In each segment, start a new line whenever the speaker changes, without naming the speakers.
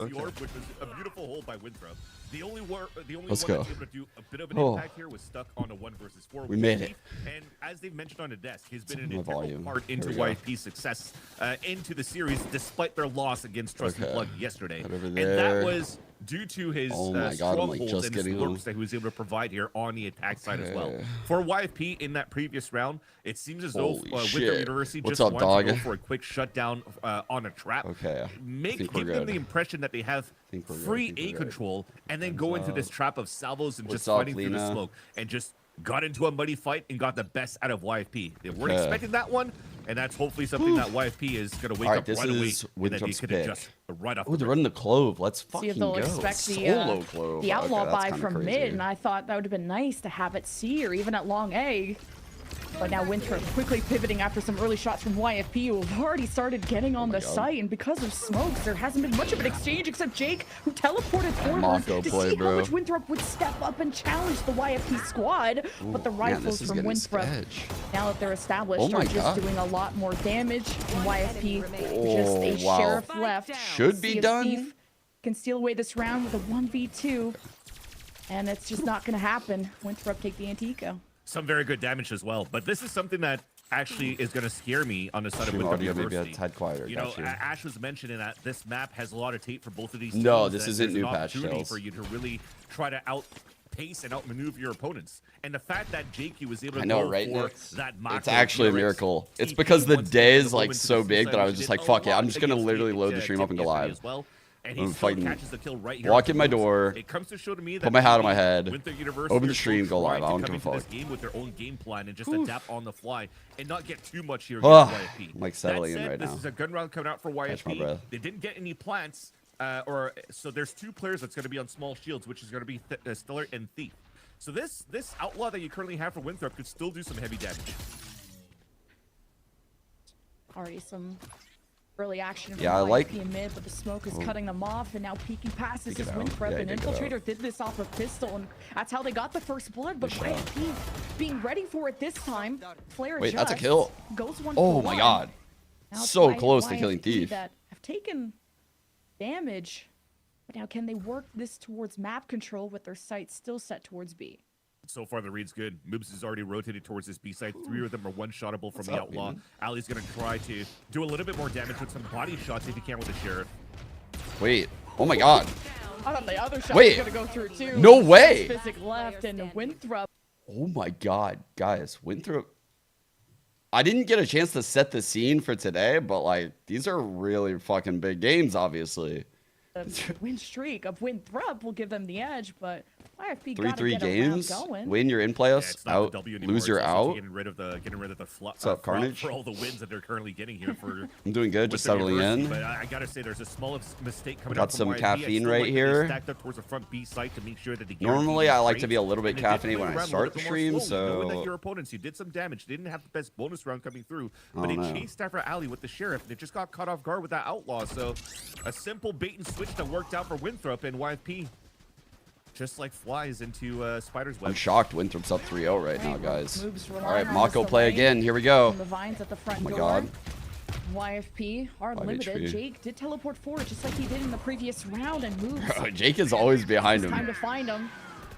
Okay.
The orb, which was a beautiful hold by Winthrop. The only one
Let's
that
go.
was able to do a bit of an impact here was stuck on a 1 versus 4.
We made it.
And as they've mentioned on the desk, he's been
Some
an
more
integral
volume.
part into
There we go.
YFP's success into the series, despite their loss against Trust and
Okay.
Plug yesterday.
Right over
And
there.
that was due to his
Oh my God, I'm, like,
strongholds
just
and his
getting
lurks
him.
that he was able to provide here on the attack side as well.
Okay.
For YFP in that previous round, it seems as though
Holy
Winthrop
shit.
University
What's
just
up,
wanted to
dog?
go for a quick shutdown on a trap.
Okay.
Give them the impression that they have
Think we're good.
free
Think we're
A
good.
control, and then
Thumbs
go into
up.
this trap of salvos and
What's
just
up,
fighting through the
Lena?
smoke, and just got into a muddy fight and got the best out of YFP. They weren't
Okay.
expecting that one, and that's hopefully something that YFP is going to wake
All right,
up
this
right away,
is
and that they
Winthrop's
could
pick.
adjust right off
Oh,
the
they're
rip.
running the clove. Let's fucking
See if they'll
go.
expect
Solo clove.
the outlaw
Okay, that's
buy
kinda
from
crazy.
mid, and I thought that would have been nice to have at C or even at long A. But now Winthrop quickly pivoting after some early shots from YFP, who have already started getting on
my
the
God.
site, and because of smokes, there hasn't been much of an exchange except Jake, who teleported forward
Mako
to
play,
see
bro.
how much Winthrop would step up and challenge the YFP squad. But the
Man,
rifles
this is
from
getting
Winthrop,
sketch.
now that they're established,
Oh my
are just
God.
doing a lot more damage. And YFP, just a
Oh, wow.
sheriff left.
Should be
See if
done.
Thief can steal away this round with a 1v2. And it's just not going to happen. Winthrop take the anti-eco.
Some very good damage as well, but this is something that actually is going to scare me on the side of
Stream
Winthrop
audio, maybe a
University.
tad quieter.
You know,
Got you.
Ash was mentioning that this map has a lot of tape for both of these
No,
teams,
this
that
isn't
there's
new
an
patch
opportunity
sales.
for you to really try to outpace and outmaneuver your opponents. And the fact that Jakey was able to
I know,
go
right,
for
Nick?
that
It's
macro
actually a
DRX
miracle. It's
TP
because the
once
day
again,
is
the
like
moment
so
to
big
suicide,
that I
which
was just
did
like,
a
fuck it,
lot
I'm just gonna
against
literally
the,
load the stream up and go
yesterday
live.
as well. And
I'm
he still
fighting-
catches the kill right here.
Walk in my door,
It comes to show to me that
put my hat on my
maybe
head,
Winthrop University
open the
are still
stream, go live.
trying
I
to
don't
come
give a
into this
fuck.
game with their own game plan and just
Oof.
adapt on the fly and not get too much here
Ah,
against YFP.
I'm, like,
That
settling in
said,
right
this
now.
is a gun round coming out for
Catch my
YFP.
breath.
They didn't get any plants, so there's two players that's going to be on small shields, which is going to be Stellar and Thief. So this outlaw that you currently have for Winthrop could still do some heavy damage.
Already some early action from
Yeah, I like-
YFP in mid, but the smoke is
Oh.
cutting them off, and now peeking past this
Peek
is
it out.
Winthrop,
Yeah, he
and
did get out.
Infiltrator did this off a pistol, and that's how they got the first blood, but
Good shot.
YFP being ready for it this time. Flare
Wait, that's a
adjusts,
kill.
goes one
Oh
for
my
one.
God.
Now it's
So close to killing
YFP
Thief.
that have taken damage, but now can they work this towards map control with their sights still set towards B?
So far, the read's good. Moobs has already rotated towards this B side. 3 of them are one-shottable from
What's
the
up,
Outlaw.
man?
Ali's going to try to do a little bit more damage with some body shots if he can with the Sheriff.
Wait. Oh my God.
I thought the other shot
Wait.
was gonna go through too.
No way.
Physic left, and Winthrop.
Oh my God, guys, Winthrop. I didn't get a chance to set the scene for today, but like these are really fucking big games, obviously.
The win streak of Winthrop will give them the edge, but YFP
3-3
gotta get a round
games.
going.
Win, you're in
Yeah,
playoffs.
it's not
Out.
the W anymore.
Lose, you're
It's also
out.
Getting rid of the
What's up, Carnage?
for all the wins that they're currently getting here for.
I'm doing good, just
Winthrop
settling
University.
in.
But I gotta say, there's a small mistake coming
Got
out from
some
YFP. I
caffeine
still
right
like that they
here.
Stacked up towards the front B site to make sure that they
Normally,
guarantee
I like to
trades.
be a little bit
And they did
caffeinated
play
when I
around a
start
little
the
bit
stream,
more slowly, knowing that
so
your opponents, you did some damage. They didn't have the best bonus round coming through,
I
but they
don't know.
chased after Ali with the Sheriff. They just got caught off guard with that Outlaw. So a simple bait and switch that worked out for Winthrop, and YFP just like flies into Spider's web.
I'm shocked. Winthrop's up 3-0 right now, guys.
Moves
All
relying
right,
on
Mako
this
play
delay
again. Here we go.
from the vines at the front
Oh my
door.
God.
YFP are
5
limited.
HP.
Jake did teleport forward just like he did in the previous round and moves.
Jake is always behind
It's time
him.
to find him.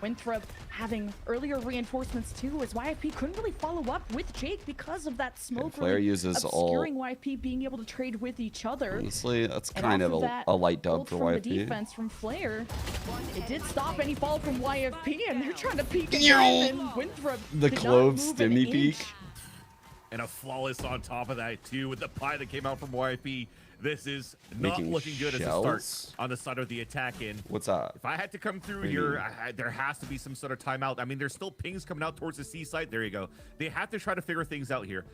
Winthrop having earlier reinforcements too, as YFP couldn't really follow up with Jake because of that smoke.
Flare
really
uses all-
obscuring YFP being able to trade with each other.
Honestly, that's
And
kind
off
of
that
a light dub
ult
for
from the
YFP.
defense from Flare. It did stop any fall from YFP, and they're trying to peek again. And Winthrop
The
did not
clove
move an
stimmy
inch.
peek.
And a flawless on top of that too with the pie that came out from YFP. This is not
Making
looking good as a
shells?
start on the side of the attack. And
What's that?
if I had to come through here, there has to be some sort of timeout. I mean, there's still pings coming out towards the C side. There you go. They have to try to figure things out here.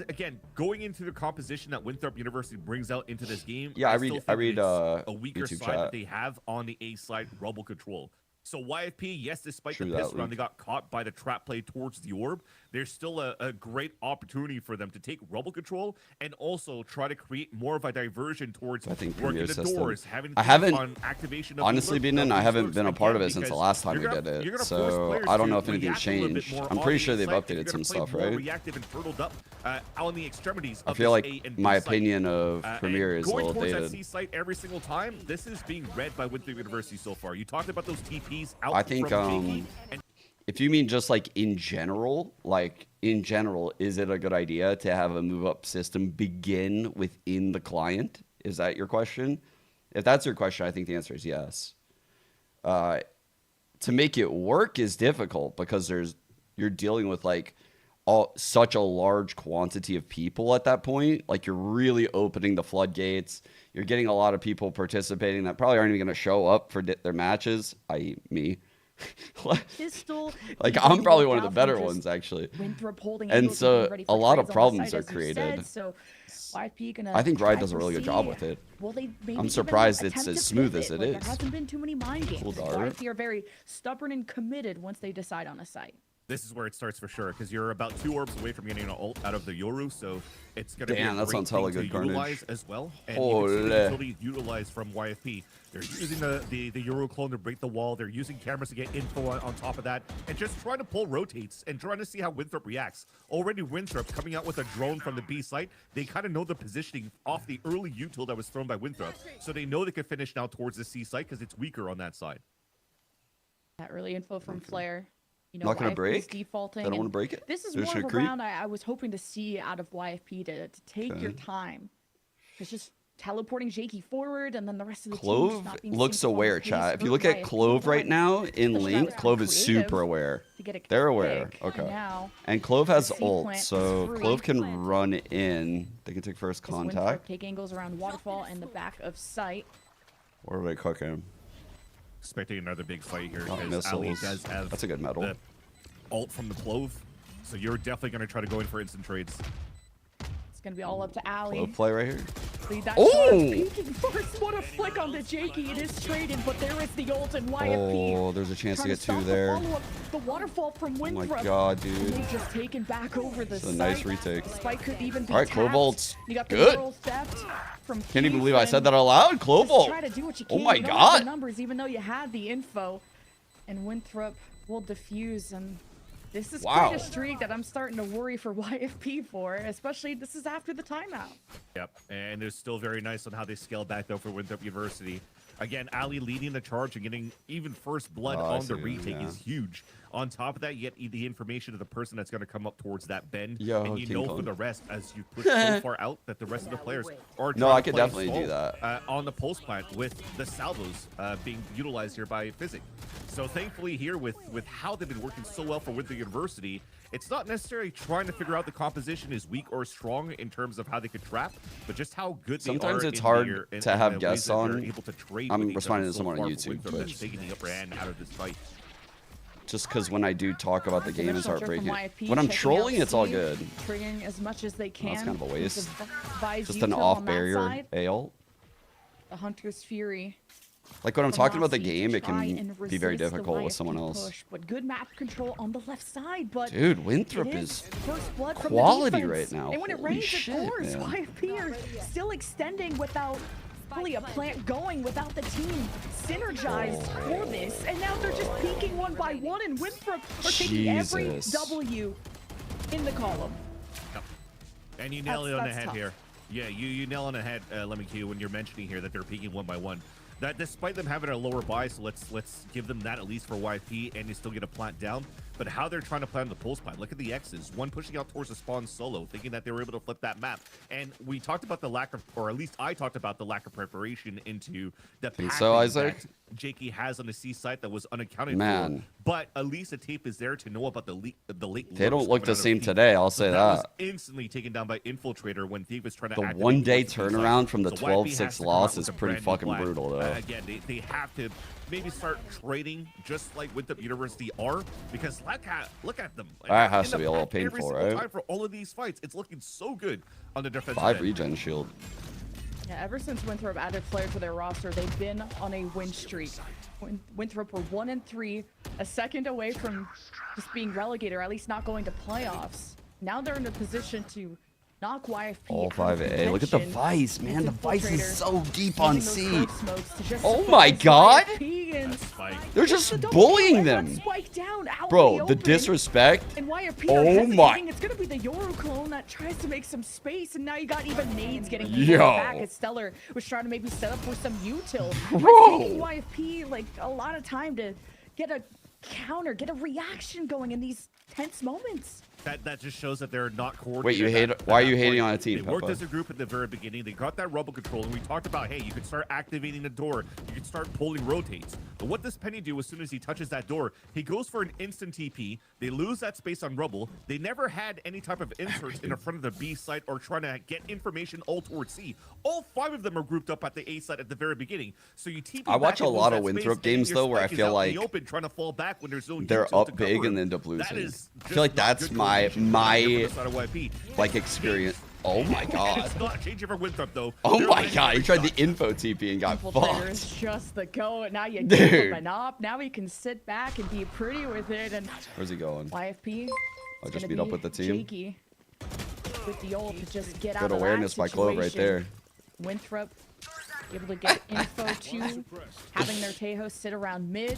Again, going into the composition that Winthrop University brings out into this game.
Yeah, I
still
read-
think
I read,
it's a weaker
YouTube
side
chat.
that they have on the A side, rubble control. So YFP, yes, despite
True
the piss
that,
round,
Luke.
they got caught by the trap play towards the orb. There's still a great opportunity for them to take rubble control and also try to create more of a diversion towards
I think
working
Premier
the
system.
doors, having
I haven't
on activation of
honestly been in. I haven't been a part of it since the last time we did it, so I don't know if anything's changed. I'm pretty sure they've updated some stuff, right?
Reactive and turtled up on the extremities.
I feel like my opinion of Premier is a little
towards that
dated.
C site every single time. This is being read by Winthrop University so far. You talked about those TPs out.
I think if you mean just like in general, is it a good idea to have a move up system begin within the client? Is that your question? If that's your question, I think the answer is yes. To make it work is difficult because you're dealing with like such a large quantity of people at that point. Like you're really opening the floodgates. You're getting a lot of people participating that probably aren't even going to show up for their matches, i.e. me.
Pistol,
like I'm probably one of the better ones actually.
Winthrop holding
And
angles,
so
getting ready
a
for
lot
trades
of
on the
problems
site,
are
as you
created.
said. So YFP gonna
I think
try
Ride does a
to
really good
see,
job with it.
Will they maybe
I'm surprised
even
it's
attempt
as
to
smooth
pivot?
as it
Like,
is.
There hasn't been too many mind games.
Cool dart.
YFP are very stubborn and committed once they decide on a site.
This is where it starts for sure, because you're about 2 orbs away from getting an ult out of the Yoru, so it's going to be a
Damn, that
great
sounds
thing
hella
to
good carnage.
utilize as well. And
Holy.
you can see the utility utilized from YFP. They're using the Yoru clone to break the wall. They're using cameras to get info on top of that, and just trying to pull rotates and trying to see how Winthrop reacts. Already Winthrop coming out with a drone from the B site. They kind of know the positioning off the early util that was thrown by Winthrop, so they know they can finish now towards the C site because it's weaker on that side.
That early info from Flare. You know,
Not gonna
YFP is
break?
defaulting.
They don't
and
wanna break it?
This is
They're
more
just
of a
gonna creep?
round I was hoping to see out of YFP to take your time. It's just teleporting Jakey forward, and then the rest of the team
Clove
just not being
looks
synchronized
aware,
with
chat.
pace
If you
for
look at
YFP
Clove right
one.
now in
Especially
Link,
with
Clove is
creative
super aware.
to get a
They're
quick
aware.
pick.
Okay.
And now
And Clove has
the C
ult,
plant is
so
free.
Clove can run in. They can take first
as Winthrop
contact.
take angles around waterfall and the back of sight.
Or are they cooking?
Expecting another big fight here
Oh,
because Ali
missiles.
does have
That's a good medal.
the ult from the Clove. So you're definitely going to try to go in for instant trades.
It's gonna be all up to Ali.
Clove play right here.
See, that
Oh!
shot peeking first. What a flick on the Jakey. It is traded, but there is the ult and YFP.
Oh, there's a chance to
trying
get
stop
2
the
there.
follow-up. The waterfall from
Oh
Winthrop.
my god,
And
dude.
they've just taken back over the
It's a
site.
nice retake.
The spike could even be
Alright, Clove
tapped.
ult's
You got the
good.
neural theft from
Can't even
Keith,
believe I said
and
that out loud. Clove
just
ult.
try to do what you
Oh
can.
my
You don't have the
god.
numbers, even though you had the info. And Winthrop will defuse, and this is
Wow.
quite a streak that I'm starting to worry for YFP for, especially this is after the timeout.
Yep, and it's still very nice on how they scale back though for Winthrop University. Again, Ali leading the charge and getting even first blood
Oh, I
on the
see,
retake
yeah.
is huge. On top of that, you get the information of the person that's going to come up towards that bend,
Yo,
and you
King
know
Kong.
for the rest, as you push so far out, that the rest of the players are
No,
trying
I
to
could
play
definitely do
small,
that.
on the pulse plant with the salvos being utilized here by Physic. So thankfully here with how they've been working so well for Winthrop University, it's not necessarily trying to figure out the composition is weak or strong in terms of how they could trap, but just how good
Sometimes
they are
it's
in
hard
in
to have
the ways
guests
that they're
on.
able to trade
I'm
with each
responding
other
to
so
someone on
far for
YouTube,
Winthrop that's
Twitch.
taking the upper hand out of this fight.
Just because when I do talk about the game, it's
Dimensional jerk
heartbreaking.
from YFP,
When I'm
checking
trolling,
out
it's all
C,
good.
Triggering as much as they can.
That's kind of a
with
waste.
the Vise
Just an
util
off
on that
barrier
side.
A ult.
The Hunter's Fury.
Like when I'm
from
talking about the
Lassie
game,
to
it
try
can
and
be very
resist the
difficult with
YFP
someone else.
push, but good map control on the left side. But
Dude, Winthrop
it
is
first blood from the
quality
defense.
right now.
And when it
Holy
rains,
shit,
it pours.
man.
YFP are still extending without really a plant going, without the team synergized for this. And now they're just peeking one by one, and Winthrop are taking every
Jesus.
W in the column.
Yep. And you nail it on the
That's
head
tough.
here. Yeah, you nail on the head, Lemon Q, when you're mentioning here that they're peeking one by one. That despite them having a lower buy, so let's give them that at least for YFP, and you still get a plant down. But how they're trying to plan the pulse plant. Look at the X's. One pushing out towards the spawn solo, thinking that they were able to flip that map. And we talked about the lack of, or at least I talked about the lack of preparation into the
Think
pathing
so, Isaac?
that Jakey has on the C site that was unaccounted
Man.
for. But at least the tape is there to know about the late
They don't
lurks
look
coming
the
out of
same
Thief.
today, I'll
So
say
that was
that.
instantly taken down by Infiltrator when Thief was trying to
The
activate
one-day
towards the B side.
turnaround from the
So YFP
12-6
has to come
loss
out with
is
a
pretty
brand new
fucking
plan.
brutal, though.
Again, they have to maybe start trading just like Winthrop University are, because look at them. Like,
That has
in
to
the
be a little
pack every
painful,
single
right?
time for all of these fights. It's looking so good on the defensive
5
end.
regen shield.
Yeah, ever since Winthrop added Flare to their roster, they've been on a win streak. Winthrop were 1-3, a second away from just being relegated, or at least not going to playoffs. Now they're in a position to knock YFP
All
out of
5A. Look at the
contention.
Vice, man. The Vice is so deep on
Using
C.
those smoke smokes to just
Oh my
focus
God.
YFP and
They're
the
just
double
bullying
kill,
them.
let Spike down out in
Bro, the
open.
disrespect.
And YFP
Oh
are hesitating.
my.
It's gonna be the Yoru clone that tries to make some space, and now you got even nades getting people
Yo.
back as Stellar was trying to maybe set up for some util.
Bro.
It's taking YFP like a lot of time to get a counter, get a reaction going in these tense moments.
That just shows that they're not coordinated.
Wait, you hate?
at
Why are
that
you hating
point.
on a team,
They worked
Peppa?
as a group at the very beginning. They got that rubble control, and we talked about, hey, you can start activating the door. You can start pulling rotates. But what does Penny do as soon as he touches that door? He goes for an instant TP. They lose that space on rubble. They never had any type of inserts in the front of the B site or trying to get information all towards C. All 5 of them are grouped up at the A site at the very beginning. So you TP.
I watch
back and
a
lose
lot
that
of
space,
Winthrop
and
games,
your
though, where I
Spike is
feel
out in
like
the open, trying to fall back when there's no
they're
util
up
to
big
cover.
and end up
That
losing.
is
I feel like
just not
that's
good
my
coordination from the
my
side of YP.
like experience. Oh my God.
It's not changing for Winthrop though.
Oh
They're
my
winning
God. He
every
tried the
shot.
info TP and got
Infiltrator is
fucked.
just the go, and now you
Dude.
give him an op. Now he can sit back and be pretty with it, and
Where's he going?
YFP.
I'll
is
just
gonna
meet up
be
with the team.
Shaky with the ult to just get out
Good
of
awareness
that
by Clove right
situation.
there.
Winthrop able to get info to having their Tejo sit around mid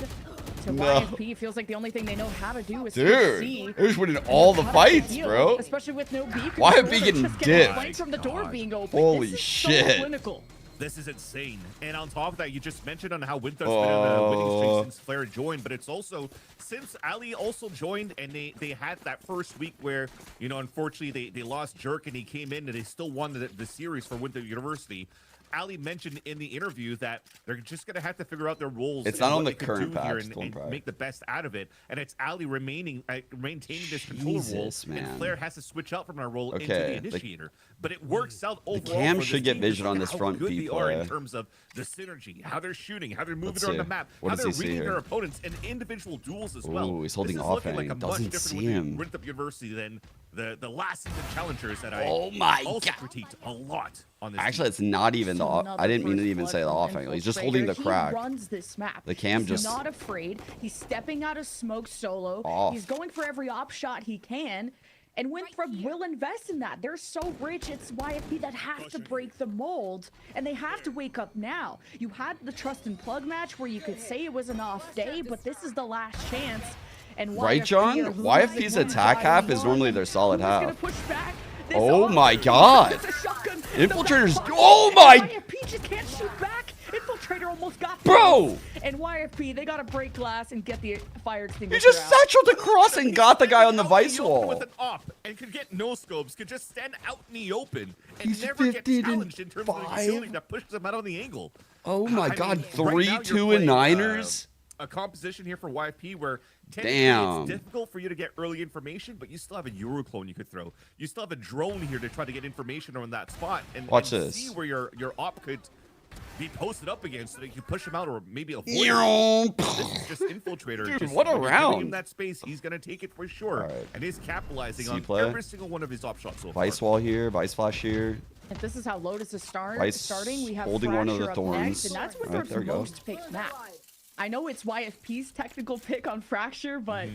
to
No.
YFP. Feels like the only thing they know how to do is push
Dude,
C.
they're just winning all the
Cut off
fights,
heal,
bro.
Especially with no B control.
YFP
they're
getting
just
dipped.
flanked from the door
God.
being open.
Holy
This is
shit.
So clinical.
This is insane. And on top of that, you just mentioned on how Winthrop's been on a winning streak since Flare joined, but it's also since Ali also joined and they had that first week where, you know, unfortunately they lost Jerk and he came in and they still won the series for Winthrop University. Ali mentioned in the interview that they're just going to have to figure out their roles.
It's
and
not
what
on the
they can
current
do here
patch, don't
and
cry.
make the best out of it. And it's Ali maintaining this controller role,
Jesus, man.
and Flare has to switch out from our role into
Okay,
the initiator. But it works out overall.
cam
for this
should get
team.
vision
Just
on
look
this
how
front
good
B
they are in
play.
terms of the synergy, how they're shooting, how they're moving
Let's
around
see.
the map,
What
how
does
they're
he see
reading
here?
their opponents and individual duels as well.
Ooh, he's holding
this is
off
looking like a
and
much
doesn't
different
see him.
Winthrop University than the last season challengers that I
Oh my
also
God.
critiqued a lot on this.
Actually, it's not even the. I didn't mean to even say the off
offense.
angle. He's just holding the crack.
He runs this map.
The cam
He's
just-
not afraid. He's stepping out of smoke solo.
Off.
He's going for every op shot he can. And Winthrop will invest in that. They're so rich, it's YFP that has to break the mold. And they have to wake up now. You had the trust and plug match where you could say it was an off day, but this is the last chance. And
Right,
YFP
John?
are
YFP's
losing
attack half is
1-1.
normally their solid
Who's gonna
half.
push back this
Oh
off?
my God.
It's a shotgun.
Infiltrators-
The back
oh
pocket.
my-
YFP just can't shoot back. Infiltrator almost got
Bro!
this. And YFP, they gotta break glass and get the fire
You
extinguisher
just
out.
satcheled across and got the guy on the
Out in
vice
open
wall.
with an op and could get no scopes, could just stand out in the open and
He's
never get
15 and
challenged in terms of the
5.
utility that pushes him out on the angle.
Oh my
I
God,
mean,
3,
now you're
2, and
playing,
Niners.
A composition here for YFP where
Damn.
it's difficult for you to get early information, but you still have a Euro clone you could throw. You still have a drone here to try to get information on that spot and,
Watch
and
this.
see where your op could be posted up against so that you can push him out or maybe avoid him.
Ew.
This is just infiltrator.
Dude,
just,
what a
when you're giving
round.
him that space, he's gonna take it for sure,
All right.
and he's capitalizing
C
on
play.
every single one of his op shots so
Vice
far.
wall here, vice flash here.
If this is how Lotus is
Vice
starting, we have
holding one of the
Fracture up next,
thorns.
and that's
All right,
Winthrop's
there we go.
most picked map. I know it's YFP's technical pick on Fracture, but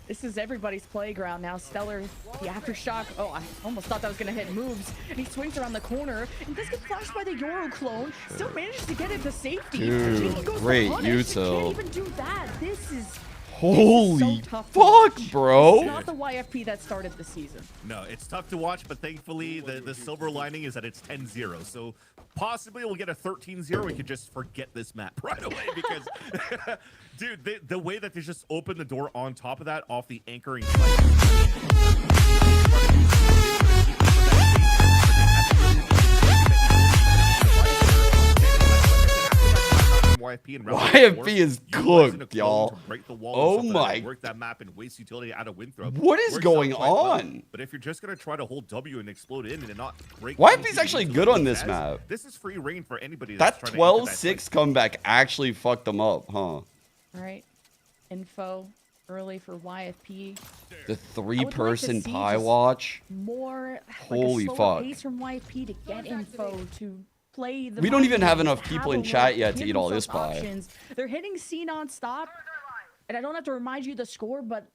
this is everybody's playground now. Stellar, the aftershock. Oh, I almost thought that was gonna hit moves, and he swings around the corner and does get flashed by the Yoru clone. Still manages to get into safety.
Dude,
He goes
great
punish.
util.
Can't even do that. This is
Holy
so tough to
fuck,
watch.
bro.
It's not the YFP that started the season.
No, it's tough to watch, but thankfully the silver lining is that it's 10-0. So possibly we'll get a 13-0. We could just forget this map right away because, dude, the way that they just opened the door on top of that off the anchoring YFP and
YFP is
utilizing a
cooked,
clone
y'all.
to break the wall
Oh
and stuff like that,
my-
work that map and waste utility out of Winthrop.
What is
Works out
going
quite well.
on?
But if you're just gonna try to hold W and explode in and not break,
YFP's
into
actually
the
good on
utility
this
as,
map.
This is free reign for anybody.
That
That's trying to enter that
12-6
site.
comeback actually fucked them up, huh?
All right, info early for YFP.
The
I would like to
3-person
see
pie
just
watch.
More
Holy
like a slower
fuck.
pace from YFP to get info to play the
We don't even have
mind
enough
games,
people
have
in
a
chat
look,
yet to
give
eat all this
themselves
pie.
options. They're hitting C non-stop, and I don't have to remind you the score, but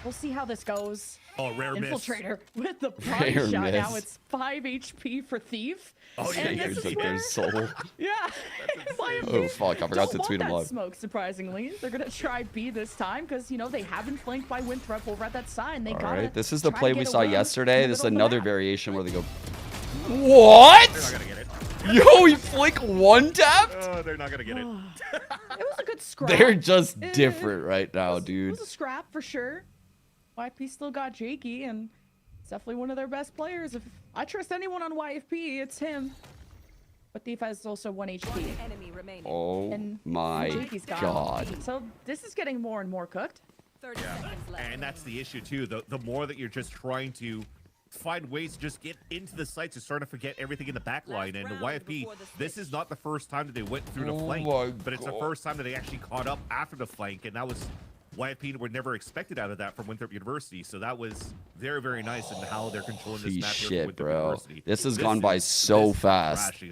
we'll see how this goes.
Oh, rare miss.
Infiltrator with the body
Rare
shot.
miss.
Now it's 5 HP for Thief.
Oh, yeah,
and
yeah,
this
yeah.
is where,
Their soul.
yeah.
Oh fuck! I forgot to tweet him
that
up.
smoke. Surprisingly, they're gonna try B this time because you know they have been flanked by Winthrop over at that side. And they
All
gotta
right, this is the
try to
play
get
we
a
saw
win
yesterday.
in the
This is
middle of the
another
map.
variation where they go.
They're not
What?
gonna get it.
Yo, he flick one tapped?
Oh, they're not gonna get it.
It was a good scrap.
They're just
Eh,
different right now,
It
dude.
was a scrap for sure. YFP still got Jakey, and it's definitely one of their best players. If I trust anyone on YFP, it's him. But Thief has also 1 HP.
Enemy remaining.
Oh
And
my
Jakey's got
god.
So this is getting more and more cooked.
30 seconds left.
And that's the issue too. The more that you're just trying to find ways to just get into the sites, you're starting to forget everything in the back line. And the
round
YFP,
before the
this
switch.
is not the first time that they went through the
Oh
flank,
my
but it's the
God.
first time that they actually caught up after the flank, and that was YFP were never expected out of that from Winthrop University. So that was very, very nice in how they're controlling this
Holy
map here from
shit,
Winthrop
bro.
University.
This has gone by
is-
so
this is
fast.
crashing.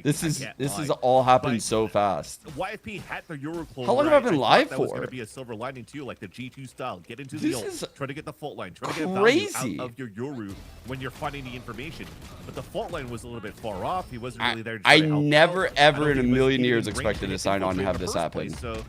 This
I
is
can't
this
lie.
is all happened
But
so fast.
YFP had the Euroclone.
How long have I been live
That was
for?
going to be a silver lining too, like the G2 style. Get into
This
the ult,
is
try to get the fault line, try to get
crazy.
value out of your Yoru when you're finding the information. But the fault line was a little bit far off. He wasn't really there. To
I
try to help
never
out. I
ever
don't
in a
think he was
million
even
years
in range
expected
to
to sign on and
infiltrate
have
in the
this
first
happen.
place. So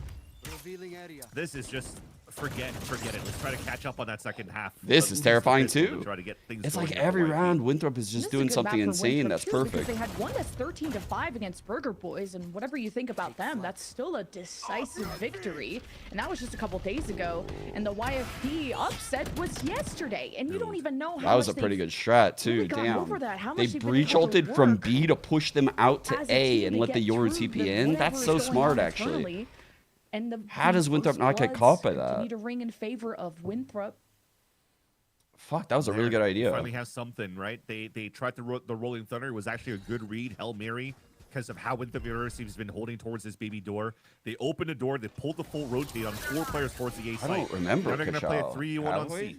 this is just forget it. Let's try to catch up on that second half.
This
Let's
is
use
terrifying
this to
too.
try to get things
It's
going
like
here for
every
YFP.
round Winthrop is
This
just
is a
doing
good
something
map for
insane.
Winthrop,
That's
too, because
perfect.
They had one that's 13-5 against Burger Boys, and whatever you think about them, that's still a decisive victory. And that was just a couple days ago. And the YFP upset was yesterday, and you don't even know how
That was a
much
pretty
they've
good strat too.
really gotten
Damn.
over that, how
They
much they've been
breach
able to
ulted from
work
B to push them out to
as
A
team
and
to
let the
get
Yoru
through
TP
the
in. That's
whatever
so
is going
smart,
on
actually.
internally. And the
How does Winthrop
first
not get
bloods
caught by
continue
that?
to ring in favor of Winthrop.
Fuck, that was a really good idea.
Finally have something, right? They tried the Rolling Thunder. It was actually a good read, Hail Mary, because of how Winthrop University has been holding towards this baby door. They opened the door, they pulled the full rotate on 4 players towards the A site.
I don't remember
Now they're gonna play a
Kachao.
3-1
Have
on
we?
C.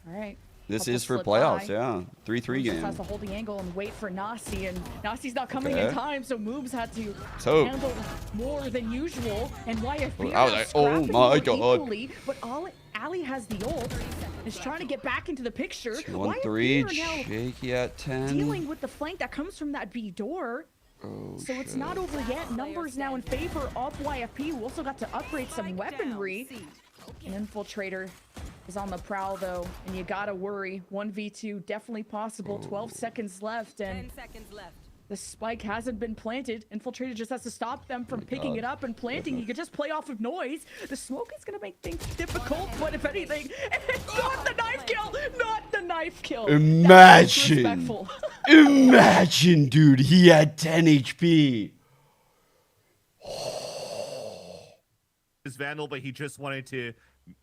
All right.
This
Couple
is for
slip
playoffs,
by.
yeah. 3-3
Moobs just has
game.
to hold the angle and wait for Nasi, and Nasi's not coming
Okay.
in time, so Moobs had to
So-
handle more than usual, and YFP
Well, I was
are
like,
scrapping
oh my
more
God.
equally, but Ali has the ult, is trying to get back into the picture.
2-1-3,
YFP are now
shaky at 10.
dealing with the flank that comes from that B door.
Oh,
So it's
shit.
not over yet. Numbers now in favor of YFP. We also got to upgrade some weaponry. An Infiltrator is on the prowl though, and you gotta worry. 1v2 definitely possible. 12 seconds left,
10
and
seconds left.
the spike hasn't been planted. Infiltrator just has to stop them from picking
God.
it up and planting. He could just play off of noise. The smoke is gonna make things difficult, but if anything, not the knife kill! Not the knife kill! That's
Imagine!
disrespectful.
Imagine, dude, he had 10 HP.
His Vandal, but he just wanted to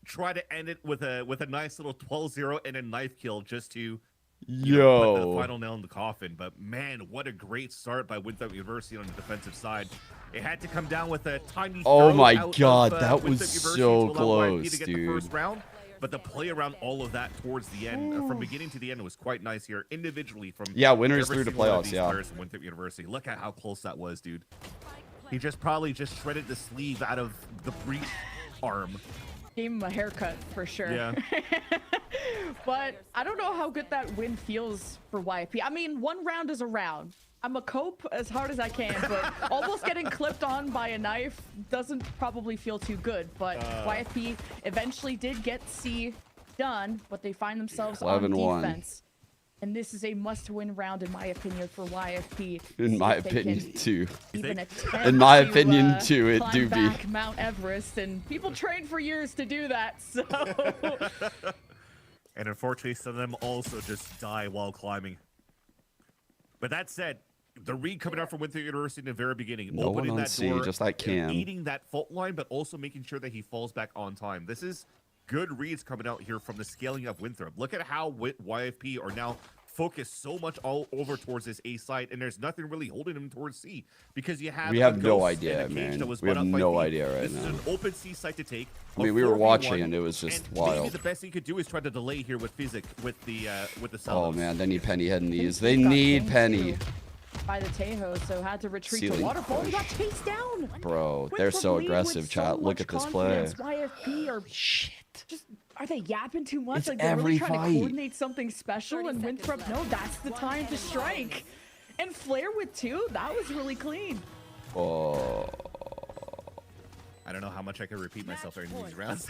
try to end it with a nice little 12-0 and a knife kill just to put the
Yo.
final nail in the coffin. But man, what a great start by Winthrop University on the defensive side. It had to come down with a tiny
Oh
throw
my
out
God,
of,
that
Winthrop
was
University
so
to allow YFP
close,
to get the
dude.
first round. But the play around all of that towards the end, from beginning to the end, was quite nice here individually from
Yeah, winners
every
through to
single one of
playoffs,
these
yeah.
players from Winthrop University. Look at how close that was, dude. He just probably just shredded the sleeve out of the breach arm.
Gave him a haircut for sure.
Yeah.
But I don't know how good that win feels for YFP. I mean, one round is a round. I'm a cope as hard as I can, but almost getting clipped on by a knife doesn't probably feel too good. But YFP eventually did get C done, but they find themselves on
11-1.
defense. And this is a must-win round, in my opinion, for YFP.
In
See
my
if they
opinion,
can
too.
even attempt
In my
to,
opinion, too, it
climb
do be.
back Mount Everest, and people train for years to do that. So
And unfortunately, some of them also just die while climbing. But that said, the read coming out from Winthrop University in the very beginning,
No one
opening
on
that
C,
door,
just like Cam.
eating that fault line, but also making sure that he falls back on time. This is good reads coming out here from the scaling of Winthrop. Look at how YFP are now focused so much all over towards this A site, and there's nothing really holding them towards C because you have
We
a
have no
Ghost
idea,
and a Cage
man.
that was
We
brought
have
up by
no
Thief.
idea right
This
now.
is an open C site to take.
I mean,
a
we were
4v1,
watching, and it was just
and
wild.
Maybe the best thing you could do is try to delay here with Physic with the
Oh
Celos.
man, they need Penny heading these.
He's
They
got
need
King,
Penny.
too. by the Tejo, so had to retreat
Ceiling
to waterfall. He got
push.
chased down.
Bro, they're
Winthrop
so
lead
aggressive,
with
chat.
so
Look
much
at this play.
confidence. YFP are
Shit.
just, are they yapping too much?
It's
Like they're
every
really trying
fight.
to coordinate something special,
30
and Winthrop,
seconds
no,
left.
that's the time to strike. And Flair with 2, that was really clean.
Oh.
I don't know how much I can repeat myself during these rounds.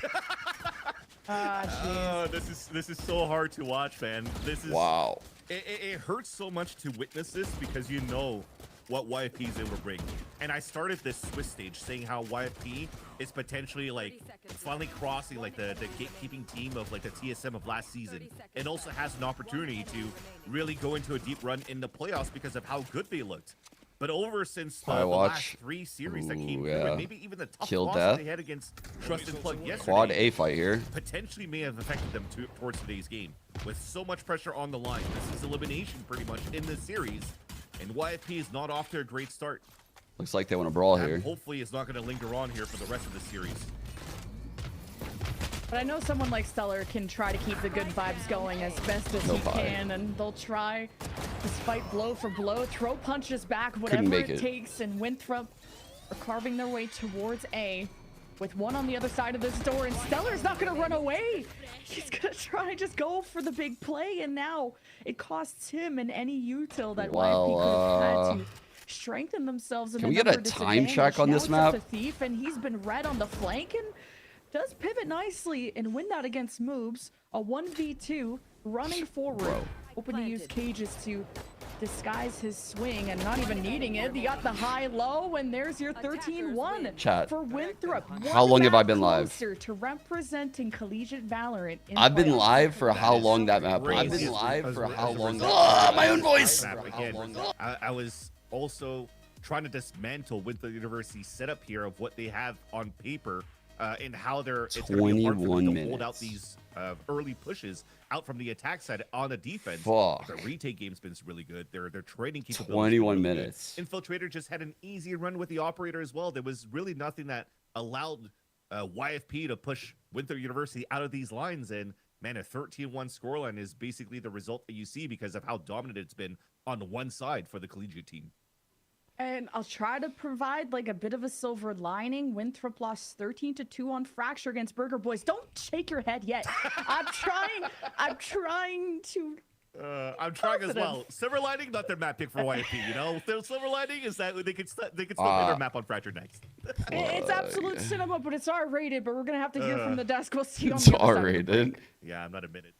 Ah,
Oh,
jeez.
this is so hard to watch, man. This is
Wow.
It hurts so much to witness this because you know what YFP is able to bring. And I started this Swiss stage saying how YFP is potentially like finally crossing like the gatekeeping team of like the TSM of last season, and also has an opportunity to really go into a deep run in the playoffs because of how good they looked. But over since the last 3 series that came through, and maybe even the tough
Kill
loss
death.
they had against Trust and Plug yesterday,
Quad A fight here.
potentially may have affected them towards today's game. With so much pressure on the line, this is elimination pretty much in this series, and YFP is not off to a great start.
Looks like they want to brawl
And
here.
hopefully it's not going to linger on here for the rest of the series.
But I know someone like Stellar can try to keep the good vibes going as best as
No
he
pie.
can, and they'll try, despite blow for blow, throw punches back,
Couldn't
whatever
make
it
it.
takes, and Winthrop are carving their way towards A, with 1 on the other side of this door, and Stellar's not gonna run away. He's gonna try and just go for the big play, and now it costs him and any util that YFP could have had to strengthen themselves in
Can
a
we get a
number
time
disadvantage.
check on
Now
this
it's up
map?
to Thief, and he's been red on the flank, and does pivot nicely and win that against moves. A 1v2 running forward, hoping to use cages to disguise his swing and not even needing it. You got the high low, and there's your 13-1
Chat.
for Winthrop.
How long have I been
One
live?
map closer to representing collegiate Valorant in
I've been
playoffs.
live for how long that map was.
Crazy as a result of
my own voice.
map. Again, I was also trying to dismantle Winthrop University's setup here of what they have on paper, and how it's going to be hard for them
21
to hold out
minutes.
these early pushes out from the attack side on the defense.
Fuck.
The retake game's been really good. Their training capabilities.
21
been really good.
minutes.
Infiltrator just had an easy run with the operator as well. There was really nothing that allowed YFP to push Winthrop University out of these lines. And man, a 13-1 scoreline is basically the result that you see because of how dominant it's been on one side for the collegiate team.
And I'll try to provide like a bit of a silver lining. Winthrop lost 13-2 on Fracture against Burger Boys. Don't shake your head yet. I'm trying to
I'm trying as well. Silver lining, not their map pick for YFP. You know, their silver lining is that they could still play their map on Fracture next.
It's absolute cinema, but it's R-rated. But we're gonna have to hear from the desk. We'll see on
It's
the other side of the
R-rated.
break.
Yeah, I'm not admitted.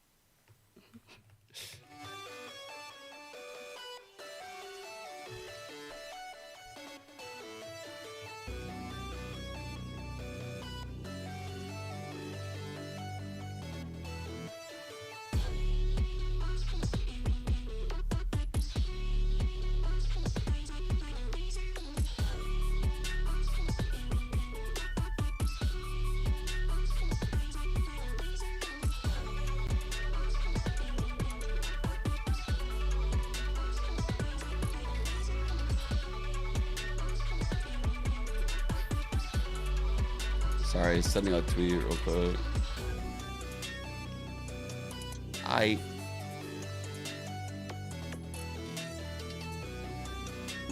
Sorry, sending a tweet real quick.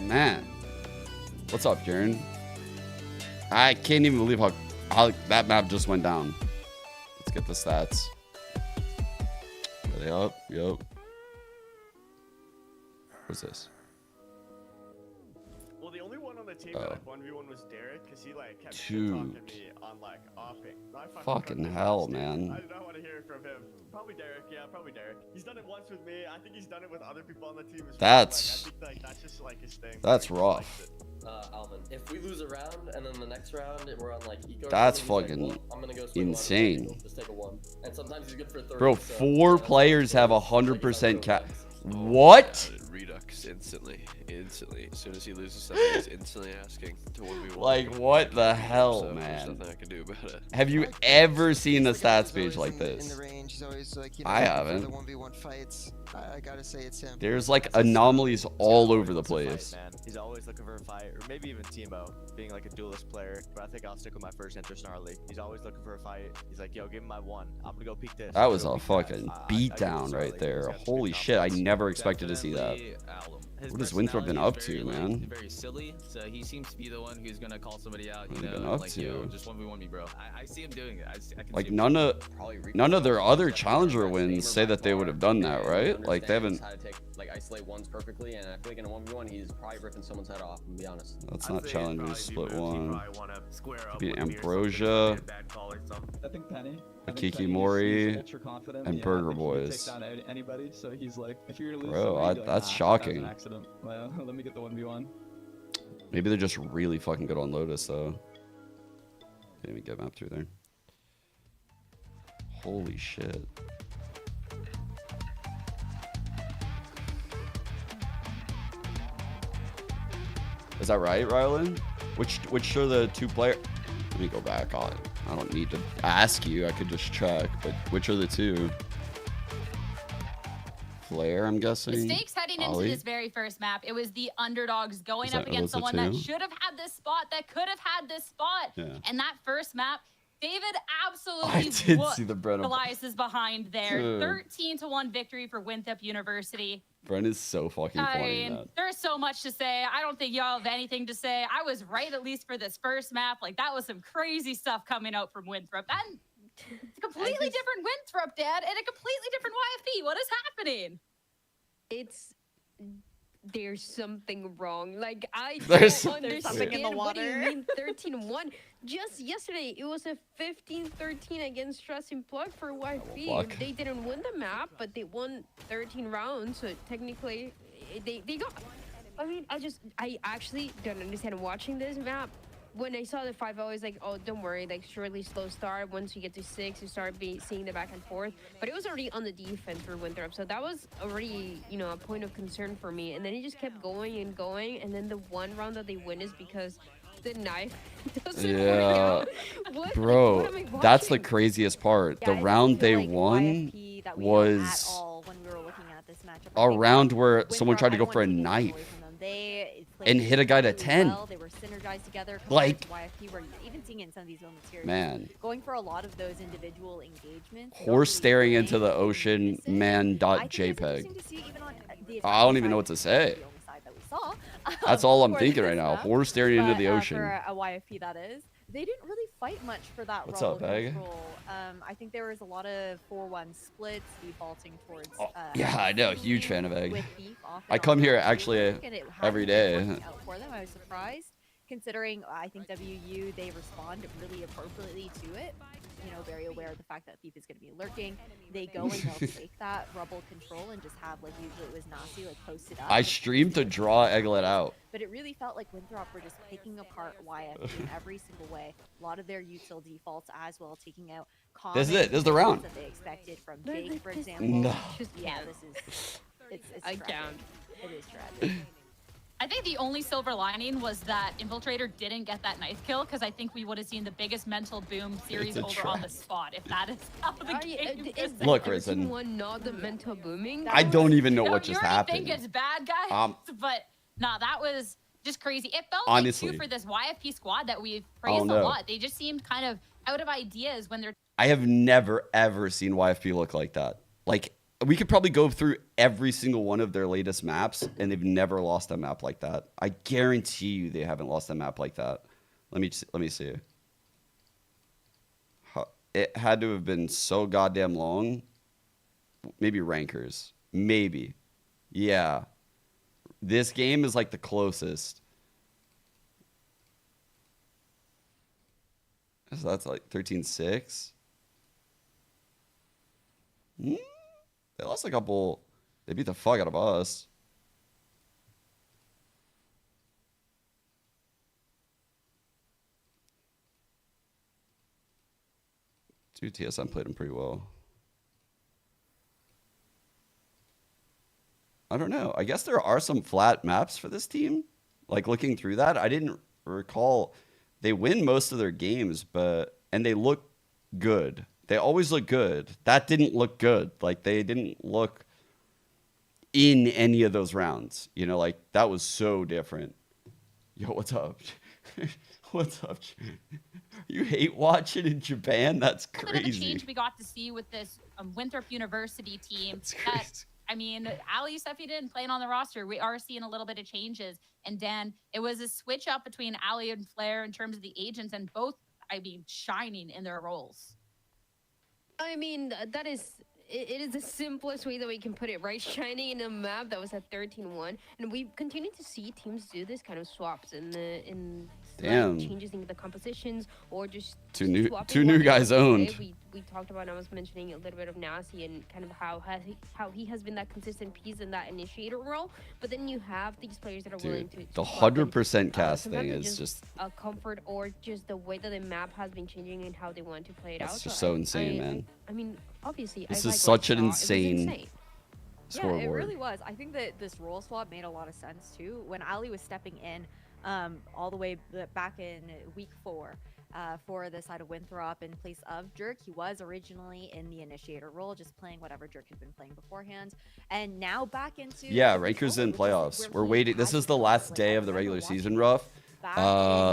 Man. What's up, Jaren? I can't even believe how that map just went down. Let's get the stats. Are they up? Yep. What's this?
Well, the only one on the team that like 1v1 was Derek, because he like kept
Dude.
talking to me on like offing. I
Fucking
fucked
hell,
last game.
man.
I do not want to hear it from him. Probably Derek, yeah, probably Derek. He's done it once with me. I think he's done it with other people on the team as
That's-
well. Like, I think like that's just like his thing.
That's
Like, he likes
rough.
it.
Alvin, if we lose a round and then the next round we're on like eco,
That's
round, he's
fucking
like, well, I'm gonna go swing
insane.
One, just take a one. And sometimes he's good for 30.
Bro,
so,
4
yeah,
players have
it's like
100% cap.
max.
What?
Redux instantly. As soon as he loses something, he's instantly asking to 1v1.
Like, what the hell,
So, There's
man?
nothing I can do about it.
Have you ever seen a
He's the guy
stats
who's
page
always
like
in
this?
the range. He's always like,
I
looking
haven't.
for the 1v1 fights. I gotta say it's him.
There's like anomalies all over the place.
Man. He's always looking for a fight, or maybe even Timo, being like a duelist player. But I think I'll stick with my first interest in our league. He's always looking for a fight. He's like, yo, give me my one. I'm gonna go peek this.
That
I'm
was
gonna
a
go peek that.
fucking
I
beat
give
down
this our
right
league.
there.
He's got some
Holy
good
shit, I
confidence.
never expected to see that.
Definitely,
rile him. His
What has Winthrop been
personality
up
is
to,
very,
man?
like, very silly. So he seems to be the one who's gonna call somebody out.
What
You
has he been
know,
up
like
to?
yo, just 1v1 me, bro. I see him doing it. I can
Like
see him
none
doing
of their other challenger wins say that they would have done that, right? Like they haven't.
How to take like isolate ones perfectly, and I feel like in a 1v1 he's probably ripping someone's head off. To be honest.
That's
I'd
not
say
challengers
probably
split
moves
one.
He probably want to square up
Beat
with me or
Ambrosia.
something, bad call or something.
I think Penny.
Akiki Mori,
ultra confident.
and
Yeah, I
Burger
think he could
Boys.
take down anybody, so he's like, if you're gonna lose,
Bro,
somebody, he'd be like,
that's
nah,
shocking.
That was an accident. Well, let me get the 1v1.
Maybe they're just really fucking good on Lotus though. Can't even get map through there. Holy shit. Is that right, Rylan? Which are the two players? Let me go back on. I don't need to ask you. I could just check. But which are the two? Flare, I'm guessing.
Mistakes heading into
Ollie?
this very first map. It was the underdogs going
Is
up
that
against
Alyssa
someone that
too?
should have had this spot, that could have had this spot.
Yeah.
And that first map, David
I
absolutely
did
whooped
see the Brenna.
Elias is behind there.
Dude.
13-1 victory for Winthrop University.
Bren is so fucking
I
funny,
mean,
man.
there's so much to say. I don't think y'all have anything to say. I was right, at least for this first map. Like, that was some crazy stuff coming out from Winthrop. And it's a completely different Winthrop, Dad, and a completely different YFP. What is happening?
There's something wrong. Like, I
There's
don't understand
something in the
what do you
water.
mean 13-1. Just yesterday, it was a 15-13 against Trust and Plug for YFP.
Fuck.
They didn't win the map, but they won 13 rounds, so technically, they got... I mean, I actually don't understand watching this map. When I saw the 5-0, I was like, oh, don't worry, like, surely slow start. Once you get to 6, you start seeing the back and forth. But it was already on the defense for Winthrop, so that was already, you know, a point of concern for me. And then it just kept going and going, and then the one round that they win is because the knife doesn't work
Yeah,
out. What
bro,
am I
that's the
watching?
craziest part.
Yeah,
the
I
round
don't feel
they
like
won
YFP that we know at
was
all when we were looking at this matchup.
a round where someone
Winthrop,
tried to
I
go
don't
for a
want to take anything away
knife
from them. They
and
played
hit a guy to
really
10.
well. They were synergized together.
Like,
compared to YFP, where even seeing it in some of these moments here,
man.
going for a lot of those individual engagements. they don't
Horse
really
staring
play
into the ocean,
pieces.
man.
I think it's
JPEG.
interesting to see even on the
I don't
attacking
even know
side,
what to
which is
say.
the only side that we saw,
That's all I'm
for
thinking
this
right now.
map.
Horse staring into
But,
the ocean.
for a YFP, that is. They didn't really fight much for that
What's
rubble
up, Bag?
control. I think there was a lot of 4-1 splits defaulting towards.
Oh, yeah, I know. Huge fan of Egg.
with beef off
I
and
come
on
here
that
actually
Facebook, and it
every
hadn't been
day.
working out for them. I was surprised, considering I think WU they respond really appropriately to it. You know, very aware of the fact that Thief is going to be lurking. They go and they'll take that rubble control and just have, like, usually it was Nasi, like, posted up.
I streamed to draw Egglet out.
But it really felt like Winthrop were just picking apart YFP in every single way. A lot of their util defaults as well, taking out common
This is it. This is the round.
that they expected from Jake, for example.
No.
Yeah, this is... It's
I
tragic.
can't.
It is tragic.
I think the only silver lining was that Infiltrator didn't get that knife kill, because I think we would have seen the biggest mental boom series
a
over on the
trap.
spot, if that is how the game
Is
is.
Look, Risen.
13-1 not the mental booming?
I don't even know
No,
what
you
just
already
happened.
think it's bad, guys, but nah, that was just crazy. It felt
Honestly.
like, too, for this YFP squad that we've
I don't
praised a
know.
lot. They just seemed kind of out of ideas when they're
I have never, ever seen YFP look like that. Like, we could probably go through every single one of their latest maps, and they've never lost a map like that. I guarantee you they haven't lost a map like that. Let me see. It had to have been so goddamn long. Maybe rankers. Maybe. Yeah. This game is like the closest. So that's like 13-6. They lost a couple. They beat the fuck out of us. Dude, TSM played them pretty well. I don't know. I guess there are some flat maps for this team. Like, looking through that, I didn't recall. They win most of their games, and they look good. They always look good. That didn't look good. Like, they didn't look in any of those rounds. You know, like, that was so different. Yo, what's up? What's up? You hate watching in Japan? That's
a bit of a
crazy.
change we got to see with this Winthrop University team.
That's
That
crazy.
I mean, Ali stepping in, playing on the roster, we are seeing a little bit of changes. And Dan, it was a switch up between Ali and Flair in terms of the agents, and both, I mean, shining in their roles.
I mean, that is, it is the simplest way that we can put it, right? Shining in a map that was at 13-1, and we continue to see teams do this kind of swaps in
Damn.
changes in the compositions or just
Two new
one
guys
another,
owned.
right? We talked about, and I was mentioning a little bit of Nasi and kind of how he has been that consistent piece in that initiator role, but then you have these players that are willing to
The
swap and,
100% cast
sometimes
thing
it's
is just
a comfort or just the way that the map has been changing and how they want to play it out.
that's just so insane, man.
I mean, obviously,
This
I
is
like
such
what
an
I saw. It was
insane scoreboard.
Yeah, it really was. I think that this role swap made a lot of sense too. When Ali was stepping in, all the way back in week 4, for the side of Winthrop in place of Jerk, he was originally in the initiator role, just playing whatever Jerk had been playing beforehand, and now back into
Rankers in playoffs. We're waiting. This is the last day of the regular season, rough.
back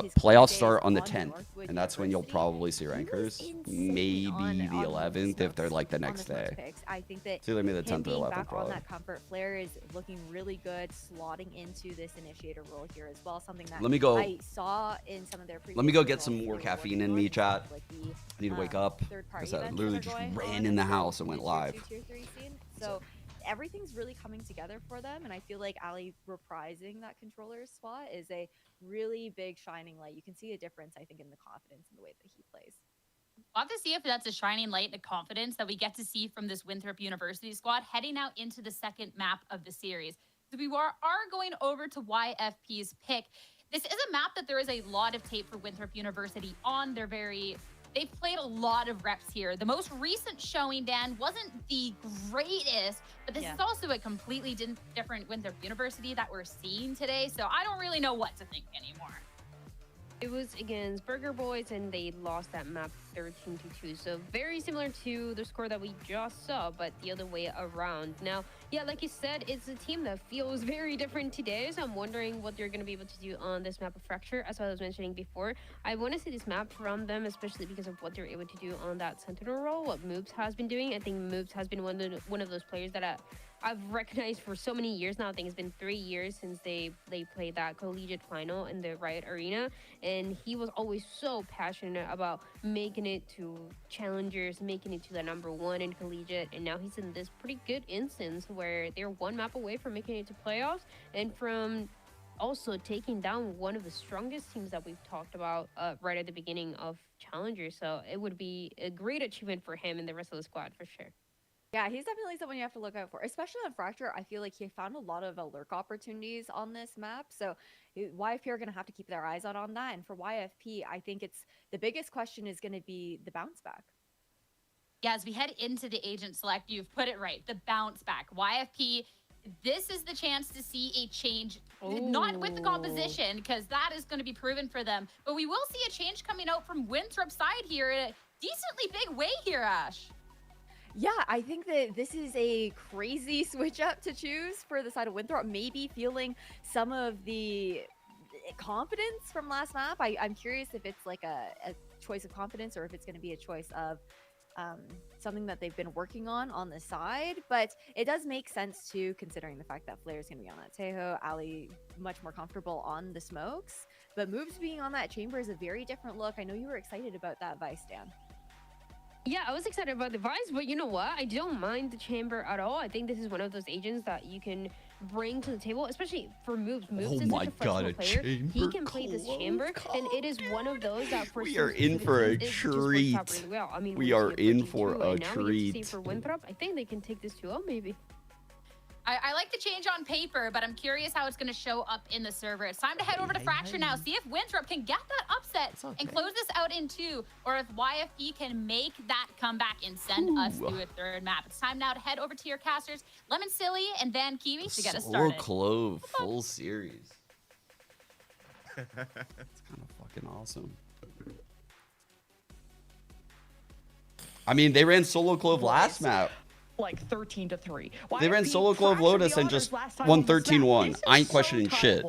in his
Playoffs
days
start on the
on
10th,
Northwood
and that's when you'll
University.
probably see rankers. Maybe the 11th if they're like the next day.
Picks. I think that
It's either maybe the
him
10th or
being
11th,
back on
probably.
that comfort flare is looking really good, slotting into this initiator role here as well. Something that
Let me go-
I saw in some of their previous
Let me go get
roles
some
they
more
were
caffeine
working
in
on,
me,
in terms
chat.
of, like, the,
I need to wake up.
third-party
Because I
events
literally
that are
just
going
ran
on
in the
the
house and went
Tier 2,
live.
Tier 3 scene. So everything's really coming together for them, and I feel like Ali reprising that controller's spot is a really big shining light. You can see a difference, I think, in the confidence in the way that he plays.
We'll have to see if that's a shining light and a confidence that we get to see from this Winthrop University squad heading out into the second map of the series. So we are going over to YFP's pick. This is a map that there is a lot of tape for Winthrop University on. They've played a lot of reps here. The most recent showing, Dan, wasn't the greatest, but this is also a completely different Winthrop University that we're seeing today. So I don't really know what to think anymore.
It was against Burger Boys, and they lost that map 13-2. So very similar to the score that we just saw, but the other way around. Now, yeah, like you said, it's a team that feels very different today. So I'm wondering what they're going to be able to do on this map of Fracture. As I was mentioning before, I want to see this map from them, especially because of what they're able to do on that Sentinel role, what Moobs has been doing. I think Moobs has been one of those players that I've recognized for so many years now. I think it's been 3 years since they played that collegiate final in the Riot Arena, and he was always so passionate about making it to challengers, making it to the #1 in collegiate, and now he's in this pretty good instance where they're one map away from making it to playoffs and from also taking down one of the strongest teams that we've talked about right at the beginning of challengers. So it would be a great achievement for him and the rest of the squad for sure.
Yeah, he's definitely someone you have to look out for, especially on Fracture. I feel like he found a lot of lurk opportunities on this map. So YFP are going to have to keep their eyes out on that. And for YFP, I think the biggest question is going to be the bounce back.
Yeah, as we head into the agent select, you've put it right, the bounce back. YFP, this is the chance to see a change, not with the composition, because that is going to be proven for them. But we will see a change coming out from Winthrop's side here in a decently big way here, Ash.
Yeah, I think that this is a crazy switch up to choose for the side of Winthrop. Maybe feeling some of the confidence from last map. I'm curious if it's like a choice of confidence or if it's going to be a choice of something that they've been working on the side. But it does make sense too, considering the fact that Flair is going to be on that Tejo, Ali much more comfortable on the smokes. But Moves being on that chamber is a very different look. I know you were excited about that, Vice, Dan.
Yeah, I was excited about the Vice, but you know what? I don't mind the chamber at all. I think this is one of those agents that you can bring to the table, especially for Moves. Moves is such a flexible player. He can play this chamber, and it is one of those that for
We are in for a treat.
Really well. I mean,
we are in for a
now
treat.
For Winthrop, I think they can take this 2-0 maybe.
I like the change on paper, but I'm curious how it's going to show up in the server. It's time to head over to Fracture now, see if Winthrop can get that upset and close this out in 2, or if YFP can make that comeback and send us to a third map. It's time now to head over to your casters, Lemon Silly and Van Kiwi, to get us started.
Solo Clove full series. That's kind of fucking awesome. I mean, they ran Solo Clove last map.
Like 13-3.
They ran Solo Clove Lotus and just won 13-1. I ain't questioning shit.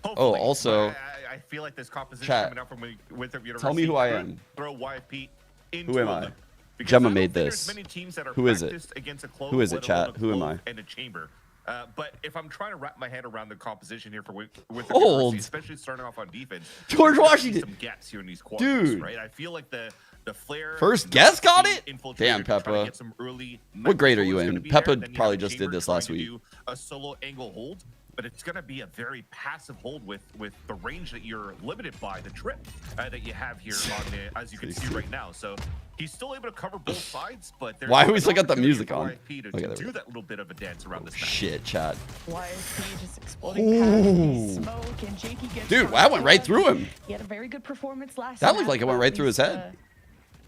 Oh, also,
I feel like this composition
chat,
coming out from Winthrop University.
tell me who I am.
Throw YFP into
Who am I?
Because
Gemma
I don't
made
think there's
this.
many teams that are
Who is it?
practiced against a clove,
Who is it,
let alone
chat?
a
Who am
clove
I?
and a chamber. But if I'm trying to wrap my head around the composition here for with
Hold.
especially starting off on defense,
George
there's gotta be
Washington.
some gaps here in these quarters,
Dude.
right? I feel like the flare
First guess got it?
infiltrator
Damn,
to try to
Peppa.
get some early
What grade are you
is gonna
in?
be
Peppa
there. Then you
probably
have
just
Chamber
did this
trying
last
to
week.
do a solo angle hold, but it's going to be a very passive hold with the range that you're limited by, the trip that you have here on the, as you can see right now. So he's still able to cover both sides, but there's
Why always
an
look at the
opportunity
music
for
on?
YFP to,
Okay, there we
do
go.
that little bit of a dance around this map.
Shit, chat.
YFP just exploding past
Ooh.
the smoke, and Jakey gets
Dude,
shot
that went right
dead.
through him.
He had a very good performance last
That looked
map,
like it went
but
right
at
through his
least,
head.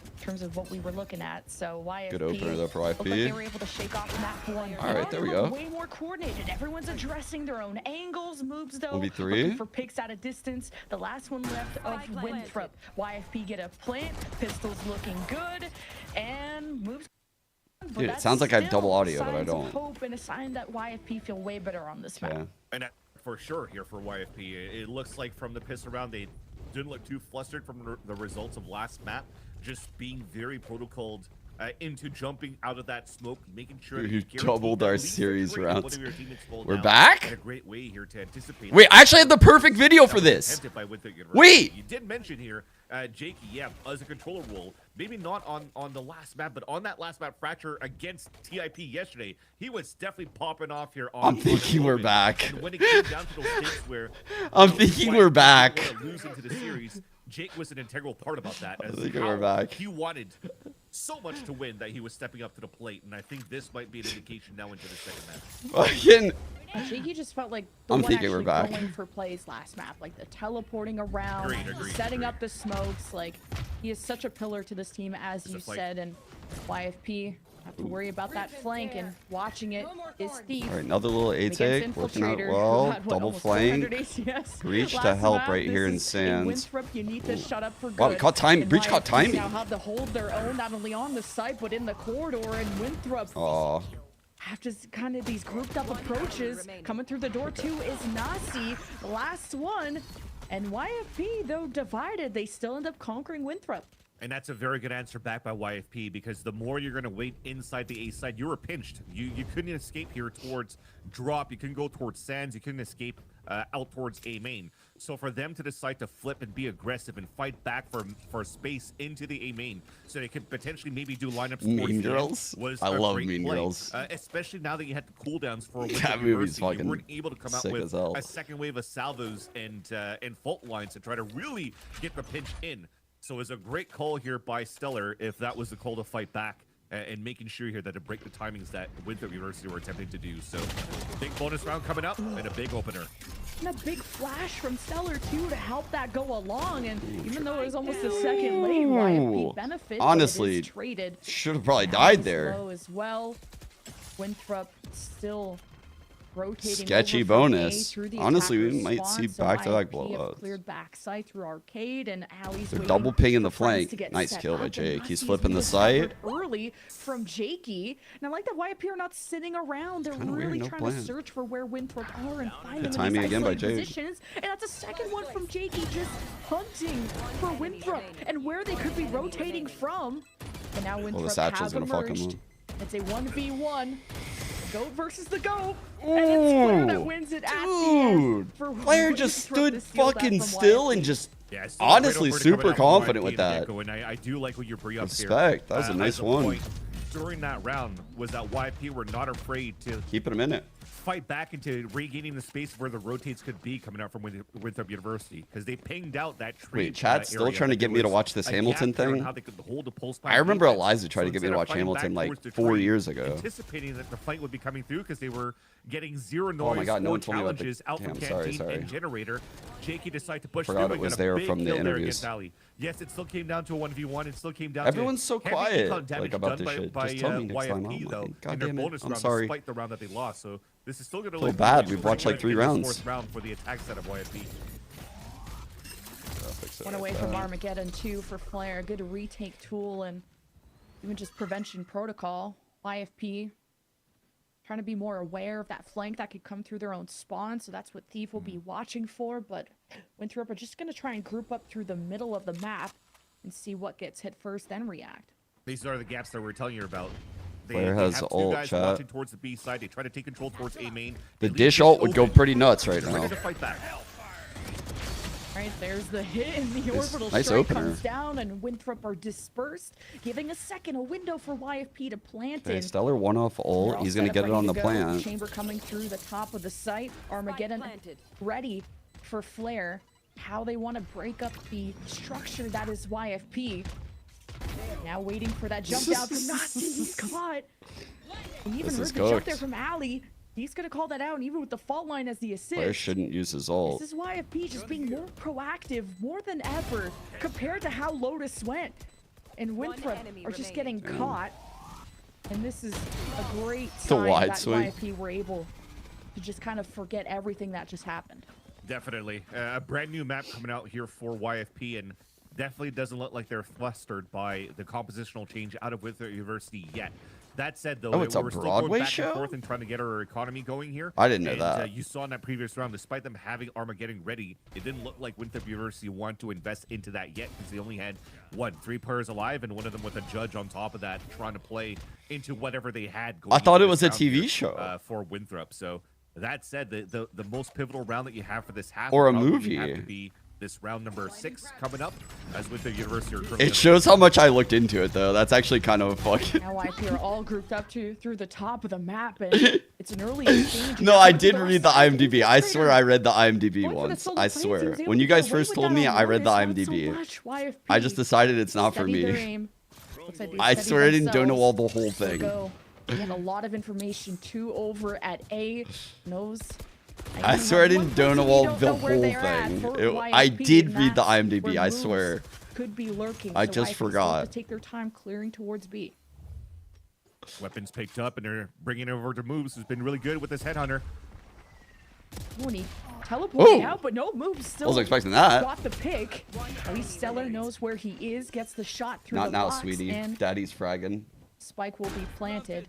in terms of what we were looking at, so YFP
Good opener though for
looked like they
YFP.
were able to shake off map one.
All right, there we go.
Way more coordinated. Everyone's addressing their own angles, moves though.
1v3.
Looking for picks at a distance. The last one left of Winthrop. YFP get a plant. Pistols looking good, and moves. But
Dude, it
that's
sounds like I have
still
double audio, but I
signs of
don't.
Hope and a sign that YFP feel way better on this map.
Yeah.
And for sure here for YFP, it looks like from the piss around, they didn't look too flustered from the results of last map, just being very protocoled into jumping out of that smoke, making sure that
You
guarantee
doubled
at
our
least
series
victory and
rounds.
one of your teammates fall
We're
down
back?
in a great way here to anticipate.
Wait, I actually have the perfect video for this.
Attempted by Winthrop University.
Wait!
You did mention here, Jakey, yeah, as a controller role, maybe not on the last map, but on that last map fracture against TIP yesterday, he was definitely popping off here.
I'm thinking we're back.
And when it came down to those stakes where
I'm thinking we're back.
want to lose into the series, Jake was an integral part about that.
I
As
think
how
we're back.
He wanted so much to win that he was stepping up to the plate, and I think this might be an indication now into the second match.
Fucking.
Jakey just felt like the
I'm
one
thinking we're
actually
back.
going for plays last map, like the teleporting around,
Agreed,
setting up the smokes. Like he is such a pillar to this team, as you said, and YFP have to worry about that flank, and watching it is Thief.
All right, another little A
Against
take, working out
Infiltrator, who
well.
had, what,
Double
almost 400
flank.
ACS
Breach to
last
help
map.
right here in
This is
Sands.
Winthrop, you need to shut up for good.
Wow, caught time.
And
Breach caught
YFP
timing.
now have to hold their own, not only on the site but in the corridor. And Winthrop
Aw.
have just kind of these grouped up approaches. Coming through the door too is Nasi, the last one. And YFP, though divided, they still end up conquering Winthrop.
And that's a very good answer back by YFP, because the more you're going to wait inside the A side, you were pinched. You couldn't escape here towards drop. You couldn't go towards Sands. You couldn't escape out towards A main. So for them to decide to flip and be aggressive and fight back for space into the A main, so they could potentially maybe do lineups
Mean
towards the end,
Girls?
was
I
a
love
great
Mean
play.
Girls.
Especially now that you had the cooldowns for
That
Winthrop
movie's
University. You
fucking
weren't able to come out
sick
with
as hell.
a second wave of salvos and fault lines to try to really get the pinch in. So it's a great call here by Stellar, if that was the call to fight back, and making sure here that to break the timings that Winthrop University were attempting to do. So big bonus round coming up and a big opener.
And a big flash from Stellar too to help that go along. And even though it was almost a second late, YFP benefit.
Honestly,
traded.
should have probably died there.
Slow as well. Winthrop still rotating.
Sketchy
over from A
bonus.
through the
Honestly, we
attacker's
might
spawn,
see
so
back-to-back
YFP have
blowouts.
Cleared backside through arcade, and Allie's
They're
waiting
double ping in the
for friends
flank.
to get
Nice
set
kill
up,
by
and
Jake. He's
Nazi's
flipping the
discovered
site.
early from Jakey, and I like that YFP are not sitting around. They're
Kinda
really
weird, no
trying
plan.
to search for where Winthrop are and find them
Good
in
timing
these
again by
isolated
Jake.
positions. And that's a second one from Jakey, just hunting for Winthrop and where they could be rotating from. And now Winthrop
satchel's
have
gonna fuck him
emerged.
up.
It's a 1v1. Goat versus the goat. And it's Flair that wins it at the end.
Dude,
For
Flair just
Winthrop
stood
to steal that
fucking
from
still
YFP.
and just
Yeah, still a great
honestly
opener
super
coming out from
confident
YFP
with
to
that.
get going. I do like what you bring up here.
Respect. That was a
As
nice one.
point during that round was that YFP were not afraid to
Keep it a minute.
fight back into regaining the space where the rotates could be coming out from Winthrop University, because they pinged out that tree.
Wait, chat's still trying to get me to watch this Hamilton thing? I remember Eliza tried to get me to watch Hamilton like 4 years ago.
Anticipating that the fight would be coming through because they were getting zero
Oh my
noise
God, no
or
one told me about the-
challenges out from
Damn,
Canteen
sorry.
and Generator. Jakey decided to push
Forgot
through
it
and
was
got a
there
big
from the
kill there
interviews.
against Ali. Yes, it still came down to a 1v1. It still came down
Everyone's
to
so
heavy
quiet,
econ damage
like, about
done
this shit.
by
Just tell me next time.
YFP,
I'm
though,
like, God
in their
damn it,
bonus
I'm
round,
sorry.
despite the round that they lost. So this is still going to
Feel
look
bad,
really
we've watched, like,
good
3
in this
rounds.
fourth round for the attack set of YFP.
One away from Armageddon, 2 for Flair. Good retake tool and even just prevention protocol. YFP trying to be more aware of that flank that could come through their own spawn, so that's what Thief will be watching for. But Winthrop are just going to try and group up through the middle of the map and see what gets hit first, then react.
These are the gaps that we're telling you about.
Player
they
has
have two
ult,
guys
chat.
watching towards the B side. They try to take control towards A main.
The
They leave
dish
this
ult would go
open.
pretty nuts right
They're
now.
ready to fight back.
Right, there's the hit, and the
Nice-
orbital
nice
strike
opener.
comes down, and Winthrop are dispersed, giving a window for YFP to plant
Okay,
in.
Stellar one off
They're
ult.
all
He's
set
gonna
up,
get it
ready
on
to
the
go.
plant.
Chamber coming through the top of the site. Armageddon ready for Flare. How they want to break up the structure that is YFP. Now waiting for that jump down from Nazi. He's caught. And even
This
heard
is
the jump
cooked.
there from Ali. He's gonna call that out, and even with the fault line as the assist.
Player shouldn't use his ult.
This is YFP just being more proactive, more than ever, compared to how Lotus went. And Winthrop are just getting caught. And this is a great
The
sign
wide
that
swing.
YFP were able to just kind of forget everything that just happened.
Definitely. A brand new map coming out here for YFP, and definitely doesn't look like they're flustered by the compositional change out of Winthrop University yet. That said, though,
Oh, it's a
we're still
Broadway
going back
show?
and forth and trying to get our economy going here.
I didn't know
And,
that.
you saw in that previous round, despite them having Armageddon ready, it didn't look like Winthrop University wanted to invest into that yet because they only had, 3 players alive and one of them with a judge on top of that trying to play into whatever they had going
I thought
into
it was
this
a
round
TV
here,
show.
for Winthrop. So that said, the most pivotal round that you have for this half
Or a
would probably
movie.
have to be this round number 6 coming up as with the University of
It shows how much I looked into it, though. That's actually kind of fucking.
Now YFP are all grouped up through the top of the map, and it's an early exchange.
No, I did read the IMDb. I swear I read the IMDb
Going for the
once.
solo
I
plays, he
swear.
was able
When you
to get
guys
away
first
with
told
that
me,
on
I read the
Lotus, not so
IMDb.
much. YFP
I just decided it's not for
steadied their
me.
aim. Looks like they
I
steadied
swear I didn't
themselves.
know the whole
So
thing.
go. We had a lot of information too over at A. Knows.
I swear I didn't know all the whole thing. I did read the IMDb, I swear.
Could be lurking.
I
so
just
YFP still
forgot.
have to take their time clearing towards B.
Weapons picked up, and they're bringing it over to Moves, who's been really good with this headhunter.
Oh, and he teleported
Ooh.
out, but no, Moves still
Wasn't expecting that.
got the pick. At least Stellar knows where he is, gets the shot through
Not
the
now,
box,
sweetie.
and
Daddy's fragging.
Spike will be planted.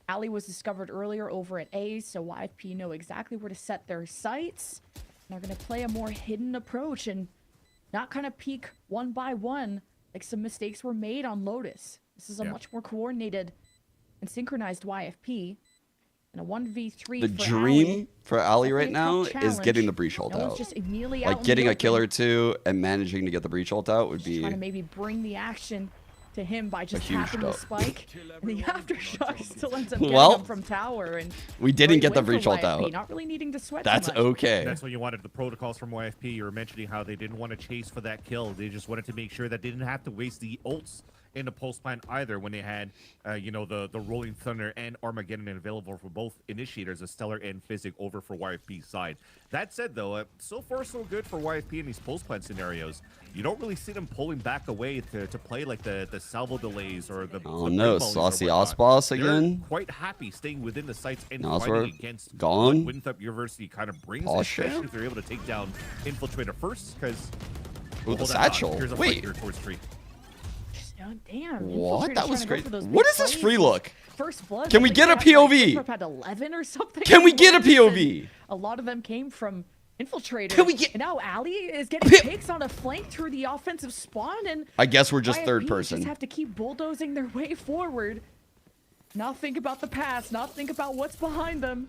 Ali was discovered earlier over at A, so YFP know exactly where to set their sights. And they're going to play a more hidden approach and not kind of peek one by one like some mistakes were made on Lotus. This is a much more coordinated and synchronized YFP. And a 1v3
The
for
dream
Ali.
for Ali right
Definitely a
now
tough
is
challenge.
getting the breach ult
No one's
out.
just immediately out
Like
in
getting
the
a kill or
open.
two and managing to get the breach ult out would be
Trying to maybe bring the action to him by just
huge
tapping the
stop.
spike. And the aftershock still ends up getting
Well,
him from tower. And
we didn't
great
get the
win for
breach ult
YFP,
out.
Not really needing to sweat
That's
too much.
okay.
That's what you wanted, the protocols from YFP. You were mentioning how they didn't want to chase for that kill. They just wanted to make sure that they didn't have to waste the ults in the pulse plan either when they had, the Rolling Thunder and Armageddon available for both initiators, a Stellar and Physic, over for YFP's side. That said, though, so far so good for YFP in these pulse plan scenarios. You don't really see them pulling back away to play like the salvo delays or the
Oh
the
no,
break volleys or
Saucy
whatnot.
Osboss
They're
again?
quite happy staying within the sites and
Nosworth
fighting against
gone?
what Winthrop University kind of brings,
Posture?
especially if they're able to take down Infiltrator first, because...
Ooh, the satchel.
Here's a
Wait.
fight here towards tree.
Oh, damn.
What?
Infiltrator's
That was
trying to go
great.
for those
What
big
is this
plays.
free look?
First blood.
Can we get a POV?
Winthrop had 11 or something.
Can we get a
And
POV?
A lot of them came from Infiltrator.
Can we get-
And now Ali is getting picks on a flank through the offensive spawn, and
I guess we're just
YFP
third person.
Just have to keep bulldozing their way forward. Not think about the past. Not think about what's behind them.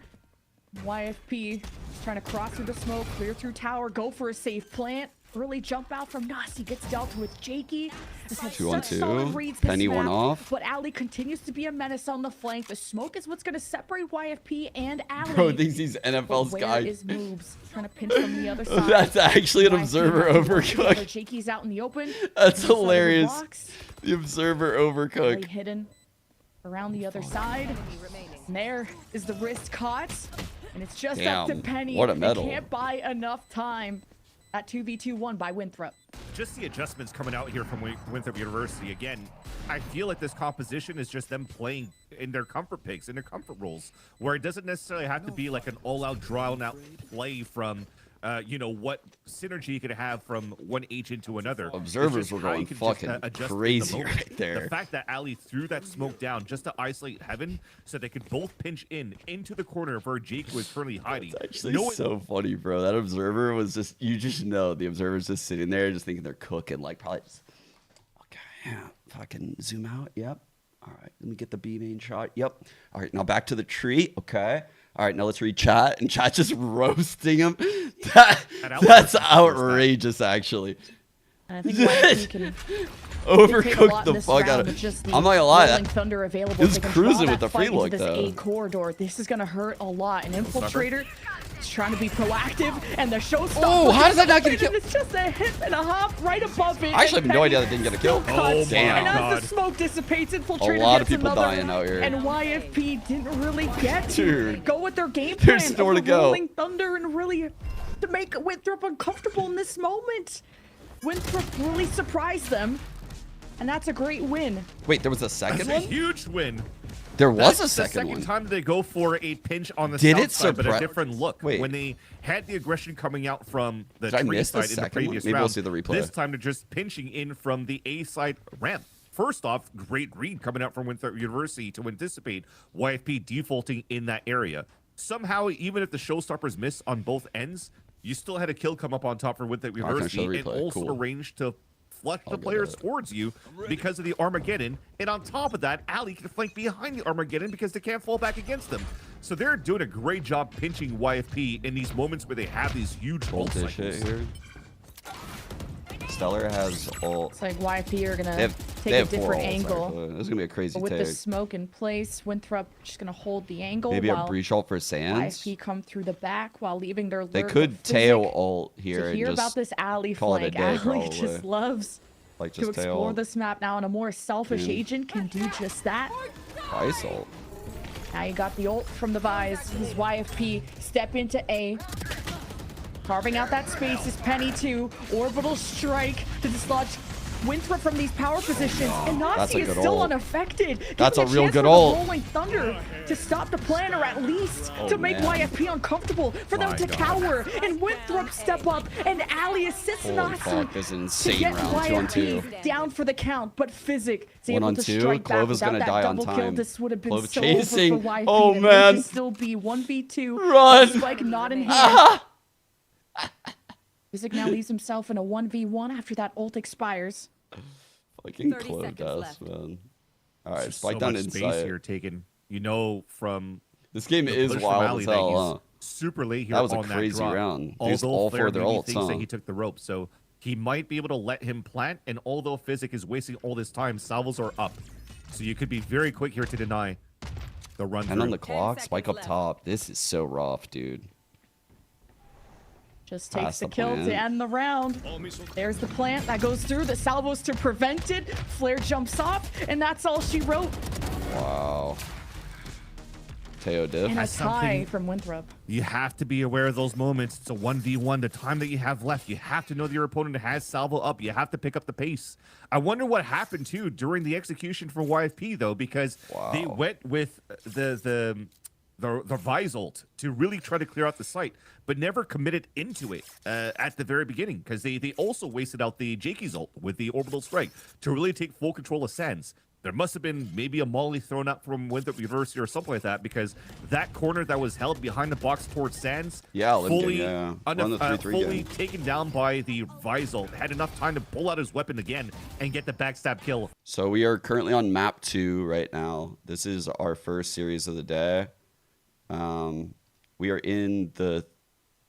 YFP is trying to cross through the smoke, clear through tower, go for a safe plant. Early jump out from Nasi gets dealt with Jakey. Has had
2 on
such solid
2.
reads this
Penny one
map,
off.
But Ali continues to be a menace on the flank. The smoke is what's going to separate YFP and Ali.
Bro thinks he's
But
NFL's
where
guy.
is Moves? Trying to pinch from the other side.
That's actually an
YFP
observer
has to work together.
overcook.
Jakey's out in the open.
That's
Inside of the
hilarious.
box.
The observer
Ali
overcook.
hidden around the other side. And there is the wrist caught. And it's just up to
Damn,
Penny.
what a
They
medal.
can't buy enough time. That 2v2 won by Winthrop.
Just the adjustments coming out here from Winthrop University. Again, I feel like this composition is just them playing in their comfort picks, in their comfort roles, where it doesn't necessarily have to be like an all-out, drawn-out play from, what synergy you could have from one agent to another.
Observers
It's just
were
how you
going
can
fucking
adjust in the
crazy
moment.
right there.
The fact that Ali threw that smoke down just to isolate Heaven so they could both pinch into the corner of where Jake was currently hiding.
It's actually so funny, bro. That observer was just, you just know the observer's just sitting there just thinking they're cooking, like probably just, okay. Yeah, fucking zoom out. Yep. All right, let me get the B main shot. Yep. All right, now back to the tree. Okay. All right, now let's read chat. And chat just roasting him. That's outrageous, actually.
And I think YFP can
overcooked the fuck out of it. I'm not gonna lie,
Thunder available.
He was cruising with the free look,
this
though.
A corridor. This is gonna hurt a lot. An infiltrator is trying to be proactive, and the showstopper.
Oh, how does that not get a kill?
It's just a hip and a hop right above it.
I actually have no idea that didn't get a kill.
Oh,
damn.
And as the smoke dissipates, infiltrator
A lot of
gets
people
another,
dying out here.
and YFP didn't really get to
Dude.
go with their game plan.
There's nowhere to
of
go.
Rolling Thunder and really to make Winthrop uncomfortable in this moment. Winthrop really surprised them, and that's a great win.
Wait, there was a second
That's
one?
a huge win.
There was
That's
a second
the
one.
second time they go for a pinch on the
Did
south
it
side, but a
surpri-
different look.
Wait.
When they had the aggression coming out from the
Did I
tree
miss the
side in the
second one?
previous
Maybe we'll
round,
see the replay.
this time they're just pinching in from the A side ramp. First off, great read coming out from Winthrop University to anticipate YFP defaulting in that area. Somehow, even if the showstoppers miss on both ends, you still had a kill come up on top for Winthrop
Oh, can I
University
show the
and
replay?
also
Cool.
arranged to flush the
get
players
it.
towards you because of the Armageddon. And on top of that, Ali can flank behind the Armageddon because they can't fall back against them. So they're doing a great job pinching YFP in these moments where they have these huge ult
Ult this shit
cycles.
here. Stellar has ult.
It's like YFP are gonna
They
take a
have 4
different
ults,
angle.
actually. This is gonna be a crazy
But with
take.
the smoke in place, Winthrop just gonna hold the angle
Maybe a
while
breach ult for Sands.
YFP come through the back while leaving their
They
lurk
could
of
tail
physic.
ult here
To
and
hear
just
about this alley
call it a
flank,
day,
alley
probably.
just loves
like
to
just
explore
tail
this map now, and a more selfish
Yeah.
agent can do just that.
ice ult.
Now you got the ult from the Vise. His YFP step into A. Carving out that space is Penny 2. Orbital strike to dislodge Winthrop from these power positions. And
That's a
Nazi is
good
still
ult.
unaffected.
That's
Giving
a real
chance
good
for the
ult.
Rolling Thunder to stop the plan, or at least
Oh,
to make
man.
YFP uncomfortable. For them
My
to
God.
cower. And Winthrop step up. And Ali assists
Holy
Nazi
fuck, this is
to
insane
get
round. 2 on 2.
YFP down for the count. But Physic is
1
able
on
to
2.
strike back
Clove is
without
gonna
that
die on
double kill.
time.
This would have been
Clove
so
chasing.
over for YFP.
Oh,
and
man.
They still be 1v2.
Run.
Spike not in hand. Physic now leaves himself in a 1v1 after that ult expires.
Fucking
30
Clove
seconds
does,
left.
man. Alright,
Just
spike
so
down
much space
inside.
here taken. You know from
This game
the
is
push from
wild
Ali
as
that
hell,
he's
huh?
super late here
That was a
on
crazy
drop.
round. They used
Although
all
Flair
4 of their
maybe
ults,
thinks that
huh?
he took the rope, so he might be able to let him plant. And although Physic is wasting all this time, salvos are up, so you could be very quick here to deny the run.
And on the
through.
clock,
10
spike up
seconds
top. This is so rough, dude.
Just
Pass
takes the
the
kill
plant.
to end the round. There's the plant that goes through. The salvos to prevent it. Flair jumps off, and that's all she wrote.
Wow. Teo diff.
And a
That's
tie
something-
from Winthrop.
You have to be aware of those moments. It's a 1v1. The time that you have left, you have to know that your opponent has salvo up. You have to pick up the pace. I wonder what happened too during the execution for YFP though, because they
Wow.
went with the Vise ult to really try to clear out the site, but never committed into it at the very beginning, because they also wasted out the Jakey's ult with the orbital strike to really take full control of Sands. There must have been maybe a molly thrown up from Winthrop University or something like that, because that corner that was held behind the box towards Sands,
Yeah, Olympian,
fully,
yeah. Run the 3-3
fully
game.
taken down by the Vise ult, had enough time to pull out his weapon again and get the backstab kill.
So we are currently on map 2 right now. This is our first series of the day. We are in the...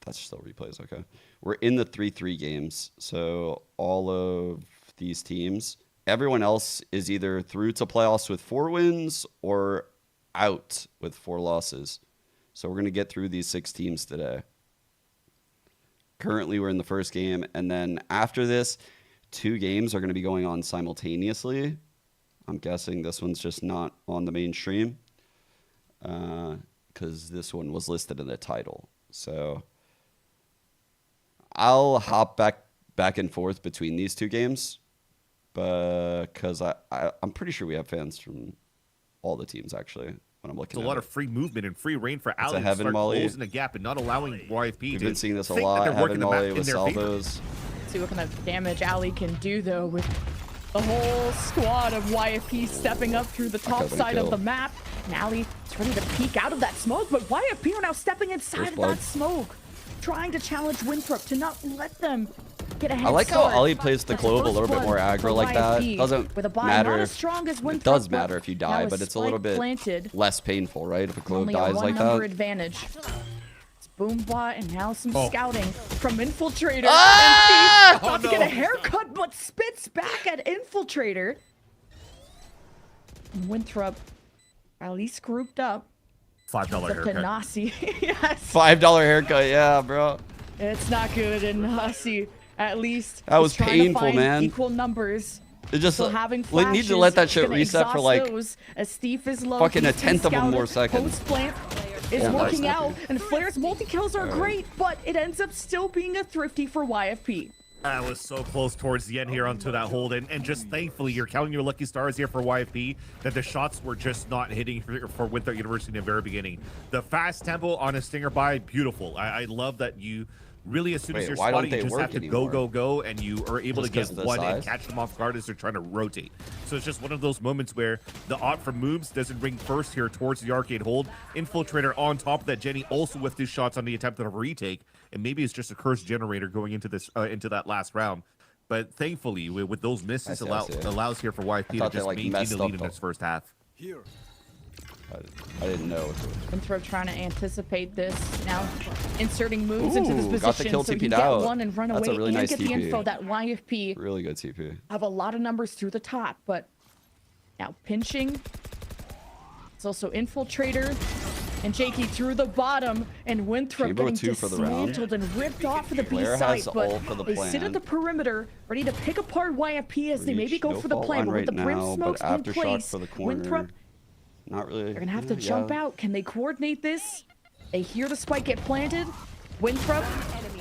That's still replays, okay. We're in the 3-3 games. So all of these teams... Everyone else is either through to playoffs with 4 wins or out with 4 losses. So we're going to get through these 6 teams today. Currently, we're in the first game. And then after this, 2 games are going to be going on simultaneously. I'm guessing this one's just not on the main stream, because this one was listed in the title. So I'll hop back and forth between these 2 games, because I'm pretty sure we have fans from all the teams, actually, when I'm looking
It's
at
a lot
it.
of free movement and free reign for Ali
a
to
heaven
start
molly.
closing the gap and not allowing YFP
We've
to
been seeing this a
think that
lot.
they're working
Heaven
the map
molly
in
with
their favor.
salvos.
See what kind of damage Ali can do, though, with the whole squad of YFP stepping up through the top
could've been
side of
killed.
the map. And Ali is ready to peek out of that smoke, but YFP are now stepping inside
There's
of
blood.
that smoke, trying to challenge Winthrop to not let them get a head
I like
start.
how Ollie plays the
That's
clove a
first
little bit
blood
more
for
aggro like that.
YFP.
Doesn't
With a buy
matter.
not as strong as
It
Winthrop,
does
but
matter if you
now
die,
a
but it's a little
spike
bit
planted.
less painful, right? If a clove
Only
dies
a one
like
number
that.
advantage. It's Boombot and now some scouting from Infiltrator.
Ah!
And Thief about to get a haircut, but spits back at Infiltrator. And Winthrop at least grouped up.
$5
The
haircut.
Nasi. Yes.
$5 haircut, yeah, bro.
It's not good, and Nasi at least
That was
is trying
painful,
to find
man.
Equal numbers.
It just
Still having
we need to let that shit
gonna
reset for
exhaust
like
those, as Steve is low,
fucking a
he's been
10th of a more
scouted.
second.
Post plant is
Yeah, nice,
working
thank
out,
you.
and Flair's multi-kills are great, but it ends up still being a thrifty for YFP.
I was so close towards the end here onto that hold, and just thankfully you're counting your lucky stars here for YFP that the shots were just not hitting for Winthrop University in the very beginning. The fast tempo on a stinger buy, beautiful. I love that you really, as soon as
Wait,
you're
why don't
spotting,
they
you just
work
have to
anymore?
go, and you are able
Just
to
'cause
get
of the
one and
size?
catch them off guard as they're trying to rotate. So it's just one of those moments where the opt for moves doesn't ring first here towards the arcade hold. Infiltrator on top of that, Jenny also with 2 shots on the attempt at a retake, and maybe it's just a curse generator going into this into that last round. But thankfully, with those misses,
I see.
allows here for YFP to
thought they,
just
like,
maintain
messed
the lead
up
in this first half.
I didn't know.
Winthrop trying to anticipate this, now inserting moves into this
Ooh,
position
got the kill
so he
TP'd
can get
out.
one and run
That's
away
a really
and
nice
get the
TP.
info that YFP
Really good TP.
have a lot of numbers through the top, but now pinching. It's also Infiltrator and Jakey through the bottom, and Winthrop
Chamber
getting
with 2 for the round.
dismantled and ripped off for the B
Blair
site,
has
but
ult for the
they sit at
plan.
the perimeter, ready to pick apart YFP as they maybe
Reach,
go
no
for the
fault
play,
line
but with the
right
brim
now,
smokes
but
in
aftershock
place,
for the corner.
Winthrop,
Not really.
they're gonna have to jump out. Can they coordinate this? They hear the spike get planted. Winthrop,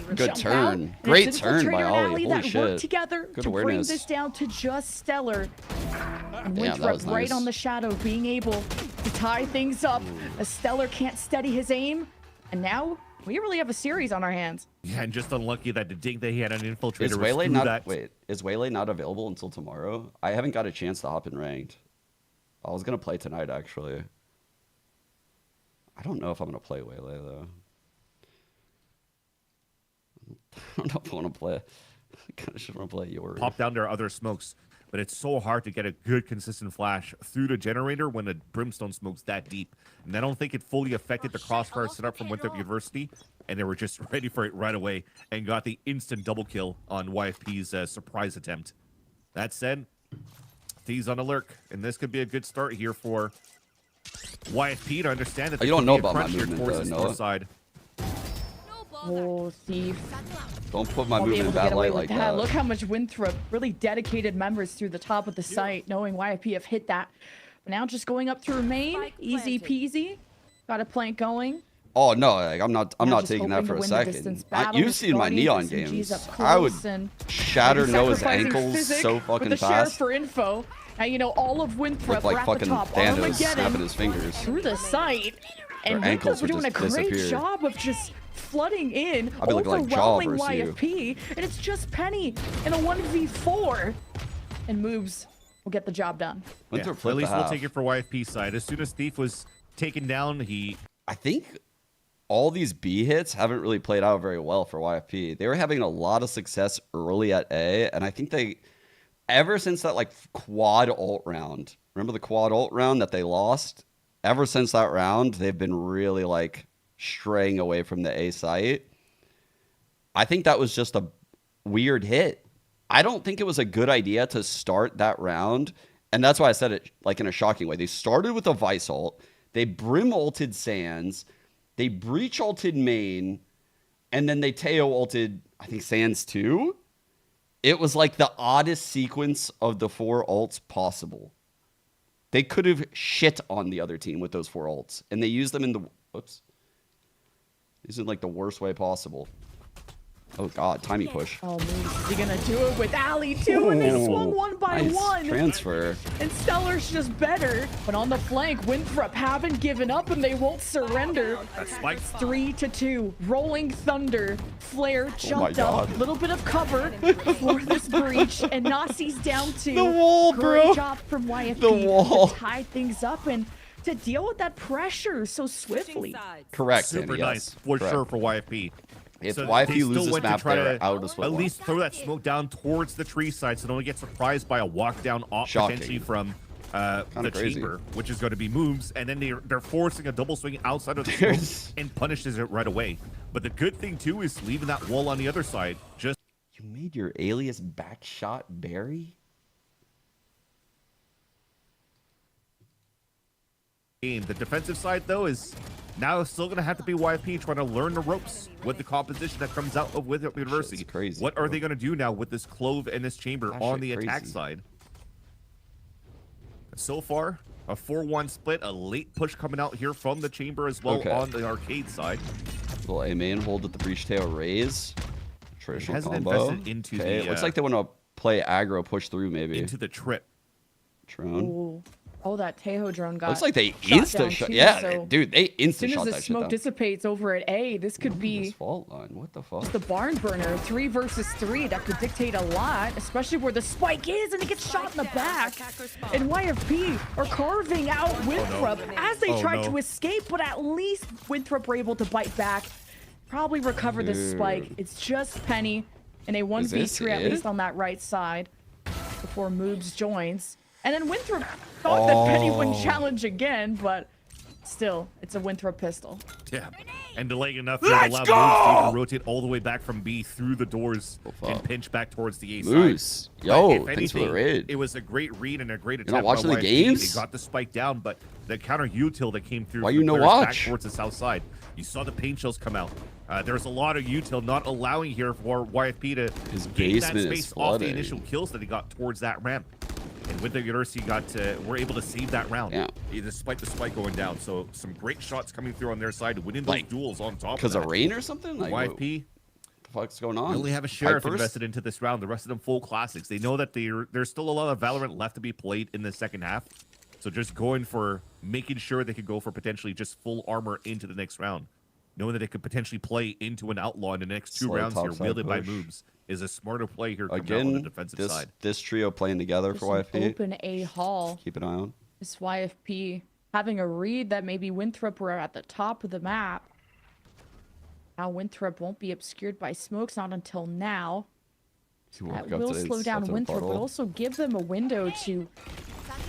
Good
jump
turn.
out, and
Great
it's
turn by
Infiltrator and
Ollie.
Allie
Holy
that
shit.
work together
Good
to bring
awareness.
this down to just Stellar. And
Damn, that
Winthrop
was
right
nice.
on the shadow, being able to tie things up as Stellar can't steady his aim. And now we really have a series on our hands.
Yeah, and just unlucky that the ding that he had on Infiltrator
Is
was
Waylay
through
not
that.
is Waylay not available until tomorrow? I haven't got a chance to hop in ranked. I was gonna play tonight actually. I don't know if I'm gonna play Waylay though. I don't know if I want to play. I kind of should want to play yours.
Pop down their other smokes, but it's so hard to get a good consistent flash through the generator when the brimstone smoke's that deep. And I don't think it fully affected the crossfire setup from Winthrop University, and they were just ready for it right away and got the instant double kill on YFP's surprise attempt. That said, Thieves on alert, and this could be a good start here for YFP to understand that
You don't know about my movement,
towards
though,
this
Noah.
north side.
Oh, Thief.
Don't put my
I'll be
movement
able
in
to
that
get away
light
with
like
that.
that.
Look how much Winthrop really dedicated members through the top of the site, knowing YFP have hit that. But now just going up through main, easy peasy. Got a plank going.
Oh no, like, I'm not
Now just
taking that
hoping
for
to
a
win the
second.
distance battle
You've
with
seen my
Guardians
neon
and SMGs
games.
up
I would
close and
shatter
maybe
Noah's
sacrificing
ankles
physic
so
with
fucking
the sheriff
fast.
for info. Now you know all of Winthrop
Look like
are at the
fucking
top.
Thanos
Armageddon
snapping his fingers.
through the site, and
Their ankles
Winthrop are
would
doing a
just
great
disappear.
job of just flooding in,
I'll be looking like Jaw
overwhelming
versus you.
YFP, and it's just Penny in a 1v4, and moves will get the job done.
Winthrop
At
flipped
least
the
we'll
half.
take it for YFP side. As soon as Thief was taken down,
I think all these B hits haven't really played out very well for YFP. They were having a lot of success early at A, and I think they, ever since that like quad ult round, remember the quad ult round that they lost? Ever since that round, they've been really like straying away from the A site. I think that was just a weird hit. I don't think it was a good idea to start that round, and that's why I said it like in a shocking way. They started with a Vice ult, they brim ulted Sands, they breach ulted main, and then they Teo ulted, I think, Sands too. It was like the oddest sequence of the 4 ults possible. They could have shit on the other team with those 4 ults, and they used them in the, whoops. This is like the worst way possible. Oh god, timey push.
Oh, Moose, is he gonna do it with Allie too? And they swung one by
Nice
one.
transfer.
And Stellar's just better. But on the flank, Winthrop haven't given up and they won't surrender.
That spike.
3-2. Rolling Thunder. Flare jumped up.
God.
Little bit of cover for this breach. And Nasi's down to
The wall, bro.
Great job from YFP
The wall.
to tie things up and to deal with that pressure so swiftly.
Correct,
Super
Andy,
nice
yes.
for
Correct.
sure for YFP.
If
So
YFP
they still
loses
went to
map,
try
they're
to
out of split
at
one.
least throw that smoke down towards the tree side, so don't get surprised by a walk down off
Shocking.
potentially from the
crazy.
chamber, which is going to be moves, and then they're forcing a double swing outside of the smoke and punishes it right away. But the good thing too is leaving that wall on the other side. Just
You made your alias backshot Barry?
game. The defensive side though is now still going to have to be YFP trying to learn the ropes with the composition that comes out of Winthrop University.
Crazy.
What are they going to do now with this clove and this chamber
That
on
shit
the attack
crazy.
side? So far, a 4-1 split, a late push coming out here from the chamber as well
Okay.
on the arcade side.
Little A main hold at the breach tail raise. Traditional
Hasn't
combo.
invested into
Okay,
the,
looks like they want to play aggro push through maybe.
Into the trip.
Drone.
Ooh. Oh, that Tejo drone got.
Looks like they
shot
insta
down
shot.
too,
Yeah,
so
dude, they
as
insta
soon as
shot
the
that shit
smoke
down.
dissipates over at A, this could be
This fault line. What the fuck?
the barn burner. 3 versus 3. That could dictate a lot, especially where the spike is, and it gets shot in the back. And YFP are carving out Winthrop as they try to escape, but at least Winthrop were able to bite back. Probably recover this spike. It's just Penny and a 1v3 at
it?
least on that right side before Moobs joins. And then Winthrop thought that Penny wouldn't challenge again, but still, it's a Winthrop pistol.
Yeah. And delaying enough to allow Moose to even rotate all the way back from B through the doors and pinch back towards the A side.
Moose.
But
Yo,
if
thanks for the
anything,
raid.
It was a great read and a great attempt.
You're not watching
by
the
YFP.
games?
They got the spike down, but the counter util that came through
Why
from
you no
players back
watch?
towards the south side. You saw the paint shells come out. There's a lot of util not allowing here for YFP to
His
gain that
basement is
space off the
flooding.
initial kills that he got towards that ramp. And with the University were able to save that round.
Yeah.
Despite the spike going down. So some great shots coming through on their side, winning those duels on top of
Because
that.
of rain or something? Like,
YFP
what the fuck's going on?
they only have a sheriff
Pipers?
invested into this round. The rest of them full classics. They know that there's still a lot of Valorant left to be played in the second half. So just going for making sure they could go for potentially just full armor into the next round. Knowing that they could potentially play into an outlaw in the next 2
Slow
rounds here,
topside
wielded by
push.
moves, is a smarter play here coming out on the
Again,
defensive
this
side.
this trio playing together
Just
for
an
YFP.
open A hall.
Keep an eye on.
This YFP having a read that maybe Winthrop were at the top of the map. Now Winthrop won't be obscured by smokes, not until now. That will slow down Winthrop, but also give them a window to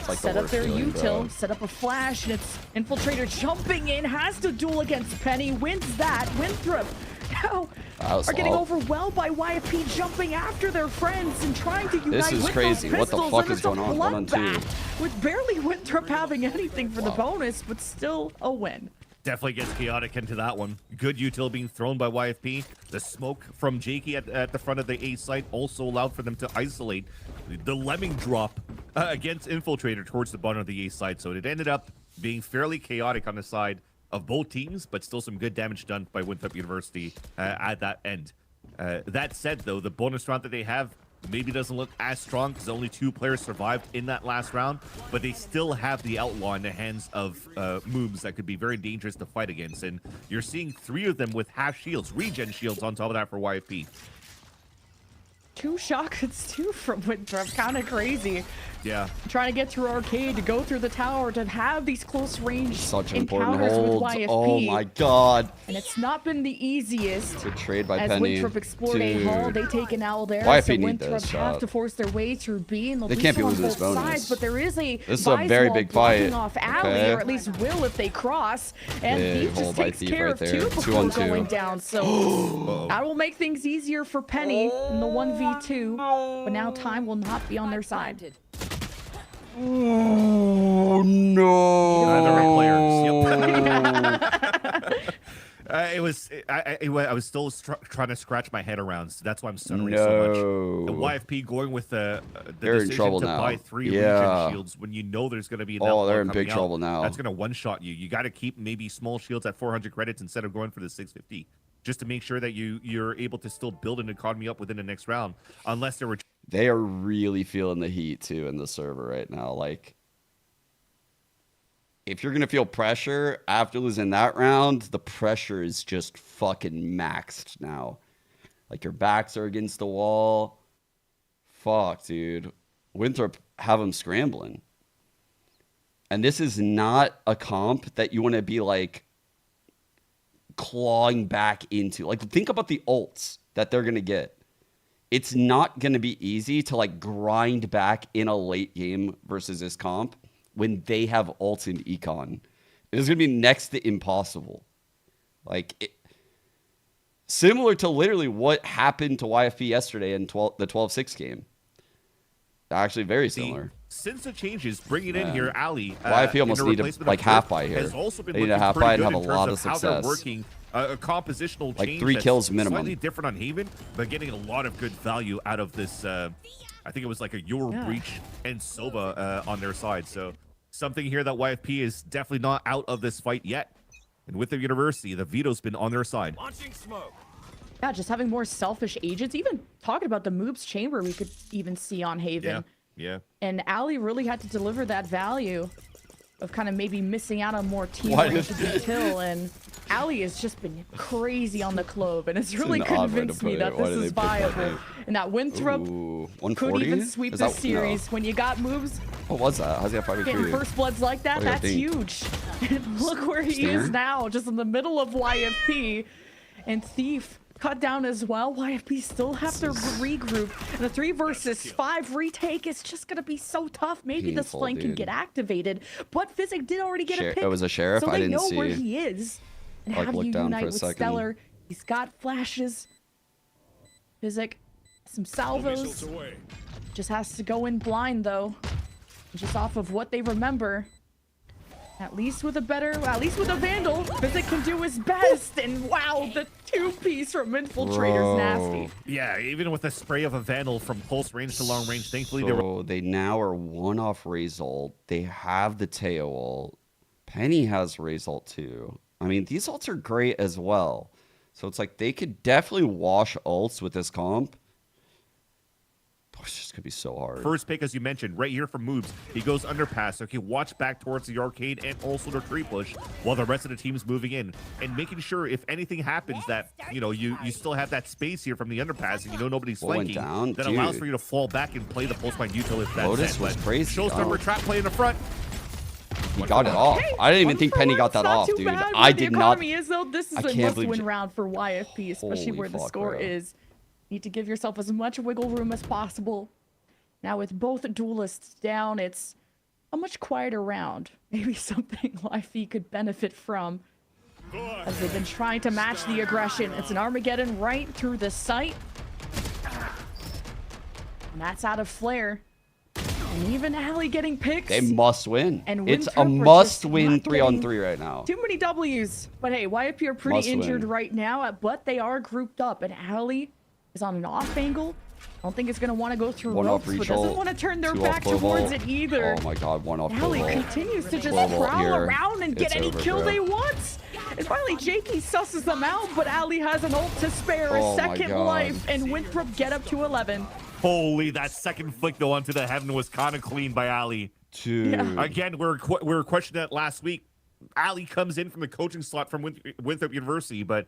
like the
set up
worst
their
feeling,
util,
bro.
set up a flash, and it's Infiltrator jumping in, has to duel against Penny, wins that. Winthrop now are getting overwhelmed by YFP jumping after their friends and trying to unite
This is
with
crazy.
those
What the
pistols,
fuck
and
is
it's a
going on? 1-on-2.
bloodbath, with barely Winthrop having anything for the bonus, but still a win.
Definitely gets chaotic into that one. Good util being thrown by YFP. The smoke from Jakey at the front of the A site also allowed for them to isolate the lemming drop against Infiltrator towards the bottom of the A side. So it ended up being fairly chaotic on the side of both teams, but still some good damage done by Winthrop University at that end. That said, though, the bonus round that they have maybe doesn't look as strong because only 2 players survived in that last round, but they still have the outlaw in the hands of moves that could be very dangerous to fight against. And you're seeing 3 of them with half shields, regen shields on top of that for YFP.
2 shotguns too from Winthrop, kind of crazy.
Yeah.
Trying to get through arcade, to go through the tower, to have these close range
Such important
encounters with
holds.
YFP.
Oh my god.
And it's not been the easiest.
Good trade by
As
Penny.
Winthrop explored A hall, they take an owl there.
YFP
so
need
Winthrop
this
have
shot.
to force their way through B, and they'll
They
do
can't
so
be
on
losing this
both
bonus.
sides. But there is a
This is a
Vise
very
wall
big
blocking
fight.
off Alley,
Okay.
or at least will if they cross. And
Big
Thief
hole
just
by
takes
Thief
care
right
of
there.
2
2
before
on 2.
going down. So that will make things easier for Penny in the 1v2. But now time will not be on their side.
Oh no!
It was. I was still trying to scratch my head around. So that's why I'm stuttering so much. The YFP going with the
They're in
decision
trouble
to
now.
buy 3
Yeah.
regen shields when you know there's going to be an
Oh, they're
outlaw
in big
coming out.
trouble now.
That's going to one-shot you. You got to keep maybe small shields at 400 credits instead of going for the 650, just to make sure that you're able to still build an economy up within the next round. Unless there were.
They are really feeling the heat too in the server right now. Like, if you're gonna feel pressure after losing that round, the pressure is just fucking maxed now. Like, your backs are against the wall. Fuck, dude. Winthrop have them scrambling. And this is not a comp that you want to be like clawing back into. Like, think about the ults that they're going to get. It's not going to be easy to like grind back in a late game versus this comp when they have ults in econ. It is going to be next to impossible. Like, similar to literally what happened to YFP yesterday in the 12-6 game. Actually, very similar.
Since the changes, bringing in here Ali.
YFP almost need to like half buy here.
Has also been
they need a half buy and have a lot of
how they're
success.
working a compositional
Like
change
3 kills minimum.
Slightly different on Haven, but getting a lot of good value out of this. I think it was like a Euro Breach and Sova on their side. So something here that YFP is definitely not out of this fight yet. And with the University, the veto's been on their side.
Launching smoke.
Yeah, just having more selfish agents. Even talking about the Moobs Chamber, we could even see on Haven.
Yeah.
And Ali really had to deliver that value of kind of maybe missing out on more teamwork to kill. And Ali has just been crazy on the Clove, and it's really convinced me that this is viable. And that Winthrop could even sweep this series when you got moves.
What was that? How's he got 5v3?
Getting first bloods like that, that's huge. And look where he is now, just in the middle of YFP. And Thief cut down as well. YFP still have to regroup. And the 3 versus 5 retake is just going to be so tough. Maybe this flank can get activated. But Physic did already get a pick.
It was a Sheriff?
So
I
they
didn't
know
see.
where he is. And how do you unite with Stellar? He's got flashes. Physic, some salvos. Just has to go in blind, though. Just off of what they remember. At least with a Vandal, Physic can do his best. And wow, the 2-piece from Infiltrator's nasty.
Yeah, even with a spray of a Vandal from close range to long range, thankfully
they now are 1 off Raze ult. They have the Teo ult. Penny has Raze ult too. I mean, these ults are great as well. So it's like they could definitely wash ults with this comp. It's just gonna be so hard.
First pick, as you mentioned, right here from Moobs. He goes underpass, so he can watch back towards the arcade and also the tree push while the rest of the team's moving in. And making sure if anything happens that, you know, you still have that space here from the underpass and you know nobody's flanking, that allows for you to fall back and play the pulse by util if that's
Lotus was crazy.
Showstopper trap play in the front.
He got it off. I didn't even think Penny got that off, dude. I did not.
This is a must-win round for YFP, especially where the score is. Need to give yourself as much wiggle room as possible. Now with both duelists down, it's a much quieter round. Maybe something YFP could benefit from, as they've been trying to match the aggression. It's an Armageddon right through the site. And that's out of flare. And even Ali getting picks.
They must win.
And
it's a must-win 3-on-3 right now.
Too many W's. But hey, YFP are pretty injured right now, but they are grouped up. And Ali is on an off angle. I don't think it's going to want to go through ropes, but doesn't want to turn their back towards it either.
Oh my god, 1 off
Ali continues to just prowl around and get any kill they want. And finally, Jakey susses them out, but Ali has an ult to spare, a second life, and Winthrop get up to 11.
Holy, that second flick though onto the heaven was kind of clean by Ali.
Dude.
Yeah.
Again, we were questioning that last week. Ali comes in from the coaching slot from Winthrop University, but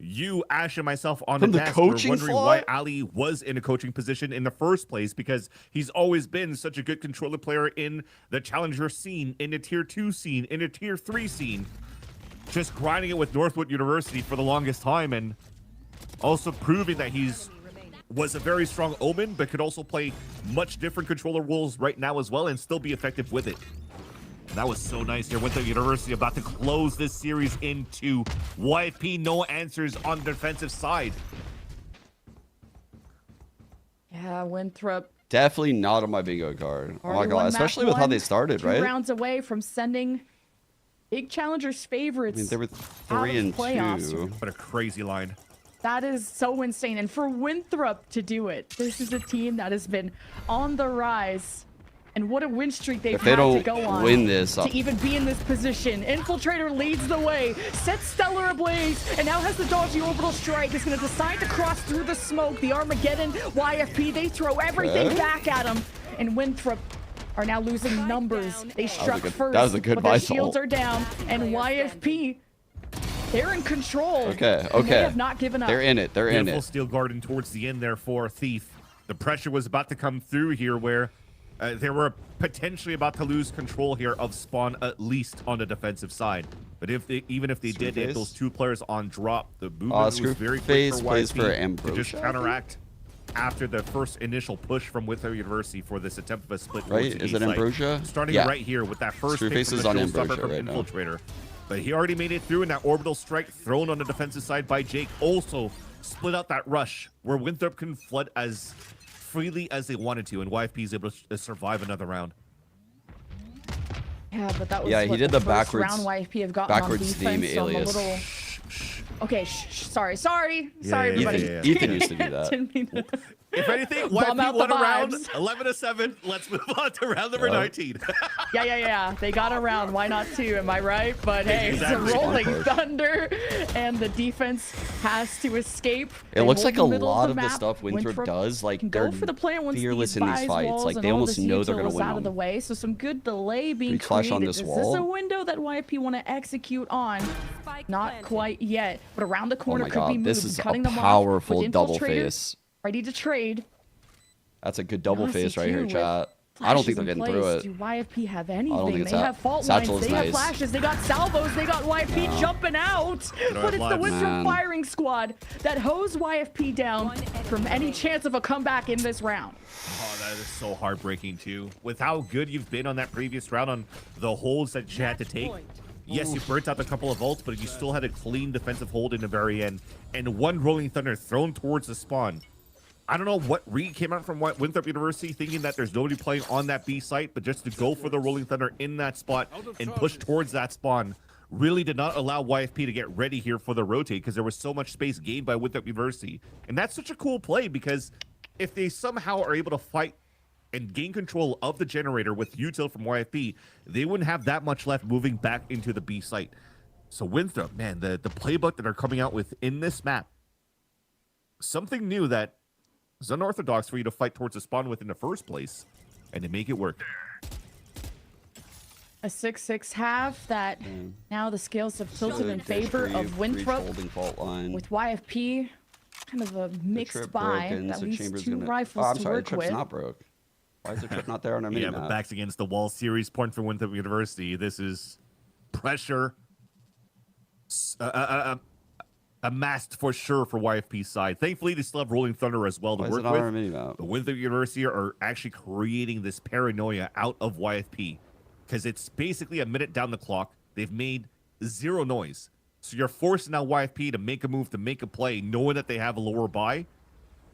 you, Ash, and myself on the desk were wondering why Ali was in a coaching position in the first place, because he's always been such a good controller player in the challenger scene, in the tier 2 scene, in the tier 3 scene. Just grinding it with Northwood University for the longest time, and also proving that was a very strong Omen, but could also play much different controller roles right now as well and still be effective with it. And that was so nice here. Winthrop University about to close this series into YFP. No answers on the defensive side.
Yeah, Winthrop.
Definitely not on my bingo card. Oh my god, especially with how they started, right?
2 rounds away from sending big challengers favorites.
I mean, they were 3-2.
What a crazy line.
That is so insane. And for Winthrop to do it, this is a team that has been on the rise. And what a win streak they've had to go on
win this
to even be in this position. Infiltrator leads the way, sets Stellar ablaze, and now has the dodgy orbital strike. Is going to decide to cross through the smoke. The Armageddon, YFP, they throw everything back at him. And Winthrop are now losing numbers. They struck first,
that was a good
but their shields are down. And YFP, they're in control.
Okay.
They have not given up.
They're in it. They're in it.
Beautiful Steel Garden towards the end there for Thief. The pressure was about to come through here where they were potentially about to lose control here of spawn, at least on the defensive side. But even if they did, they had those 2 players on drop. The movement was
Screw
very quick
face
for
plays for
YFP to just
Ambrosia,
counteract after the first initial push from Winthrop University for this attempt of a split.
Right? Is it Ambrosia?
Starting
Yeah.
right here with that first pick
Screwface
from
is
the
on
showstopper
Ambrosia
from
right now.
Infiltrator. But he already made it through, and that orbital strike thrown on the defensive side by Jake also split out that rush where Winthrop can flood as freely as they wanted to, and YFP is able to survive another round.
Yeah, but that was
Yeah, he
what,
did the
first
backwards-
round YFP have gotten on
backwards
defense,
steam
so I'm a
alias.
little... Okay, sorry,
Yeah,
everybody.
Ethan used to do that.
Didn't mean to-
If anything,
Bomb
YFP
out the
won a round,
vibes.
11-7. Let's move on to round number 19.
Yeah. They got around. Why not 2? Am I right? But hey,
Exactly.
it's a rolling thunder, and the defense has to escape.
It
They
looks
hold
like
the
a
middle
lot of
the
the
map.
stuff Winthrop does, like,
can
they're
go for the play once
fearless
these
in these
buys
fights.
walls
Like,
and
they
all
almost
this
know they're
util
gonna
is
win
out of the
them.
way. So some good delay being
clash on
created.
this
Is
wall?
this a window that YFP want to execute on? Not quite yet, but around the corner
Oh my
could be
god,
moved,
this is
cutting
a
them off
powerful
with
double
Infiltrator
face.
ready to trade.
That's a good double
Honestly,
face right here,
too, with
chat. I don't think
flashes
they're
in
getting through
place,
it.
Do YFP have anything?
think it's
They
that.
have fault
Satchel
lines,
is
they have
nice.
flashes, they got salvos, they got YFP
No.
jumping out. But it's the
lives.
Winthrop
Man.
firing squad that hose YFP down from any chance of a comeback in this round.
Oh, that is so heartbreaking, too. With how good you've been on that previous round on the holds that you had to take. Yes, you burnt out a couple of ults, but you still had a clean defensive hold in the very end. And one Rolling Thunder thrown towards the spawn. I don't know what read came out from Winthrop University thinking that there's nobody playing on that B site, but just to go for the Rolling Thunder in that spot and push towards that spawn really did not allow YFP to get ready here for the rotate because there was so much space gained by Winthrop University. And that's such a cool play because if they somehow are able to fight and gain control of the generator with util from YFP, they wouldn't have that much left moving back into the B site. So Winthrop, man, the playbook that are coming out with in this map, something new that is unorthodox for you to fight towards the spawn with in the first place, and to make it work.
A 6-6 half that now the scales have tilted in
Dash
favor
three,
of Winthrop
holding fault line.
with YFP. Kind of a mixed
Trip
buy.
broken,
That
so
leaves
Chamber's
2
gonna...
rifles
Oh, I'm
to
sorry,
work
Trip's
with.
not broke. Why is the Trip not there on our mini
Yeah, but backs against the wall series point for Winthrop University. This is pressure amassed for sure for YFP's side. Thankfully, they still have Rolling Thunder as well to
Why is
work
it on
with.
our mini map?
But Winthrop University are actually creating this paranoia out of YFP because it's basically a minute down the clock. They've made 0 noise. So you're forcing now YFP to make a move, to make a play, knowing that they have a lower buy.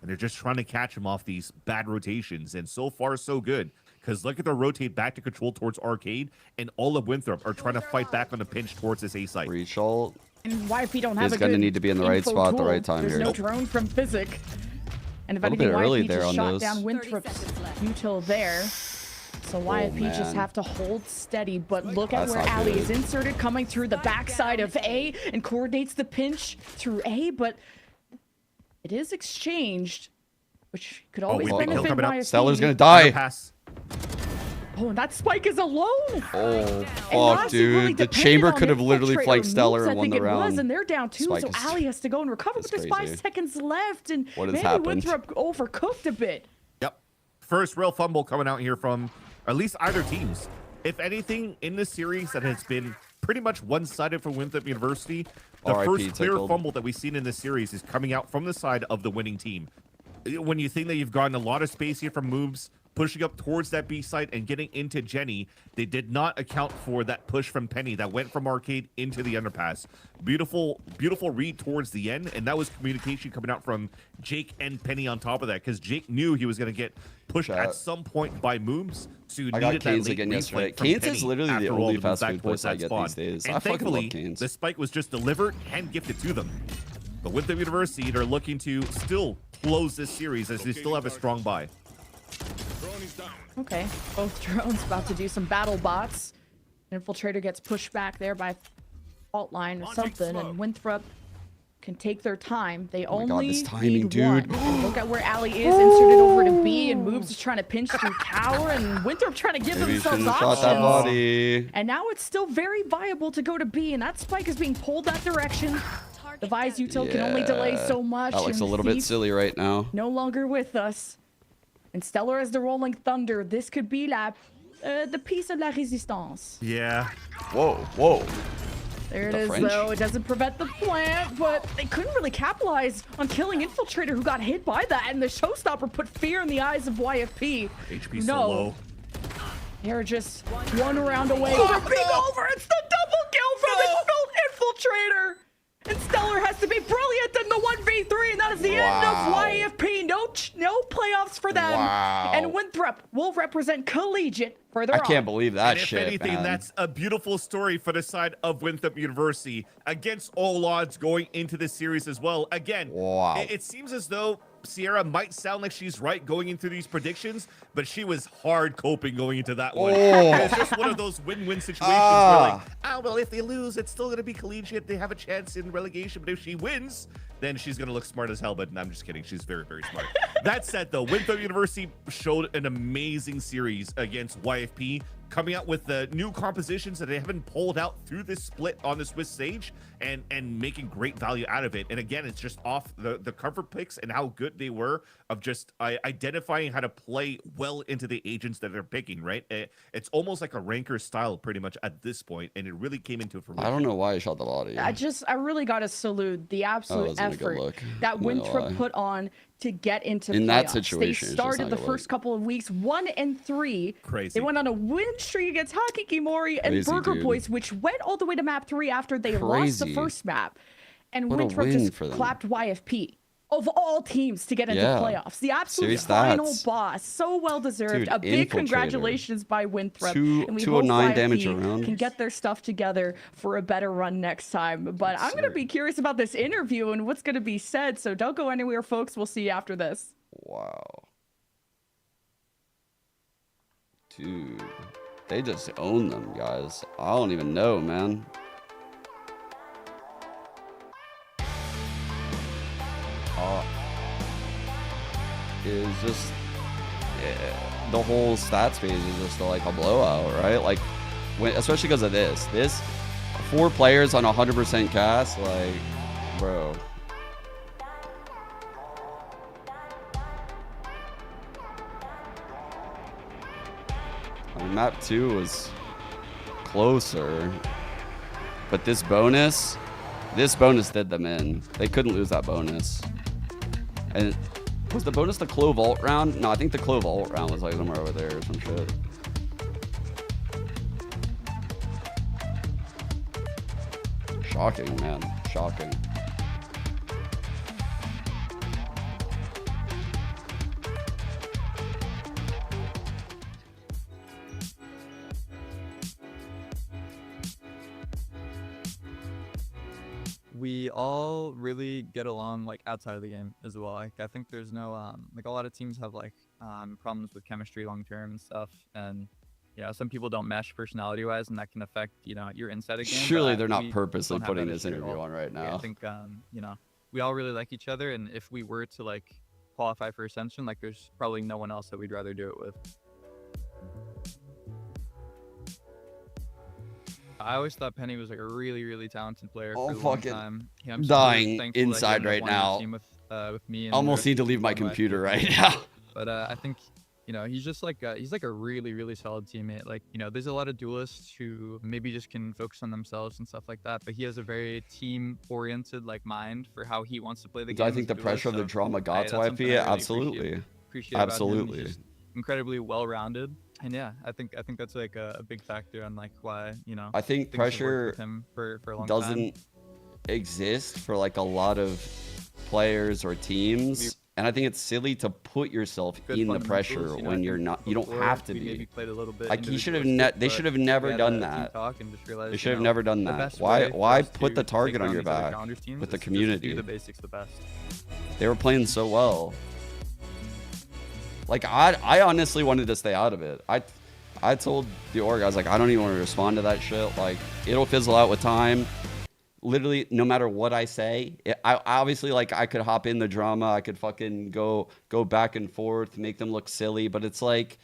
And they're just trying to catch him off these bad rotations. And so far, so good. Because look at their rotate back to control towards Arcade. And all of Winthrop are trying to fight back on the pinch towards this A site.
Reach ult.
And YFP don't have
Is
a
gonna
good
need to be in the right
info
spot at the
tool.
right time
There's
here.
no
Nope.
drone from Physic. And if
A little
anything,
bit early
YFP
there
just
on
shot
those.
down Winthrop's util there. So YFP just
man.
have to hold steady. But look at
That's
where
not
Ali
good.
is inserted, coming through the backside of A and coordinates the pinch through A. But it is exchanged, which could always
we-
benefit
coming up.
YFP.
Stellar's gonna die.
Pass.
Oh, and that spike is alone.
Oh,
And
fuck,
honestly, really
dude. The
dependent
Chamber
on
could have literally
Infiltrator
flanked Stellar
moves,
and won the
I think it was,
round.
and they're down too,
Spike
so
is-
Ali has to go and recover, but
That's
there's 5
crazy.
seconds left, and
What has
maybe
happened?
Winthrop overcooked a bit.
Yep. First real fumble coming out here from at least either teams. If anything in this series that has been pretty much one-sided for Winthrop University, the
RIP
first clear
tickled.
fumble that we've seen in this series is coming out from the side of the winning team. When you think that you've gotten a lot of space here from moves, pushing up towards that B site and getting into Jenny, they did not account for that push from Penny that went from Arcade into the underpass. Beautiful, beautiful read towards the end, and that was communication coming out from Jake and Penny on top of that, because Jake knew he was going to get pushed at some point by moves, so you
I
needed
got
that
Canes
late
again
replay
yesterday.
from
Canes is
Penny
literally the
after all
only
to move
fast
back
food
towards
place I
that
get
spawn.
these days.
And
I fucking love
thankfully,
Canes.
the spike was just delivered and gifted to them. But Winthrop University, they're looking to still close this series as they still have a strong buy.
Okay, both drones about to do some battle bots. Infiltrator gets pushed back there by fault line or something, and Winthrop can take their time. They
Oh my God,
only
this timing,
need
dude.
one. And look at where Ali is, inserted over to B, and Moves is trying to pinch through tower, and Winthrop trying to give
Maybe you
themselves
shouldn't have shot that
options.
body.
And now it's still very viable to go to B, and that spike is being pulled that direction. The Vise util can only delay so much.
That looks a
and
little bit
Thief
silly right now.
no longer with us. And Stellar as the Rolling Thunder. This could be the piece of la résistance.
Yeah.
Whoa, whoa.
There it
The
is,
French?
though. It doesn't prevent the plant, but they couldn't really capitalize on killing Infiltrator, who got hit by that, and the Showstopper put fear in the eyes of YFP.
HP so low.
They're just one round away from being over. It's the double kill from Infiltrator. And Stellar has to be brilliant in the 1v3, and that is the end of YFP. No playoffs for them.
Wow.
And Winthrop will represent Collegiate further
I
on.
can't believe that
And if
shit,
anything,
man.
that's a beautiful story for the side of Winthrop University against all odds going into this series as well. Again,
Wow.
it seems as though Sierra might sound like she's right going into these predictions, but she was hard coping going into that one. It's just one of those win-win situations where like, well, if they lose, it's still going to be Collegiate. They have a chance in relegation, but if she wins, then she's going to look smart as hell. But I'm just kidding. She's very, very smart. That said, though, Winthrop University showed an amazing series against YFP, coming out with the new compositions that they haven't pulled out through this split on the Swiss stage and making great value out of it. And again, it's just off the cover picks and how good they were of just identifying how to play well into the agents that they're picking, right? It's almost like a ranker style pretty much at this point, and it really came into fruition.
I don't know why I shot the body.
I really got to salute the absolute effort that Winthrop put on to get into
in
playoffs.
that situation.
They started the first couple of weeks 1-3.
Crazy.
They went on a win streak against Haki Kimori and
Crazy,
Burger
dude.
Boys, which went all the way to map 3 after they lost the
Crazy.
first map. And
What a
Winthrop
win
just
for them.
clapped YFP of all teams to get into
Yeah.
playoffs. The absolute
Serious
final
stats.
boss. So well deserved.
Dude,
A big
Infiltrator.
congratulations by Winthrop. And we hope
209
YFP
damage around.
can get their stuff together for a better run next time. But I'm going to be curious about this interview and what's going to be said. So don't go anywhere, folks. We'll see you after this.
Wow. Dude, they just own them, guys. I don't even know, man. It's just the whole stats page is just like a blowout, right? Like, especially because of this 4 players on 100% cast, like, bro. I mean, map 2 was closer, but this bonus did them in. They couldn't lose that bonus. And was the bonus the Clove ult round? No, I think the Clove ult round was like somewhere over there or some shit. Shocking, man. Shocking.
We all really get along like outside of the game as well. Like I think there's no like a lot of teams have like problems with chemistry long term and stuff, and some people don't mesh personality wise, and that can affect your inside of game.
Surely
but
they're not
we
purposely
don't have
putting
that
this
issue at
interview
all.
on right
Yeah,
now.
I think we all really like each other, and if we were to like qualify for Ascension, like there's probably no one else that we'd rather do it with. I always thought Penny was like a really, really talented player for a long
fucking
time. Yeah, I'm just
dying
really thankful that he
inside
ended up
right
wanting to
now.
team with me and
Almost
the
need to leave my
rest of the
computer
YFP
right
team.
now.
But I think he's just like he's like a really, really solid teammate. Like there's a lot of duelists who maybe just can focus on themselves and stuff like that, but he has a very team-oriented like mind for how he wants to play the
Do
game.
I
as
think
a
the pressure of
duelist,
the drama got
that's
to
something I
YFP?
really
Absolutely.
appreciate about him. He's
Absolutely.
just incredibly well-rounded, and yeah, I think that's like a big factor on like why
I think
things have worked
pressure
with him for a long
doesn't
time.
exist for like a lot of players or teams, and I think it's silly to put yourself
Good
in the
fundamentals,
pressure
I
when
think
you're not. You don't
before
have to
we maybe
be.
played a little bit
Like he should have.
individualistic,
They
but
should have
we
never
had
done
a team
that.
talk and just realized,
They should have never done
the
that.
best
Why?
way for
Why
us
put
to
the target
take
on
on
your
these other
back
challengers teams
with the
is to just
community?
do the basics the best.
They were playing so well. Like I honestly wanted to stay out of it. I told the org, I was like, I don't even want to respond to that shit. Like, it'll fizzle out with time. Literally, no matter what I say, I obviously, like, I could hop in the drama. I could fucking go back and forth, make them look silly. But it's like,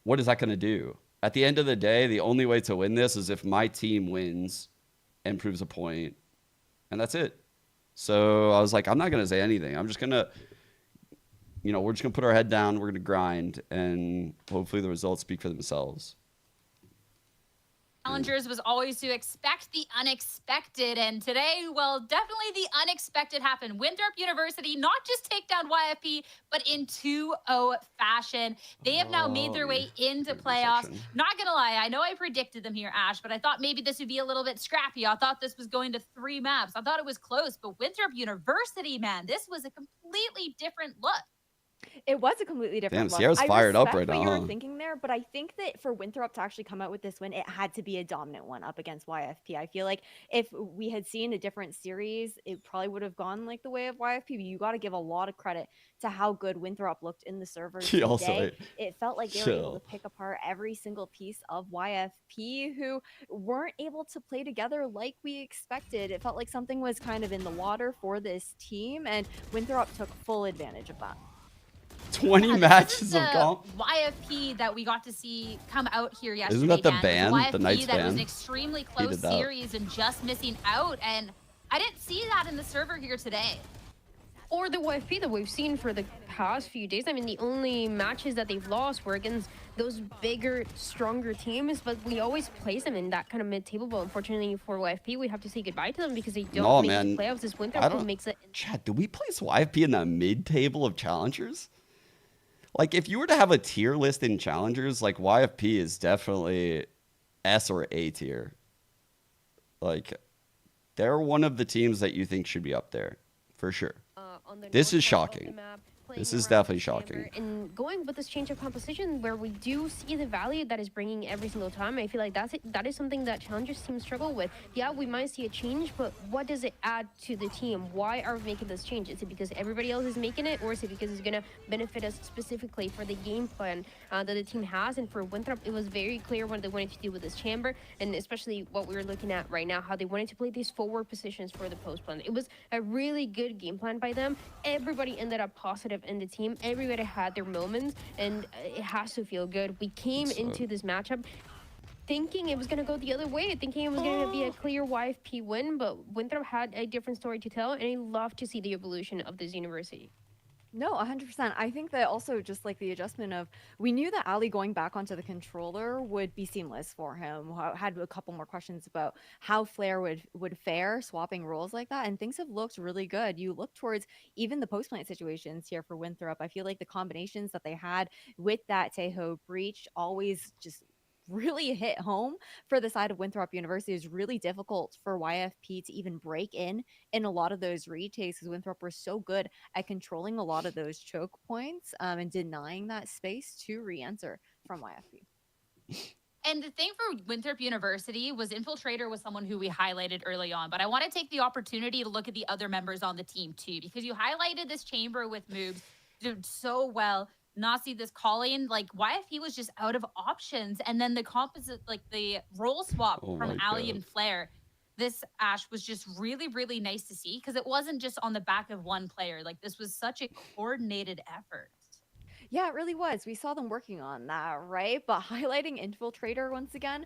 what is that going to do? At the end of the day, the only way to win this is if my team wins and proves a point. And that's it. So I was like, I'm not going to say anything. I'm just going to, we're just going to put our head down. We're going to grind. And hopefully the results speak for themselves.
Challengers was always to expect the unexpected, and today, well, definitely the unexpected happened. Winthrop University not just take down YFP, but in 2-0 fashion. They have now made their way into playoffs. Not gonna lie, I know I predicted them here, Ash, but I thought maybe this would be a little bit scrappy. I thought this was going to 3 maps. I thought it was close, but Winthrop University, man, this was a completely different look.
It was a completely different look.
Sierra's fired up right
what
now.
you were thinking there, but I think that for Winthrop to actually come out with this win, it had to be a dominant one up against YFP. I feel like if we had seen a different series, it probably would have gone like the way of YFP. But you got to give a lot of credit to how good Winthrop looked in the servers today. It felt like they were able to pick apart every single piece of YFP, who weren't able to play together like we expected. It felt like something was kind of in the water for this team, and Winthrop took full advantage of that.
20 matches of comp.
YFP that we got to see come out here yesterday.
Isn't that the
Dan.
ban?
YFP
The Knights
that
ban?
was an extremely close series and just missing out, and I didn't see that in the server here today.
Or the YFP that we've seen for the past few days. I mean, the only matches that they've lost were against those bigger, stronger teams, but we always place them in that kind of mid-table. But unfortunately for YFP, we have to say goodbye to them because they don't make the playoffs this winter. Who makes it?
Chad, do we place YFP in that mid-table of challengers? Like, if you were to have a tier list in challengers, like, YFP is definitely S or A tier. Like, they're one of the teams that you think should be up there, for sure. This is shocking. This is definitely shocking.
And going with this change of composition where we do see the value that is bringing every single time, I feel like that is something that challengers teams struggle with. Yeah, we might see a change, but what does it add to the team? Why are we making this change? Is it because everybody else is making it, or is it because it's going to benefit us specifically for the game plan that the team has? And for Winthrop, it was very clear what they wanted to do with this chamber, and especially what we're looking at right now, how they wanted to play these forward positions for the post plan. It was a really good game plan by them. Everybody ended up positive in the team. Everybody had their moments, and it has to feel good. We came into this matchup thinking it was going to go the other way, thinking it was going to be a clear YFP win, but Winthrop had a different story to tell, and I love to see the evolution of this university.
No, 100%. I think that also just like the adjustment of, we knew that Ali going back onto the controller would be seamless for him. I had a couple more questions about how Flair would fare swapping roles like that, and things have looked really good. You look towards even the post plant situations here for Winthrop. I feel like the combinations that they had with that Tejo breach always just really hit home for the side of Winthrop University. Is really difficult for YFP to even break in a lot of those retakes, because Winthrop were so good at controlling a lot of those choke points and denying that space to re-enter from YFP.
And the thing for Winthrop University was Infiltrator was someone who we highlighted early on, but I want to take the opportunity to look at the other members on the team too, because you highlighted this chamber with moves did so well. Not see this calling, like YFP was just out of options, and then the composite, like the role swap from Ali and Flair, this Ash was just really, really nice to see, because it wasn't just on the back of one player. Like, this was such a coordinated effort.
Yeah, it really was. We saw them working on that, right? But highlighting Infiltrator once again,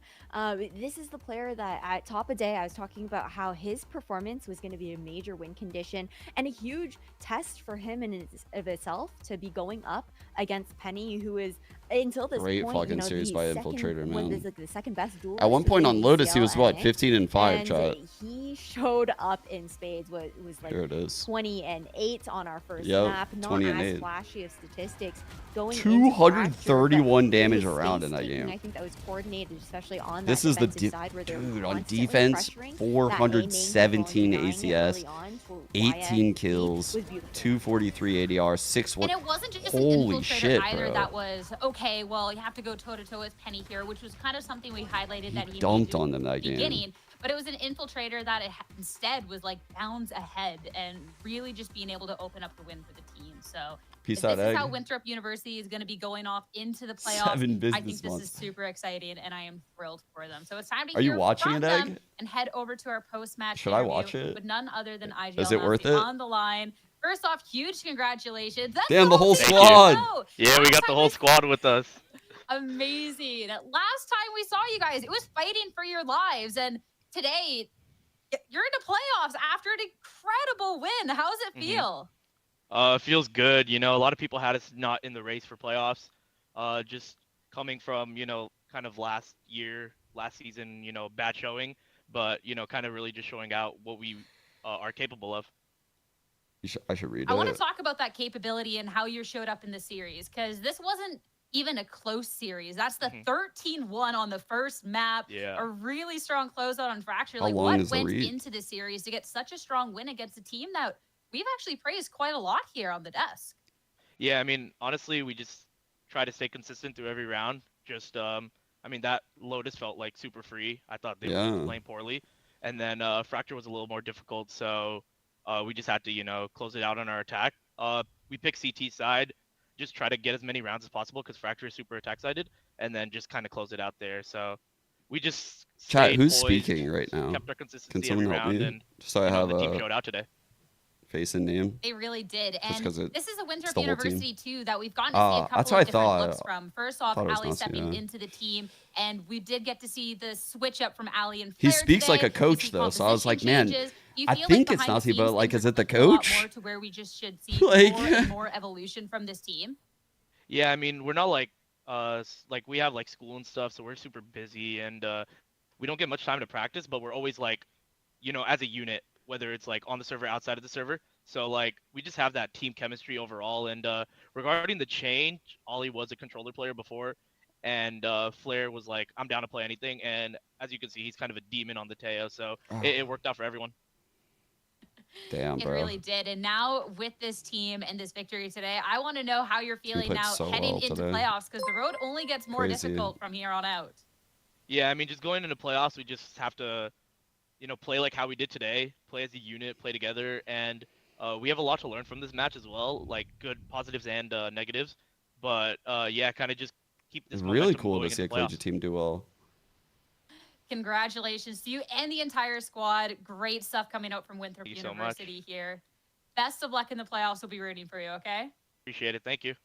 this is the player that at top of day, I was talking about how his performance was going to be a major win condition and a huge test for him in of itself to be going up against Penny, who is, until this
Great
point,
fucking series by Infiltrator, man.
Was like the second best duelist.
At one point on Lotus, he was what,
UCLA,
15-5, chat.
he showed up in spades. What was like
Here it is.
20-8 on our first
Yep,
map. Not
20
as
and 8.
flashy of statistics. Going
231 damage
his
around
space
in that
taking,
game.
I think that was coordinated, especially on
This
that
is the
defensive side where they're
dude on
constantly
defense.
pressuring.
417
That A main
ACS,
early on to
18
YFP
kills,
was beautiful.
243 ADR, 6-1.
And it wasn't just an
Holy
Infiltrator
shit,
either
bro.
that was, okay, well, you have to go toe-to-toe with Penny here, which was kind of something we highlighted that he
dumped
made
on them that
at the
game.
beginning. But it was an Infiltrator that instead was like bounds ahead and really just being able to open up the win for the team. So
Peace
if
out,
this is
Egg.
how Winthrop University is going to be going off into the playoffs,
7
I think
business
this
months.
is super exciting, and I am thrilled for them. So it's time to
Are you
hear
watching
from
it,
them
Egg?
and head over to our post-match
Should I
interview
watch it?
with none other than IGL
Is it worth
Nasty
it?
on the line. First off, huge congratulations. That's
Damn, the whole
team.
squad.
Go.
Yeah, we got the whole squad with us.
Amazing. Last time we saw you guys, it was fighting for your lives. And today, you're in the playoffs after an incredible win. How does it feel?
It feels good. You know, a lot of people had us not in the race for playoffs. Just coming from, you know, kind of last season, bad showing, but kind of really just showing out what we are capable of.
I should read
I
it.
want to talk about that capability and how you showed up in the series, because this wasn't even a close series. That's the 13-1 on the first map.
Yeah.
A really strong closeout on Fracture.
How
Like,
long
what
is the
went
read?
into the series to get such a strong win against a team that we've actually praised quite a lot here on the desk?
Yeah, I mean, honestly, we just try to stay consistent through every round. Just, that Lotus felt like super free. I thought they were playing poorly. And then Fracture was a little more difficult, so we just had to, close it out on our attack. We picked CT side, just try to get as many rounds as possible because Fracture is super attack-sided, and then just kind of close it out there. So we just
Chat, who's
poised,
speaking right now?
kept our
Can
consistency
someone
every
help
round,
me?
and
Just so I have
the team
a
showed out today.
face and name.
They really did.
Just
And
'cause
this is a Winthrop
the whole team.
University, too, that we've gotten to see a
That's
couple
what I
of different
thought.
looks from. First off,
Thought it was
Ali
Nazi,
stepping
yeah.
into the team, and we did get to see the switch up from Ali and
He
Flair
speaks like
today.
a coach,
We see
though, so I was like,
composition
man,
changes. Do you
I
feel
think
like
it's
behind the
Nazi, but
scenes
like,
things
is it the
are clicking a lot
coach?
more to where we just should see
Like-
more and more evolution from this team?
Yeah, I mean, we're not like we have like school and stuff, so we're super busy, and we don't get much time to practice, but we're always like, as a unit, whether it's like on the server, outside of the server. So like we just have that team chemistry overall. And regarding the change, Ollie was a controller player before, and Flair was like, I'm down to play anything. And as you can see, he's kind of a demon on the Teo, so it worked out for everyone.
Damn,
It
bro.
really did. And now with this team and this victory today, I want to know how you're feeling
played
now
so
heading
well
into
today.
playoffs, because the road only gets more
Crazy.
difficult from here on out.
Yeah, I mean, just going into playoffs, we just have to, play like how we did today, play as a unit, play together, and we have a lot to learn from this match as well, like good positives and negatives. But yeah, kind of just keep this
It's really
momentum
cool to
going
see a
into
collegiate
playoffs.
team do well.
Congratulations to you and the entire squad. Great stuff coming out from Winthrop
Thank you so much.
University here. Best of luck in the playoffs. We'll be rooting for you, okay?
Appreciate it. Thank you.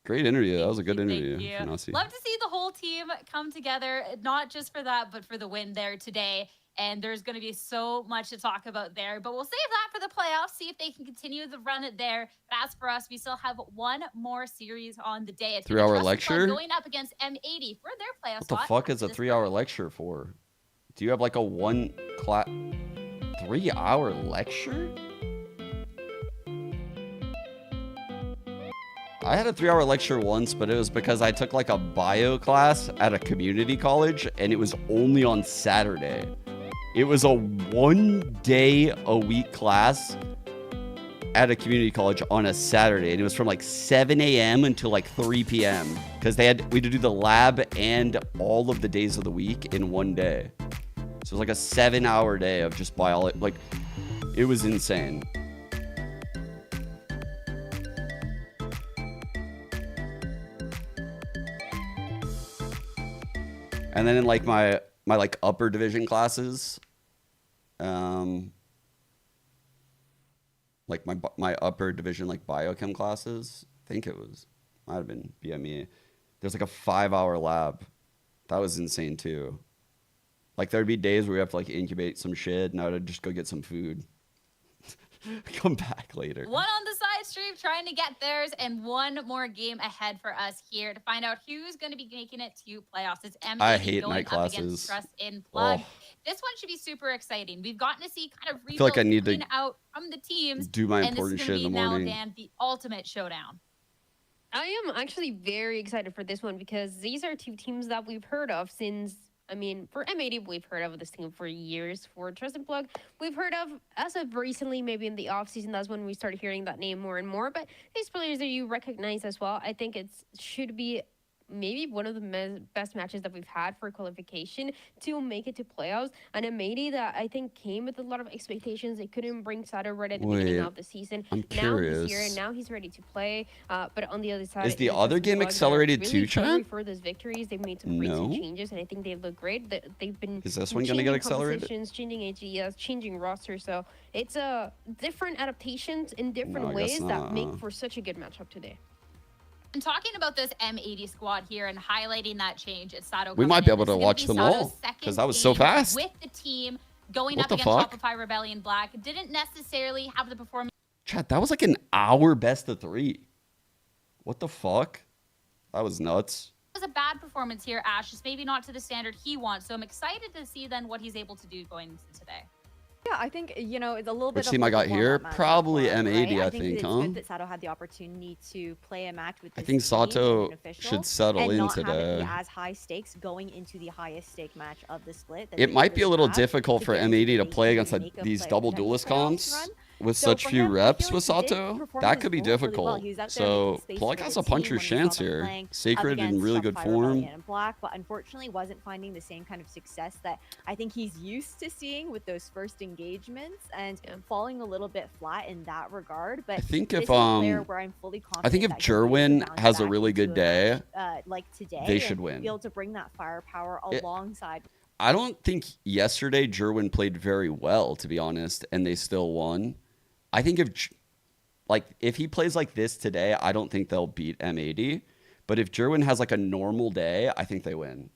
Great interview. That was a good
Thank
interview.
you.
for Nazi.
Love to see the whole team come together, not just for that, but for the win there today. And there's going to be so much to talk about there, but we'll save that for the playoffs, see if they can continue the run it there. But as for us, we still have one more series on the day. It's gonna be
3-hour
Trust the Club
lecture?
going up against M80 for their playoff
What the
spot.
fuck is a 3-hour lecture for? Do you have like a 3-hour lecture? I had a 3-hour lecture once, but it was because I took like a bio class at a community college, and it was only on Saturday. It was a 1-day-a-week class at a community college on a Saturday, and it was from like 7 a.m. until like 3 p.m. because we had to do the lab and all of the days of the week in one day. So it was like a 7-hour day of just biology. Like, it was insane. And then in like my like upper division classes, like my upper division like biochem classes, I think might have been BME. There's like a 5-hour lab. That was insane too. Like there'd be days where we have to like incubate some shit, and I would just go get some food. Come back later.
One on the side stream trying to get theirs, and one more game ahead for us here to find out who's going to be making it to playoffs. It's M80
I hate
going
night
up
classes.
against Trust in Plug.
Oh.
This one should be super exciting. We've gotten to see kind of
feel like I need to
out from the teams.
do my
and
important
this is
shit in
gonna
the
be
morning.
Now, Dan, the ultimate showdown.
I am actually very excited for this one because these are two teams that we've heard of since, I mean, for M80, we've heard of this team for years. For Trust and Plug, we've heard of as of recently, maybe in the offseason, that's when we started hearing that name more and more. But these players that you recognize as well, I think it should be maybe one of the best matches that we've had for qualification to make it to playoffs. And M80 that I think came with a lot of expectations. They couldn't bring Sato right at the beginning of the season.
I'm
Now he's
curious.
here and now he's ready to play. But on the other side,
Is the
you know,
other
Trust and
game
Plug, they're
accelerated
really
too, Chad?
hungry for those victories. They've made some recent
No.
changes, and I think they look great. They've been
Is this one gonna
changing
get accelerated?
compositions, changing AGS, changing roster. So it's a different adaptations in different
No, I guess
ways that make
not.
for such a good matchup today.
And talking about this M80 squad here and highlighting that change, it's Sato.
We
coming
might be
in.
able
This
to
is gonna
watch
be
them
Sato's
all,
second
'cause that was so
game
fast.
with the team going
What
up
the
against
fuck?
Shopify Rebellion Black. Didn't necessarily have the performance.
Chat, that was like an hour best of 3. What the fuck? That was nuts.
was a bad performance here, Ash. Just maybe not to the standard he wants. So I'm excited to see then what he's able to do going into today.
Yeah, I think, you know, it's a little bit
Which
of
team I got
warm-up
here?
match
Probably
for him,
M80,
right?
I
think
think,
it's
huh?
good that Sato had the opportunity to play a match with
I
this
think
team
Sato
and an official,
should settle
and
in
not have it
today.
be as high stakes going into the highest stake match of the split. that
It
they
might be a
just
little
have
difficult
to
for
get into
M80
the
to
race
play
and
against
make a
these
play
double
potential
duelist
playoffs
comps
run.
with
So
such
for
few
him, I
reps
feel
with
like he did
Sato.
perform
That
his
could be
role really well.
difficult.
He was out there
So
making space
Polak
for
has
the
a punch
team
your
when we saw
chance
them
here.
playing up
Sacred in
against
really good
Shopify
form.
Rebellion and Black, but unfortunately wasn't finding the same kind of success that I think he's used to seeing with those first engagements, and falling a little bit flat in that regard. But
I think
this
if
is a player where I'm fully confident
I think if
that he'll be able to
Jerwin
bounce
has a
back
really
into
good
a
day,
match, like today,
they
and
should win.
be able to bring that firepower
It-
alongside.
I don't think yesterday Jerwin played very well, to be honest, and they still won. I think if he plays like this today, I don't think they'll beat M80. But if Jerwin has like a normal day, I think they win.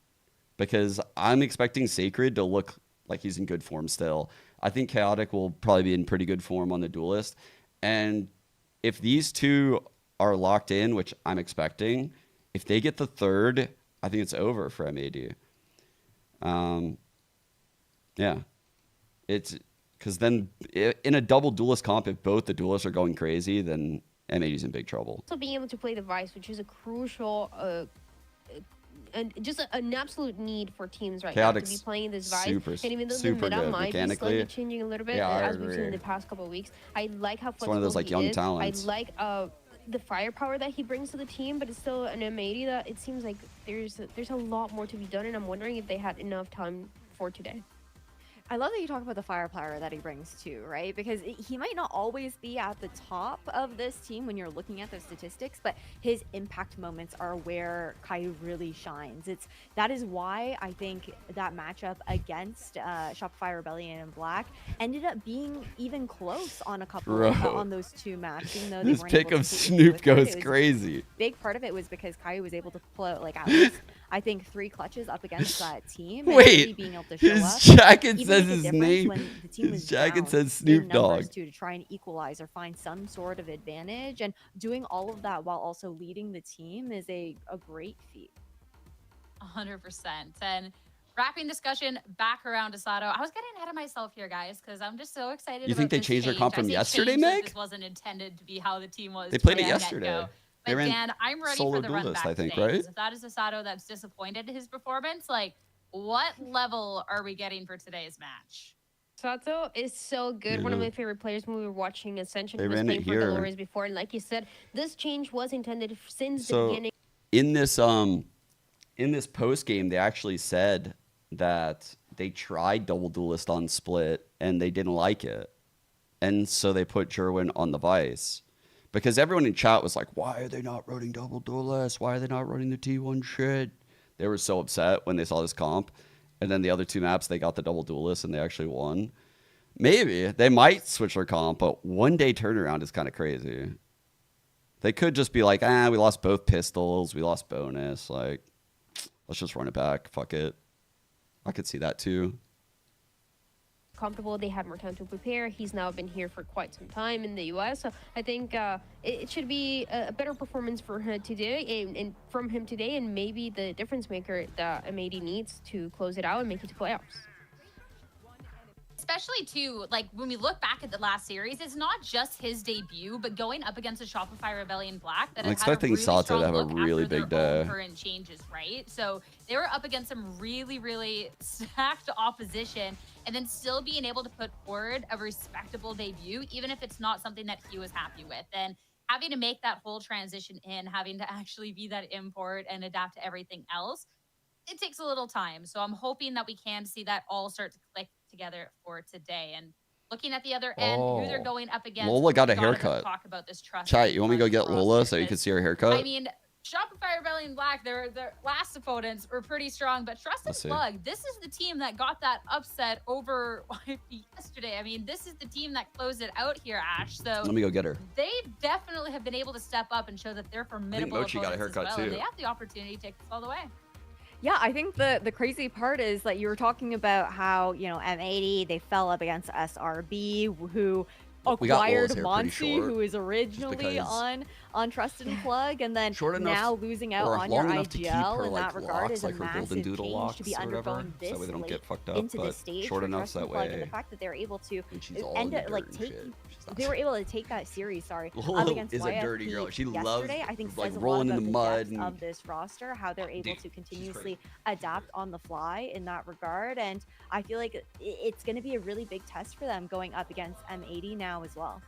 Because I'm expecting Sacred to look like he's in good form still. I think Chaotic will probably be in pretty good form on the Duelist. And if these two are locked in, which I'm expecting, if they get the third, I think it's over for M80. Yeah. It's because then in a double Duelist comp, if both the Duelists are going crazy, then M80's in big trouble.
Also being able to play the Vice, which is a crucial and just an absolute need for teams right now to be playing this Vice. And even though the meta might be slightly changing a little bit, as we've seen in the past couple of weeks, I like how flexible
one of those like young
he is.
talents.
I like the firepower that he brings to the team, but it's still an M80 that it seems like there's a lot more to be done, and I'm wondering if they had enough time for today.
I love that you talk about the firepower that he brings too, right? Because he might not always be at the top of this team when you're looking at those statistics, but his impact moments are where Kai really shines. That is why I think that matchup against Shopify Rebellion and Black ended up being even close on a couple on those two maps, even though they
This
weren't
pick
able
of
to
Snoop goes
it.
crazy.
Big part of it was because Kai was able to pull out like at least I think 3 clutches up against that team. And really
Wait,
being able to show
his
up,
jacket
even
says
with the
his
difference
name.
when the team
His
was
jacket
down
says Snoop
in numbers
Dogg.
to try and equalize or find some sort of advantage, and doing all of that while also leading the team is a great feat.
100%. And wrapping discussion back around to Sato. I was getting ahead of myself here, guys, because I'm just so excited.
You think they
this
changed their
change.
comp
I
from
say
yesterday,
change like
Meg?
This wasn't intended to be how the team was.
They played
from
it
the
yesterday.
get-go.
They
But
ran
Dan, I'm ready
solo
for the run
duelist,
back
I think,
today,
right?
'cause if that is a Sato that's disappointed in his performance, like, what level are we getting for today's match?
Sato is so good. One of my favorite players when we were watching Ascension.
They
He was
ran it
playing for
here.
Dolores before, and like you said, this change was intended since the
So
beginning.
in this post game, they actually said that they tried double duelist on split and they didn't like it, and so they put Jerwin on the Vice because everyone in chat was like, "Why are they not running double duelist? Why are they not running the T1 shit?" They were so upset when they saw this comp, and then the other two maps they got the double duelist and they actually won. Maybe they might switch their comp, but 1 day turnaround is kind of crazy. They could just be like, we lost both pistols, we lost bonus, like, let's just run it back. Fuck it. I could see that too.
Comfortable, they had more time to prepare. He's now been here for quite some time in the US, so I think it should be a better performance for him today, and from him today, and maybe the difference maker that M80 needs to close it out and make it to playoffs.
Especially too, like when we look back at the last series, it's not just his debut, but going up against a Shopify Rebellion Black that
I'm
has had a
expecting
really
Sato
strong
to have a
look
really
after
big
their own
day.
current changes, right? So they were up against some really, really stacked opposition, and then still being able to put forward a respectable debut, even if it's not something that he was happy with. And having to make that whole transition in, having to actually be that import and adapt to everything else, it takes a little time. So I'm hoping that we can see that all start to click together for today. And looking at the other end, who they're going up against.
Lola got a
we gotta
haircut.
Talk about this trust.
Chat, you want me to go get Lola so you can see her haircut?
I mean, Shopify Rebellion Black, their last opponents were pretty strong, but Trust and
Let's see.
Plug, this is the team that got that upset over YFP yesterday. I mean, this is the team that closed it out here, Ash. So
Let me go get her.
they definitely have been able to step up and show that they're formidable
Mochi got a
opponents
haircut
as well,
too.
and they have the opportunity to take this all the way.
Yeah, I think the crazy part is that you were talking about how, M80, they fell up against SRB, who
We got
acquired
Lola's hair pretty
Monty,
short,
who is originally
because-
on Trusted and Plug, and then
Short enough
now losing out
or
on your
long enough to keep
IGL
her
in
like
that regard
locks,
is a
like her golden
massive
doodle
change
locks
to be
or whatever,
undergoing
so
this
that way they don't
late
get fucked up.
into the
But
stage
short
for
enough
Trusted
so
and
that
Plug, and
way
the fact that they're able to
when she's all in
end
the
it, like
dirt and
take
shit, she's not
they were able to take that series, sorry,
Lola
up against
is a
YFP
dirty girl. She loves,
yesterday. I think
like,
says a
rolling
lot
in
about
the
the
mud
depth
and-
of this roster, how they're able
Dude,
to
she's
continuously adapt on the fly in that regard, and I feel like it's going to be a really big test for them going up against M80 now as well.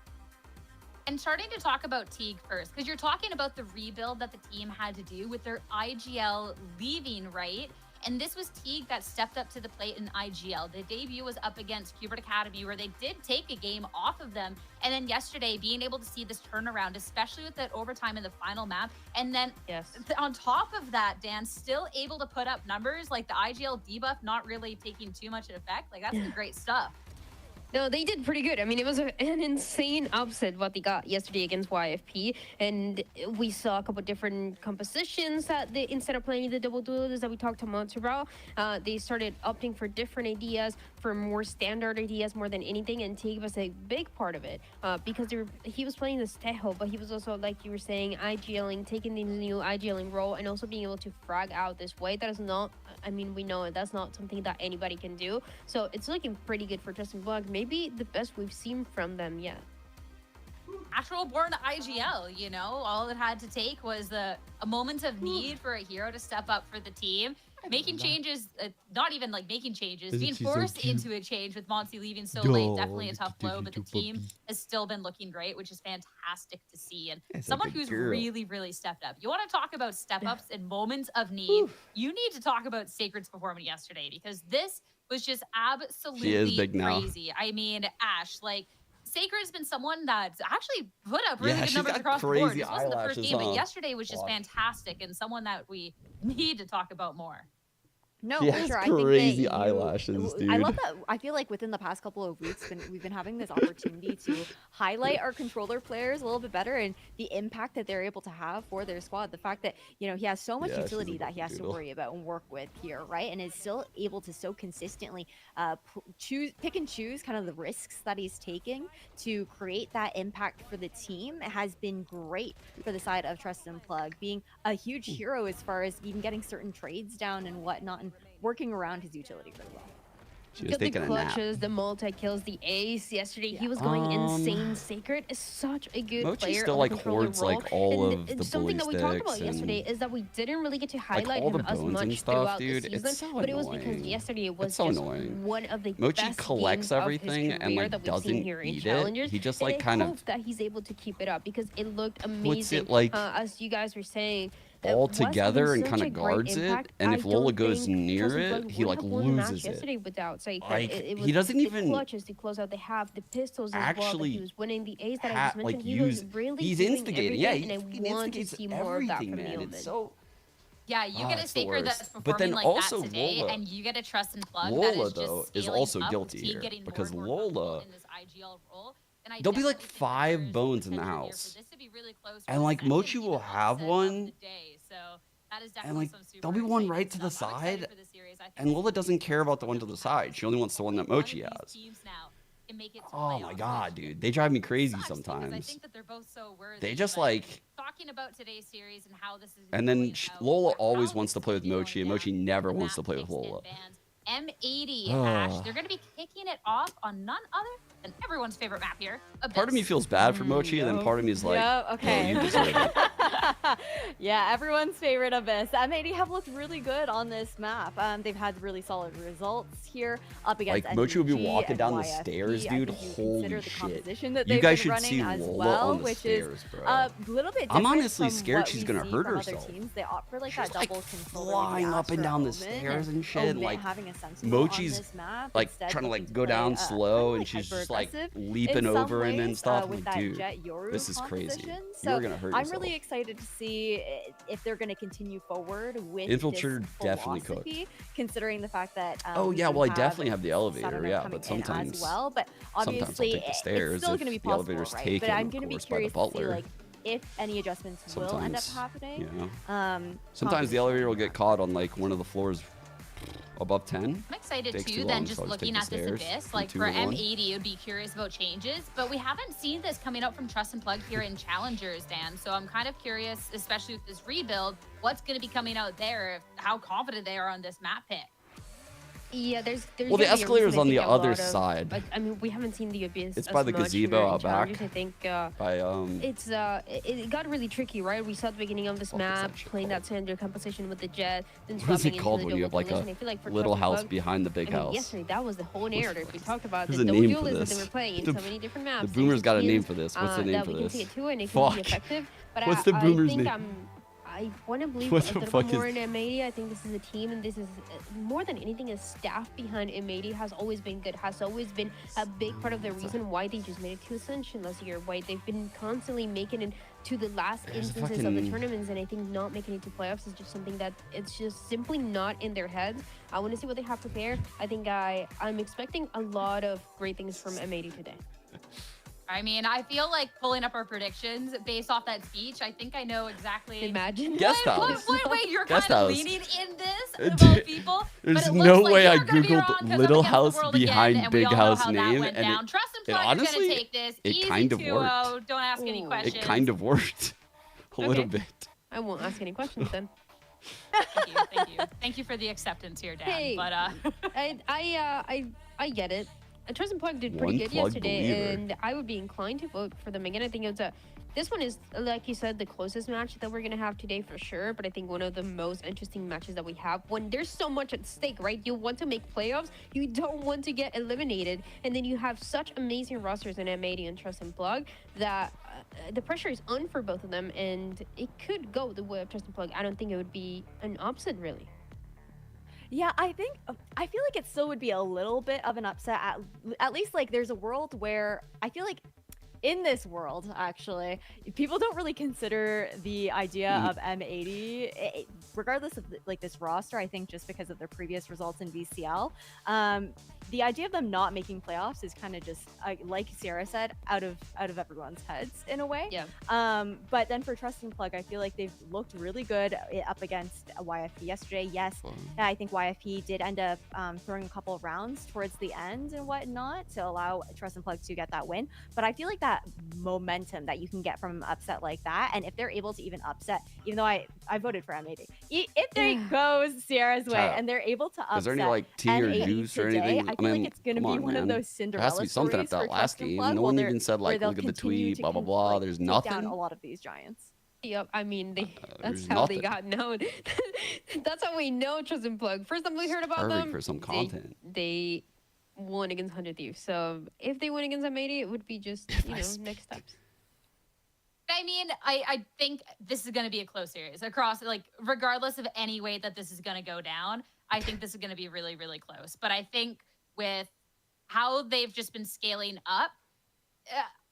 And starting to talk about Teague first, because you're talking about the rebuild that the team had to do with their IGL leaving, right? And this was Teague that stepped up to the plate in IGL. The debut was up against Qbert Academy, where they did take a game off of them. And then yesterday, being able to see this turnaround, especially with that overtime in the final map. And then on top of that, Dan, still able to put up numbers like the IGL debuff not really taking too much effect. Like, that's some great stuff.
No, they did pretty good. I mean, it was an insane upset what they got yesterday against YFP, and we saw a couple different compositions that they, instead of playing the double duels that we talked to Montreal, they started opting for different ideas, for more standard ideas more than anything, and Teague was a big part of it because he was playing the Stejo, but he was also, like you were saying, IGLing, taking the new IGLing role, and also being able to frag out this way. That is not, I mean, we know that's not something that anybody can do, so it's looking pretty good for Justin Block. Maybe the best we've seen from them yet.
Natural born IGL, you know, all it had to take was a moment of need for a hero to step up for the team. Making changes, not even like making changes, being forced into a change with Monty leaving so late, definitely a tough blow, but the team has still been looking great, which is fantastic to see. And someone who's really, really stepped up. You want to talk about step-ups in moments of need, you need to talk about Sacred's performance yesterday, because this was just absolutely crazy. I mean, Ash, like, Sacred's been someone that's actually put up really good numbers across the board. This wasn't the first game, but yesterday was just fantastic, and someone that we need to talk about more.
No,
She
for
has
sure.
crazy
I think that
eyelashes, dude.
I love that. I feel like within the past couple of weeks, we've been having this opportunity to highlight our controller players a little bit better and the impact that they're able to have for their squad. The fact that, you know, he has so much utility that he has to worry about and work with here, right? And is still able to so consistently pick and choose kind of the risks that he's taking to create that impact for the team. It has been great for the side of Trust and Plug, being a huge hero as far as even getting certain trades down and whatnot, and working around his utility really well.
She was taking
the clutches, the multi-kills, the ace. Yesterday, he was going insane. Sacred is such a good
Mochi
player.
still, like, hoards, like, all of the
something that we talked about
ballistics
yesterday is that we didn't really get to highlight
all
him
the
as
bones
much
and stuff,
throughout
dude.
the season.
It's so
but it was because
annoying.
yesterday was
It's so
just
annoying.
one of the
Mochi
best
collects
games of
everything
his
and,
career
like,
that we've seen
doesn't
here in
eat it.
Challengers.
He just,
And
like,
I
kind of
hope that he's able to keep it up because it looked amazing.
it, like,
as you guys were saying,
all
was having
together and
such
kind
a
of
great
guards it,
impact.
and
I
if Lola
don't
goes
think
near
Justin
it,
Blood
he,
would
like,
have won the match
loses it.
yesterday without Saker.
Like,
it
he doesn't
the
even
clutches to close out. They have the pistols as well. That
actually
he was winning the ace that I just
like,
mentioned. He was
use
really
he's
doing
instigating. Yeah,
everything,
he
and I want to
instigates
see more of that
everything,
from
man.
Neilman.
It's so
Yeah, you get a
it's the
Saker
worst.
that's
But
performing
then
like
also
that today,
Lola.
and you get a Trust and Plug that
Lola
is just
though is
scaling
also
up,
guilty
Teague
here
getting more
because
and more
Lola.
in this IGL role. And I
There'll be like
definitely think
5
there's
bones in the
potential here
house,
for this to be really close for
and
the
like
second
Mochi
even
will have
upset of
one,
the day. So that is
and
definitely
like
some super
there'll be one
exciting
right to the
stuff. I'm excited
side,
for this series. I think
and Lola doesn't care about the one to the side. She only wants the one that Mochi
these
has.
teams now can make it to
Oh my
playoffs,
god,
which
dude, they drive me crazy
sucks because I
sometimes.
think that they're both so worthy.
They just
but
like.
talking about today's series and how this is
And then
going out,
Lola
how
always
this
wants to
is
play with
going
Mochi, and
down,
Mochi never
the
wants to
map
play with
picks and
Lola.
bans. M80 Ash, they're going to be kicking it off on none other than everyone's favorite map here, Abyss.
Part of me feels bad for Mochi, and then part of me is like,
okay.
oh, you deserve it.
Yeah, everyone's favorite Abyss. M80 have looked really good on this map. They've had really solid results here up against
Like, Mochi would be
NDG
walking
and
down the
YFP.
stairs,
I
dude.
think you
Holy
consider the
shit.
composition that
You
they've
guys
been
should
running
see
as
Lola
well,
on the
which
stairs,
is
bro.
a little bit
I'm
different
honestly
from
scared
what
she's
we
gonna
see
hurt
from other
herself.
teams. They opt for like that
like,
double control,
flying up and down the
Astra
stairs
Omen,
and shit,
Omen
like,
having a sentinel on
Mochi's
this map,
like
instead
trying to
looking
like go
play,
down slow,
kinda
and she's just like
hyper-aggressive
leaping
in some
over him and
ways,
stuff. I'm
with
like,
that
dude,
Jet Yoru
this is crazy.
composition.
You're
So
gonna hurt
I'm
yourself.
really excited to see if they're going to continue forward with
Infiltrator
this
definitely cooked.
philosophy, considering the fact that
Oh yeah,
you
well I definitely
have
have the elevator,
Saturday
yeah,
coming
but
in
sometimes
as well. But
sometimes I'll
obviously,
take the stairs
it's still
if
going to be
the
possible,
elevator's
right?
taken,
But I'm
of
going to be
course, by the
curious to see
butler.
like if any adjustments will end up
Sometimes,
happening.
you know. Sometimes the elevator will get caught on like one of the floors Above 10?
I'm excited
Takes
too,
too
then
long,
just
so I'll just
looking
take
at
the
this
stairs
abyss.
from
Like
2
for
to 1.
M80, would be curious about changes, but we haven't seen this coming out from Trust and Plug here in Challengers, Dan. So I'm kind of curious, especially with this rebuild, what's going to be coming out there, how confident they are on this map pick.
Yeah, there's
Well, the
gonna be a
escalator's
reason, I
on the
think, a
other
lot of-
side.
I mean, we haven't seen the abyss.
It's
as
by the
much
gazebo
in
out back.
Challengers. I think
By
it got really tricky, right? We saw at the beginning of this map playing that center composition with the jet, then
what is
swapping
it
into
called
the
when you have
dual
like
collision.
a
I feel like for
little
Trust and
house
Plug,
behind the big
I mean,
house?
yesterday that was the whole narrative. We talked about
There's
the
a
double
name for
duelists that they
this.
were playing in so many different maps.
The Boomer's got a name
skins,
for this. What's the name
that
for
we can
this?
see it too, and it can be
Fuck.
effective. But
What's the Boomer's
I think
name?
I want to believe
What
a
the
little
fuck
bit more
is-
in M80. I think this is a team, and this is more than anything, a staff behind M80 has always been good, has always been a big part of the reason why they just made it to Ascension last year, why they've been constantly making it to the last instances of the tournaments, and I think not making it to playoffs is just something that it's just simply not in their heads. I want to see what they have prepared. I think I'm expecting a lot of great things from M80 today.
I mean, I feel like pulling up our predictions based off that speech. I think I know exactly.
Imagine.
Guest house.
What way you're
Guest
kind of
house.
leaning in this about people.
There's
but it
no
looks like
way I
you're gonna be wrong,
googled
'cause I'm
little
against the
house
world again,
behind
and we
big
all know
house
how that
name,
went
and
down. Trust and
it
Plug are
honestly,
gonna take this
it
easy
kind of
2-0.
worked.
Don't ask any questions.
It kind of worked. A little
Okay.
bit.
I won't ask any questions then.
Thank you for the acceptance here, Dan.
Hey,
But
I get it. Trust and Plug did
One
pretty good
plug
yesterday,
believer.
and I would be inclined to vote for them again. I think this one is, like you said, the closest match that we're gonna have today for sure. But I think one of the most interesting matches that we have when there's so much at stake, right? You want to make playoffs, you don't want to get eliminated, and then you have such amazing rosters in M80 and Trust and Plug that the pressure is on for both of them, and it could go the way of Trust and Plug. I don't think it would be an upset, really.
Yeah, I feel like it still would be a little bit of an upset. At least like there's a world where I feel like in this world, actually, people don't really consider the idea of M80, regardless of like this roster. I think just because of their previous results in VCL, the idea of them not making playoffs is kind of just like Sierra said, out of everyone's heads in a way.
Yeah.
But then for Trust and Plug, I feel like they've looked really good up against YFP yesterday. Yes, I think YFP did end up throwing a couple of rounds towards the end and whatnot to allow Trust and Plug to get that win. But I feel like that momentum that you can get from an upset like that, and if they're able to even upset, even though I voted for M80, if they goes Sierra's way and they're able to upset,
Is there any like tea or
M80
juice or
today,
anything?
I feel like it's gonna be one of those
There has to
Cinderella
be something at
stories
that
for
last
Trust and
game.
Plug,
No
where
one
they're-
even said
where
like,
they'll
look at the
continue
tweet,
to
blah blah blah.
like,
There's
take
nothing.
down a lot of these giants.
Yep, I mean, that's
there's
how they
nothing.
got known. That's how we know Trust and Plug. First time we heard about
Perfect
them,
for some
they-
content.
They won against 100 Thieves. So if they win against M80, it would be just, next steps.
I mean, I think this is going to be a close series across, like, regardless of any way that this is going to go down. I think this is going to be really, really close. But I think with how they've just been scaling up,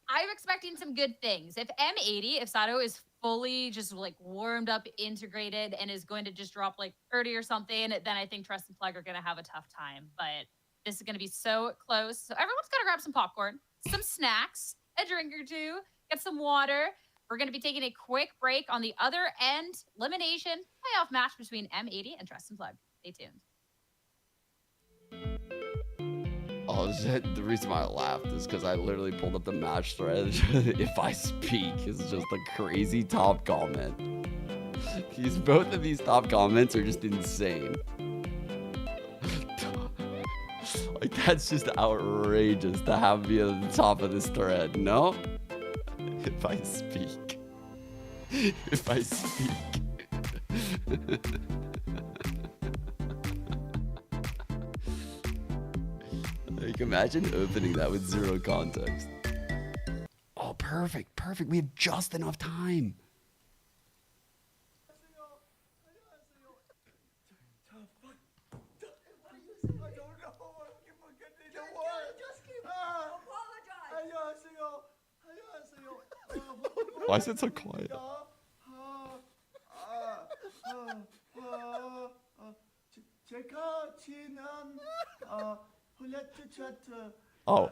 I'm expecting some good things. If M80, if Sato is fully just like warmed up, integrated, and is going to just drop like 30 or something, then I think Trust and Plug are going to have a tough time. But this is going to be so close. So everyone's got to grab some popcorn, some snacks, a drink or two, get some water. We're going to be taking a quick break. On the other end, elimination playoff match between M80 and Trust and Plug. Stay tuned.
Oh, the reason why I laughed is because I literally pulled up the match thread. If I speak is just a crazy top comment. Both of these top comments are just insane. Like, that's just outrageous to have me at the top of this thread. No? If I speak. If I speak. Like, imagine opening that with zero context. Oh, perfect, perfect. We have just enough time. Why is it so quiet? Oh.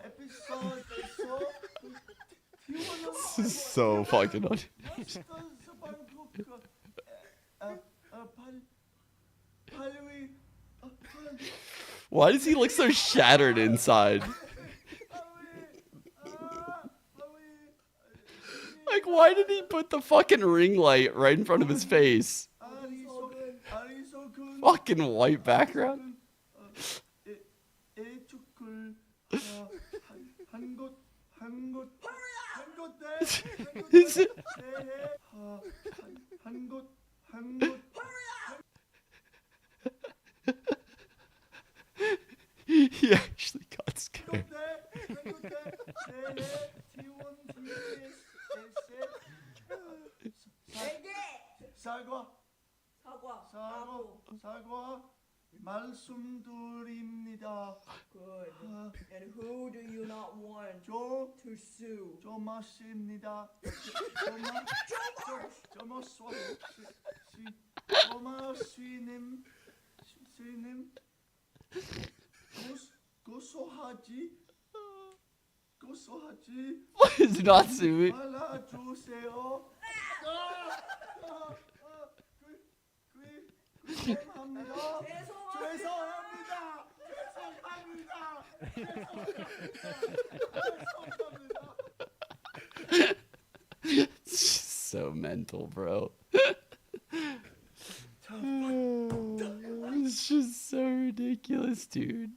This is so fucking funny. Why does he look so shattered inside? Like, why did he put the fucking ring light right in front of his face? Fucking white background. Is it? He actually got scared.
말씀드립니다. Good. And who do you not want to sue? 조마씨입니다. 조마씨님, 고소하지.
He's not suing.
알아주세요.
So mental, bro. It's just so ridiculous, dude.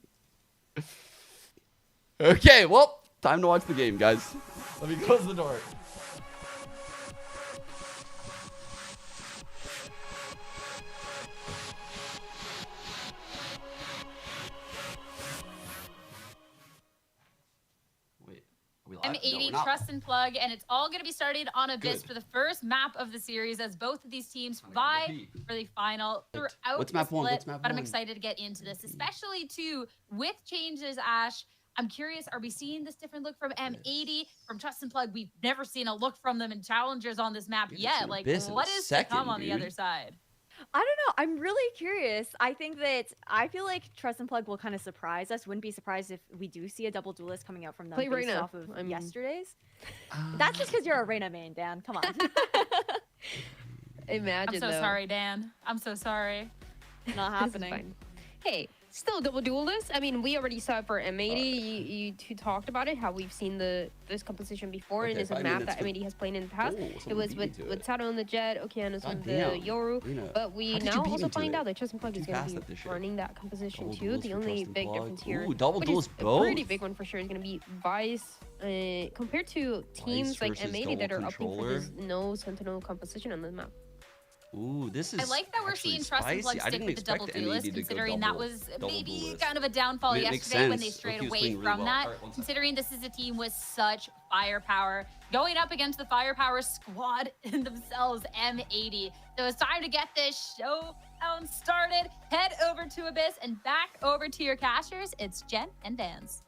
Okay, well, time to watch the game, guys. Let me close the door.
M80 Trust and Plug, and it's all going to be started on Abyss for the first map of the series as both of these teams vie for the final throughout
What's
the
map
split.
one? What's map
but I'm
one?
excited to get into this, especially too with changes, Ash. I'm curious, are we seeing this different look from M80, from Trust and Plug? We've never seen a look from them in challengers on this map yet. Like, what is to come on the other side?
I don't know. I'm really curious. I feel like Trust and Plug will kind of surprise us. Wouldn't be surprised if we do see a double duelist coming out from them based off of yesterday's. That's just because you're a Reyna main, Dan. Come on.
Imagine.
I'm so sorry, Dan. I'm so sorry.
Not happening.
Hey, still double duelist. I mean, we already saw it for M80. You two talked about it, how we've seen this composition before. It is a map that M80 has played in the past. It was with Sato on the Jet, Okeanos on the Yoru. But we now also find out that Trust and Plug is going to be running that composition too. The only big difference here, which is a pretty big one for sure, is going to be Vice. Compared to teams like M80 that are opting for this no Sentinel composition on the map.
Ooh, this is.
I like that we're seeing Trust and Plug stick with the double duelist, considering that was maybe kind of a downfall yesterday when they strayed away from that. Considering this is a team with such firepower, going up against the firepower squad in themselves, M80. So it's time to get this showdown started. Head over to Abyss and back over to your cashers. It's Jen and Dan's.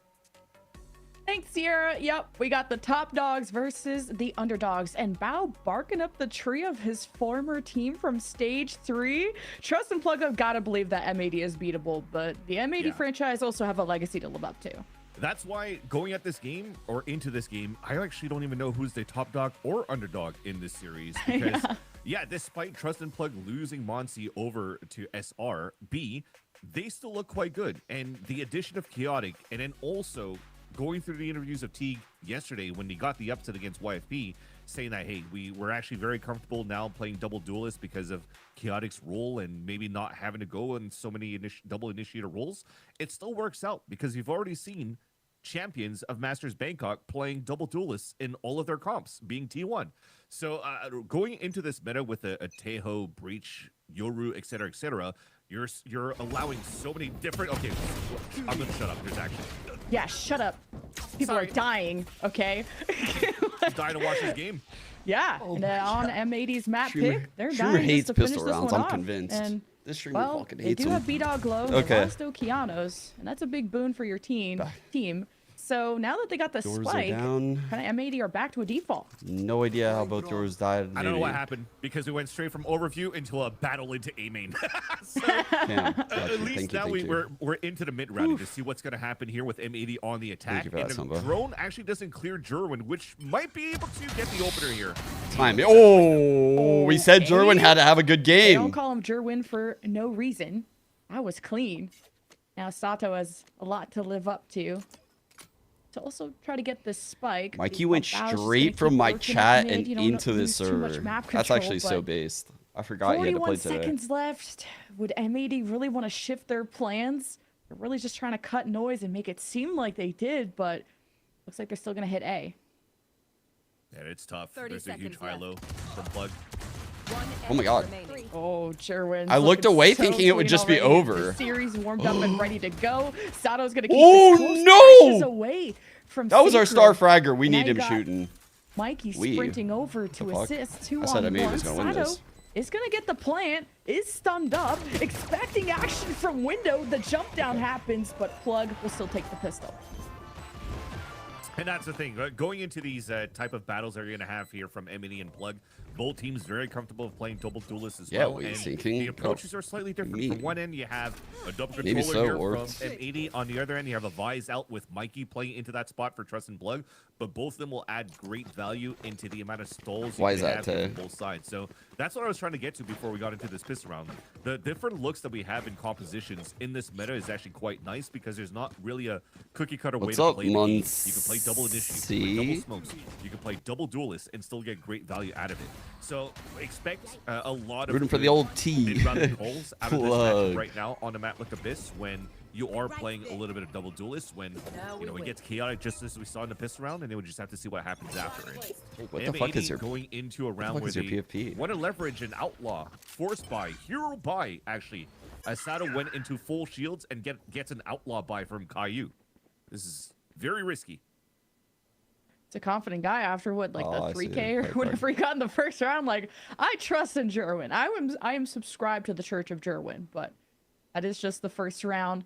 Thanks, Sierra. Yep, we got the top dogs versus the underdogs, and Bao barking up the tree of his former team from stage 3. Trust and Plug, I've got to believe that M80 is beatable, but the M80 franchise also have a legacy to live up to.
That's why going at this game or into this game, I actually don't even know who's the top dog or underdog in this series. Because, yeah, despite Trust and Plug losing Monsi over to SRB, they still look quite good. And the addition of Chaotic, and then also going through the interviews of Teague yesterday when he got the upset against YFP, saying that, hey, we're actually very comfortable now playing double duelist because of Chaotic's role and maybe not having to go in so many double initiator roles. It still works out because you've already seen champions of Masters Bangkok playing double duelists in all of their comps, being T1. So going into this meta with a Teho, Breach, Yoru, etc., you're allowing so many different. Okay, I'm gonna shut up. There's actually.
Yeah, shut up. People are dying. Okay.
Dying to watch this game.
Yeah, and on M80's map pick, they're
Streamer
dying
hates
just to finish
pistol
this
rounds.
one
I'm
off.
convinced.
And
this streamer
well,
fucking
they
hates
do
them.
have B-Dog Glow.
Okay.
They lost Okeanos, and that's a big boon for your team. So now that they got the
Doors are
spike,
down.
kind of M80 are back to a default.
No idea how both doors died.
I don't know what happened because we went straight from overview into a battle into A main. So, at least now we're into the mid round to see what's going to happen here with M80 on the attack.
Thank you for that,
and the
Samba.
drone actually doesn't clear Jerwin, which might be able to get the opener here.
Time. Oh, we said Jerwin had to have a good
They don't
game.
call him Jerwin for no reason. I was clean. Now Sato has a lot to live up to also try to get this spike.
Mikey went straight from my chat and into the server. That's actually so based. I forgot you had to play today.
41 seconds left. Would M80 really want to shift their plans? They're really just trying to cut noise and make it seem like they did, but looks like they're still going to hit A.
Yeah, it's tough. There's a huge high-low from Plug.
Oh my god.
Oh, Jerwin.
I looked away thinking it would just be over.
The series warmed up and ready to go. Sato's going to keep
no!
away from
that was our star
Secret.
fragger. We need him shooting.
Mikey sprinting over to assist. 2
I said
on
M80
1.
was going to win this.
Is going to get the plant, is stunned up, expecting action from window. The jump down happens, but Plug will still take the pistol.
And that's the thing. Going into these type of battles that you're going to have here from M80 and Plug, both teams very comfortable with playing double duelists as well. And the approaches are slightly different. From one end, you have a double controller here from M80. On the other end, you have a Vise out with Mikey playing into that spot for Trust and Plug. But both of them will add great value into the amount of stalls you can have on both sides. So that's what I was trying to get to before we got into this pistol round. The different looks that we have in compositions in this meta is actually quite nice because there's not really a cookie-cutter way to play the game. You can play double initiative, you can play double smokes, you can play double duelists and still get great value out of it. So expect a lot of
rooting for the old T.
calls out of this matchup right now on a map like Abyss when you are playing a little bit of double duelist when it gets chaotic, just as we saw in the pistol round, and they would just have to see what happens after it.
What the fuck is your
going into a round where they want to leverage an outlaw, force buy, hero buy actually. As Sato went into full shields and gets an outlaw buy from Caillou. This is very risky.
It's a confident guy after what, like the 3K or whatever he got in the first round. Like, I trust in Jerwin. I am subscribed to the Church of Jerwin, but that is just the first round.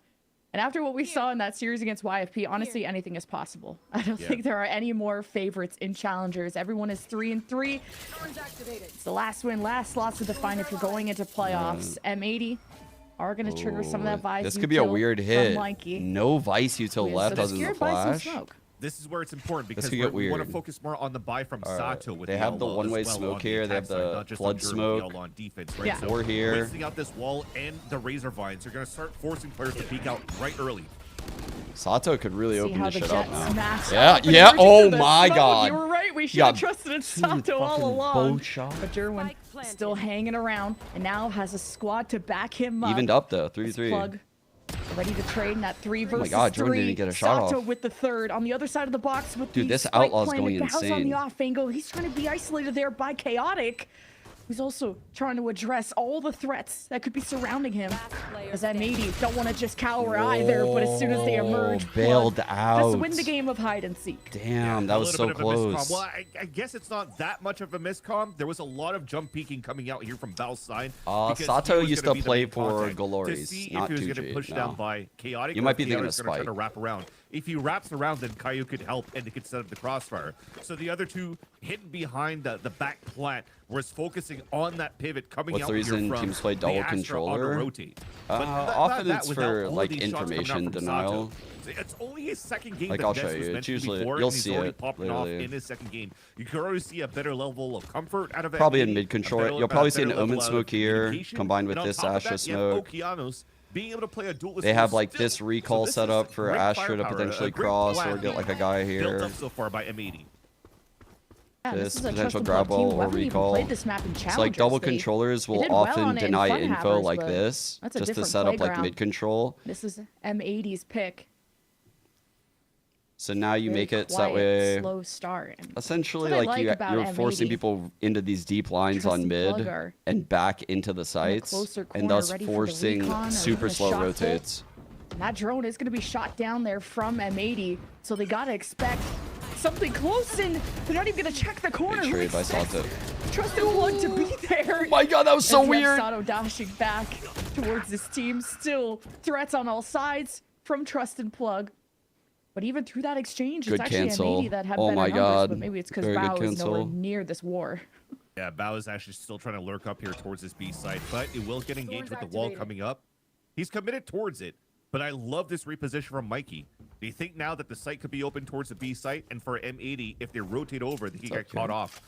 And after what we saw in that series against YFP, honestly, anything is possible. I don't think there are any more favorites in challengers. Everyone is 3-3. It's the last win, last slots to define if you're going into playoffs. M80 are going to trigger some of that Vice.
This could be a weird hit. No Vice util left other than the flash.
This is where it's important because we want to focus more on the buy from Sato. With
they have the one-way smoke here. They have the flood smoke.
On defense, right? So
we're here.
Wasting out this wall and the razor vines. They're going to start forcing players to peek out right early.
Sato could really open this shit up now.
Yeah.
Oh my god.
You were right. We should have trusted in Sato all along. But Jerwin still hanging around and now has a squad to back him up.
Evened up though. 3-3.
Ready to trade in that 3 versus 3.
Oh my god, Jordan didn't get a shot
Sato
off.
with the third on the other side of the box with the
this outlaw's going
Bow's
insane.
on the off angle. He's trying to be isolated there by Chaotic. He's also trying to address all the threats that could be surrounding him. As M80 don't want to just cower either, but as soon as they emerge,
bailed out.
Just win the game of hide and seek.
Damn, that was so close.
Well, I guess it's not that much of a miscomm. There was a lot of jump peeking coming out here from Bow's side.
Sato used to play for Glories, not
if he was
2G.
going to push down by Chaotic.
You might be thinking of
Spike. Try to
Spike.
wrap around. If he wraps around, then Caillou could help and they could set up the crossfire. So the other two hidden behind the back plant was focusing on that pivot coming
What's
out
the reason
here from
teams play double controller?
Often
it's for like information denial.
It's only his second game.
Like I'll show you. It's usually you'll see it.
Off in his second game. You can already see a better level of comfort out of it.
Probably in mid controller. You'll probably see an Omen smoke here combined with this Astra smoke.
Being able to play a duelist.
They have like this recall set up for Astra to potentially cross or get like a guy here.
Built up so far by M80.
This potential grab ball or recall. It's like double controllers will often deny info like this just to set up like mid control.
This is M80's pick.
So now you make it so that way.
Slow start.
Essentially, like you're forcing people into these deep lines on mid and back into the sites, and thus forcing super slow rotates.
And that drone is going to be shot down there from M80, so they got to expect something close, and they're not even going to check the corner.
Big trade by Sato.
Trusted Plug to be there.
Oh my god, that was so weird.
Sato dashing back towards this team. Still threats on all sides from Trusted Plug. But even through that exchange, it's actually M80 that had better numbers, but maybe it's because Bao is nowhere near this war.
Yeah, Bao is actually still trying to lurk up here towards this B side, but it will get engaged with the wall coming up. He's committed towards it, but I love this reposition from Mikey. They think now that the site could be open towards the B site, and for M80, if they rotate over, they can get caught off.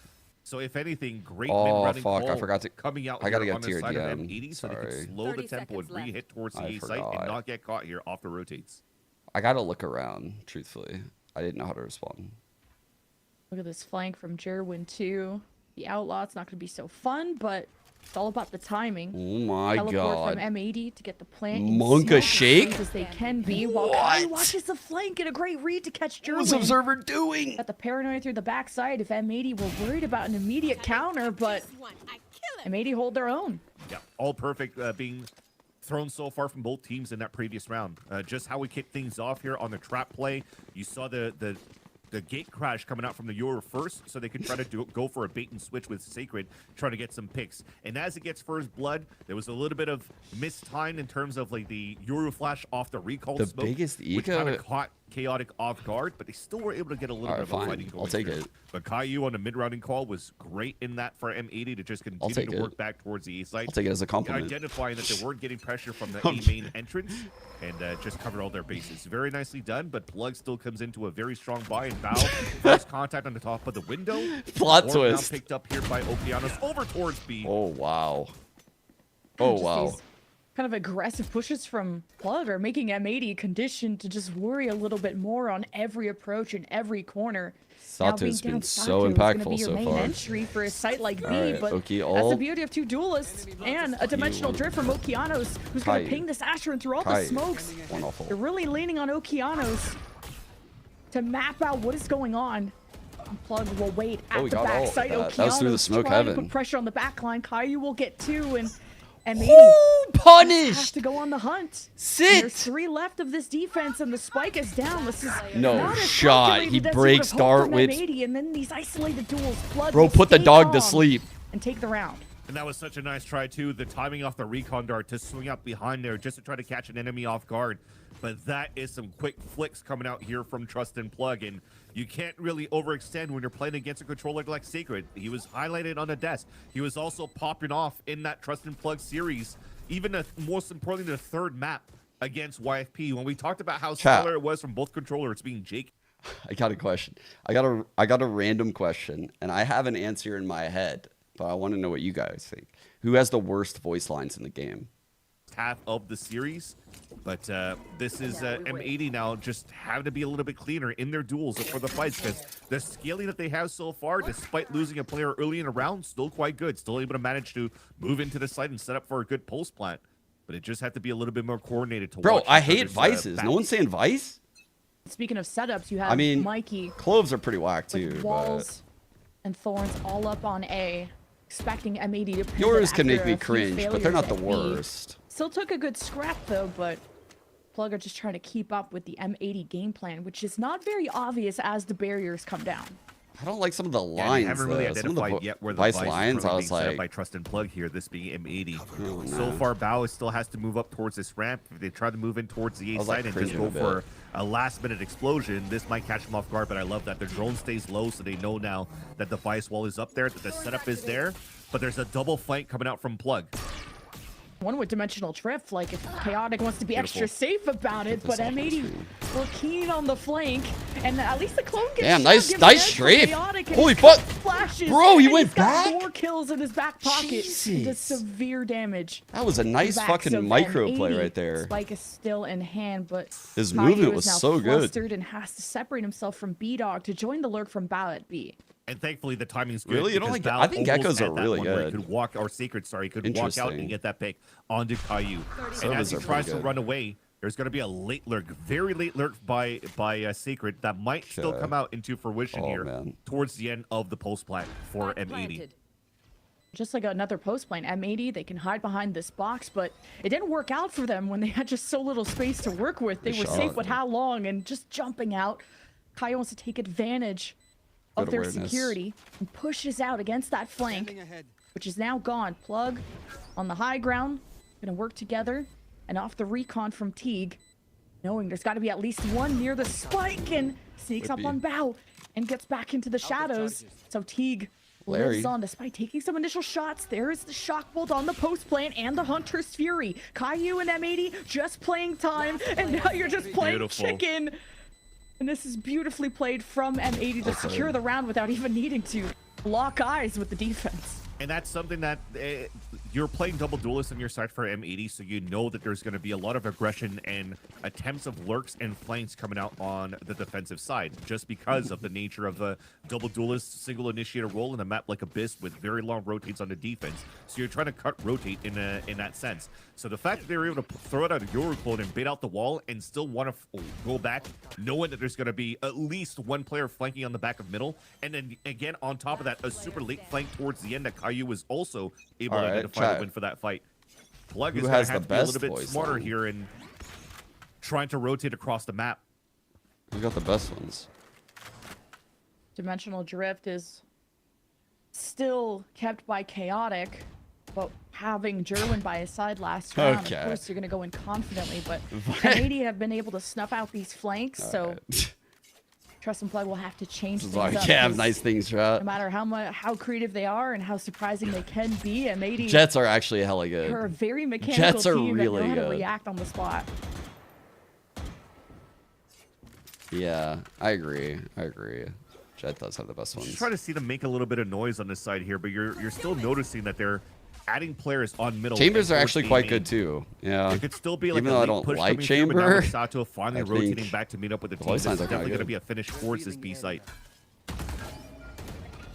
So if anything, great
Oh,
mid-running
fuck, I
call
forgot to-
coming out
I gotta
here
get
on
to
the
your
side of
DM.
M80 so they
Sorry.
can slow the
30
tempo and
seconds
re-hit towards the
I
A site and
forgot.
not get caught here off the rotates.
I gotta look around, truthfully. I didn't know how to respond.
Look at this flank from Jerwin too. The Outlaw, it's not going to be so fun, but it's all about the timing.
Oh my
Teleport
god.
from M80 to get the plant.
Monka shake?
As they can be, while Kai watches the flank and a great read to catch Jerwin.
What's Observer doing?
Got the paranoia through the backside if M80 were worried about an immediate counter, but M80 hold their own.
Yeah, all perfect being thrown so far from both teams in that previous round. Just how we kicked things off here on the trap play. You saw the gate crash coming out from the Euro first, so they could try to go for a bait and switch with Sacred, trying to get some picks. And as it gets first blood, there was a little bit of mistime in terms of like the Euro flash off the recall
The
smoke,
biggest
which
eco-
kind of caught Chaotic off guard, but they still were able to get a little bit of a
fine.
fighting going.
I'll take
here.
it.
But Caillou on the mid-rounding call was great in that for M80 to just continue
take
to
it.
work back towards the A side.
I'll take it as a compliment.
Identifying that they weren't getting pressure from the A main entrance and just covered all their bases. Very nicely done, but Plug still comes into a very strong buy and bow. First contact on the top of the window.
Plot
Orb now
twist.
picked up here by Okeanos over towards B.
Oh wow. Oh
Just
wow.
these kind of aggressive pushes from Plug are making M80 conditioned to just worry a little bit more on every approach and every corner. Now being
Sato's been
down
so
Sato is gonna be
impactful
your
so
main
far.
entry for a site like B,
Alright,
but
Oki,
that's the
ult.
beauty of two duelists and a dimensional drift from Okeanos, who's going
Kai.
to ping this Astron through all
Kai.
the smokes.
One awful.
They're really leaning on Okeanos to map out what is going on. And Plug will wait at
we
the
got ult.
backside.
That was through the
Okeanos
smoke
trying to
heaven.
put pressure on the backline. Caillou will get two, and M80
Ooh, punished.
has to go on the hunt.
Sit.
And there's 3 left of this defense, and the spike is down. This is
No
not as
shot.
calculated
He
as you
breaks
would have hoped
dart
from
with-
M80, and then these isolated duels. Plug
Bro,
will
put the
stay
dog to
calm
sleep.
and take the round.
And that was such a nice try, too. The timing off the recon dart to swing up behind there just to try to catch an enemy off guard. But that is some quick flicks coming out here from Trust and Plug. And you can't really overextend when you're playing against a controller like Sacred. He was highlighted on the desk. He was also popping off in that Trust and Plug series. Even most importantly, the third map against YFP. When we talked about how
Chat.
stellar it was from both controllers being Jake.
I got a question. I got a random question, and I have an answer in my head, but I want to know what you guys think. Who has the worst voice lines in the game?
Half of the series, but this is M80 now just having to be a little bit cleaner in their duels for the fights, because the scaling that they have so far, despite losing a player early in a round, still quite good, still able to manage to move into the site and set up for a good post plant, but it just had to be a little bit more coordinated to
Bro,
watch
I
each
hate
other's,
vices.
back.
No one's saying vice?
Speaking of setups, you have
I mean,
Mikey
cloves are pretty whack
with
too.
walls and thorns all up on A, expecting M80 to pivot
Yours can make
after
me
a few
cringe, but they're not the
failures at B.
worst.
Still took a good scrap though, but Plug are just trying to keep up with the M80 game plan, which is not very obvious as the barriers come down.
I don't like some of the
Yeah,
lines.
you haven't really
though. Some of the
identified yet where the
vice
vice
lines,
is
I
currently
was
being set up
like,
by Trust and Plug here, this being M80.
Oh,
So
no.
far, Bao still has to move up towards this ramp. If they try to move in towards the
I
A
was, like,
side and just
cringing
go
a
for
bit.
a last-minute explosion, this might catch them off guard, but I love that. Their drone stays low, so they know now that the vice wall is up there, that the setup is there, but there's a double flank coming out from Plug.
One with dimensional drift, like if Chaotic wants to be
Beautiful.
extra safe about it, but
this up on
M80
screen.
were keen on the flank, and at least the clone gets
Damn,
shot,
nice-
gives
nice
the edge to
strafe.
Chaotic, and
Holy
his
fuck.
flashes,
Bro, he
and
went
he's got
back?
4 kills in his back pocket. He
Jesus.
does severe damage.
that was a nice
Backs
fucking
of
micro
M80.
play right there.
Spike is still in hand, but
His
Caillou
movement
is
was
now
so good.
flustered and has to separate himself from B-Dog to join the lurk from Bao at B.
And thankfully, the timing's good.
Really? You don't
because
like
Bao
I think
almost
geckos are
had that
really
one where he
good.
could walk, or Sacred, sorry, could walk out
Interesting.
and get that pick onto Caillou. And
Silvers
as he
are pretty
tries to
good.
run away, there's going to be a late lurk, very late lurk by Sacred that might still
Okay.
come out into fruition
Oh,
here
man.
towards the end of the post plant for M80.
Just like another post plane, M80, they can hide behind this box, but it didn't work out for them when they had just so little space to work with. They were
shot.
safe with how long and just jumping out. Kai wants to take advantage of
Good
their
awareness.
security and pushes out against that flank, which is now gone. Plug on the high ground, gonna work together, and off the recon from Teague, knowing there's got to be at least one near the spike, and sneaks up
Whippy.
on Bao and gets back into the shadows. So Teague
Larry.
lives on despite taking some initial shots. There is the shock bolt on the post plant and the Hunter's Fury. Caillou and M80 just playing time, and now you're just playing
Beautiful.
chicken. And this is beautifully played from M80 to secure the round without even needing to. lock eyes with the defense.
And that's something that you're playing double duelists on your side for M80, so you know that there's going to be a lot of aggression and attempts of lurks and flanks coming out on the defensive side, just because of the nature of a double duelist single initiator role in a map like Abyss with very long rotates on the defense. So you're trying to cut rotate in that sense. So the fact that they were able to throw it out of your clone and bait out the wall and still want to go back, knowing that there's going to be at least one player flanking on the back of middle, and then again on top of that, a super late flank towards the end that Caillou was also able to identify the win for that fight. Plug is going to have to be a little bit smarter here in trying to rotate across the map.
We got the best ones.
Dimensional Drift is still kept by Chaotic, but having Jerwin by his side last round, of course you're going to go in confidently, but M80 have been able to snuff out these flanks, so Trust and Plug will have to change things up.
You can't have nice things, right?
No matter how creative they are and how surprising they can be, M80
Jets are actually hella good.
They're a very mechanical
Jets are
team
really
that know how to
good.
react on the spot.
Yeah, I agree. Jet does have the best ones.
Just trying to see them make a little bit of noise on this side here, but you're still noticing that they're adding players on middle.
Chambers are actually quite good too. Yeah.
It could still be like
even
a
though I
late
don't
push
like
coming through, but now
Chamber.
with Sato finally rotating back to meet up with the team. This is
Signs are
definitely
kinda
going to
good.
be a finish towards this B site.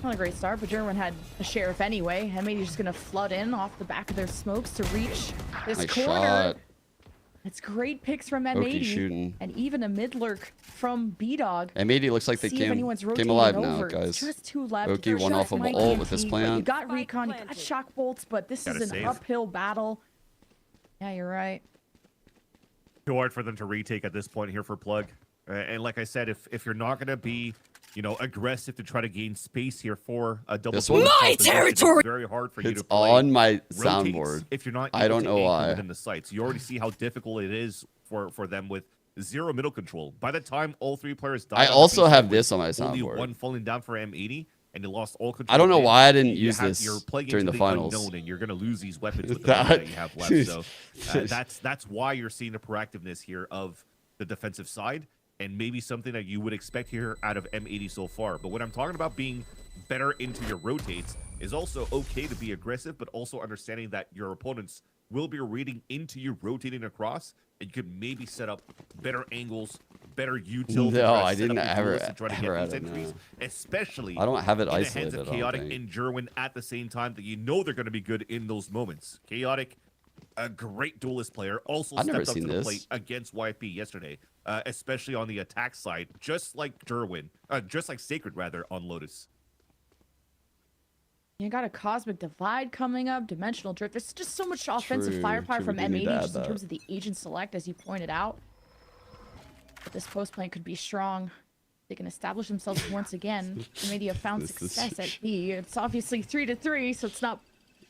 Not a great start, but Jerwin had a sheriff anyway. M80 just going to flood in off the back of their smokes to reach this
Nice
corner.
shot.
It's great picks from
Oki
M80
shooting.
and even a mid lurk from B-Dog.
M80 looks like they
See if
came
anyone's
came
rotating
alive
it
now,
over.
guys.
Just two left.
Oki
There's
one
just
off of
Mikey
ult
and
with this
T, but You
plan.
got recon, you got shock bolts, but this
Gotta
is an
save.
uphill battle. Yeah, you're right.
Too hard for them to retake at this point here for Plug. And like I said, if you're not going to be, aggressive to try to gain space here for a double.
This one?
My territory. It's very hard for you
It's
to play
on my
rotates
soundboard.
if you're not.
I
able
don't
to
know
anchor
why.
Within the sites, you already see how difficult it is for them with zero middle control. By the time all three players die,
I also have this on my
only
soundboard.
one falling down for M80, and you lost all control.
I don't know
again.
why I didn't
You
use
have-
this
you're playing
during
into
the finals.
unknown, and you're going to lose these weapons with the
That-
money that you have left. So that's why you're seeing the proactiveness here of the defensive side, and maybe something that you would expect here out of M80 so far. But when I'm talking about being better into your rotates, is also okay to be aggressive, but also understanding that your opponents will be reading into you rotating across, and you could maybe set up better angles, better util.
No, I didn't ever
to try to
ever
get
had
these
it, no.
entries, especially
I don't have it
in the hands
isolated, I
of
don't
Chaotic
think.
and Jerwin at the same time, that you know they're going to be good in those moments. Chaotic, a great duelist player, also
I've never
stepped up
seen
to the
this.
plate against YFP yesterday, especially on the attack side, just like Jerwin, just like Sacred rather on Lotus.
You got a Cosmic Divide coming up, Dimensional Drift. There's just so much offensive
True,
firepower
true,
from
we do need to
M80
add
just in
that.
terms of the agent select, as you pointed out. But this post plane could be strong. They can establish themselves once again. M80 have found
This is-
success at B. It's obviously 3-3, so it's not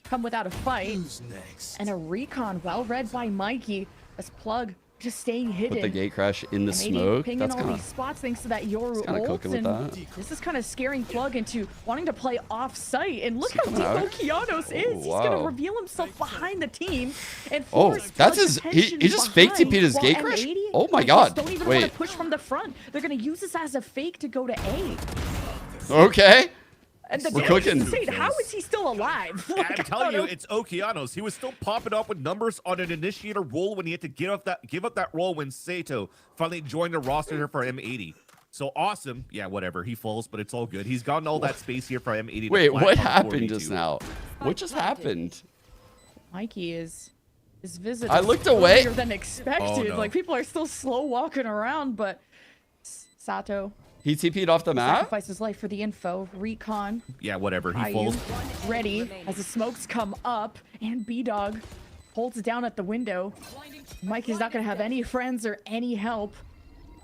come without a fight. And a recon well read by Mikey as Plug just staying hidden.
With the gate crash in the
M80
smoke,
pinging
that's
all
kind
these
of
spots thanks to that Yoru
kinda
ult,
cooking with
and
that.
this is kind of scaring Plug into wanting to play off site. And look how
coming
deep
out?
Okeanos is.
Oh,
He's gonna
wow.
reveal himself behind the team and
Oh,
force
that's
Plug's
his. He
attention
just fake
behind,
TP'd his
while
gate crash.
M80
Oh my
just
god!
Don't even want
Wait.
to push from the front. They're gonna use this as a fake to go to A.
Okay.
And the
We're
damage is
cooking.
insane. How is he still alive? Like,
I'm
I
telling
don't
you,
know.
it's Okeanos. He was still popping up with numbers on an initiator roll when he had to give up that roll when Sato finally joined the roster here for M80. So awesome. Yeah, whatever. He falls, but it's all good. He's gotten all that space here for M80. to
Wait,
flat
what
on
happened
4v2.
just now? What just happened?
Mikey is visited
I looked away.
earlier than expected.
Oh, no.
Like people are still slow walking around, but Sato
He TP'd off the map?
sacrificed his life for the info. Recon
Yeah, whatever. He
Caillou
falls.
ready as the smokes come up, and B-Dog holds down at the window. Mikey's not gonna have any friends or any help.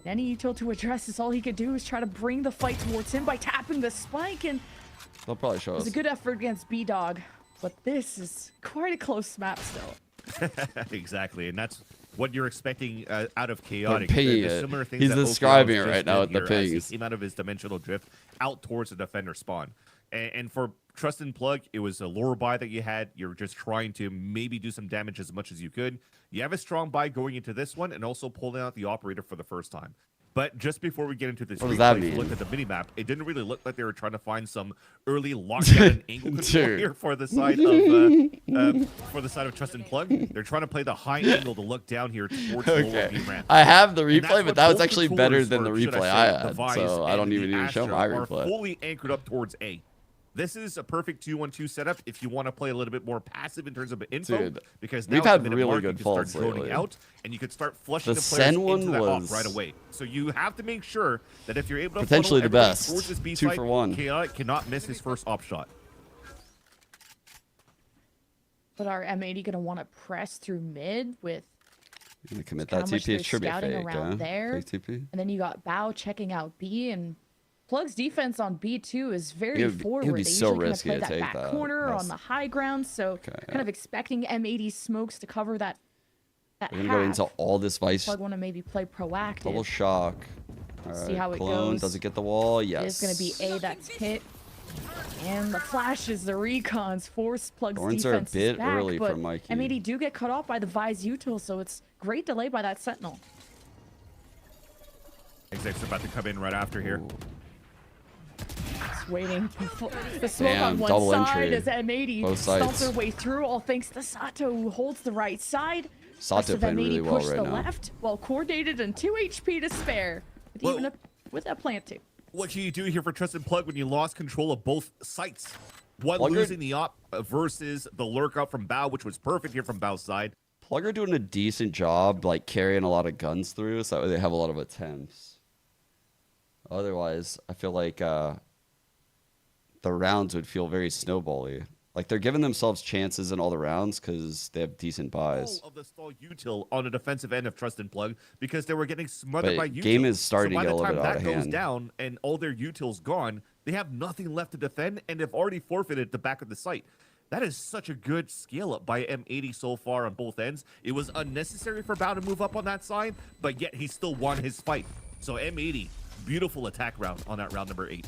Any util to address this, all he could do is try to bring the fight towards him by tapping the spike, and
They'll probably show
it was
us.
a good effort against B-Dog. But this is quite a close map still.
Exactly, and that's what you're expecting out of Chaotic.
pinging
The
it.
similar things
He's
that Okeanos
describing it
just
right now
did
with the
here as he
pings.
came out of his dimensional drift out towards the defender spawn. And for Trust and Plug, it was a lower buy that you had. You're just trying to maybe do some damage as much as you could. You have a strong buy going into this one, and also pulling out the operator for the first time. But just before we get into this,
What does that
replay, if you
mean?
looked at the minimap, it didn't really look like they were trying to find some early lockdown and angle control
Dude.
here for the side of Trust and Plug. They're trying to play the high angle to look down here towards the lower B ramp.
I have the
And that's
replay, but
what
that was
both
actually better
controllers,
than the
or should
replay
say,
I
the
had,
Vice
so I
and
don't
the
even need to show
Astra
my
are
replay.
fully anchored up towards A. This is a perfect 2-1-2 setup if you want to play a little bit more passive in terms of info,
Dude,
because now
we've
at
had
the minute
really
mark,
good
you can start
faults
zoning
lately.
out, and you can start flushing
The
the players
Sen
into
one
that op
was
right away. So you have to make sure that if you're able to
potentially
funnel
the
everybody
best.
towards this B
2
side,
for 1.
Chaotic cannot miss his first op shot.
But are M80 gonna want to press through mid with
Gonna commit
how
that
much
TP?
they're
It should be
scouting
fake,
around
huh?
there?
Fake TP?
And then you got Bao checking out B, and Plug's defense on B2 is very
It would be
forward. They
so
usually
risky
kind
to
of play
take
that back
that.
corner
That's-
on the high ground, so kind of expecting M80 smokes to cover that
We're gonna go
half.
into all this Vice.
Plug want to maybe play proactive.
Double shock. All
See
right,
how it
clone.
goes.
Does it get the wall?
It
Yes.
is going to be A that's hit. And the flashes, the recons, force Plug's
Thorns are a
defense
bit
back,
early
but
from Mikey.
M80 do get cut off by the Vise util, so it's great delay by that Sentinel.
Exec's about to come in right after here.
Just waiting. The smoke
Damn,
on one
double
side
entry.
as M80
Both
stomps
sides.
their way through, all thanks to Sato, who holds the right side.
Sato
Rest of
played
M80
really well
push
right
the
now.
left, well coordinated and 2 HP to spare. With a plant too.
What can you do here for Trust and Plug when you lost control of both sites? One
Plugger-
losing the op versus the lurk up from Bao, which was perfect here from Bao's side.
Plugger doing a decent job, like carrying a lot of guns through, so that way they have a lot of attempts. Otherwise, I feel like the rounds would feel very snowbally. Like they're giving themselves chances in all the rounds because they have decent buys.
Of the stall util on the defensive end of Trust and Plug because they were getting smothered
But
by util.
game is starting
so
to get a
by the
little
time
bit out
that
of
goes
hand.
down and all their utils gone, they have nothing left to defend and they've already forfeited the back of the site. That is such a good scale up by M80 so far on both ends. It was unnecessary for Bao to move up on that side, but yet he still won his fight. So M80, beautiful attack round on that round number 8.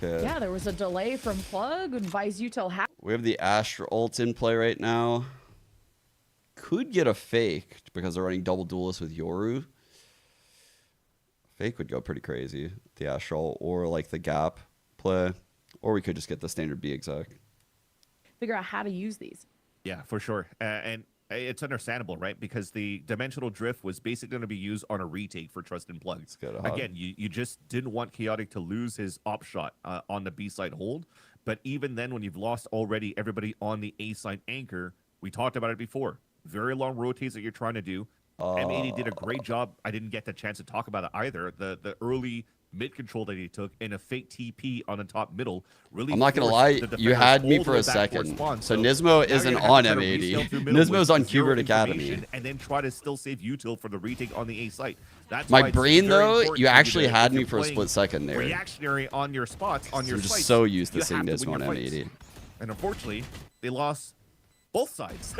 Okay.
Yeah, there was a delay from Plug and Vise util had.
We have the Astra ult in play right now. Could get a fake because they're running double duelist with Yoru. Fake would go pretty crazy. The Astra ult or like the gap play. Or we could just get the standard B exec.
Figure out how to use these.
Yeah, for sure. And it's understandable, right? Because the dimensional drift was basically going to be used on a retake for Trust and Plug. Again, you just didn't want Chaotic to lose his op shot on the B side hold. But even then, when you've lost already everybody on the A side anchor, we talked about it before. Very long rotates that you're trying to do. M80 did a great job. I didn't get the chance to talk about it either. The early mid control that he took and a fake TP on the top middle really.
I'm not gonna
forced
lie,
the
you
defenders
had me
all the
for
way
a
back towards
second.
spawn.
So
now
Nismo
you're
isn't
gonna
on
have to
M80.
rescale through middle
Nismo's
with
on
zero
Qbert Academy.
information And then try to still save util for the retake on the A site. That's
My
why it's
brain,
very
though,
important
you
for
actually
to-
had
if
me
you're
for a
playing
split second there.
Reactionary on your spots on your
I'm just
sites,
so used to
you
seeing
have to
Nismo
win
on
your fights.
M80.
And unfortunately, they lost both sides.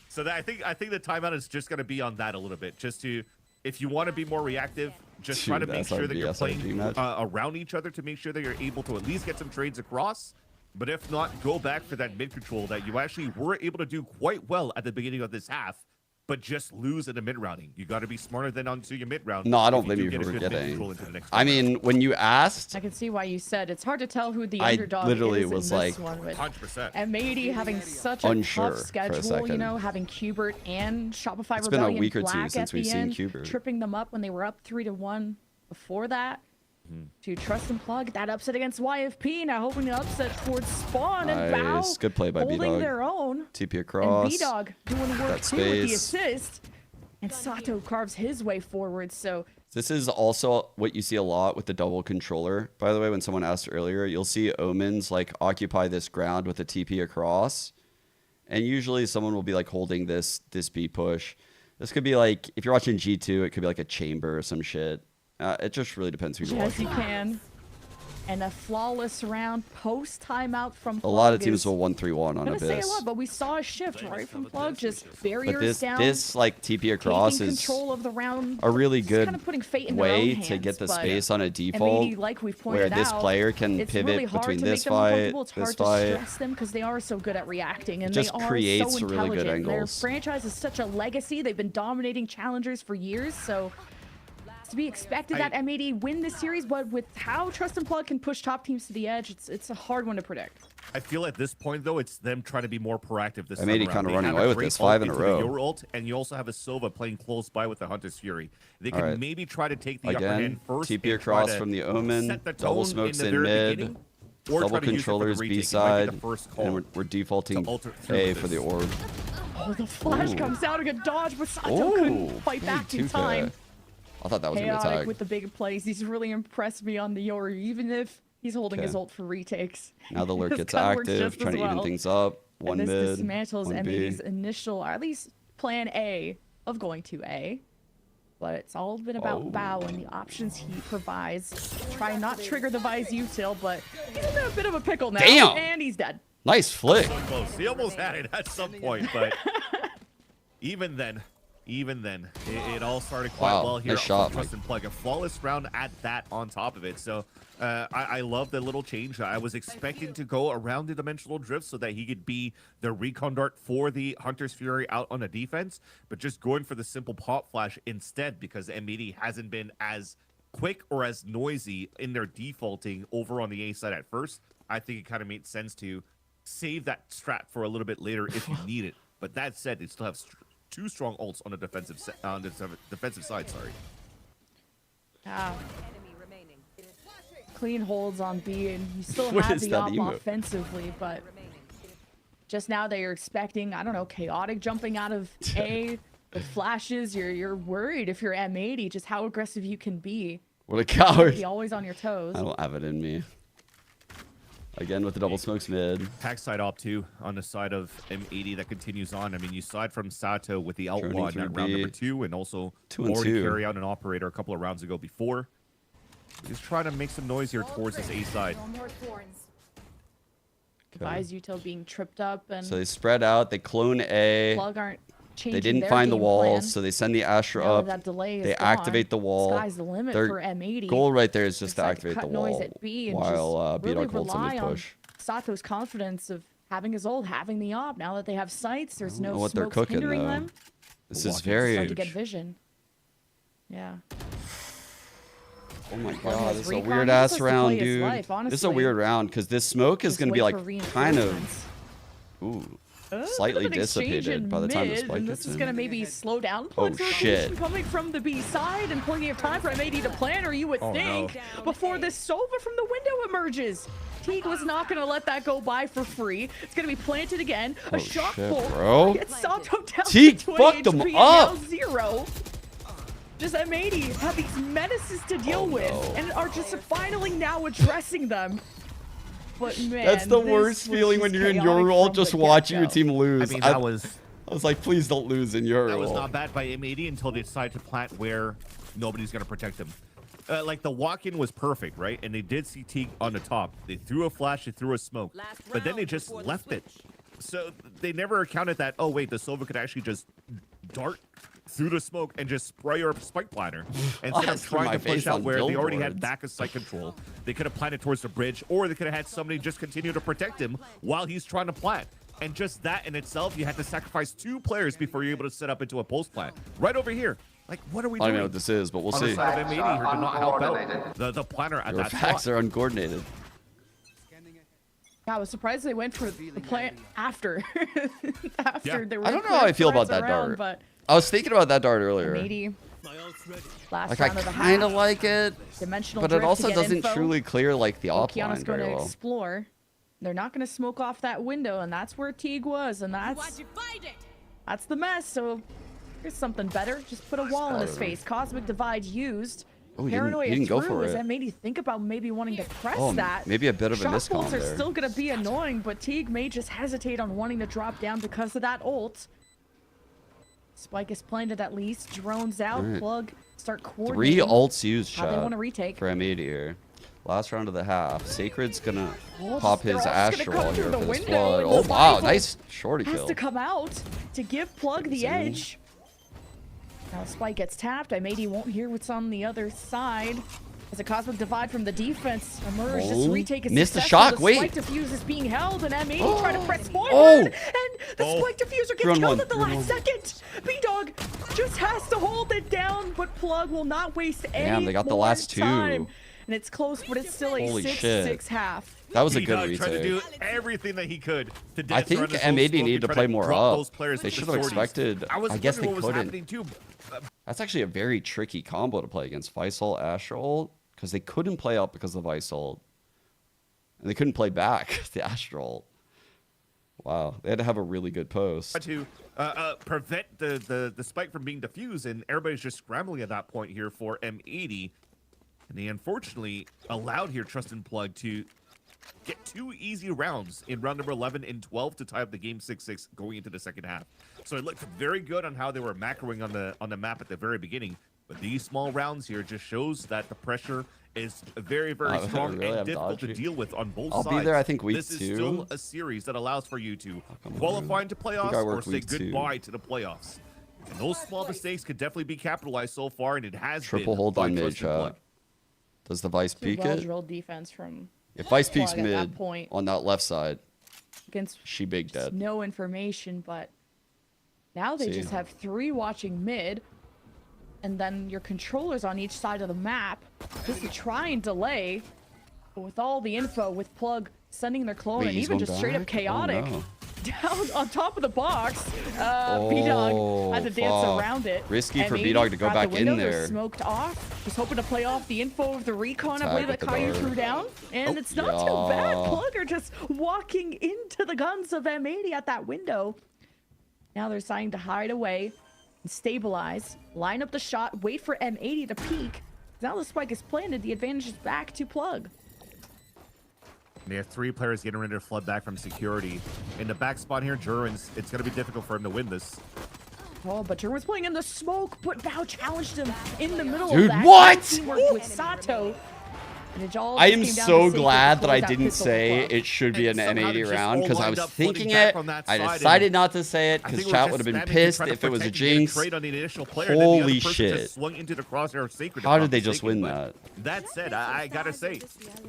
So I think the timeout is just going to be on that a little bit, just to, if you want to be more reactive, just try to
Dude,
make sure that
SRG,
you're
SRG
playing
match.
around each other to make sure that you're able to at least get some trades across. But if not, go back for that mid control that you actually were able to do quite well at the beginning of this half, but just lose in the mid rounding. You got to be smarter than onto your mid round.
No, I don't
if
blame
do
you
get
for
a good mid control
forgetting.
into the next
I
round.
mean, when you asked,
I can see why you said it's hard to tell who the
I
underdog
literally
is
was
in
like,
this one with
100%.
M80 having such a
Unsure
tough
for a
schedule, you
second.
know, having Qbert and Shopify
It's been a
Rebellion
week or two
Black
since
at
we've
the
seen
end,
Qbert.
tripping them up when they were up 3-1 before that. To Trust and Plug, that upset against YFP, now hoping to upset towards Spawn and
Nice.
Bao
Good play by
holding
B-Dog.
their own.
TP
And
across.
B-Dog doing work
That
too with the
space.
assist. And Sato carves his way forward, so
This is also what you see a lot with the double controller. By the way, when someone asked earlier, you'll see Omens like occupy this ground with a TP across. And usually someone will be like holding this B push. This could be like, if you're watching G2, it could be like a chamber or some shit. It just really depends who you're
yes,
watching.
you can. And a flawless round post timeout from Plug.
A lot of teams
is,
will 1-3-1 on
I'm gonna say a
Abyss.
lot, but we saw a shift right from Plug, just barriers
But this,
down.
this like TP across
taking
is
control of the round,
a really
just
good
kind of putting fate in their own
way
hands,
to get the
but
space on a default,
M80, like we've
where
pointed
this
out,
player can
it's
pivot
really hard
between
to
this
make them
fight,
uncomfortable. It's hard
this
to
fight.
stress them because they are so good at reacting, and
Just
they are
creates
so
really good
intelligent. Their
angles.
franchise is such a legacy. They've been dominating challengers for years, so to be expected that M80 win this series, but with how Trust and Plug can push top teams to the edge, it's a hard one to predict.
I feel at this point, though, it's them trying to be more proactive this time
M80
around.
kind of
They
running
have
away
a
with
great
this,
ult
5 in a
into the
row.
Your ult, and you also have a Sova playing close by with the Hunter's Fury. They can
Alright.
maybe try to take the upper
Again,
hand first.
TP
and try
across
to
from the Omen,
set the
double
tone
smokes
the
in
very
mid,
beginning, or
double
try to use it for the
controllers
retake. It might be
B-side,
the first call
and we're defaulting
to alter through
A
this.
for the orb.
Oh, the flash
Ooh.
comes out, a good dodge, but Sato couldn't fight
big
back in
2K.
time.
I thought that was going to
Chaotic
tag.
with the big plays. He's really impressed me on the Yoru, even if he's holding his
Okay.
ult for retakes.
Now the lurk
This
gets
kinda works
active,
just
trying
as
to even
well.
things up. One
And this
mid,
dismantles
one B.
M80's initial, or at least plan A of going to A. But it's all been about Bao and the options he provides. Try not trigger the Vise util, but he's in a bit of a pickle now.
Damn!
And he's dead.
Nice flick.
So close. He almost had it at some point, but even then, it all started quite
Wow,
well here.
nice shot,
from Trust and Plug. A flawless round at that on top of it. So I love the little change. I was expecting to go around the dimensional drift so that he could be the recon dart for the Hunter's Fury out on a defense, but just going for the simple pop flash instead because M80 hasn't been as quick or as noisy in their defaulting over on the A side at first. I think it kind of made sense to save that strat for a little bit later if you need it. But that said, they still have two strong ults on the defensive side. Sorry.
Yeah. Clean holds on B, and you still
What
have
is
the
that
op
emote?
offensively, but just now that you're expecting, I don't know, chaotic jumping out of A with flashes, you're worried if you're M80, just how aggressive you can be.
What a coward.
Be always on your toes.
I don't have it in me. Again with the double smokes mid.
Pack side op 2 on the side of M80 that continues on. I mean, you saw it from Sato with the out
Droning
one
through
at round
B.
number 2 and also
2 and
already
2.
carry out an operator a couple of rounds ago before. He's trying to make some noise here towards this A side.
Vise util being tripped up, and
So they spread out, they clone A.
Plug aren't changing
They didn't
their
find the
game
wall,
plan.
so they send the Astra
Now
up.
that delay is
They
gone,
activate the wall.
Sky's the limit
Their
for M80.
goal right there is just to
Decide
activate the
cut noise
wall
at B and
while
just really
B-Dog holds in
rely
his
on
push.
Sato's confidence of having his ult, having the op. Now that they have sights, there's
I don't
no
know what they're
smokes
cooking,
hindering
though.
them.
This is very
Start to get
huge.
vision. Yeah.
Oh my
Plug
god,
has
this is a
recon.
weird
He's
ass
supposed to
round,
play his
dude.
life,
This is a
honestly.
weird round because this smoke is
Just
going to be
wait
like
for
kind of
reinforcements.
slightly
Bit of an exchange
dissipated
in
by the time the
mid,
spike
and
gets
this is
in.
going to maybe slow down
Oh,
Plug's rotation
shit.
coming from the B side and plenty of time for M80 to plan, or you would
Oh,
think, before this Sova from the window emerges. Teague was not going to let that go by for free. It's going to be planted again. A
Oh,
shock
shit,
pull.
bro.
Gets Sato down
Teague
to 20
fucked him
HP and
up.
now 0. Just M80 have these menaces to deal with and are just finally now addressing them. But man,
That's the
this
worst
was
feeling when
just
you're in
chaotic
your role
from
just
the
watching your
get-go.
team lose.
I mean, that was
I was like, please don't lose in your
That was
role.
not bad by M80 until they decided to plant where nobody's going to protect them. Like the walk-in was perfect, right? And they did see Teague on the top. They threw a flash, they threw a smoke, but then they just left it. So they never accounted that, oh wait, the Sova could actually just dart through the smoke and just spray your spike planter instead
That's
of trying
my
to push
face
out
on
where they already had
billboards.
back of sight control. They could have planted towards the bridge, or they could have had somebody just continue to protect him while he's trying to plant. And just that in itself, you had to sacrifice 2 players before you're able to set up into a post plant. Right over here. Like, what are we
I
doing?
don't know what this is, but we'll
On
see.
the side of M80 here did not help out the planner at
Your
that
facts
spot.
are uncoordinated.
Yeah, I was surprised they went for the plan after. After they were
I don't know how I feel about that
around,
dart.
But
I was thinking about that dart earlier.
M80, last
Like, I
round of the
kind of
half.
like it,
Dimensional
but it
drift to
also
get
doesn't
info.
truly clear like the op line
Okeana's going
very
to
well.
explore. They're not going to smoke off that window, and that's where Teague was, and that's the mess. So here's something better. Just put a wall in his face. Cosmic Divide used.
Oh, he
Paranoia
didn't go
through
for
as
it.
M80 think about maybe wanting to press
Oh,
that.
maybe a bit of a
Shot
miscom
pulls are
there.
still going to be annoying, but Teague may just hesitate on wanting to drop down because of that ult. Spike is planted at least. Drones out.
Alright.
Plug. Start
3
coordinating.
ults used
how they
shot
want to retake.
for M80 here. Last round of the half. Sacred's gonna
Oh,
pop
they're
his
all just gonna
Astral
come through
here
the
for this
window,
flood.
and
Oh
the
wow,
rifle
nice shorty
has
kill.
to come out to give Plug the
Insane.
edge. Now Spike gets tapped. M80 won't hear what's on the other side. As a cosmic divide from the defense emerged, this
Oh,
retake is
missed the
successful.
shock,
The
wait.
spike diffuse is being held, and M80 trying to press forward,
Oh.
and the spike diffuser gets
3-on-1,
killed at the
3-on-1.
last second. B-Dog just has to hold it down, but Plug will not waste any
they got the
more
last two.
time. And it's close, but it's still a
Holy
6-6
shit.
half.
That was a
B-Dog
good
tried to do
retake.
everything that he could to
I
dance
think
around his own
M80
smoke
needed
and
to
try
play more
drop
up.
those players
They
with
should
the
have
sorties.
expected.
I was
guess they
wondering what was
couldn't.
happening too.
That's actually a very tricky combo to play against Faisal Astral because they couldn't play up because of Faisal. And they couldn't play back the Astral. Wow, they had to have a really good post.
To prevent the spike from being diffused, and everybody's just scrambling at that point here for M80. And they unfortunately allowed here Trust and Plug to get 2 easy rounds in round number 11 and 12 to tie up the game 6-6 going into the second half. So it looked very good on how they were macroing on the map at the very beginning. But these small rounds here just shows that the pressure is very, very strong
really, I'm
and difficult to
dodgy.
deal with on both
I'll
sides.
be there, I think, week
This is
2.
still a series that allows for you to qualify into playoffs or
worked
say
week 2.
goodbye to the playoffs. And those small mistakes could definitely be capitalized so far, and it has
Triple
been
hold
by
on mid
Trust and Plug.
shot. Does the Vice peek it?
Well-drilled defense from
If Vice peeks
Plug at that
mid
point.
on that left side,
Against
she big dead.
no information, but now they
See.
just have 3 watching mid, and then your controllers on each side of the map just to try and delay. But with all the info, with Plug sending their clone
Wait,
and
he's
even
going
just straight up
back? Oh,
chaotic
no.
down on top of the box, B-Dog had to dance
fuck.
around it.
Risky for
M80
B-Dog to go
at the
back in
window, they're
there.
Smoked off, just hoping to play off the info of the recon. I
Tag
believe
with
that
the
Caillou
dart.
threw down, and
Oh,
it's not too bad.
yeah.
Plug are just walking into the guns of M80 at that window. Now they're starting to hide away and stabilize, line up the shot, wait for M80 to peek. Now the spike is planted, the advantage is back to Plug.
They have 3 players getting ready to flood back from security. In the back spot here, Jurin's, it's going to be difficult for him to win this.
Oh, but Jerwin's playing in the smoke, but Bao challenged him in the middle
Dude,
of that.
what?
Great teamwork with Sato. And it all
I
just
am
came down
so
to Sacred
glad
to
that I
close
didn't
pistol
say
Plug.
it should be an
And somehow they
M80
just
round
all
because I
lined
was
up flooding
thinking
back
it.
from that
I
side,
decided
and
not to say it
I
because
think we were
chat
just
would have been
spamming to
pissed
try to
if it was a
protect and get
jinx.
trade on the initial player, and then the other
Holy
person
shit.
just swung into the crosshair of Sacred.
How
if
did
not
they just
mistaken,
win
but
that?
That said, I gotta say,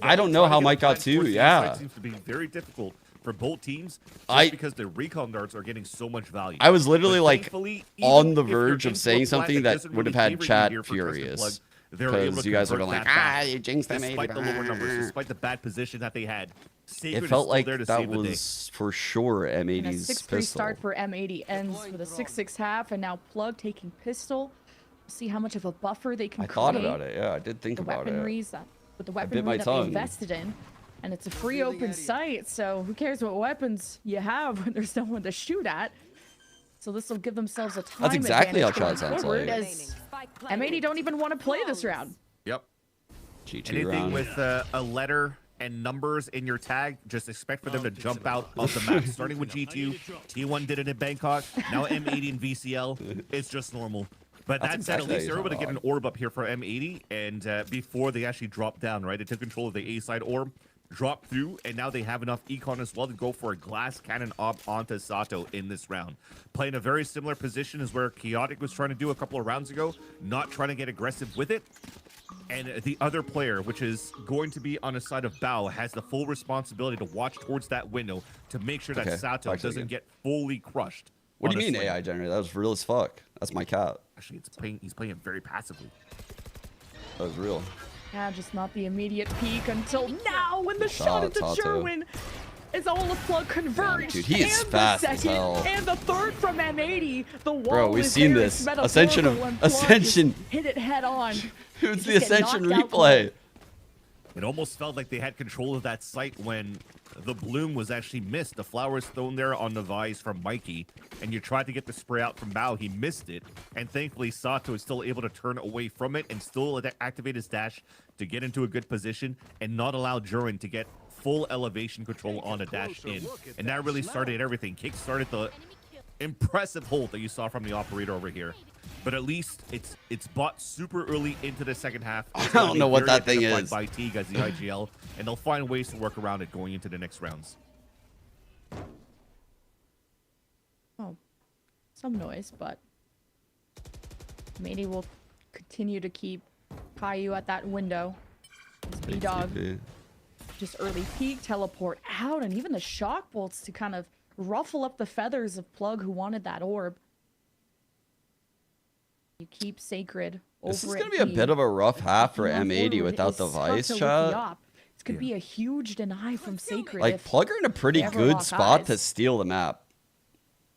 I don't know how Mike got
two.
2, yeah.
Seems to be very difficult for both teams, just
I-
because the recon darts are getting so much value.
I was literally
But
like
thankfully,
on
even
the
if you're
verge of
into a
saying
plan
something that
doesn't
would have
really
had
favor you
chat
here for Trust and
furious.
Plug, they're able
Because
to
you guys are
convert
going like,
that back,
you jinxed them
despite the lower numbers,
80.
despite the bad position that they had. Sacred
It
is
felt
still
like
there to
that
save the day.
was for sure
And a
M80's
6-3
pistol.
start for M80 ends with a 6-6 half, and now Plug taking pistol. See how much of a buffer they can
I
create.
thought about it, yeah, I did think
the
about it.
weaponries that, with the
bit
weaponry
my
that they
tongue.
invested in, and it's a free open site, so who cares what weapons you have when there's no one to shoot at. So this will give themselves a time
That's exactly how
advantage
chat
going
sounds
forward,
like.
as M80 don't even want to play this round.
Yep.
G2
Anything
round.
with a letter and numbers in your tag, just expect for them to jump out of the map. Starting with G2, T1 did it in Bangkok, now M80 and VCL. It's just normal. But
That's
that said,
exactly
at least
how
they're
you
able to get
sound
an orb up here for M80, and before they actually dropped down, right? They took control of the A side orb, dropped through, and now they have enough econ as well to go for a glass cannon up onto Sato in this round. Playing a very similar position as where Chaotic was trying to do a couple of rounds ago, not trying to get aggressive with it. And the other player, which is going to be on the side of Bao, has the full responsibility to watch towards that window to make sure that
Okay,
Sato
back to the
doesn't
game.
get fully crushed.
What do
on
you
a
mean
swing.
AI generated? That was real as fuck. That's my cat.
Actually, he's playing it very passively.
That was real.
Yeah, just not the immediate peak until now when the shot
Shot,
into
Sato.
Jerwin is all the Plug converged.
dude, he is
and
fast
the
as
second,
hell.
and the third from M80. The wall
Bro, we've
is
seen
there,
this.
it's metaphorical,
Ascension of-
and Plug just
Ascension.
hit it head on.
Who's the
Just get
Ascension
knocked out
replay?
It almost felt like they had control of that site when the bloom was actually missed. The flower was thrown there on the vise from Mikey, and you tried to get the spray out from Bao. He missed it, and thankfully Sato is still able to turn away from it and still activate his dash to get into a good position and not allow Jurin to get full elevation control on a dash in. And that really started everything. Kick started the impressive hold that you saw from the operator over here. But at least it's bought super early into the second half.
I don't know what that thing is.
By Teague as the IGL, and they'll find ways to work around it going into the next rounds.
Oh, some noise, but M80 will continue to keep Caillou at that window. B-Dog just early peek, teleport out, and even the shock bolts to kind of ruffle up the feathers of Plug, who wanted that orb. You keep Sacred over.
This is going to be a bit of a rough half for M80 without the Vice shot.
This could be a huge deny from Sacred.
Like, Plug are in a pretty good spot to steal the map.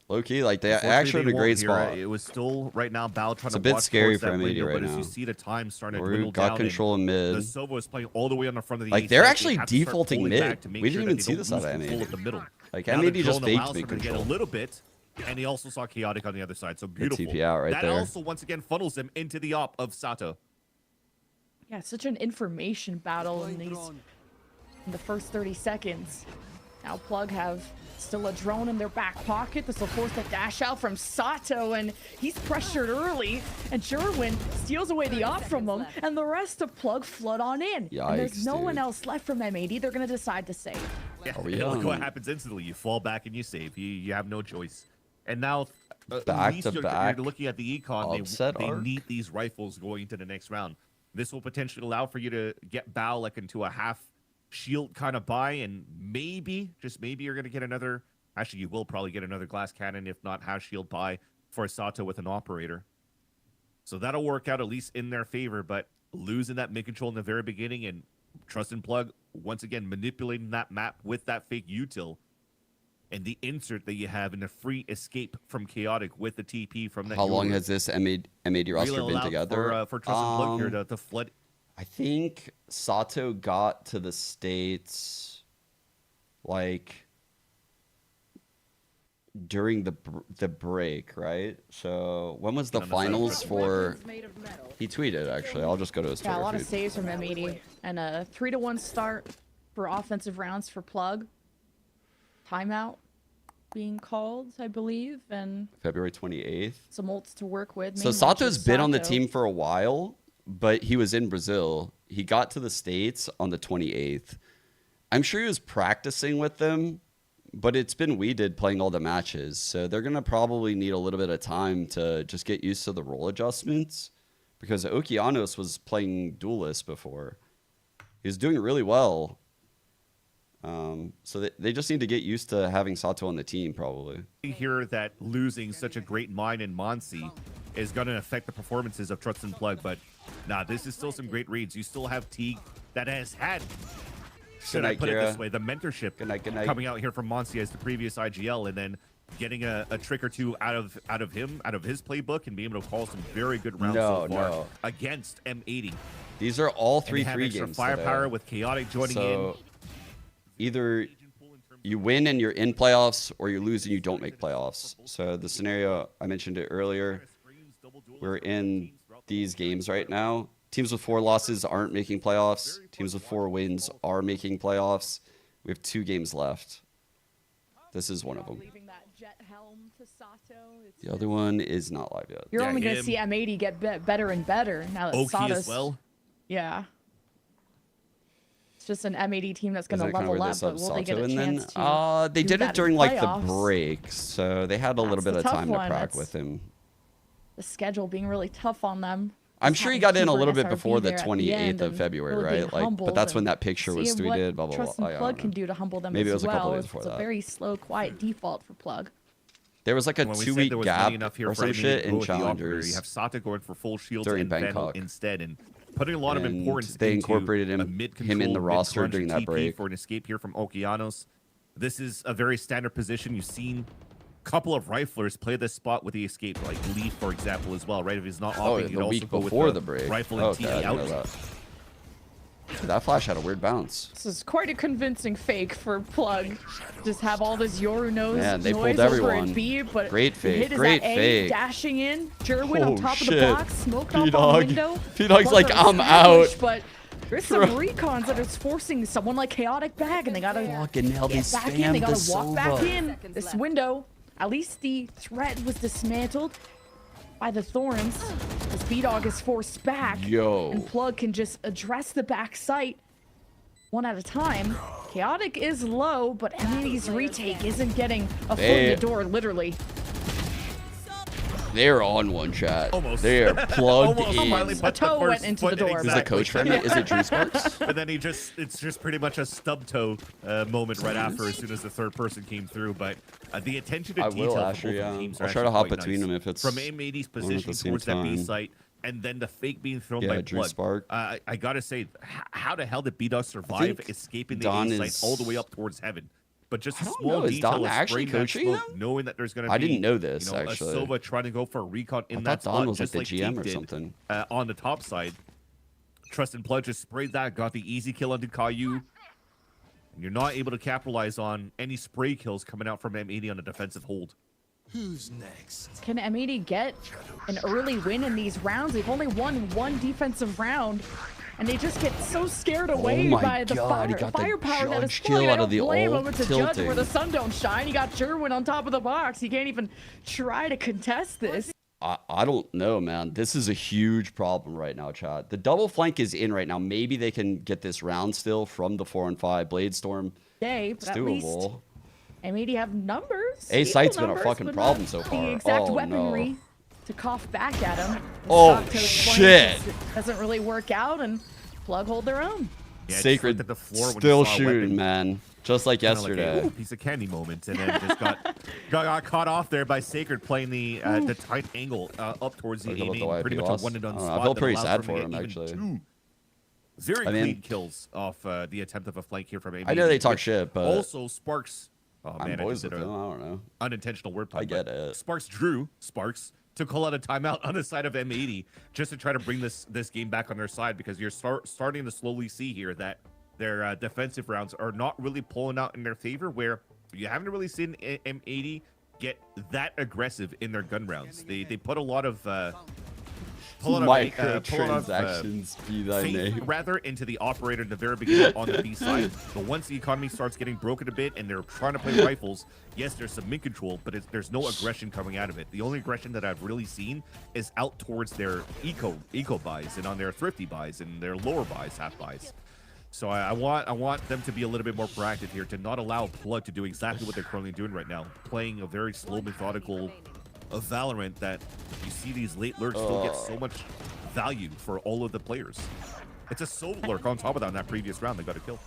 Low-key, like, they actually in a great spot.
It was still, right now, Bao trying to
It's a bit
watch
scary
towards
for
that
M80
window,
right
but
now.
as you see the time starting to
We've
dwindle
got
down,
control in mid.
the Sova is playing all the way on the front of the
Like,
A
they're
side.
actually
They have to start
defaulting
pulling
mid.
back to make
We
sure
didn't
that
even
they
see
don't
this out
lose
of
control
M80.
at the middle.
Like,
Now the
M80 just
drone allows
faked mid
them to get
control.
a little bit, and he also saw Chaotic on the other side, so beautiful.
TP out right
that
there.
also, once again, funnels him into the op of Sato.
Yeah, such an information battle in the first 30 seconds. Now Plug have still a drone in their back pocket. This will force a dash out from Sato, and he's pressured early. And Jerwin steals away the op from him, and the rest of Plug flood on in.
Yikes,
and there's no
dude.
one else left from M80. They're going to decide to save.
Yeah,
Are we
and look what
on?
happens instantly. You fall back and you save. You have no choice. And now, at
Back
least
to
you're
back
looking at the econ.
upset
They
arc?
need these rifles going into the next round. This will potentially allow for you to get Bao like into a half shield kind of buy, and maybe, just maybe, you're going to get another. Actually, you will probably get another glass cannon, if not half shield buy for Sato with an operator. So that'll work out at least in their favor, but losing that mid control in the very beginning and Trust and Plug once again manipulating that map with that fake util and the insert that you have in the free escape from Chaotic with the TP from that.
How long
Yoru
has this M80 roster
really
been
allowed
together?
for Trust and Plug here to flood.
I think Sato got to the States like during the break, right? So when was the finals for? He tweeted actually. I'll just go to his Twitter
Yeah, a lot of
feed.
saves from M80, and a 3-1 start for offensive rounds for Plug. Timeout being called, I believe, and
February 28th.
some ults to work with.
So
Main
Sato's
match
been on the
Sato.
team for a while, but he was in Brazil. He got to the States on the 28th. I'm sure he was practicing with them, but it's been weeded playing all the matches. So they're going to probably need a little bit of time to just get used to the role adjustments, because Okeanos was playing Duelist before. He was doing really well. So they just need to get used to having Sato on the team, probably.
We hear that losing such a great mine in Monsi is going to affect the performances of Trust and Plug, but nah, this is still some great reads. You still have Teague that has had, should I put it this way, the mentorship coming out here from Monsi as the previous IGL, and then getting a trick or two out of him, out of his playbook, and being able to call some very good rounds so far against M80.
These are all
And they
3-3
have
games
extra firepower
today.
with Chaotic joining in.
So either you win and you're in playoffs, or you lose and you don't make playoffs. So the scenario, I mentioned it earlier, we're in these games right now. Teams with 4 losses aren't making playoffs. Teams with 4 wins are making playoffs. We have 2 games left. This is one of them. The other one is not live yet.
You're only going to see M80 get better and better now that
Oki
Sato's.
as well.
Yeah. It's just an M80 team that's going
Is
to
that kinda
level
where
up,
they
but
sub
will they get
Sato
a
in then?
chance to
They
do
did
that
it
in
during like the
playoffs?
break, so they had a little
That's
bit
the
of
tough
time to
one.
prac
That's-
with him.
The schedule being really tough on them.
I'm
Just
sure he
having
got in a
Keeper
little
and
bit
SRB
before the
there at
28th
end
of
and
February,
really being
right? Like, but
humbled
that's when
and
that picture was
seeing what
tweeted. Blah blah
Trust
blah.
and
I
Plug
don't
can
know.
do to humble them
Maybe
as
it was a couple
well.
days before
It's a
that.
very slow, quiet default for Plug.
There was like a
When we said
2-week
there was
gap
money enough here
or
for
some
M80
shit
to
in
go with the operator,
challengers.
You have Sato going for full shields
during
and Vandal
Bangkok.
instead, and putting a lot of
And
importance
they
into
incorporated
a
him
mid-control,
in the roster
mid-crunch
during that
TP
break.
for an escape here from Okeanos. This is a very standard position. You've seen a couple of riflers play this spot with the escape, like Leaf, for example, as well, right? If he's not
Oh,
off, he can
the
also
week
go
before
with
the break.
rifle and
Okay,
TP
I didn't know
out.
that. Dude, that flash had a weird bounce.
This is quite a convincing fake for Plug. Just have all this Yoru nose
Man, they
noise
pulled
over
everyone.
at B, but
Great
the
fake,
hit is
great
at A,
fake.
dashing in. Jerwin on
Oh,
top of the
shit.
box, smoked off on
P-Dog.
window.
P-Dog's
Plug
like,
are
I'm
established,
out.
But there's some recons that is forcing someone like Chaotic back, and they gotta
Fucking hell, they
get back in.
spammed
They gotta
the
walk back
Sova.
in this window. At least the threat was dismantled by the Thorns. As B-Dog is forced back.
Yo.
And Plug can just address the back site one at a time. Chaotic is low, but M80's retake isn't getting a foot in the door, literally.
They're on one, chat.
Almost.
They are plugged in.
A toe went into the door.
Is the coach from it? Is it Drew Sparks?
But then it's just pretty much a stub toe moment right after, as soon as the third person came through. But the attention to detail from both the teams
I'll
are
try to hop
actually quite
between
nice.
them if it's
from M80's position towards that B site, and then the fake being thrown by
Drew
Plug.
Spark.
I gotta say, how the hell did B-Dog survive escaping the
Don
A
is-
site all the way up towards heaven? But just a
I don't
small
know, is
detail
Don
of
actually
spraying that
coaching
smoke,
them?
knowing that there's going to be
I didn't know this,
a
actually.
Sova trying to go for a recon in
I
that
thought Don
spot,
was
just
like the
like
GM or
Deke
something.
did, on the top side. Trust and Plug just sprayed that, got the easy kill onto Caillou. And you're not able to capitalize on any spray kills coming out from M80 on a defensive hold.
Who's next?
Can M80 get an early win in these rounds? They've only won one defensive round, and they just get so scared away
my
by the
God, he got the
firepower that is
judge
flowing.
kill
I
out of
don't
the
blame
all
him. It's a judge
tilting.
where the sun don't shine. He got Jerwin on top of the box. He can't even try to contest this.
I don't know, man. This is a huge problem right now, chat. The double flank is in right now. Maybe they can get this round still from the 4 and 5 Bladestorm.
Day,
It's
but at least
doable.
M80 have numbers.
A
equal
site's been a
numbers,
fucking
but
problem
not
so
The
far.
exact
Oh,
weaponry
no.
to cough back at him.
Oh,
Sato's
shit.
flank doesn't really work out, and Plug hold their own.
Yeah,
Sacred
just looked at the floor when he
still
saw a
shooting,
weapon.
man. Just like
Kinda
yesterday.
Like a piece of candy moment, and then just got caught off there by Sacred playing the tight angle up towards the
Talk about
aiming,
the
pretty
YFP
much a
loss.
one and done
I don't know,
spot.
I feel
that
pretty
allows
sad
them to
for
get
him,
even
actually.
two very
I mean-
clean kills off the attempt of a flank here from M80.
I know they talk
which
shit, but
also Sparks. Oh
I'm
man, I
boys
just did
with
a
them. I don't know.
unintentional wordplay.
I get
but
it.
Sparks drew Sparks to call out a timeout on the side of M80 just to try to bring this game back on their side, because you're starting to slowly see here that their defensive rounds are not really pulling out in their favor, where you haven't really seen M80 get that aggressive in their gun rounds. They put a lot of
Microtransactions be thy
faith,
name.
rather, into the operator at the very beginning on the B side. But once the economy starts getting broken a bit and they're trying to play rifles, yes, there's some min control, but there's no aggression coming out of it. The only aggression that I've really seen is out towards their eco buys and on their thrifty buys and their lower buys, half buys. So I want them to be a little bit more proactive here, to not allow Plug to do exactly what they're currently doing right now, playing a very slow, methodical of Valorant, that you see these late lurks still get so much value for all of the players. It's a solo lurk on top of that in that previous round. They got a kill.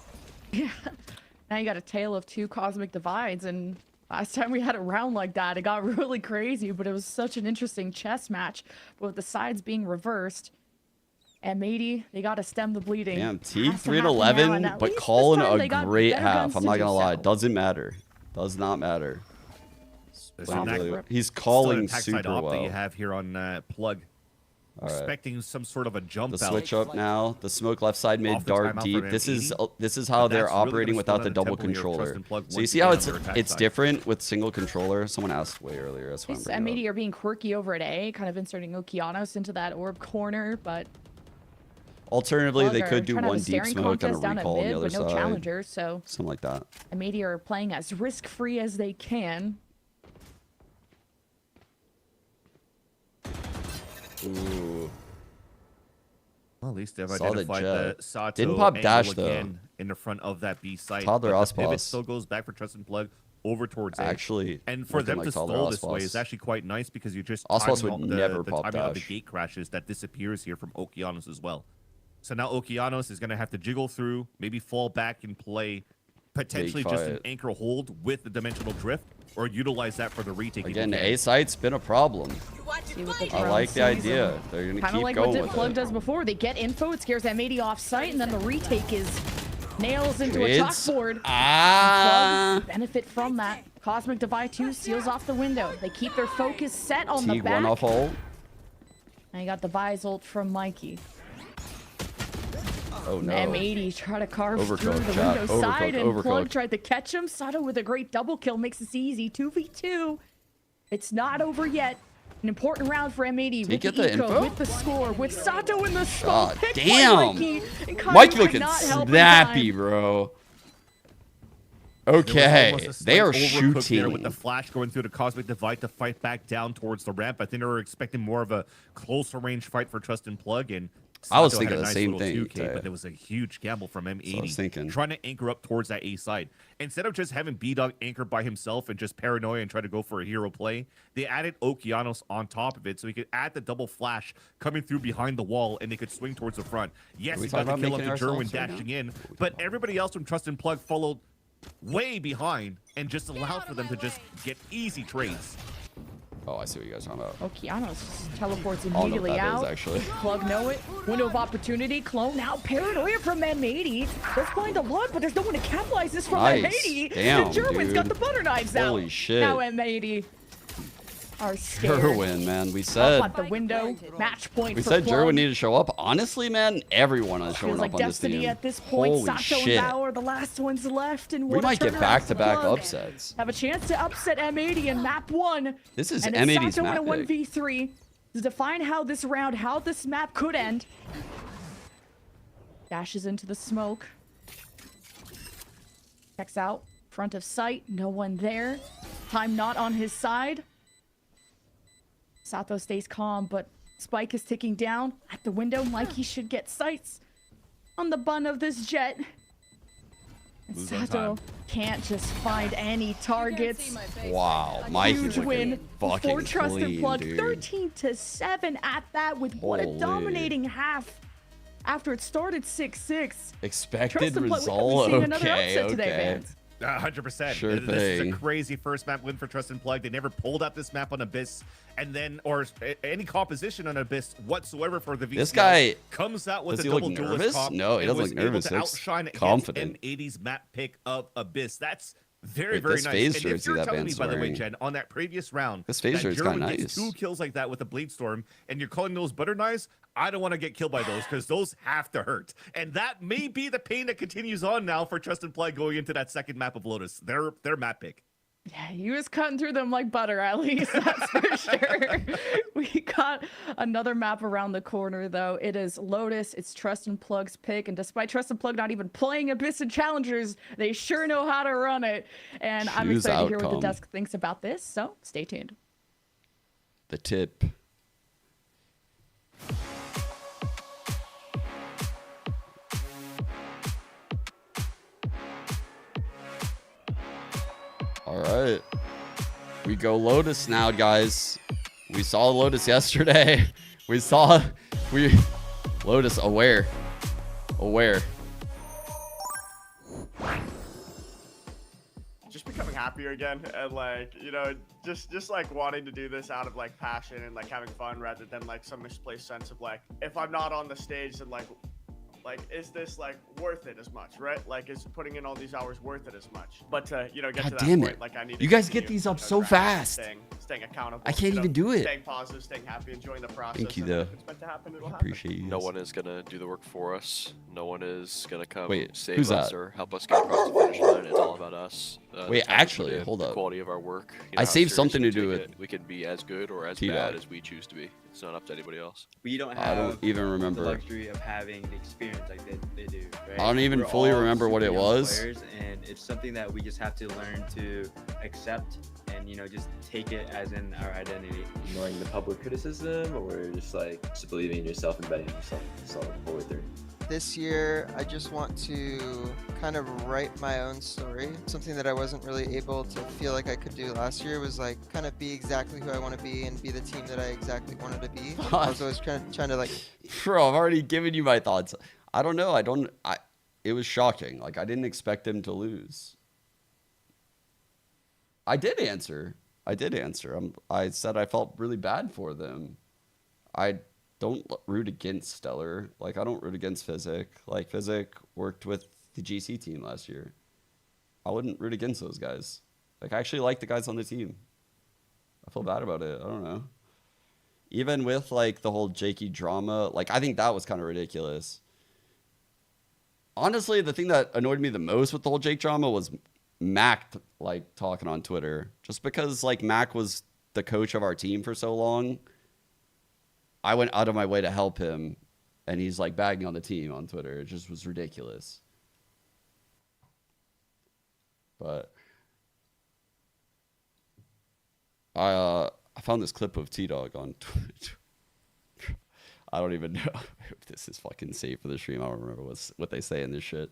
Yeah. Now you got a tale of two cosmic divides, and last time we had a round like that, it got really crazy, but it was such an interesting chess match. But with the sides being reversed, M80, they got to stem the bleeding.
Damn,
Has to happen now, and
T3-11,
at
but
least this
calling
time
a
they got
great
better
half.
guns
I'm
to
not
do
gonna lie.
so.
Doesn't matter. Does not matter.
There's
Like,
an
really,
act-
he's
still an
calling
attack side
super
op that you
well.
have here on Plug.
All right.
Expecting some sort of a jump
The
out.
switch up now. The smoke left side mid,
Off the
dark
timeout
deep.
from
This is
M80,
how
but
they're
that's really
operating
gonna
without
slow
the
down
double
tempo here of
controller.
Trust and Plug
So you
once
see how
again
it's
on their attack
it's
side.
different with single controller. Someone asked way earlier. That's why I'm
These
bringing it
M80
up.
are being quirky over at A, kind of inserting Okeanos into that orb corner, but
Alternatively,
Plug
they
are
could do
trying to have
one
a
deep
staring
smoke and a
contest down at
recall on the
mid,
other
but no
side.
challengers, so
Something like that.
M80 are playing as risk-free as they can.
Ooh.
Well, at least they've
Saw the
identified
jet.
the Sato
Didn't pop
angle
dash, though.
again in the front of that B site.
Toddler
but the pivot
Ospas.
still goes back for Trust and Plug over towards A.
Actually,
and for
looking
them
like
to
Toddler
stall this way
Ospas.
is actually quite nice, because you just
Ospas
timing
would
out
never
the
pop
timing out the
dash.
gate crashes that disappears here from Okeanos as well. So now Okeanos is going to have to jiggle through, maybe fall back and play potentially just an
fight.
anchor hold with the dimensional drift, or utilize that for the retake. if you
Again,
can.
A site's been a problem.
See what the
I
drone
like the
sees,
idea.
and
They're gonna
Kind of
keep
like
going
what
with
Plug
it.
does before. They get info, it scares M80 off site, and then the retake is nails into a
It's-
chalkboard.
Ah.
Plug benefit from that. Cosmic Divide 2 seals off the window. They keep their focus set on the
Teague
back.
one off ult.
And you got the Vise ult from Mikey.
Oh no.
M80 try to carve
Overcooked,
through the
chat.
window side, and
Overcooked.
Plug tried to catch him. Sato with a great double kill makes this easy. 2v2. It's not over yet. An important round for M80
Did
with
he get
the
the
eco,
info?
with the score, with Sato in the smoke.
God
Picked by
damn.
Mikey, and Kyle
Mikey
could
looking
not help in
snappy,
time.
bro. Okay,
There was almost a
they are
slight overcook there
shooting.
with the flash going through the cosmic divide to fight back down towards the ramp. I think they were expecting more of a closer range fight for Trust and Plug, and
I was
Sato
thinking
had a
the
nice
same
little
thing,
2K,
Tay.
but there was a huge gamble from
That's what I was
M80
thinking.
trying to anchor up towards that A side. Instead of just having B-Dog anchor by himself and just paranoia and try to go for a hero play, they added Okeanos on top of it so he could add the double flash coming through behind the wall and they could swing towards the front. Yes,
we
he got the
talking
kill
about
up to
making
Jerwin
ourselves right
dashing in, but everybody else from Trust and Plug followed way behind and just allowed for them to just get easy trades.
Oh, I see what you guys are talking about.
Okeanos just teleports
I don't know what
immediately
that is,
out.
actually.
Plug know it. Window of opportunity. Clone now. Paranoia from M80. Does find a lot, but there's no one to capitalize this from
Nice.
M80.
Damn,
and Jerwin's got
dude.
the butter knives out.
Holy shit.
Now M80 are scared.
Jerwin, man, we
Up
said
at the window. Match point
we
for
said
Plug.
Jerwin needed to show up. Honestly, man, everyone is showing
Feels like
up on this
destiny
team.
at this point.
Holy
Sato
shit.
and Bauer, the last ones left, and
We
what a
might get
turnaround
back-to-back
for Plug.
upsets.
Have a chance to upset M80 in map 1.
This is
and
M80's
Sato in a
map pick.
1v3 to define how this round, how this map could end. Dashes into the smoke. Checks out. Front of sight. No one there. Time not on his side. Sato stays calm, but Spike is ticking down. At the window, Mikey should get sights on the bun of this jet. And
Lose on
Sato
time.
can't just find any targets.
Wow, Mikey's
Huge
looking
win for
fucking
Trust and
clean,
Plug.
dude.
13-7 at that with what a
Holy.
dominating half after it started 6-6.
Expected
Trust and Plug,
result.
we've seen another
Okay,
upset today,
okay.
man.
100%.
Sure
This is a
thing.
crazy first map win for Trust and Plug. They never pulled out this map on Abyss, and then or any composition on Abyss whatsoever for the VCL.
This guy-
comes out with
does
a
he look
double duelist
nervous?
comp.
No, he
and
doesn't
was
look nervous.
Able
He
to
looks
outshine against
confident.
M80's map pick of Abyss. That's very,
Wait,
very
this
nice.
phase
And if
jersey
you're
that
telling me,
man's
by the way,
wearing-
Jen, on that previous round,
This phase
that
jersey's kinda
Jerwin gets
nice.
2 kills like that with a Blade Storm, and you're calling those butter knives, I don't want to get killed by those because those have to hurt. And that may be the pain that continues on now for Trust and Plug going into that second map of Lotus. Their map pick.
Yeah, he was cutting through them like butter, at least, that's for sure. We got another map around the corner, though. It is Lotus. It's Trust and Plug's pick. And despite Trust and Plug not even playing Abyss and Challengers, they sure know how to run it. And I'm
Choose
excited to hear what the
outcome.
desk thinks about this, so stay tuned.
The tip. All right. We go Lotus now, guys. We saw Lotus yesterday. We Lotus aware.
Just becoming happier again, and like, you know, just like wanting to do this out of like passion and like having fun rather than like some misplaced sense of like, if I'm not on the stage, then like is this like worth it as much, right? Like, is putting in all these hours worth it as much? But to, you know, get
God
to that
damn
point,
it.
like I need to
You guys get
continue,
these up
you know,
so
grinding,
fast.
staying accountable.
I can't
you know,
even do it.
Staying positive, staying happy, enjoying the process.
Thank you,
and
though.
if it's meant to happen, it'll happen.
Appreciate you.
No
guys.
one is gonna do the work for us. No one is gonna come
Wait,
save
who's
us
that?
or help us get across the finish line. It's all about us. The
Wait,
time we put
actually,
in,
hold
the
up.
quality of our work. You
I
know, how
saved
serious
something
we
to do
take
with
it. We can be as good or as
T-Dog.
bad as we choose to be. It's not up to anybody else.
We don't
I
have
don't even
the
remember.
luxury of having the experience like they do, right?
I don't even
We're
fully
all
remember what
super
it
young
was.
players, and it's something that we just have to learn to accept and, you know, just take it as in our identity.
Ignoring the public criticism, or just believing in yourself and betting yourself forward through.
This year, I just want to kind of write my own story. Something that I wasn't really able to feel like I could do last year was like kind of be exactly who I want to be and be the team that I exactly wanted to be. I was always trying to like.
Bro, I've already given you my thoughts. I don't know. It was shocking. Like, I didn't expect him to lose. I did answer. I said I felt really bad for them. I don't root against Stellar. Like, I don't root against Physic. Like, Physic worked with the GC team last year. I wouldn't root against those guys. Like, I actually like the guys on the team. I feel bad about it. I don't know. Even with, like, the whole Jakey drama, like, I think that was kind of ridiculous. Honestly, the thing that annoyed me the most with the whole Jake drama was Mac, like, talking on Twitter. Just because, like, Mac was the coach of our team for so long, I went out of my way to help him, and he's, like, bagging on the team on Twitter. It just was ridiculous. But I found this clip of T-Dog on Twitch. I don't even know if this is fucking safe for the stream. I don't remember what they say in this shit.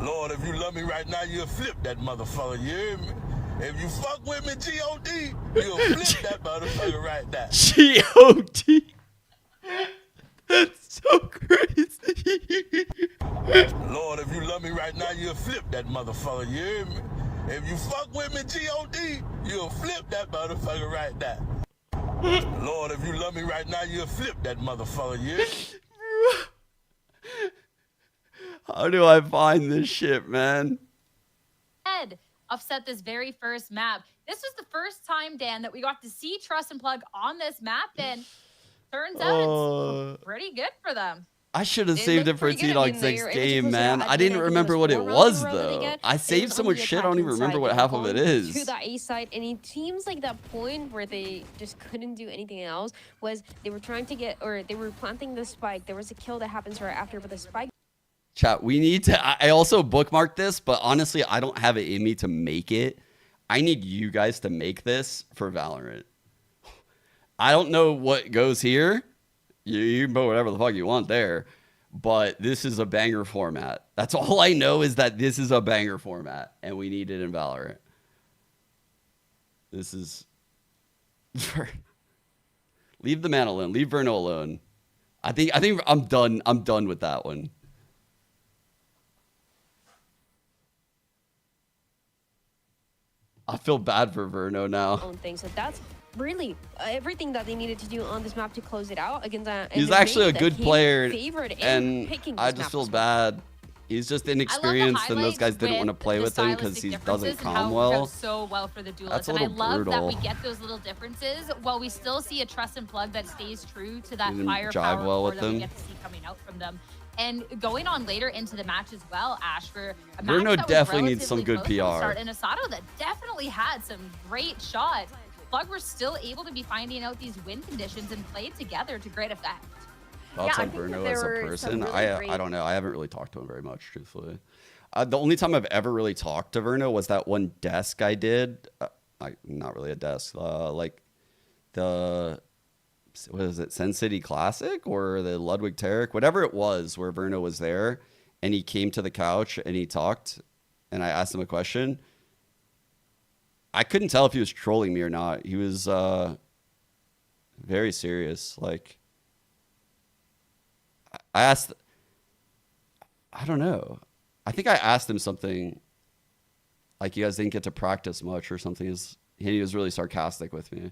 Lord, if you love me right now, you'll flip that motherfucker. You hear me? If you fuck with me, G.O.D., you'll flip that motherfucker right now.
G.O.D. That's so crazy.
Lord, if you love me right now, you'll flip that motherfucker. You hear me? If you fuck with me, G.O.D., you'll flip that motherfucker right now. Lord, if you love me right now, you'll flip that motherfucker. You hear me?
How do I find this shit, man?
Offset this very first map. This was the first time, Dan, that we got to see Trust and Plug on this map, and turns out it's pretty good for them.
I should have saved it for T-Dog's next game, man. I didn't remember what it was, though. I saved so much shit, I don't even remember what half of it is.
To the A side, and it seems like that point where they just couldn't do anything else was they were trying to get, or they were planting the spike. There was a kill that happens right after, but the spike.
Chat, we need to, I also bookmarked this, but honestly, I don't have it in me to make it. I need you guys to make this for Valorant. I don't know what goes here. You can put whatever the fuck you want there, but this is a banger format. That's all I know is that this is a banger format, and we need it in Valorant. This is... Leave the man alone. Leave Verno alone. I think I'm done. I'm done with that one. I feel bad for Verno now.
Own thing. So that's really everything that they needed to do on this map to close it out against that.
He's actually a good player, and I just feel bad. He's just inexperienced, and those guys didn't want to play with him because he doesn't calm well.
So well for the duelists,
That's a
and I
little
love
brutal.
that we get those little differences while we still see a Trust and Plug that stays true to that
Didn't
firepower
jive well
core
with
that we
them.
get to see coming out from them. And going on later into the match as well, Ash, for a match
Verno
that was
definitely needs some
relatively
good
close from the
PR.
start, and Asado that definitely had some great shots. Plug were still able to be finding out these win conditions and play together to great effect.
Thoughts on Verno as a person? I don't know. I haven't really talked to him very much, truthfully. The only time I've ever really talked to Verno was that one desk I did. Not really a desk. Like the... What is it, Sen City Classic or the Ludwig Tarek, whatever it was, where Verno was there, and he came to the couch and he talked, and I asked him a question. I couldn't tell if he was trolling me or not. He was very serious. Like, I asked, I don't know. I think I asked him something like, you guys didn't get to practice much or something. He was really sarcastic with me.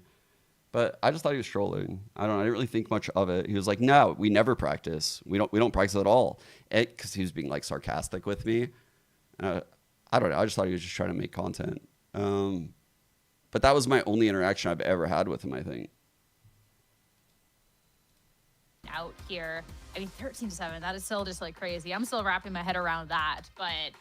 But I just thought he was trolling. I didn't really think much of it. He was like, "No, we never practice. We don't practice at all." Because he was being like sarcastic with me. I don't know. I just thought he was just trying to make content. But that was my only interaction I've ever had with him, I think.
Out here, I mean, 13-7. That is still just like crazy. I'm still wrapping my head around that, but.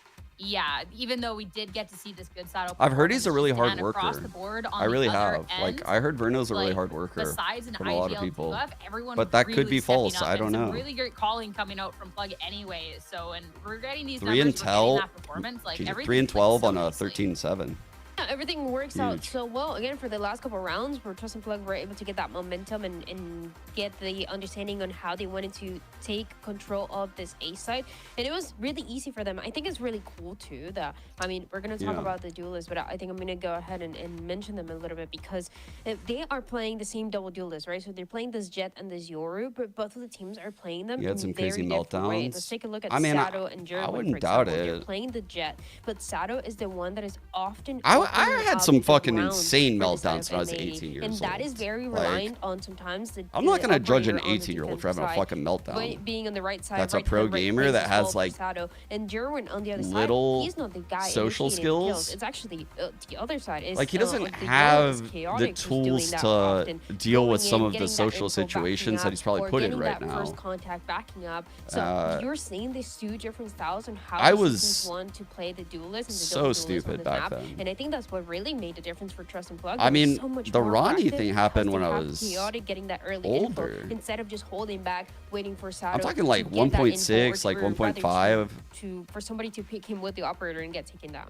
Yeah, even though we did get to see this good Sato.
I've heard he's a really hard
across
worker.
The board on
I really
the other
have.
end,
Like, I heard Verno's a really
like,
hard worker
besides an
from a lot of
IGL
people.
debuff, everyone
But that
really
could be
stepping
false.
up,
I don't
and some
know.
really great calling coming out from Plug anyway. So, and we're getting these
3 and
numbers, we're getting
12.
that performance, like,
Jeez,
everything
3 and
clicks
12
so
on a
nicely.
13-7.
Yeah, everything works out
Huge.
so well. Again, for the last couple of rounds, where Trust and Plug were able to get that momentum and get the understanding on how they wanted to take control of this A side. And it was really easy for them. I think it's really cool, too, that, I mean, we're going to talk
Yeah.
about the duelists, but I think I'm going to go ahead and mention them a little bit because they are playing the same double duelists, right? So they're playing this Jet and this Yoru, but both of the teams are playing them
You had
in
some
very
crazy
different ways.
meltdowns.
Let's take a look at
I mean,
Sato and Jerwin,
I
for
wouldn't doubt
example. They're
it.
playing the Jet, but Sato is the one that is often
I
opening
had
up
some
the
fucking
ground
insane
for this
meltdowns when I was
M80,
18 years
and
old.
that is very
Like,
reliant on sometimes the
I'm not
the
going to judge an
operator on the
18-year-old for having a
defensive
fucking meltdown.
side, being on the right side,
That's a
right
pro
hand, right
gamer
place
that
as
has,
well for
like,
Sato. And Jerwin on the other
little
side, he's not the guy
social
initiating
skills.
kills. It's actually the other side. Is,
Like, he doesn't
of the
have
Yoru is
the
Chaotic who's doing
tools
that
to
often,
deal with
going
some
in,
of the
getting that
social
info backing
situations
up,
that he's probably
or
put in
getting
right
that
now.
first contact backing up. So you're seeing these two different styles on how
I
the
was
systems want to play the duelist and the
so
double duelist on
stupid
this
back
map.
then.
And I think that's what really made the difference for Trust and Plug.
I
They were
mean,
so much
the
more
Ronnie
proactive
thing happened
because
when
they
I
have
was
Chaotic getting that early
older.
info instead of just holding back, waiting for Sato.
I'm talking
to
like
get that info,
1.6,
or
like
rather
1.5.
for somebody to pick him with the operator and get taken down.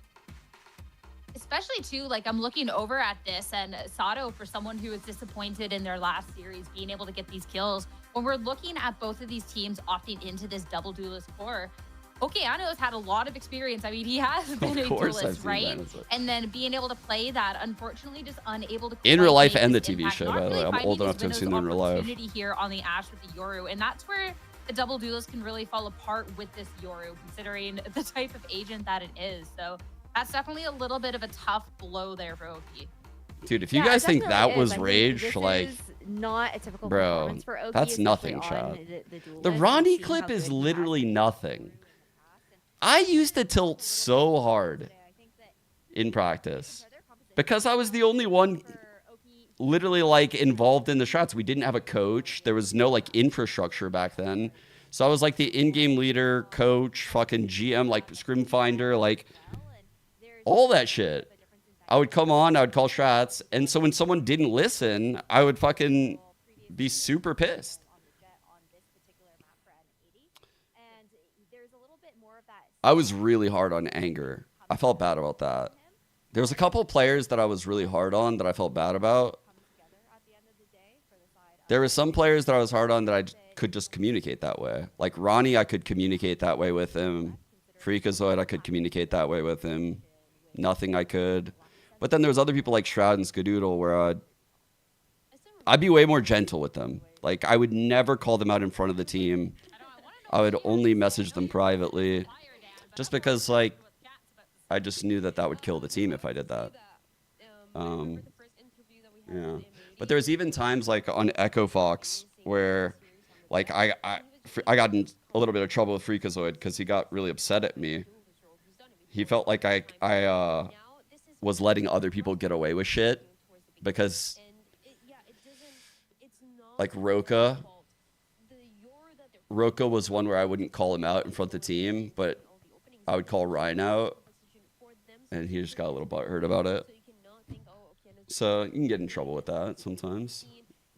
especially too, like I'm looking over at this and Sato, for someone who was disappointed in their last series, being able to get these kills. When we're looking at both of these teams opting into this double duelist core, Okeano's had a lot of experience. I mean, he has been a duelist, right? And then being able to play that, unfortunately, just unable to
in real life
make
and the
this
TV
impact.
show.
Not
By the
really
way, I'm
finding
old enough
these
to have seen
windows
them in
of
real life.
opportunity here on the Ashe with the Yoru, and that's where the double duelist can really fall apart with this Yoru, considering the type of agent that it is. So that's definitely a little bit of a tough blow there for Oki.
Dude, if you guys think that was rage,
this
like,
is not a typical
bro,
performance for Oki,
that's
especially
nothing,
on
chat.
the duelist.
The
We've
Ronnie
seen
clip
how
is
good he has
literally
been.
nothing. I used to tilt so hard in practice because I was the only one literally like involved in the shots. We didn't have a coach. There was no like infrastructure back then. So I was like the in-game leader, coach, fucking GM, like scrim finder, like all that shit. I would come on, I would call shots. And so when someone didn't listen, I would fucking be super pissed. I was really hard on anger. I felt bad about that. There was a couple of players that I was really hard on that I felt bad about. There were some players that I was hard on that I could just communicate that way. Like Ronnie, I could communicate that way with him. Freakazoid, I could communicate that way with him. Nothing I could. But then there was other people like Shroud and Skadoodle where I'd be way more gentle with them. Like I would never call them out in front of the team. I would only message them privately. Just because, like, I just knew that that would kill the team if I did that. Yeah. But there's even times, like, on Echo Fox where, like, I got in a little bit of trouble with Freakazoid because he got really upset at me. He felt like I was letting other people get away with shit because, like, Roka was one where I wouldn't call him out in front of the team, but I would call Ryan out, and he just got a little butthurt about it. So you can get in trouble with that sometimes.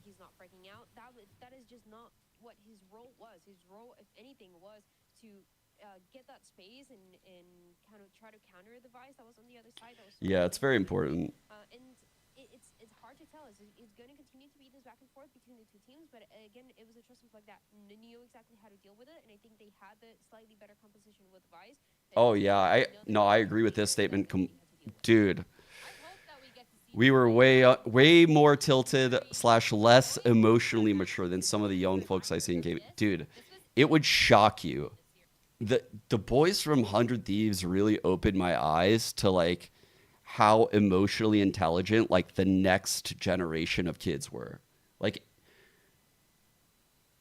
He's not breaking out. That is just not what his role was. His role, if anything, was to get that space and kind of try to counter the Vice that was on the other side. That was
Yeah, it's very important.
And it's hard to tell. It's going to continue to be this back and forth between the two teams, but again, it was a trust and plug that knew exactly how to deal with it, and I think they had the slightly better composition with Vice.
Oh yeah, I agree with this statement, dude. We were way more tilted / less emotionally mature than some of the young folks I see in game. Dude, it would shock you. The boys from 100 Thieves really opened my eyes to like how emotionally intelligent like the next generation of kids were. Like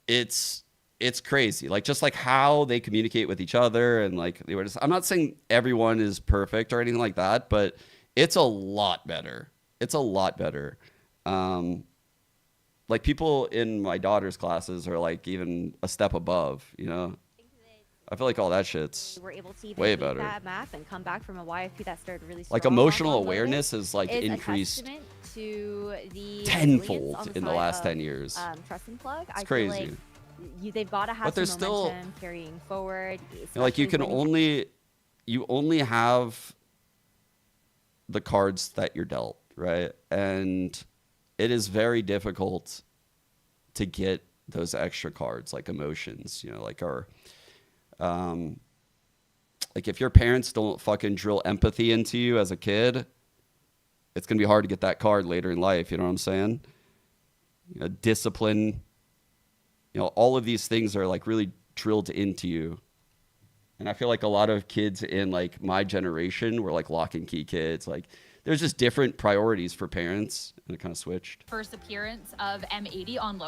it's crazy. Like just like how they communicate with each other and like they were just, I'm not saying everyone is perfect or anything like that, but it's a lot better. It's a lot better. Like people in my daughter's classes are like even a step above, you know? I feel like all that shit's
We're able to even
way
beat
better.
that map and come back from a YFP that started really strong.
Like emotional awareness is like increased
a testament to the
tenfold in the last 10 years.
Trust and plug.
It's
I
crazy.
feel like they've got to have
But there's
some
still-
momentum carrying forward.
Like you can
especially
you only have the cards that you're dealt, right? And it is very difficult to get those extra cards like emotions, you know, like our like if your parents don't fucking drill empathy into you as a kid, it's going to be hard to get that card later in life, you know what I'm saying? You know, discipline, you know, all of these things are like really drilled into you. And I feel like a lot of kids in like my generation were like lock and key kids. Like there's just different priorities for parents, and it kind of switched.
First appearance of M80 on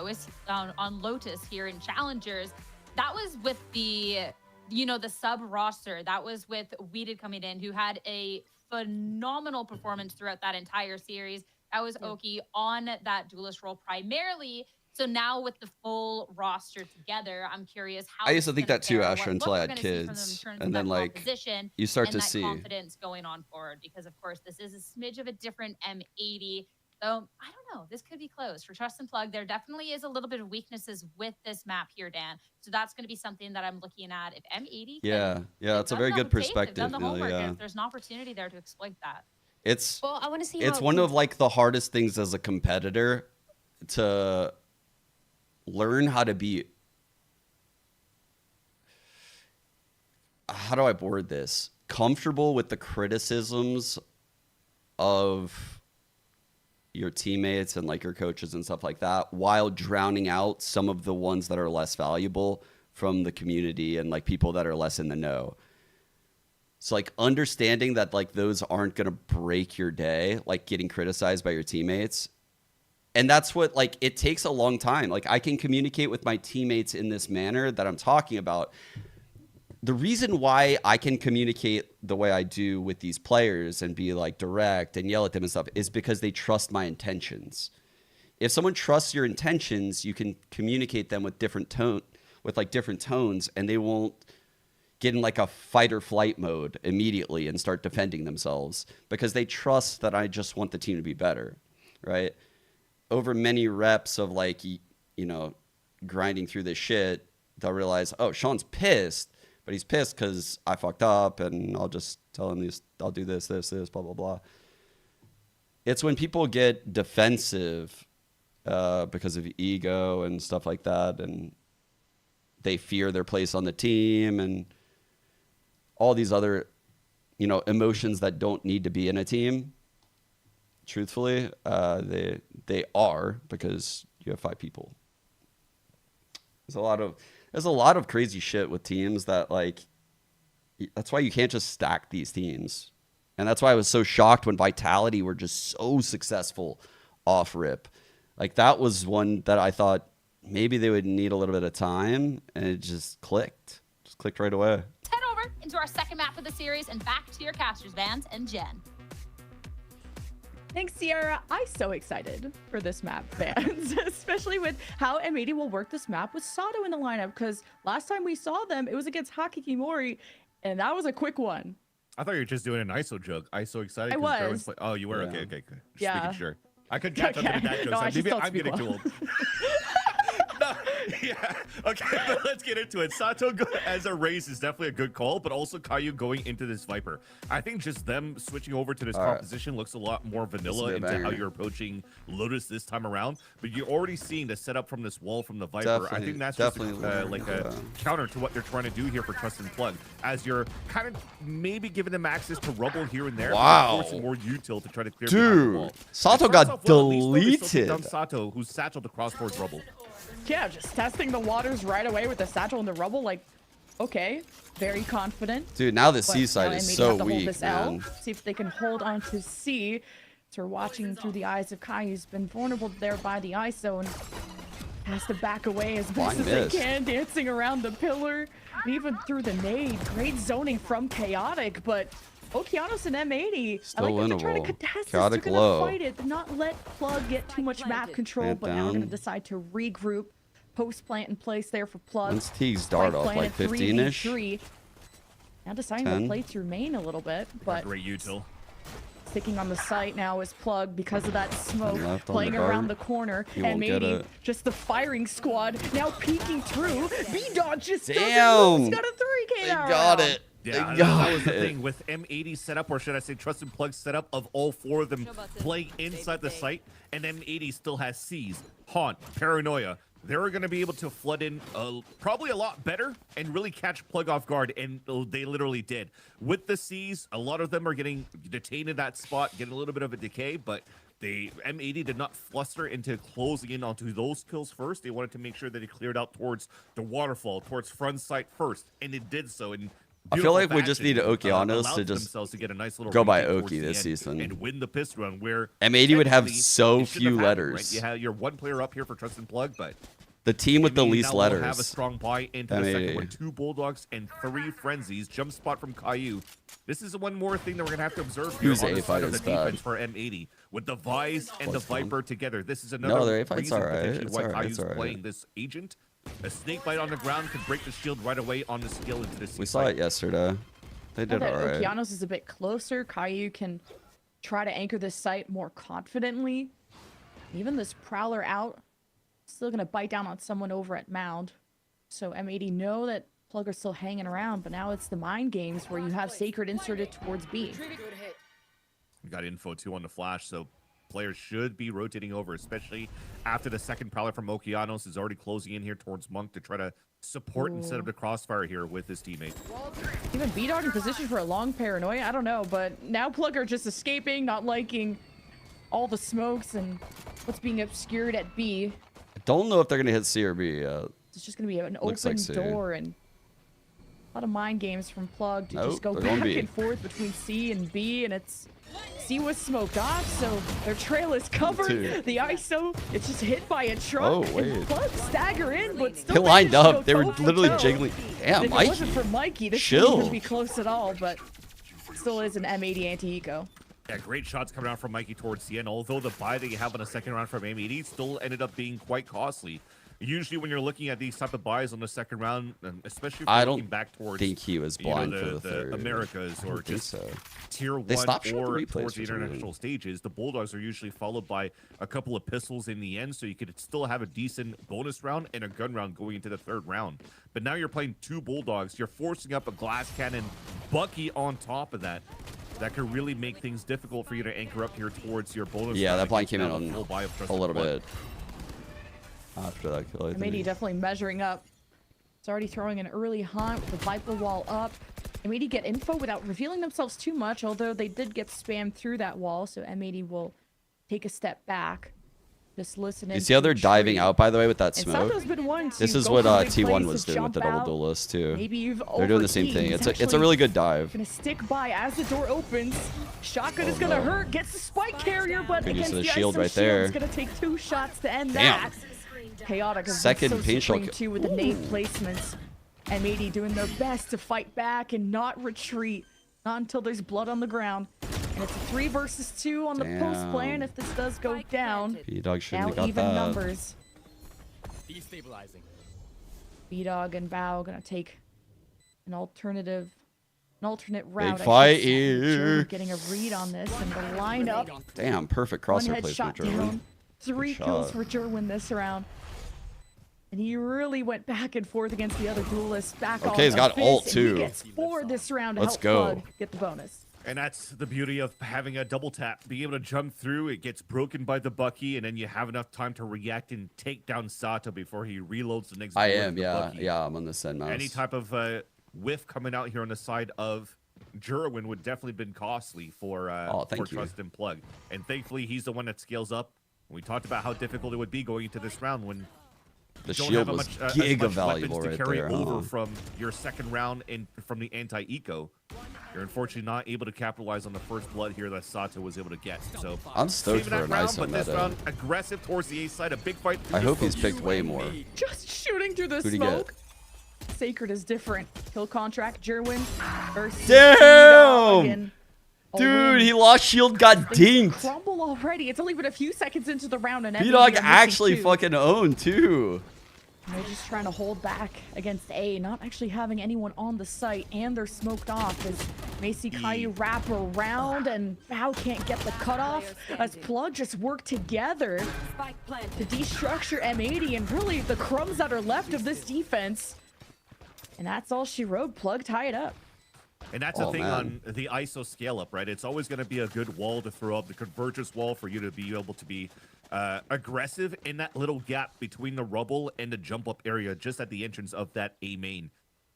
Lotus here in Challengers. That was with the, you know, the sub roster. That was with Weeded coming in, who had a phenomenal performance throughout that entire series. That was Oki on that duelist role primarily. So now with the full roster together, I'm curious how
I used to
it's
think
gonna
that too,
fare,
Asher,
what
until I
we're
had
gonna see from them in
kids.
terms of
And then
that
like
composition
you start
and
to
that
see.
confidence going on forward, because of course this is a smidge of a different M80. So I don't know, this could be close for Trust and Plug. There definitely is a little bit of weaknesses with this map here, Dan. So that's going to be something that I'm looking at. If M80,
Yeah, that's a very good perspective.
They've done the
Millie,
homework,
yeah.
and if there's an opportunity there to exploit that.
It's
Well, I want to see.
it's
how
one of like the hardest things as a competitor to learn how to be. How do I word this? Comfortable with the criticisms of your teammates and like your coaches and stuff like that, while drowning out some of the ones that are less valuable from the community and like people that are less in the know. So like understanding that like those aren't going to break your day, like getting criticized by your teammates. And that's what like it takes a long time. Like I can communicate with my teammates in this manner that I'm talking about. The reason why I can communicate the way I do with these players and be like direct and yell at them and stuff is because they trust my intentions. If someone trusts your intentions, you can communicate them with different tones, and they won't get in like a fight or flight mode immediately and start defending themselves because they trust that I just want the team to be better, right? Over many reps of like, grinding through this shit, they'll realize, oh, Sean's pissed. But he's pissed because I fucked up, and I'll just tell him I'll do this, blah, blah, blah. It's when people get defensive because of ego and stuff like that, and they fear their place on the team and all these other, emotions that don't need to be in a team. Truthfully, they are, because you have 5 people. There's a lot of crazy shit with teams that like, that's why you can't just stack these teams. And that's why I was so shocked when Vitality were just so successful off rip. Like that was one that I thought maybe they would need a little bit of time, and it just clicked right away.
Head over into our second map of the series and back to your casters, Vans and Jen.
Thanks, Sierra. I'm so excited for this map, fans, especially with how M80 will work this map with Sato in the lineup, because last time we saw them, it was against Hakikimori, and that was a quick one.
I thought you were just doing an ISO joke. ISO excited?
I
'cause Darwin's
was.
Oh, you were?
Yeah.
Okay, good. Just
Yeah.
making sure. I could catch up to that joke.
No, I just
Maybe
don't
I'm
speak
getting too
well.
old. Yeah. Okay, but let's get into it. Sato as a raise is definitely a good call, but also Caillou going into this Viper. I think just them switching over to this composition looks a lot more vanilla into how you're approaching Lotus this time around. But you're already seeing the setup from this wall from the Viper. I think that's just like a counter to what they're trying to do here for Trust and Plug, as you're kind of maybe giving them access to Rubble here and there.
Wow.
Forcing more util to try to clear
Dude,
the wall.
Sato got deleted.
Dumb Sato, who's satcheled across towards Rubble.
Yeah, just testing the waters right away with the satchel and the rubble. Like, okay, very confident.
Dude, now the
But
C side
now
is
M80
so
have to hold
weak,
this
man.
L, see if they can hold on to C. So we're watching through the eyes of Kai, who's been vulnerable there by the ISO and has to back away as best as they can, dancing around the pillar, and even through the nade. Great zoning from Chaotic, but Okeanos and M80,
Still
I like that they're trying to
winnable.
contest this.
Chaotic
They're gonna
low.
fight it, not let Plug get too much map control,
Plant
but now we're gonna
down.
decide to regroup. Post plant in place there for Plug.
Once T's dart off like 15-ish.
Now deciding to
10.
play through main a little bit, but
Great util.
sticking on the site now is Plug because of that smoke,
Left on
playing
the
around the
dart.
corner,
He
and
won't get
maybe
it.
just the firing squad now peeking through. B-Dog just doesn't
Damn.
lose. Got a 3K that
got
round.
it.
Yeah,
They got
that was the
it.
thing with M80 setup, or should I say Trust and Plug setup, of all 4 of them playing inside the site, and M80 still has Seize, Haunt, Paranoia. They're going to be able to flood in probably a lot better and really catch Plug off guard, and they literally did. With the Seize, a lot of them are getting detained in that spot, getting a little bit of a decay, but M80 did not fluster into closing in onto those kills first. They wanted to make sure that it cleared out towards the waterfall, towards front site first, and it did so. And
I feel like we just need
allowed
Okeanos to just
themselves to get a nice little
go by
retake towards
Oki
the
this
end
season.
and win the piss run, where
M80 would have
technically
so
it shouldn't
few
have happened,
letters.
Right? You have your one player up here for Trust and Plug, but
The team with the
M80
least
now will
letters.
have a strong buy into the second one.
M80.
2 Bulldogs and 3 Frenzies. Jump spot from Caillou. This is one more thing that we're going to have to observe here
Whose
on the
A-fight
side of the
is bad?
defense for M80. With the Vise and the
Plus one.
Viper together. This is
No,
another
their A-fight's
reason
alright.
potentially
It's
why
alright,
Caillou's
it's alright.
playing this agent. A snake bite on the ground could break the shield right away on the skill into this.
We saw it yesterday. They
Now
did
that
alright.
Okeanos is a bit closer, Caillou can try to anchor this site more confidently. Even this Prowler out, still gonna bite down on someone over at Mound. So M80 know that Plug are still hanging around, but now it's the mind games where you have Sacred inserted towards B.
We got info too on the flash, so players should be rotating over, especially after the second prowler from Okeanos is already closing in here towards Monk to try to support instead of the crossfire here with his teammate.
Even B-Dog in position for a long paranoia? I don't know, but now Plugger just escaping, not liking all the smokes and what's being obscured at B.
I don't know if they're going to hit C or B.
It's just going to be an
Looks
open
like C.
door and a lot of mind games from Plug to just go
they're going
back
B.
and forth between C and B, and it's C was smoked off, so their trail is covered.
Dude.
The ISO, it's just hit by a truck.
Oh,
and
wait.
Plug stagger in, but still
They lined
managed to
up.
go
They were
toe-to-toe.
literally jiggling. Damn,
If
Mikey.
it wasn't for Mikey, this
Chill.
wouldn't be close at all, but still is an M80 anti-eco.
Yeah, great shots coming out from Mikey towards the end, although the buy that you have on a second round from M80 still ended up being quite costly. Usually when you're looking at these type of buys on the second round, and especially if
I
you're
don't
looking back towards
think he was blind
you know,
for the third.
Americas
I
or
don't think
just
so.
tier
They
1
stopped showing
or
replays
towards
for
the
some reason.
international stages, the Bulldogs are usually followed by a couple of pistols in the end, so you could still have a decent bonus round and a gun round going into the third round. But now you're playing 2 Bulldogs, you're forcing up a glass cannon Bucky on top of that. That could really make things difficult for you to anchor up here towards your bonus
Yeah,
round
that blind
against
came in
now the
on
full buy of
a
Trusted
little
Blood.
bit after that kill. I
M80
think.
definitely measuring up. It's already throwing an early hunt with the Viper wall up. M80 get info without revealing themselves too much, although they did get spammed through that wall, so M80 will take a step back. Just listen in.
You see how they're diving out, by the way, with that
And
smoke?
Sato's been one
This
to
is
go
what
for the big
T1
plays,
was
to
doing with the
jump
double
out.
duelist too.
Maybe you've
They're doing the same thing. It's a really good dive.
Gonna stick by as the door opens. Shotgun is gonna hurt. Gets the spike carrier, but
Good use
against
of the
the
shield
ISO
right there.
It's gonna take 2 shots to end
Damn.
that. Chaotic has
Second
been so
paint shell
supreme
kill.
too with the nade placements. M80 doing their best to fight back and not retreat. Not until there's blood on the ground. And it's a 3 versus 2 on the post plan if this does go down.
B-Dog shouldn't
Now
have got
even
that.
numbers.
Destabilizing.
B-Dog and Bao gonna take an alternate route. I
fight
should say.
here.
Sure, getting a read on this and the lineup.
Damn, perfect
One
crosshair placement,
headshot down.
German.
3
Good
kills
shot.
for Jerwin this round. And he really went back and forth against the other duelists. Back
Okay, he's
on
got
Abyss,
ult,
and
too.
He gets 4 this round to
Let's
help
go.
Plug get the bonus.
And that's the beauty of having a double tap. Being able to jump through, it gets broken by the Bucky, and then you have enough time to react and take down Sato before he reloads the next
I
bullet
am,
with the
yeah.
Bucky.
Yeah, I'm on the send mouse.
Any type of whiff coming out here on the side of Jerwin would definitely been costly for
thank you.
Trust and Plug. And thankfully, he's the one that scales up. We talked about how difficult it would be going into this round when
The
you don't
shield
have
was
as
giga
much
valuable
weapons
right
to carry
there,
over
huh?
from your second round and from the anti-eco. You're unfortunately not able to capitalize on the first blood here that Sato was able to get. So
I'm stoked
saving
for
that
an
round,
ISO
but this
meta.
round aggressive towards the A side, a big fight.
I hope he's picked way more.
Just shooting through the
Who'd he get?
smoke. Sacred is different. Kill contract, Jerwin versus
Damn!
B-Dog, and a
Dude,
win.
he lost shield, got
Things
dinked.
crumble already. It's only been a few seconds into the round, and
B-Dog
M80 are missing
actually
2.
fucking owned, too.
And they're just trying to hold back against A, not actually having anyone on the site, and they're smoked off as Macy Caillou wrap around, and Bao can't get the cutoff as Plug just work together to destructure M80, and really the crumbs that are left of this defense. And that's all she wrote. Plug tie it up.
And that's the thing on the ISO scale up, right? It's always going to be a good wall to throw up, the convergence wall for you to be able to be aggressive in that little gap between the rubble and the jump up area just at the entrance of that A main.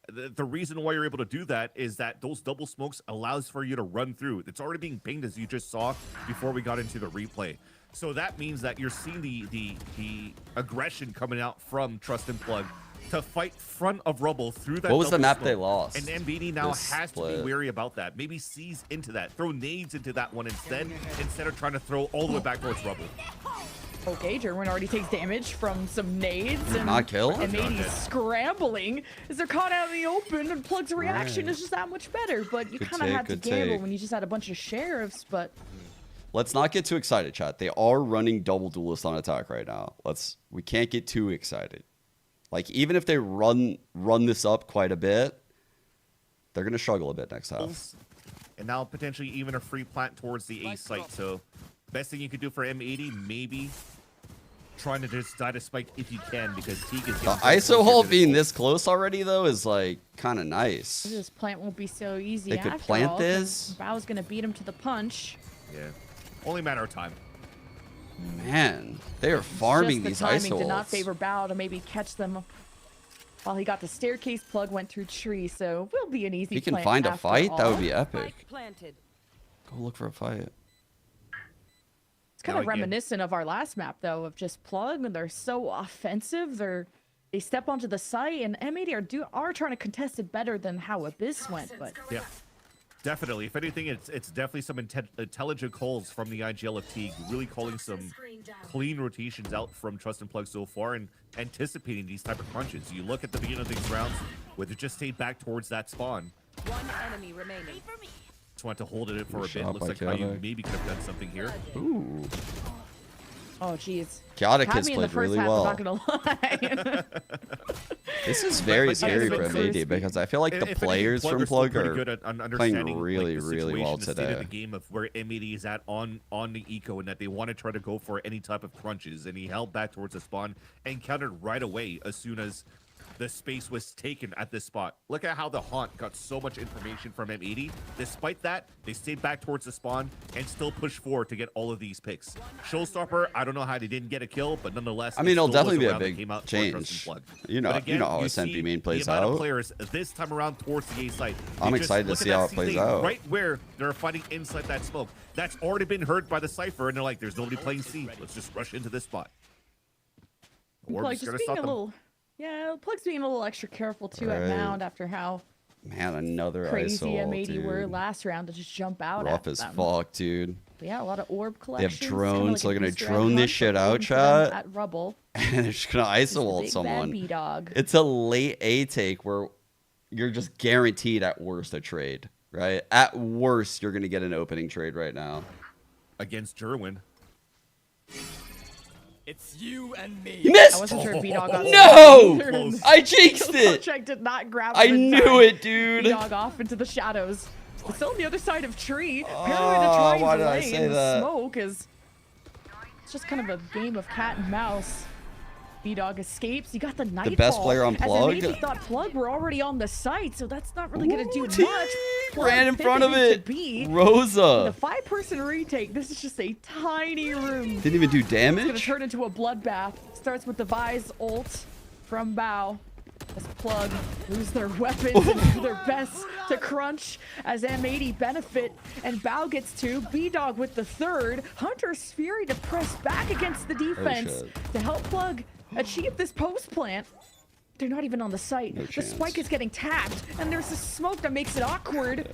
The reason why you're able to do that is that those double smokes allows for you to run through. It's already being pinged, as you just saw before we got into the replay. So that means that you're seeing the aggression coming out from Trust and Plug to fight front of rubble through that.
What was the
double
map
smoke.
they lost?
And MBD now
This
has to
split.
be wary about that. Maybe sees into that. Throw nades into that one instead of trying to throw all the way back towards rubble.
Okay, Jerwin already takes damage from some nades.
Did
And
not kill?
M80's scrambling as they're caught out in the open, and Plug's reaction
Right.
is just that much better. But you
Good
kind of
take,
had to
good
gamble
take.
when you just had a bunch of sheriffs. But
Let's not get too excited, chat. They are running double duelist on attack right now. We can't get too excited. Like, even if they run this up quite a bit, they're gonna struggle a bit next half.
And now potentially even a free plant towards the A site. So best thing you could do for M80, maybe trying to just die to spike if you can, because Teague is
The
getting
ISO hole being this close already, though, is like kind of nice.
this plant won't be so easy.
They could
after
plant
all,
this.
'cause Bao's gonna beat him to the punch.
Yeah. Only a matter of time.
Man, they are farming these ice
timing did not
holes.
favor Bao to maybe catch them while he got the staircase. Plug went through tree, so will be an easy.
If he can
plant
find a
after
fight, that would
all.
be epic. Go look for a fight.
It's kind of reminiscent of our last map, though, of just Plug, and they're so offensive. They step onto the site, and M80 are trying to contest it better than how Abyss went, but
Yeah. Definitely. If anything, it's definitely some intelligent calls from the IGL of Teague, really calling some clean rotations out from Trust and Plug so far and anticipating these type of crunches. You look at the beginning of these rounds where they just stayed back towards that spawn.
One enemy remaining.
Just want to hold it for a bit.
Shot
Looks
by
like how you
Chaotic.
maybe could have done something here.
Ooh.
oh jeez.
Chaotic
Had
has
me in the
played
first
really
half,
well.
I'm not gonna lie.
This is very
But yeah,
scary
it's
for
been
M80
crispy.
because I feel like the
If anything,
players from
still
Plug
pretty
are
good at understanding,
playing really,
like, the
really well
situation, the state of
today.
the game of where M80 is at on the eco, and that they want to try to go for any type of crunches, and he held back towards the spawn and countered right away as soon as the space was taken at this spot. Look at how the Haunt got so much information from M80. Despite that, they stayed back towards the spawn and still pushed forward to get all of these picks. Showstopper, I don't know how they didn't get a kill, but nonetheless,
I mean,
it
it'll
still was
definitely be a
round that
big
came out for
change.
Trust and Plug.
You know,
But
you know
again,
how
you
SMP
see
main plays
the amount
out.
of players this time around towards the A site.
I'm
You just
excited to
look at
see
that
how it plays
C
out.
Right where they're fighting inside that smoke. That's already been heard by the Cypher, and they're like, there's nobody playing C. Let's just rush into this spot. Or
Plug
just
just
gonna
being
stop
a
them.
little, yeah, Plug's being a little extra careful too
Right.
at Mound after how
Man, another
crazy
ISO,
M80 were
dude.
last round to just jump out
Rough
at
as
them.
fuck, dude.
But yeah, a lot of orb
They
collections.
have
kinda
drones, so
like
they're
a
gonna
Easter egg
drone this
hunt,
shit
but
out,
looking for them
chat.
at Rubble.
And they're just gonna ISO
the
ult
big bad
someone.
B-dog.
It's a late A take where you're just guaranteed at worst a trade, right? At worst, you're gonna get an opening trade right now.
Against Jerwin.
It's you and me.
You missed!
I wasn't sure if B-dog got
No!
Close.
I jinxed it!
Check did not grab
I
him in
knew
time.
it, dude.
B-dog off into the shadows. It's still on the other side of tree. Apparently
Oh,
they're trying
why
to
did I
delay
say
in the
that?
smoke is it's just kind of a game of cat and mouse. B-Dog escapes. You got the nightfall.
best player on
As
Plug?
maybe thought Plug were already on the site, so that's not really going to do
T
much. Plug
ran in front of
pivoting
it.
to B.
Rosa.
The 5-person retake. This is just a tiny room.
Didn't even do
It's going to
damage?
turn into a bloodbath. Starts with the Vise ult from Bao. As Plug lose their weapons and do their best to crunch as M80 benefit. And Bao gets 2. B-Dog with the 3rd. Hunter's Fury to press back against the defense
shit.
to help Plug achieve this post plant. They're not even on the site.
No
the
chance.
spike is getting tapped, and there's a smoke that makes it awkward.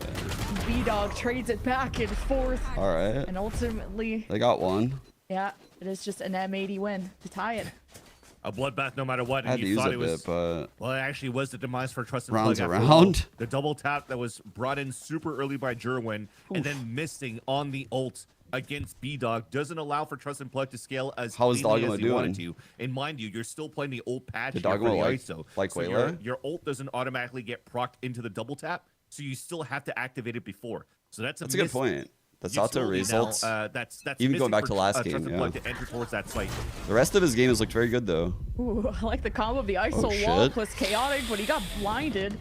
B-Dog trades it back in 4th.
All right.
And ultimately,
They got one.
yeah, it is just an M80 win to tie it.
A bloodbath no matter what.
I had
And
to
you
use
thought
a
it was,
bit, but
well, it actually was the demise for Trust and
Rounds
Plug after all.
around.
The double tap that was brought in super early by Jerwin and then missing on the ult against B-Dog doesn't allow for Trust and Plug to scale as
How is
cleanly
Dogma
as he wanted
doing?
to. And mind you, you're still playing the ult patch
Did
here for
Dogma
the
like
ISO. So
Wayla?
your ult doesn't automatically get procced into the double tap, so you still have to activate it before. So that's a
That's a good
miss.
point. That's
You
out to
slowly
results.
now, that's
Even going
missing
back
for,
to last
Trust
game,
and
yeah.
Plug to enter towards that site.
The rest of his game has looked very good, though.
Ooh, I like the combo of the ISO
Oh,
wall
shit.
plus chaotic, but he got blinded.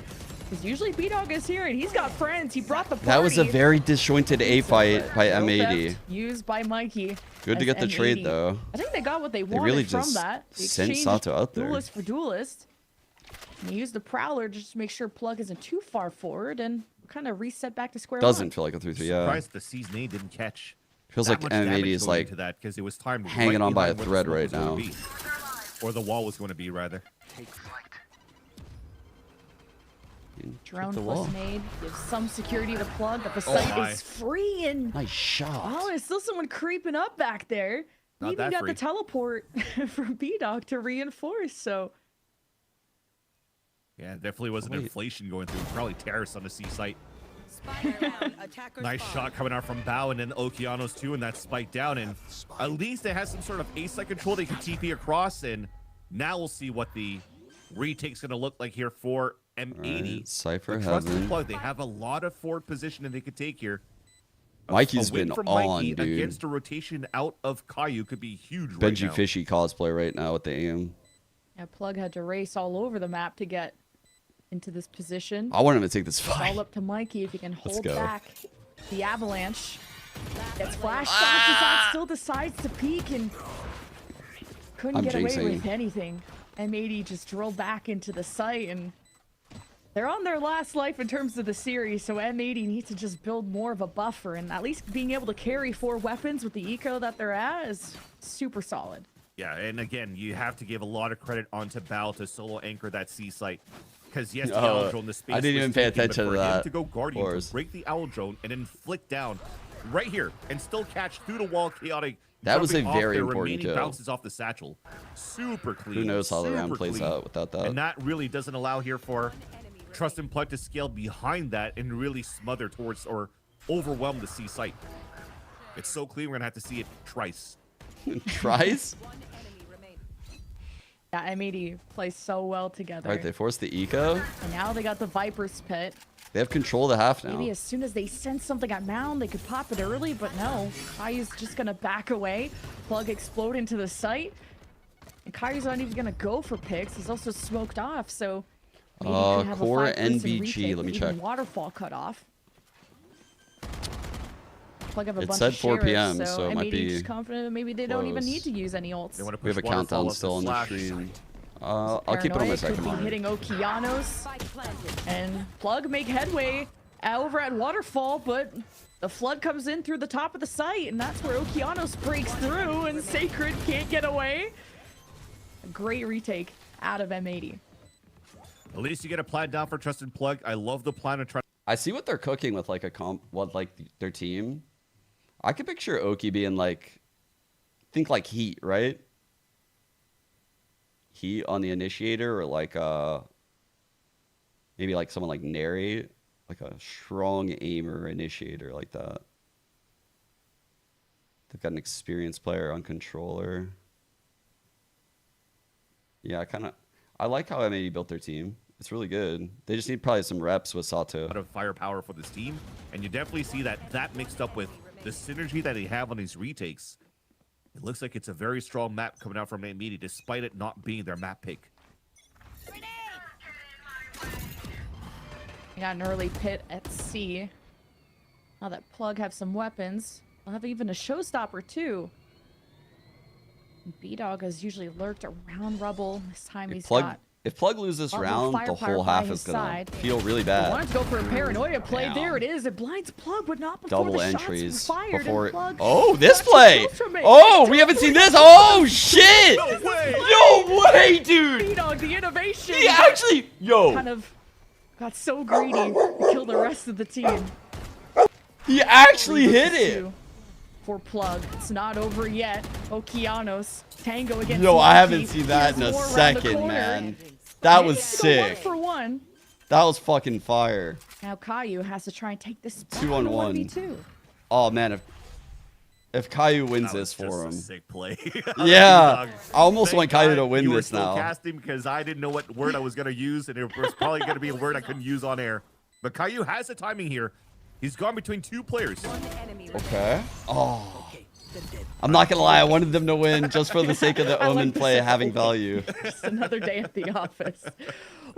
Because usually B-Dog is here and he's got friends. He brought the party.
That was a very disjointed A fight by
No
M80.
theft used by Mikey.
Good to
as
get the trade,
M80.
though.
I think they got what they wanted
really
from
just
that. They
sent
exchanged
Sato out there.
Duelist for duelist. And he used the Prowler just to make sure Plug isn't too far forward and kind of reset back to square
Doesn't
one.
feel like a 3-3, yeah.
Surprised the C's nade didn't catch.
Feels
that
like
much
M80
damage
is,
going
like,
into that because it was timed
hanging
right
on by a
behind where the
thread
smoke
right
was gonna be. Or the wall was going to be, rather.
Drone
the
plus
wall.
nade gives some security to Plug, but the
Oh
site
my.
is free and
Nice shot.
oh, there's still someone creeping up back there.
Not
He even
that
got
free.
the teleport from B-Dog to reinforce, so
Yeah, definitely was an
Wait.
inflation going through. Probably terrorists on the C site.
Spider round, attackers
Nice
spawn.
shot coming out from Bao and then Okeanos too, and that spike down. And at least it has some sort of A-site control they can TP across. And now we'll see what the retake's going to look like here for M80.
Alright, Cypher
But Trust and
Heaven.
Plug, they have a lot of forward position that they could take here.
Mikey's
a win
been
from
on,
Mikey
dude.
against a rotation out of Caillou could be huge right
Benji
now.
Fishy cosplay right now with the aim.
yeah, Plug had to race all over the map to get into this position.
I want him to take this
It's
fight.
all up to Mikey if he can
Let's
hold
go.
back the avalanche. Gets flash shot. Decisive still decides to peek and couldn't
I'm
get away
jinxing.
with anything. M80 just drilled back into the site, and they're on their last life in terms of the series, so M80 needs to just build more of a buffer, and at least being able to carry 4 weapons with the eco that they're at is super solid.
Yeah, and again, you have to give a lot of credit onto Bao to solo anchor that C site. Because yes, the owl drone, the space
I didn't
was
even pay
taken, but
attention to
for him
that.
to go Guardian, to break the owl drone, and then flick down right here, and still catch through the wall, chaotic.
That was a
jumping off
very
their
important
remaining
kill.
bounces off the satchel. Super clean.
Who knows how the round
super
plays
clean.
out without that?
And that really doesn't allow here for Trust and Plug to scale behind that and really smother towards or overwhelm the C site. It's so clean, we're gonna have to see it twice.
Tries?
Yeah, M80 plays so well together.
All right, they forced the eco.
And now they got the Viper's Pit.
They have control of the half now.
Maybe as soon as they sense something at Mound, they could pop it early, but no. Kai's just gonna back away. Plug explode into the site. And Kai's not even gonna go for picks. He's also smoked off, so maybe he can have
core
a 5-person
NBG,
retake
let me
with even
check.
Waterfall cut off. Plug have a
It
bunch
said
of
4 p.m.,
sheriffs,
so it might
M80
be
is confident that maybe they don't even
close.
need to use any ults.
We have a countdown still on the stream. I'll keep it on my
Paranoia
second
could be
monitor.
hitting Okeanos, and Plug make headway over at Waterfall, but the flood comes in through the top of the site, and that's where Okeanos breaks through, and Sacred can't get away. A great retake out of M80.
At least you get a plan down for Trust and Plug. I love the plan of trying.
I see what they're cooking with like a their team. I could picture Oki being like, think like Heat, right? Heat on the initiator, or like maybe like someone like Neri, like a strong aimer initiator like that. They've got an experienced player on controller. Yeah, I like how M80 built their team. It's really good. They just need probably some reps with Sato.
A lot of firepower for this team, and you definitely see that mixed up with the synergy that they have on these retakes. It looks like it's a very strong map coming out from M80, despite it not being their map pick.
We got an early pit at C. Now that Plug have some weapons, they'll have even a showstopper too. B-Dog has usually lurked around Rubble. This time he's got
If Plug loses this
a lot
round,
more
the
firepower
whole
by
half
his
is gonna
side.
feel really
He
bad.
wanted to go for a paranoia play.
Damn.
There it is. It blinds Plug, but not before
Double
the
entries
shots were fired. And
before.
Plug
Oh, this
got too
play!
close from it.
Oh, we haven't seen this. Oh shit!
No way!
No way, dude!
B-Dog, the innovation.
He actually, yo,
kind of got so greedy to kill the rest of the team.
he actually hit it.
For Plug, it's not over yet. Okeanos, Tango against
Yo, I
Lucky.
haven't seen that in
He
a
has more around the
second,
corner.
man. That was
It's a 1
sick.
for 1.
That was fucking fire.
Now Caillou has to try and take this spot
2 on 1.
1v2.
Oh man, if Caillou wins
That
this
was
for
just
him.
a sick play.
Yeah, I almost
Thank
want Caillou
God
to win
you were
this
still
now.
casting because I didn't know what word I was gonna use, and it was probably gonna be a word I couldn't use on air. But Caillou has the timing here. He's gone between 2 players.
Okay. Oh. I'm not gonna lie, I wanted them to win just for the sake of the
I like
Omen
the
play
simple
having value.
Just another day at the office.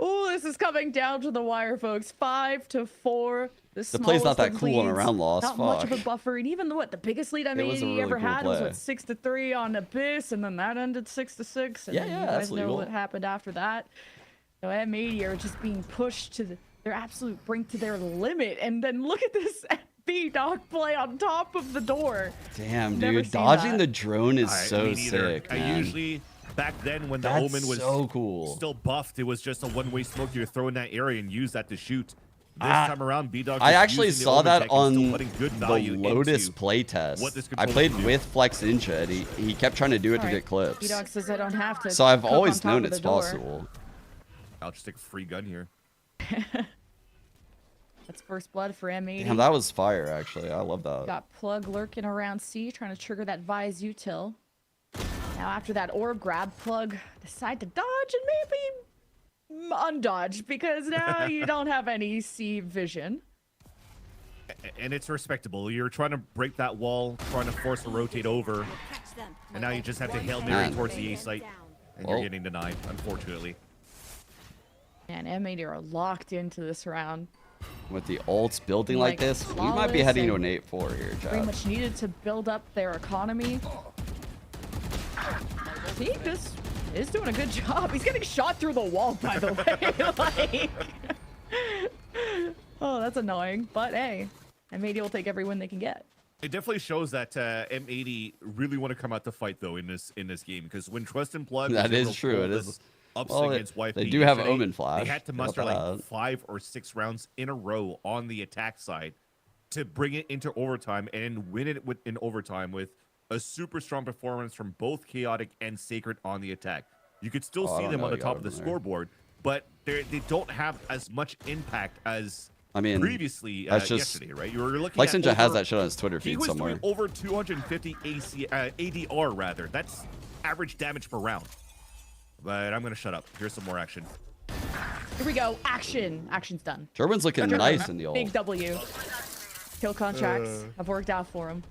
Oh, this is coming down to the wire, folks. 5-4.
The play's not that
smallest of
cool on a
leads.
round loss.
Not much of a
Fuck.
buffer, and even the biggest lead
It was a
M80
really
ever
cool
had was
play.
what 6-3 on Abyss, and then that ended 6-6. And
Yeah,
then
yeah,
you
that's
guys know
legal.
what happened after that. So M80 are just being pushed to their absolute brink, to their limit, and then look at this B-Dog play on top of the door.
Damn,
Never
dude,
seen
dodging
that.
the drone is
Alright,
so
me neither.
sick,
I
man.
usually back then when the
That's
Omen was
so cool.
still buffed, it was just a one-way smoke. You throw in that area and use that to shoot. This
Ah,
time around, B-Dog.
I
just
actually
using the
saw
Omen
that
tech and still
on
putting good
the
value
Lotus
into
playtest.
what this
I
controller
played
can do.
with Flex Ninja, and he kept trying to do it to
Alright,
get clips.
B-Dog says I don't have to.
So I've
cook
always
on top
known
of the
it's
door.
possible.
I'll just take a free gun here.
That's first blood for M80.
Damn, that was fire, actually. I love that.
Got Plug lurking around C, trying to trigger that Vise util. Now after that orb grab, Plug decide to dodge and maybe undodge, because now you don't have any C vision.
And it's respectable. You're trying to break that wall, trying to force a rotate over, and now you just have to Hail Mary
Man.
towards the A site, and
Well.
you're getting denied, unfortunately.
And M80 are locked into this round.
With the ults building like this, we might be heading to an 8-4 here,
Very
chat.
much needed to build up their economy. Teague just is doing a good job. He's getting shot through the wall, by the way. Oh, that's annoying. But hey, M80 will take every win they can get.
It definitely shows that M80 really want to come out to fight though in this game, because when Trust and Plug
That is true. It is.
Ups
Well,
against YFP
they do have
yesterday,
Omen Flash.
They had to
How
muster
about
like
that?
5 or 6 rounds in a row on the attack side to bring it into overtime and win it in overtime with a super strong performance from both Chaotic and Sacred on the attack. You could still
Oh, I
see
don't
them
know
on the
you
top
got
of the
him there.
scoreboard, but they don't have as much impact as
I mean,
previously
that's just
yesterday, right? You were looking
Lex
at
Ninja has
over-
that shit on his Twitter
he
feed
was
somewhere.
doing over 250 ADR rather. That's average damage per round. But I'm gonna shut up. Here's some more action.
Here we go. Action. Action's done.
Gerwin's looking
Gerwin,
nice in the ult.
Big W. Kill contracts have worked out for him.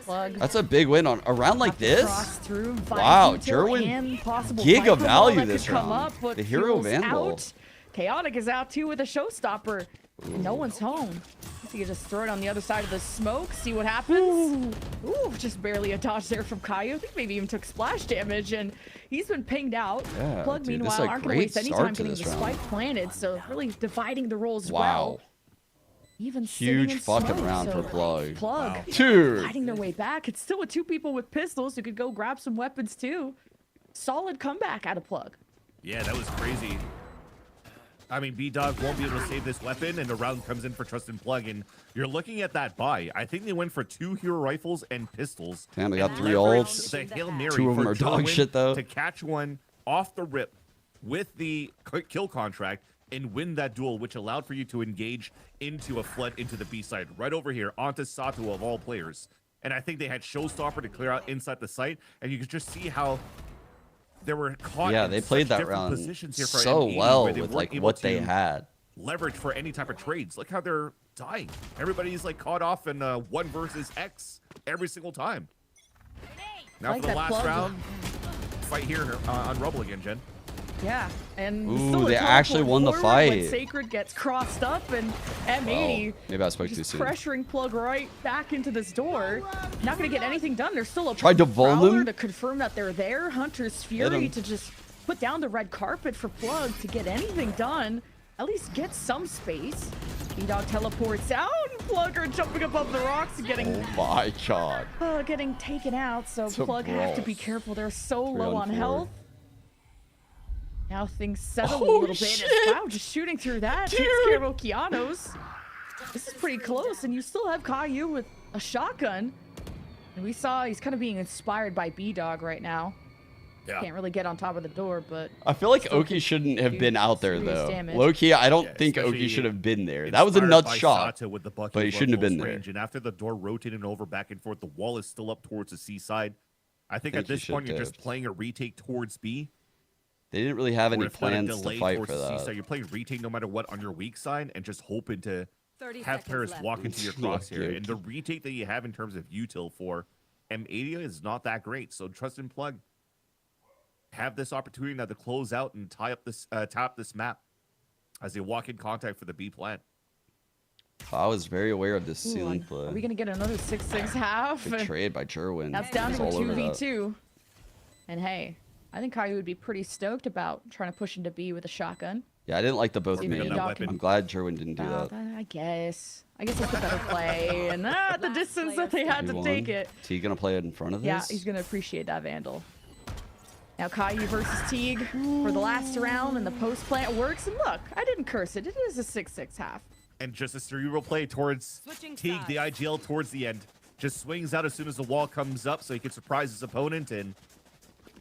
Plug.
That's a big win on a round like this.
Cross through,
Wow,
util
Jerwin,
and possible
gig
fight
of
for Wall
value
that
this
could come
round.
up, but
The hero
Fuel's
Vandal.
out. Chaotic is out too with a showstopper. No one's home. You can just throw it on the other side of the smoke, see what happens. Ooh, just barely a dodge there from Caillou. I think maybe even took splash damage, and he's been pinged out.
Yeah,
Plug,
dude, this
meanwhile,
is a
aren't going to
great
waste any
start
time
to
getting
this
the
round.
spike planted, so really dividing the roles
Wow.
well. Even sitting
Huge
in
fucking
smoke,
round
so
for Plug.
Plug.
Wow. Dude.
Fighting their way back. It's still with 2 people with pistols who could go grab some weapons too. Solid comeback out of Plug.
Yeah, that was crazy. I mean, B-Dog won't be able to save this weapon, and the round comes in for Trust and Plug, and you're looking at that buy. I think they went for 2 hero rifles and pistols.
Damn, they got
and
3
leveraged
ults.
The Hail Mary
2 of them
for
are dog
Jerwin
shit, though.
to catch one off the rip with the kill contract and win that duel, which allowed for you to engage into a flood into the B side right over here onto Sato of all players. And I think they had Showstopper to clear out inside the site, and you could just see how they were caught.
Yeah,
in
they played
such
that
different
round
positions here for
so
M80
well
where they
with
weren't
like
able
what they
to
had.
leverage for any type of trades. Look how they're dying. Everybody's like caught off in 1 versus X every single time. Now
Like
for the
that
last
plug.
round, fight here on Rubble again, Jen.
Yeah, and
Ooh,
still a
they
teleport
actually won the
forward when
fight.
Sacred gets crossed up, and M80
Oh, maybe I spoke too
just
soon.
pressuring Plug right back into this door. Not going to get anything done. There's still a
Tried to vuln
Prowler
him.
to confirm that they're there. Hunter's Fury to just put down the red carpet for Plug to get anything done. At least get some space. B-Dog teleports out, and Plug are jumping above the rocks and getting
Oh my god.
getting taken out. So
It's a
Plug have to
brawl.
be careful. They're so
3
low
on
on
4.
health. Now things settle a
Oh,
little bit.
shit.
And wow, just shooting through that. Takes care of Okeanos. This is pretty close, and you still have Caillou with a shotgun. And we saw he's kind of being inspired by B-Dog right now.
Yeah.
Can't really get on top of the door, but
I feel like
still
Oki shouldn't have
do
been out there
serious
though.
damage.
Low key, I don't
Yeah,
think Oki
especially
should have been there. That was a
inspired
nuts
by
shot,
Sato with the bucket
but he
of
shouldn't have
close
been there.
range. And after the door rotating over back and forth, the wall is still up towards the C side. I think
Think
at
he
this
should
point you're
have
just playing a retake towards B.
They didn't really have
Or
any
if they're gonna
plans to
delay
fight
towards
for
the C
that.
side, you're playing retake no matter what on your weak side and just hoping to
30
have
seconds
Paris
left.
walk into your
Yeah,
crosshair.
yeah.
And the retake that you have in terms of util for M80 is not that great. So Trust and Plug have this opportunity now to close out and tie up this map as they walk in contact for the B plant.
I was very aware of this
Ooh,
ceiling
are
play.
we going to get another 6-6 half?
Good trade by Jerwin.
That's down
He's
to a
all over that.
2v2. And hey, I think Caillou would be pretty stoked about trying to push into B with a shotgun.
Yeah, I didn't like the both
See if
main.
B-Dog can-
I'm glad Jerwin didn't do
Oh,
that.
I guess. I guess it's a better play. And the distance that they had
He
to
won.
take it.
Is he gonna play it in front of this?
Yeah, he's going to appreciate that Vandal. Now Caillou versus Teague for the last round, and the post plant works. And look, I didn't curse it. It is a 6-6 half.
And just a cerebral play towards Teague, the IGL towards the end. Just swings out as soon as the wall comes up so he can surprise his opponent, and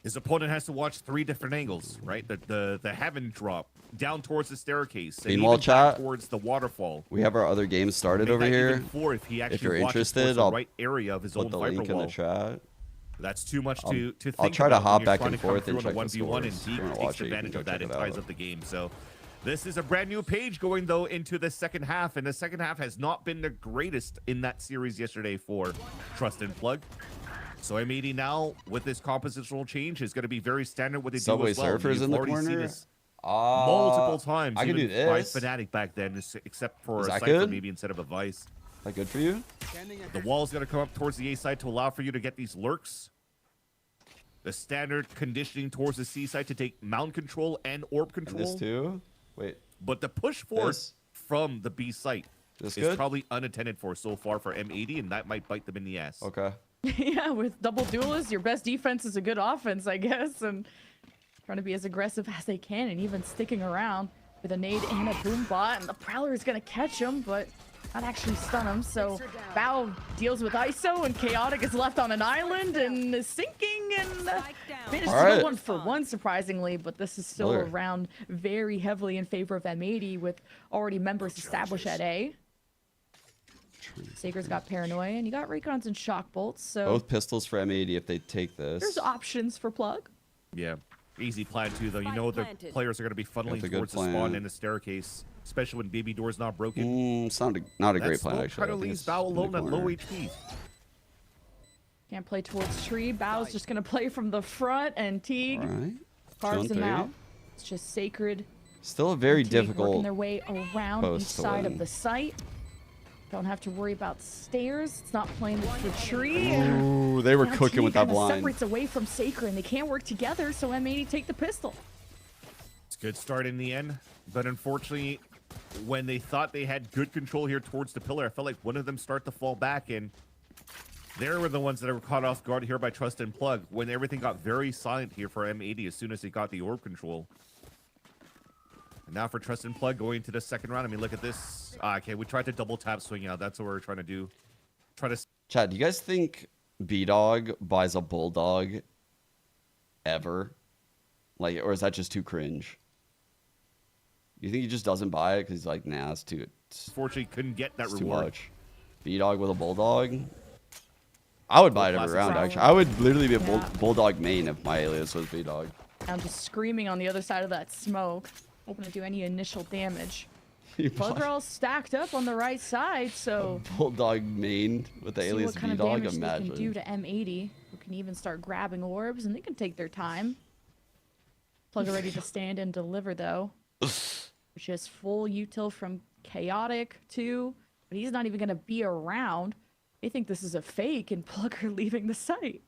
his opponent has to watch 3 different angles, right? The heaven drop down towards the staircase, and
Meanwhile,
even back
chat,
towards the waterfall.
We have our other games started
Make
over
that
here.
even 4 if he actually
you're
watches towards
interested,
the
I'll
right area of his
put
own
the
Viper
link in
wall.
the chat.
That's too much to think
I'll try to
about when
hop
you're
back
trying
and
to come
forth
through
and
on a
check the
1v1, and
scores.
Teague
If you wanna
takes
watch it, you can
advantage
go
of that
check
and
it
ties
out.
up the game. So this is a brand new page going though into the second half, and the second half has not been the greatest in that series yesterday for Trust and Plug. So M80 now with this compositional change is going to be very standard what they
Subway
do as well.
Surfers
You've
in the
already seen
corner.
this multiple times.
I can do
even by
this.
Fnatic back then, except for
Is
a
that
Cypher
good?
maybe instead of a Vice.
Is that good for you?
The wall's gonna come up towards the A side to allow for you to get these lurks. The standard conditioning towards the C side to take mound control and orb control.
And this too? Wait.
But the push forward
This?
from the B site
This
is
good?
probably unattended for so far for M80, and that might bite them in the ass.
Okay.
Yeah, with double duelists, your best defense is a good offense, I guess, and trying to be as aggressive as they can, and even sticking around with a nade and a boom bot, and the Prowler is gonna catch him, but not actually stun him. So Bao deals with ISO, and Chaotic is left on an island and is sinking, and managed to go 1-for-1 surprisingly, but this is still a round very heavily in favor of M80 with already members established at A. Sager's got Paranoia, and you got Raycons and Shock Bolts, so
Both pistols for M80 if they take this.
there's options for Plug.
Yeah. Easy plan too, though. You know the players are going to be funneling
That's a good
towards the spawn
plan.
and the staircase, especially when baby door's not broken.
It's not a great plan, actually.
Kind of leaves Bao alone at low HP.
Can't play towards tree. Bao's just gonna play from the front, and Teague carves him out. It's just Sacred.
Still a very
and Teague
difficult
working their way around each
post to
side
win.
of the site. Don't have to worry about stairs. It's not playing the tree.
Ooh, they were
Now
cooking
Teague
with that
kinda
blind.
separates away from Sacred, and they can't work together. So M80 take the pistol.
It's a good start in the end, but unfortunately, when they thought they had good control here towards the pillar, I felt like one of them start to fall back, and they were the ones that were caught off guard here by Trust and Plug when everything got very silent here for M80 as soon as they got the orb control. And now for Trust and Plug going to the second round. I mean, look at this. Okay, we tried to double tap swing out. That's what we're trying to do.
Chad, do you guys think B-Dog buys a Bulldog ever? Like, or is that just too cringe? You think he just doesn't buy it because he's like, nah, it's too...
Unfortunately, couldn't get that
It's
reward.
too much. B-Dog with a Bulldog? I would buy it every round, actually. I would literally be a Bulldog main if my alias was B-Dog.
I'm just screaming on the other side of that smoke, hoping to do any initial damage. Plug are all stacked up on the right side, so
Bulldog main with the
see
alias
what kind of
B-Dog?
damage they can do
Imagine.
to M80, who can even start grabbing orbs, and they can take their time. Plug are ready to stand and deliver, though. Which is full util from Chaotic, too. But he's not even going to be around. They think this is a fake, and Plug are leaving the site.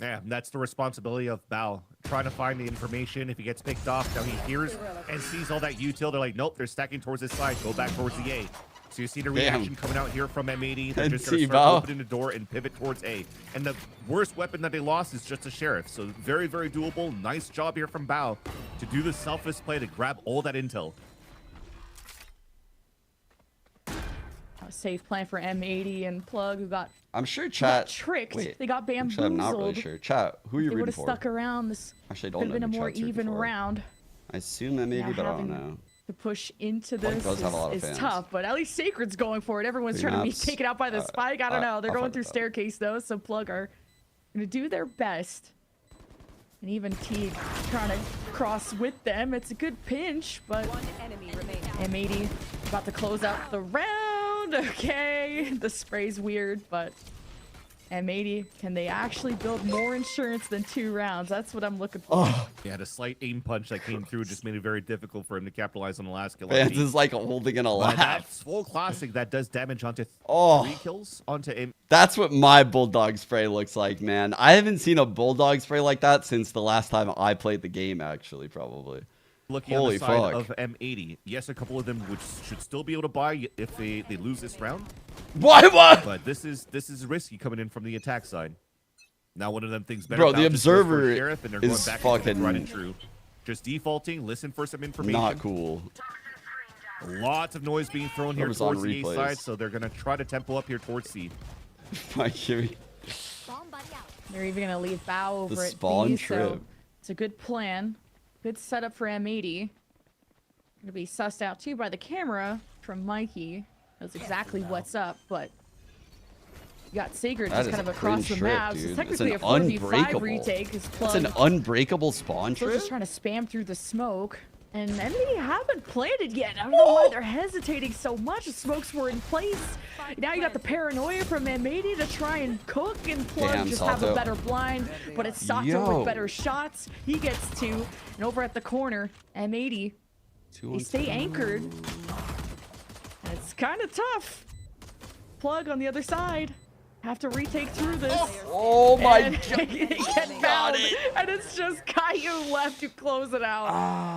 Yeah, that's the responsibility of Bao. Trying to find the information. If he gets picked off, now he hears and sees all that util. They're like, nope, they're stacking towards this side. Go back towards the A. So you see the reaction coming out here from M80. They're just going to start opening the door and pivot towards A. And the worst weapon that they lost is just a Sheriff. So very, very doable. Nice job here from Bao to do the selfless play to grab all that intel.
A safe plan for M80 and Plug, who got
I'm sure chat...
tricked.
Wait,
They got bamboozled.
actually, I'm not really sure. Chat, who are you
They would
rooting
have
for?
stuck around. This
Actually, I
could
don't
have been a
know who
more
chat's rooting
even
for.
round.
I assume M80,
Now
but I don't
having
know.
To push into
Plug
this
does have a lot of
is
fans.
tough, but at least Sacred's going for it. Everyone's
Three
trying to be
maps.
taken out by the spike. I don't know. They're
I'll
going
fight
through
with that.
staircase though, so Plug are gonna do their best. And even Teague trying to cross with them. It's a good pinch, but M80 about to close out the round. Okay, the spray's weird, but M80, can they actually build more insurance than 2 rounds? That's what I'm looking for.
Yeah, the slight aim punch that came through just made it very difficult for him to capitalize on the last kill.
Fans is like holding in a
But
laugh.
that's full classic that does damage onto 3 kills onto M.
That's what my Bulldog spray looks like, man. I haven't seen a Bulldog spray like that since the last time I played the game, actually, probably.
Looking
Holy
on the side
fuck.
of M80. Yes, a couple of them should still be able to buy if they lose this round.
Why? What?
But this is risky coming in from the attack side. Now one of them thinks better.
Bro, the
about this goes for
observer
Sheriff, and they're
is
going back
fucking
into right and true. Just defaulting, listen for some information.
Not cool.
Lots of noise being thrown here
Whoever's on
towards the A
replays.
side, so they're gonna try to tempo up here towards C.
My Kimmy.
They're even gonna leave Bao over
The
at
spawn
B,
trip.
so it's a good plan. Good setup for M80. Gonna be sussed out too by the camera from Mikey. Knows exactly what's up, but you got Sigurd
That
just
is
kind
a
of across
cringe
the
trip,
map.
dude.
It's
It's
technically
an
a 4v5
unbreakable.
retake. His
It's
Plug
an unbreakable spawn
still
trip?
just trying to spam through the smoke. And M80 haven't planted yet. I don't know why they're hesitating so much. The smokes were in place. Now you got the paranoia from M80 to try and cook, and Plug
Damn,
just have a
Sato.
better blind. But it's Sato
Yo.
with better shots. He gets 2. And over at the corner, M80, they stay anchored. And it's kind of tough. Plug on the other side. Have to retake through this.
Oh my
And
God.
they get found. And it's just Caillou left to close it out.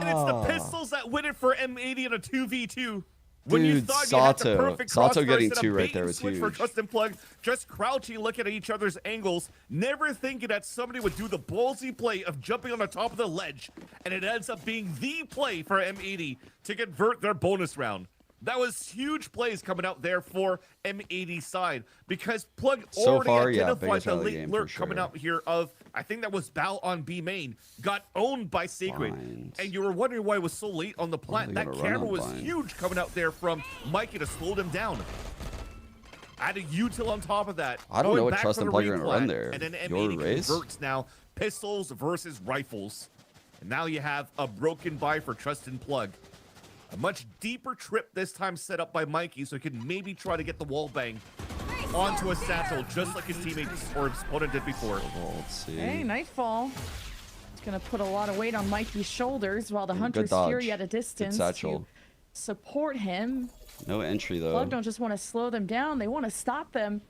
And it's the pistols that win it for M80 in a 2v2. When you
Dude,
thought you had the
Sato.
perfect
Sato
crossfire
getting
set up,
2 right
bait
there
and
was
switch for
huge.
Trust and Plug, just crouching, looking at each other's angles, never thinking that somebody would do the ballsy play of jumping on the top of the ledge, and it ends up being the play for M80 to convert their bonus round. That was huge plays coming out there for M80 side, because Plug
So
already
far, yeah,
identified
biggest
the
early
late
game
lurk
for
coming
sure.
out here of, I think that was Bao on B main, got owned by Sacred.
Blind.
And you were wondering why it was so late on the plant.
they
That
gotta run
camera
on
was
blind?
huge coming out there from Mikey to slow them down. Added util on top of that.
I don't
going
know what
back
Trust
for
and
the
Plug are gonna run
replant,
there.
And then
Your
M80
race?
converts now pistols versus rifles. And now you have a broken buy for Trust and Plug. A much deeper trip this time set up by Mikey, so he could maybe try to get the wall bang onto a satchel, just like his teammates or his opponent did before.
Let's see.
Hey, Nightfall. It's going to put a lot of weight on Mikey's shoulders while the
Good
Hunter's
dodge.
Fury at a
Good
distance
satchel.
to support him.
No entry though.
Plug don't just want to slow them down, they want to stop them.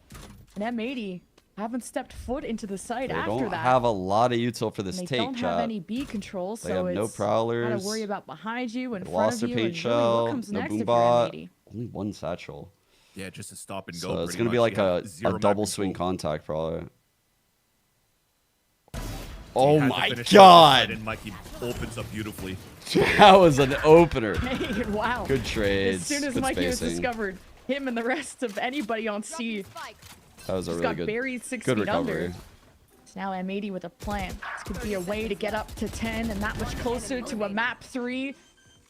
And M80 haven't stepped foot into the site
They
after
don't
that.
have a lot of util for this
and they
take,
don't
chat.
have any B control,
They
so
have no
it's
prowlers.
gotta worry about behind you, in
They
front
lost
of
their
you,
page
and really what
shell,
comes
no
next
boom
if you're
bot.
M80.
Only 1 satchel.
Yeah, just a stop and go.
So it's
pretty
gonna be
much.
like
You
a
have zero map
double
control.
swing contact probably.
He
Oh
had to
my
finish
God!
off the side, and Mikey opens up beautifully.
That was an opener.
Hey, wow.
Good trades.
As soon as
Good
Mikey was
spacing.
discovered, him and the rest of anybody on C
That was a
just
really
got
good,
buried 6
good
feet
recovery.
under. It's now M80 with a plan. This could be a way to get up to 10 and that much closer to a map 3.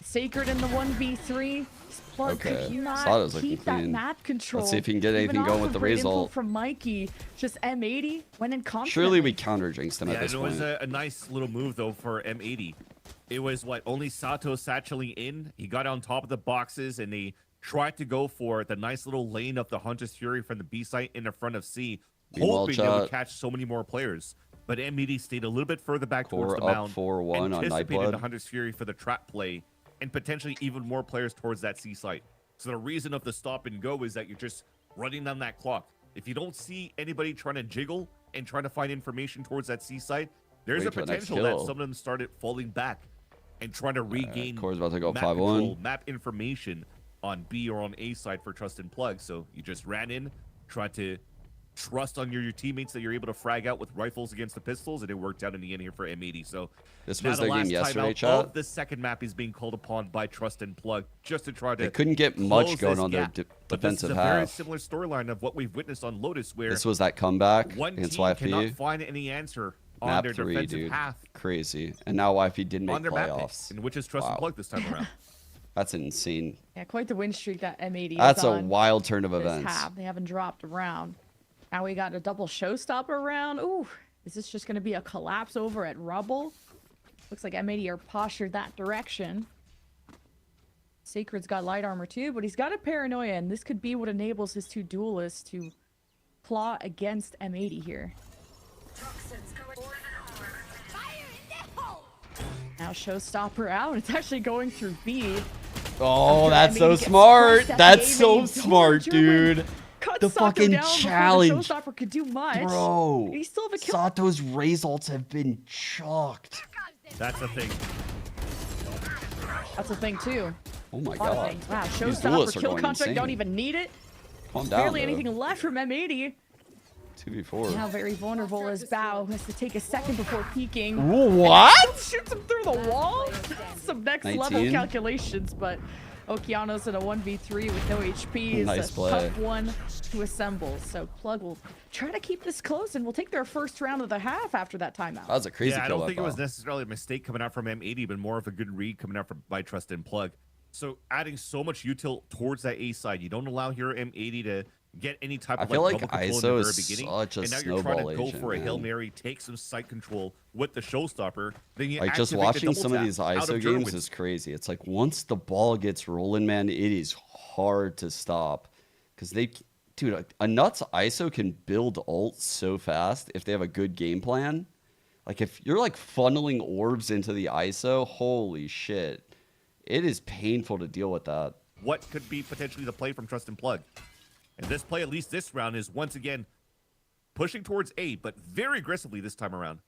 Sacred in the 1v3. This Plug
Okay.
could not
Slaughter's looking
keep that
clean.
map control.
Let's see if he can get
Even
anything going
off
with
of
the
great info
result.
from Mikey. Just M80 went in confident.
Surely we counter jinxed him
Yeah,
at this
and it
point.
was a nice little move though for M80. It was what, only Sato satcheling in. He got on top of the boxes and they tried to go for the nice little lane of the Hunter's Fury from the B site in the front of C,
Meanwhile,
hoping they would
chat.
catch so many more players. But M80 stayed a little bit further back towards
Core
the
up
mound,
4-1 on
anticipated the
Nightblood.
Hunter's Fury for the trap play, and potentially even more players towards that C site. So the reason of the stop and go is that you're just running down that clock. If you don't see anybody trying to jiggle and trying to find information towards that C site, there's
Wait
a
for the next
potential that
kill.
some of them started falling back and trying to regain
Core's about to go
map
5-1.
control, map information on B or on A side for Trust and Plug. So you just ran in, tried to trust on your teammates that you're able to frag out with rifles against the pistols, and it worked out in the end here for M80. So
This
now
was
the
their game
last
yesterday,
timeout
chat.
of the second map is being called upon by Trust and Plug just to try to
They couldn't get much
close
going
this
on their
gap.
de-
But this is
defensive
a very
half.
similar storyline of what we've witnessed on Lotus, where
This was that comeback
one
against
team cannot
YFP.
find any answer on
Map
their
3,
defensive
dude.
half
Crazy. And now YFP did make
on their map pick,
playoffs.
and which is Trust and
Wow.
Plug this time around.
That's insane.
Yeah, quite the win streak that M80
That's
is
a
on
wild turn of
this
events.
half. They haven't dropped a round. Now we got a double showstopper round. Ooh, is this just going to be a collapse over at Rubble? Looks like M80 are postured that direction. Sacred's got light armor too, but he's got a paranoia, and this could be what enables his 2 duelists to plot against M80 here. Now showstopper out. It's actually going through B.
Oh,
After
that's
M80
so
gets
smart.
pressed at
That's
the
so
A-main,
smart,
German
dude.
cuts
The
Sato
fucking
down before the
challenge.
showstopper could do much.
Bro,
He still have a kill.
Sato's results have been chalked.
That's the thing.
That's a thing too.
Oh my
A lot of
god.
things. Wow,
These
showstopper
duelists are
kill
going
contract, don't
insane.
even need it.
Calm down,
Barely
though.
anything left from M80.
2v4.
Now very vulnerable as Bao has to take a second before peeking.
What?
Shoots him through the wall. Some next level
19.
calculations, but Okeanos in a 1v3 with no HP is
Nice
a
play.
tough one to assemble. So Plug will try to keep this close, and we'll take their first round of the half after that timeout.
That was a crazy
Yeah, I
kill.
don't
by
think it was
Bao.
necessarily a mistake coming out from M80, but more of a good read coming out from by Trust and Plug. So adding so much util towards that A side, you don't allow here M80 to get any type
I
of
feel like
bubble control in
ISO
the very
is
beginning,
such a
and now you're trying
snowball
to go
agent,
for a Hail
man.
Mary, take some site control with the showstopper, then you
Like just
activate the
watching
double
some of
tap
these
out
ISO
of
games
Jerwin.
is crazy. It's like once the ball gets rolling, man, it is hard to stop because dude, a nuts ISO can build ult so fast if they have a good game plan. Like if you're like funneling orbs into the ISO, holy shit, it is painful to deal with that.
What could be potentially the play from Trust and Plug? And this play, at least this round, is once again pushing towards A, but very aggressively this time around.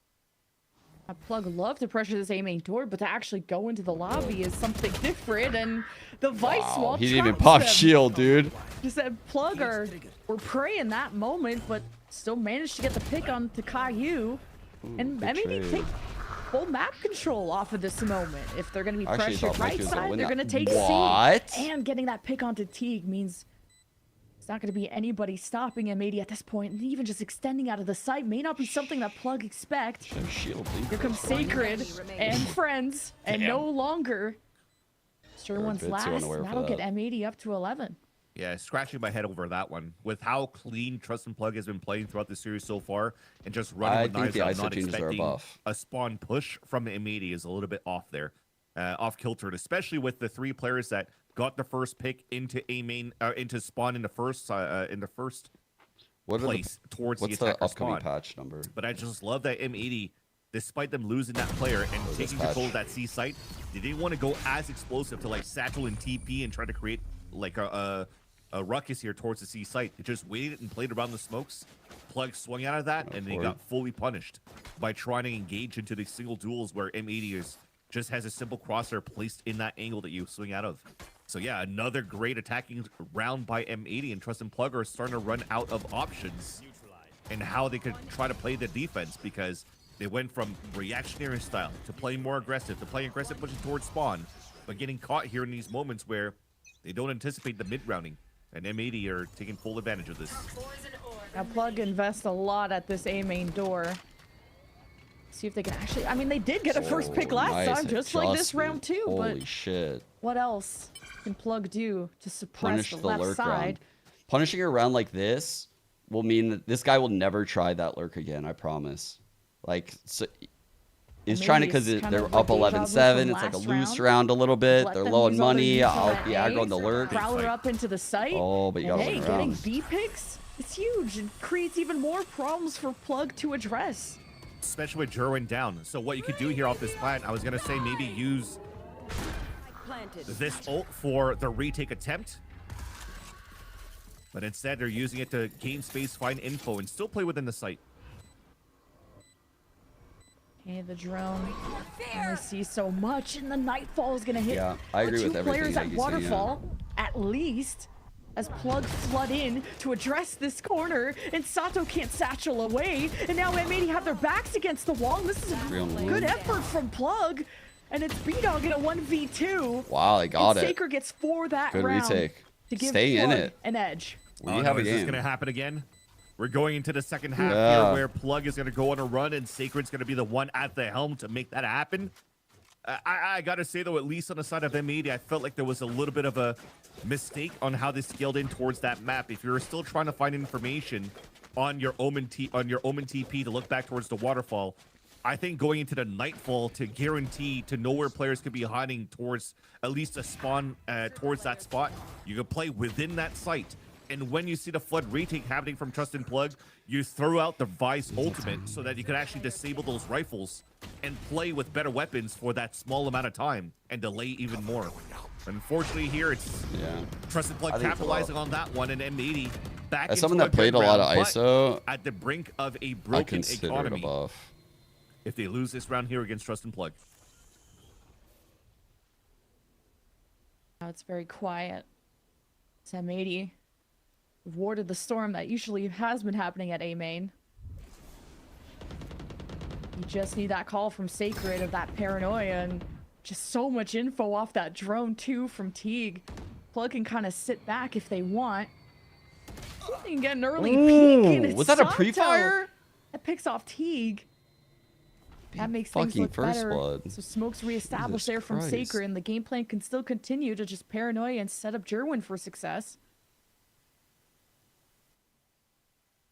Plug love to pressure this A main door, but to actually go into the lobby is something different. And the Vice Wall
He didn't even
traps
pop
them.
shield, dude.
Just said Plug were praying that moment, but still managed to get the pick on to Caillou. And
good
M80
trade.
take full map control off of this moment. If they're going to be
I actually
pressured
thought Mike
right
was gonna
side,
win
they're
that.
going to take
What?
C. And getting that pick onto Teague means it's not going to be anybody stopping M80 at this point. And even just extending out of the site may not be something that Plug expect.
Shield,
Here comes Sacred and friends, and
Damn.
no longer Sherwin's
bit too
last.
unaware for
That'll get
that.
M80 up to 11.
Yeah, scratching my head over that one. With how clean Trust and Plug has been playing throughout the series so far, and just running
I
with
think
knives
the
out,
ISO
not
changes are a
expecting
buff.
a spawn push from the M80 is a little bit off there, off kilter, and especially with the 3 players that got the first pick into A main, into spawn in the first place towards
what's
the
the
attacker
upcoming
spawn.
patch number?
But I just love that M80, despite them losing that player and
this
taking
patch?
control of that C site, they didn't want to go as explosive to like satchel and TP and try to create like a ruckus here towards the C site. It just waited and played around the smokes. Plug swung out of that, and they got fully punished by trying to engage into the single duels where M80 just has a simple crosshair placed in that angle that you swing out of. So yeah, another great attacking round by M80, and Trust and Plug are starting to run out of options and how they could try to play the defense, because they went from reactionary style to playing more aggressive, to playing aggressive pushing towards spawn, but getting caught here in these moments where they don't anticipate the mid-rounding, and M80 are taking full advantage of this.
Now Plug invest a lot at this A main door. See if they can actually, I mean, they did get a first pick last
nice
time, just like this
adjustment.
round too,
Holy
but
shit.
what else can Plug do to suppress
Punish
the
the
left
lurk
side?
round. Punishing a round like this will mean that this guy will never try that lurk again, I promise. Like, so, he's
Maybe
trying to,
it's
because
kind
they're
of
up
like deja vu
11-7.
from
It's like a
last
loose
round.
round a little bit.
Let
They're
them
low on
use all their
money.
neutral
I'll
at
be
A,
aggro on the lurk.
Prowler up into the site.
Oh, but you
and
gotta
hey,
win
getting
round.
B picks is huge and creates even more problems for Plug to address.
Especially with Jerwin down. So what you could do here off this plant, I was going to say maybe use this ult for the retake attempt. But instead, they're using it to gain space, find info, and still play within the site.
Okay, the drone only sees so much, and the Nightfall is going to hit
Yeah, I agree
the
with
two
everything
players at
Iggy's saying, yeah.
Waterfall, at least, as Plug flood in to address this corner, and Sato can't satchel away, and now M80 have their backs against the wall, and this is a
Real
good
move.
effort from Plug, and it's B-Dog in a 1v2.
Wow, they got
and
it.
Saker gets 4 that
Good
round
retake.
to give
Stay in
Plug
it.
an edge.
We
Oh,
have
no,
a
is this
game.
going to happen again? We're going into the second half
Yeah.
here, where Plug is going to go on a run, and Sacred's going to be the one at the helm to make that happen. I got to say, though, at least on the side of M80, I felt like there was a little bit of a mistake on how they scaled in towards that map. If you're still trying to find information on your Omen TP to look back towards the waterfall, I think going into the Nightfall to guarantee to know where players could be hiding towards at least a spawn towards that spot, you can play within that site. And when you see the flood retake happening from Trust and Plug, you throw out the Vice ultimate so that you can actually disable those rifles and play with better weapons for that small amount of time and delay even more. Unfortunately, here it's Trust and Plug
I think it's a lot.
capitalizing on that one, and M80 back
As
into
someone that
good
played a lot of
round, but
ISO,
at the brink of a
I
broken
consider it a
economy.
buff.
If they lose this round here against Trust and Plug.
Now it's very quiet. Sam 80 warded the storm that usually has been happening at A main. You just need that call from Sacred of that paranoia, and just so much info off that drone too from Teague. Plug can kind of sit back if they want. They can get an early peek, and it's
was that a
Sato
pre-fire?
that picks off Teague. That makes things
fucking
look
first
better.
blood.
So smoke's reestablished
Jesus
there from
Christ.
Sacred, and the game plan can still continue to just paranoia and set up Jerwin for success.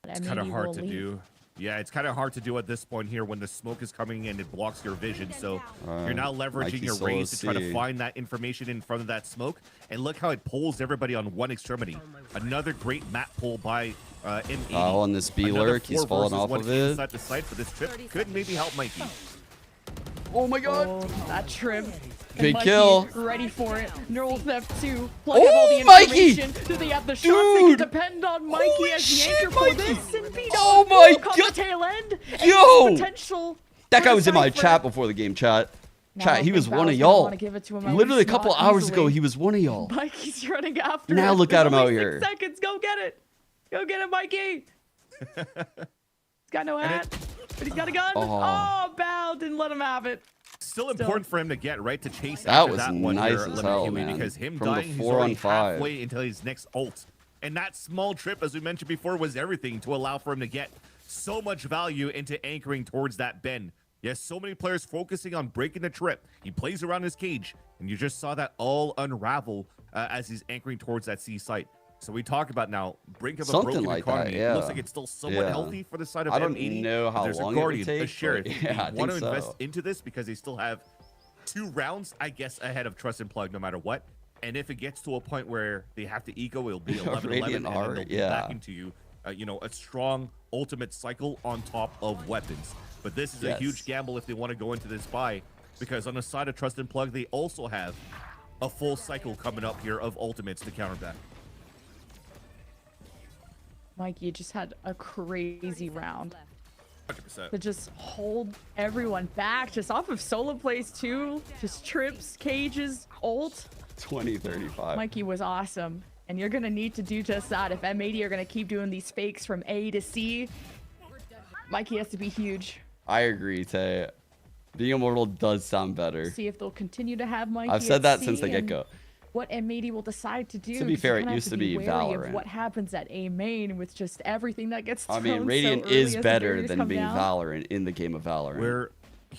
It's kind of hard to do. Yeah, it's kind of hard to do at this point here when the smoke is coming and it blocks your vision. So you're now leveraging your rays to try to find that information in front of that smoke. And look how it pulls everybody on one extremity. Another great map pull by M80.
Oh, on this B lurk, he's falling off of it.
Inside the site, but this trip could maybe help Mikey.
Oh my god.
Oh, that trip.
Big
Mikey
kill.
Ready for it. Neural Theft 2.
Oh, Mikey!
Do they have the shots? They can depend on Mikey
Holy
as the
shit,
anchor for
Mikey!
this. And
Oh my
on
god!
the tail end.
Yo!
Potential
That guy
for
was in my
Cypher.
chat before the game, chat.
No, I
Chat,
don't
he
think
was one of
Val's gonna
y'all.
wanna give it to him, at
Literally a
least
couple
not
hours ago,
easily.
he was one of y'all.
Mikey's running after
Now
it.
look at him
There's
out
only
here.
6 seconds. Go get it. Go get it, Mikey. He's got no hat, but he's got a gun. Oh, Bao didn't let him have it.
Still important for him to get, right? To chase
That
after
was
that one
nice
here,
as
Lemon
hell,
Kiwi,
man.
because him
From the
dying, he's
4
already
on 5.
halfway until his next ult. And that small trip, as we mentioned before, was everything to allow for him to get so much value into anchoring towards that bend. Yes, so many players focusing on breaking the trip. He plays around his cage, and you just saw that all unravel as he's anchoring towards that C site. So we talk about now brink of a
Something
broken
like
economy.
that, yeah.
It looks like it's still somewhat
Yeah.
healthy for the side of
I don't
M80.
know how
There's
long
a
it would
Guardian, a
take,
Sheriff.
but yeah, I
They want to
think
invest
so.
into this because they still have 2 rounds, I guess, ahead of Trust and Plug no matter what. And if it gets to a point where they have to eco, it'll be 11-11,
Radiant
and then
Heart,
they'll be
yeah.
back into you, you know, a strong ultimate cycle on top of weapons. But this is a
Yes.
huge gamble if they want to go into this buy, because on the side of Trust and Plug, they also have a full cycle coming up here of ultimates to counter that.
Mikey just had a crazy round
100%.
to just hold everyone back, just off of solo plays too, just trips, cages, ult.
20-35.
Mikey was awesome, and you're gonna need to do just that. If M80 are gonna keep doing these fakes from A to C, Mikey has to be huge.
I agree, Tay. Being immortal does sound better.
See if they'll continue to have Mikey.
I've said
at
that
C
since the
and
get-go.
What M80 will decide to do.
To be
'cause
fair,
you
it
kinda have
used to be
wary
Valorant.
of what happens at A main with just everything that gets
I
thrown
mean, Radiant
so early
is
as the
better
barriers
than
come
being
down.
Valorant in the game of Valorant.
Where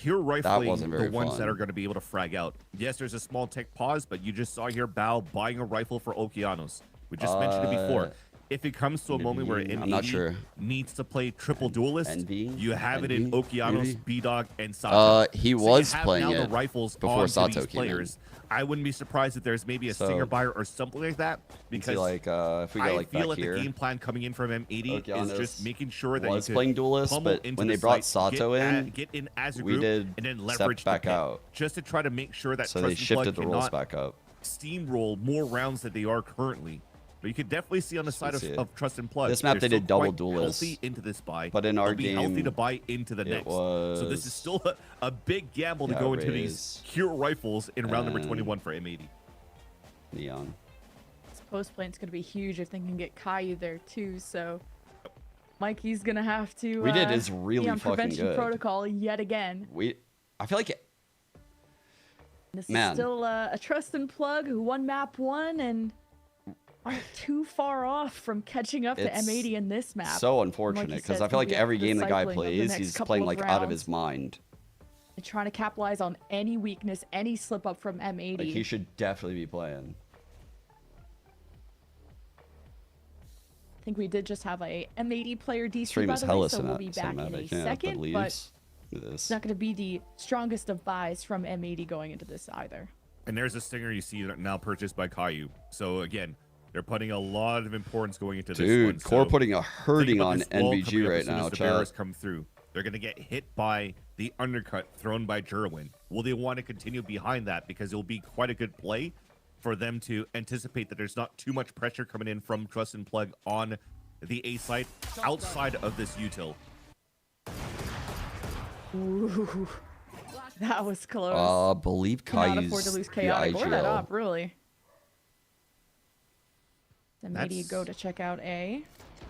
you're rifling
wasn't very
the ones
fun.
that are going to be able to frag out. Yes, there's a small tech pause, but you just saw here Bao buying a rifle for Okeanos. We just mentioned it before. If it comes to a moment where
I'm
M80
not sure.
needs to play triple duelist, you have it in
Envy?
Okeanos,
Maybe?
B-Dog, and Sato.
He
So
was
you have
playing
now the
it
rifles
before
onto
Sato
these
came in.
players. I wouldn't be surprised if there's maybe a
So-
stinger buyer or something like that, because
like if we go like
I feel
back
like
here,
the game plan coming in from M80 is
Okeanos
just making sure that
was
you
playing duelist,
pummel
but
into
when
the
they brought
site,
Sato in,
get in as a
we
group,
did
and then
step
leverage
back
the pit,
out.
just to try to make sure that
So
Trust
they
and
shifted
Plug
the rules
cannot
back up.
steamroll more rounds than they are currently. But you can definitely see on the side
see it.
of Trust and Plug.
This map
they're
they
still
did double
quite
duelist,
healthy into this buy,
but in our
they'll be healthy
game,
to buy into the
it
next. So this
was-
is still a big gamble to
Yeah,
go into
Raze
these hero rifles in round number
and
21 for M80.
Neon.
This post plant's gonna be huge if they can get Caillou there too. So Mikey's gonna have to.
Redidd is
be
really
on
fucking
prevention
good.
protocol yet again.
I feel like it.
This
Man.
is still a Trust and Plug who won map 1 and aren't too far off from catching up to
It's
M80 in this map.
So
And
unfortunate
you
because
said,
I feel
it's
like
gonna be
every
the
game the guy
cycling of the
plays,
next
he's
couple
playing
of
like out of
rounds.
his mind.
And trying to capitalize on any weakness, any slip up from M80.
Like he should definitely be playing.
I think we did just have a M80 player DC
Stream
by
is
the way,
hella
so we'll be back in a
cinematic.
second,
the
but
leaves. Look at
it's
this.
not going to be the strongest of buys from M80 going into this either.
And there's a stinger you see now purchased by Caillou. So again, they're putting a lot of importance going into this one.
Dude, Core
So
putting a
think
hurting
about
on
this wall
NBG
coming up
right
as soon
now,
as the barriers
chat.
come through. They're going to get hit by the undercut thrown by Jerwin. Will they want to continue behind that? Because it'll be quite a good play for them to anticipate that there's not too much pressure coming in from Trust and Plug on the A site outside of this util.
Ooh, that was close.
I believe
Cannot
Caillou's
afford to lose
the
chaotic or that
IGL.
up, really. Then maybe
That's-
go to check out A.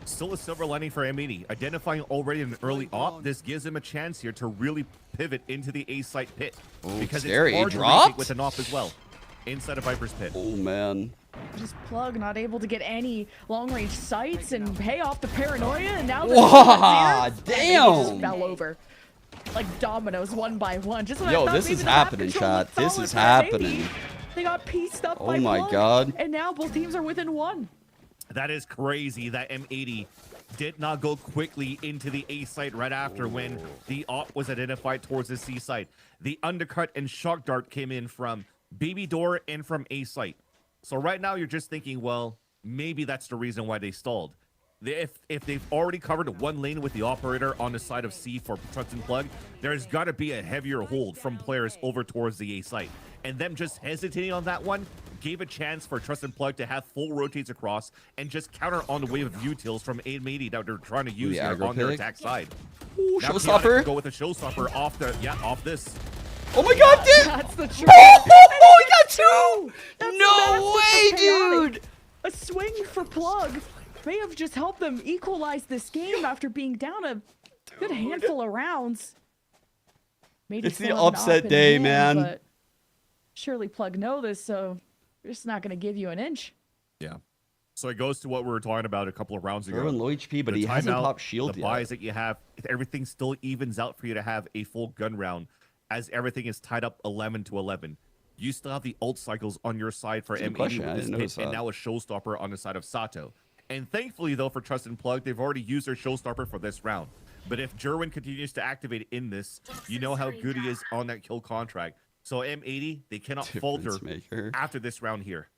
Still a silver lining for M80. Identifying already an early op, this gives him a chance here to really pivot into the A site pit.
Ooh,
because
scary.
it's
He
hard to
dropped?
retake with an op as well. Inside of Viper's pit.
Oh man.
Just Plug not able to get any long-range sights and pay off the paranoia, and now the
Wow,
just
damn.
fell over like dominoes one by one. Just when I
Yo,
thought
this
maybe
is
the map
happening,
control
chat.
looked
This
solid
is
for
happening.
M80, they got pieced up
Oh
by
my
Plug,
God.
and now both teams are within one.
That is crazy that M80 did not go quickly into the A site right after when the op was identified towards the C site. The undercut and shock dart came in from Baby Door and from A site. So right now you're just thinking, well, maybe that's the reason why they stalled. If they've already covered one lane with the operator on the side of C for Trust and Plug, there's got to be a heavier hold from players over towards the A site. And them just hesitating on that one gave a chance for Trust and Plug to have full rotates across and just counter on the wave of utils from M80 that they're trying to use here on their attack side.
Ooh,
Now
showstopper.
go with a showstopper off the off this.
Oh my god, dude!
That's the truth.
Oh, we got two! No way, dude!
A swing for Plug may have just helped them equalize this game after being down a good handful of rounds. Maybe
It's the
still have an
upset
op in
day,
hand,
man.
But surely Plug know this, so they're just not going to give you an inch.
Yeah. So it goes to what we were talking about a couple of rounds ago.
They're in low HP, but
The
he hasn't
timeout,
popped shield
the
yet.
buys that you have, everything still evens out for you to have a full gun round, as everything is tied up 11 to 11. You still have the ult cycles on your side for
That's a good
M80
question. I
with this
didn't notice
pit, and
that.
now a showstopper on the side of Sato. And thankfully, though, for Trust and Plug, they've already used their showstopper for this round. But if Jerwin continues to activate in this, you know how good he is on that kill contract. So M80, they cannot falter
Difference maker.
after this round here.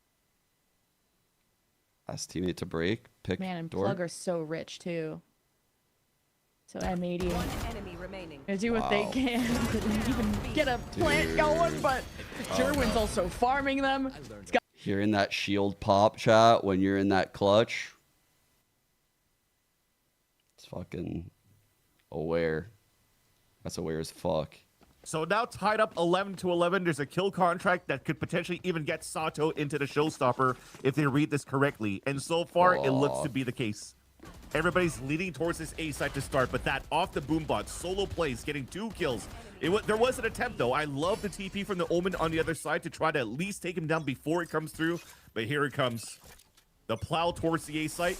Last teammate to break. Pick
Man, and
door.
Plug are so rich, too. So M80
One enemy remaining.
gonna do what they can to even get a plant going, but Jerwin's also farming them. It's got
Hearing that shield pop, chat, when you're in that clutch. It's fucking aware. That's aware as fuck.
So now tied up 11 to 11, there's a kill contract that could potentially even get Sato into the showstopper if they read this correctly. And so far, it looks to be the case. Everybody's leading towards this A site to start, but that off the boombot solo plays, getting 2 kills. There was an attempt, though. I love the TP from the Omen on the other side to try to at least take him down before it comes through. But here it comes. The plow towards the A site.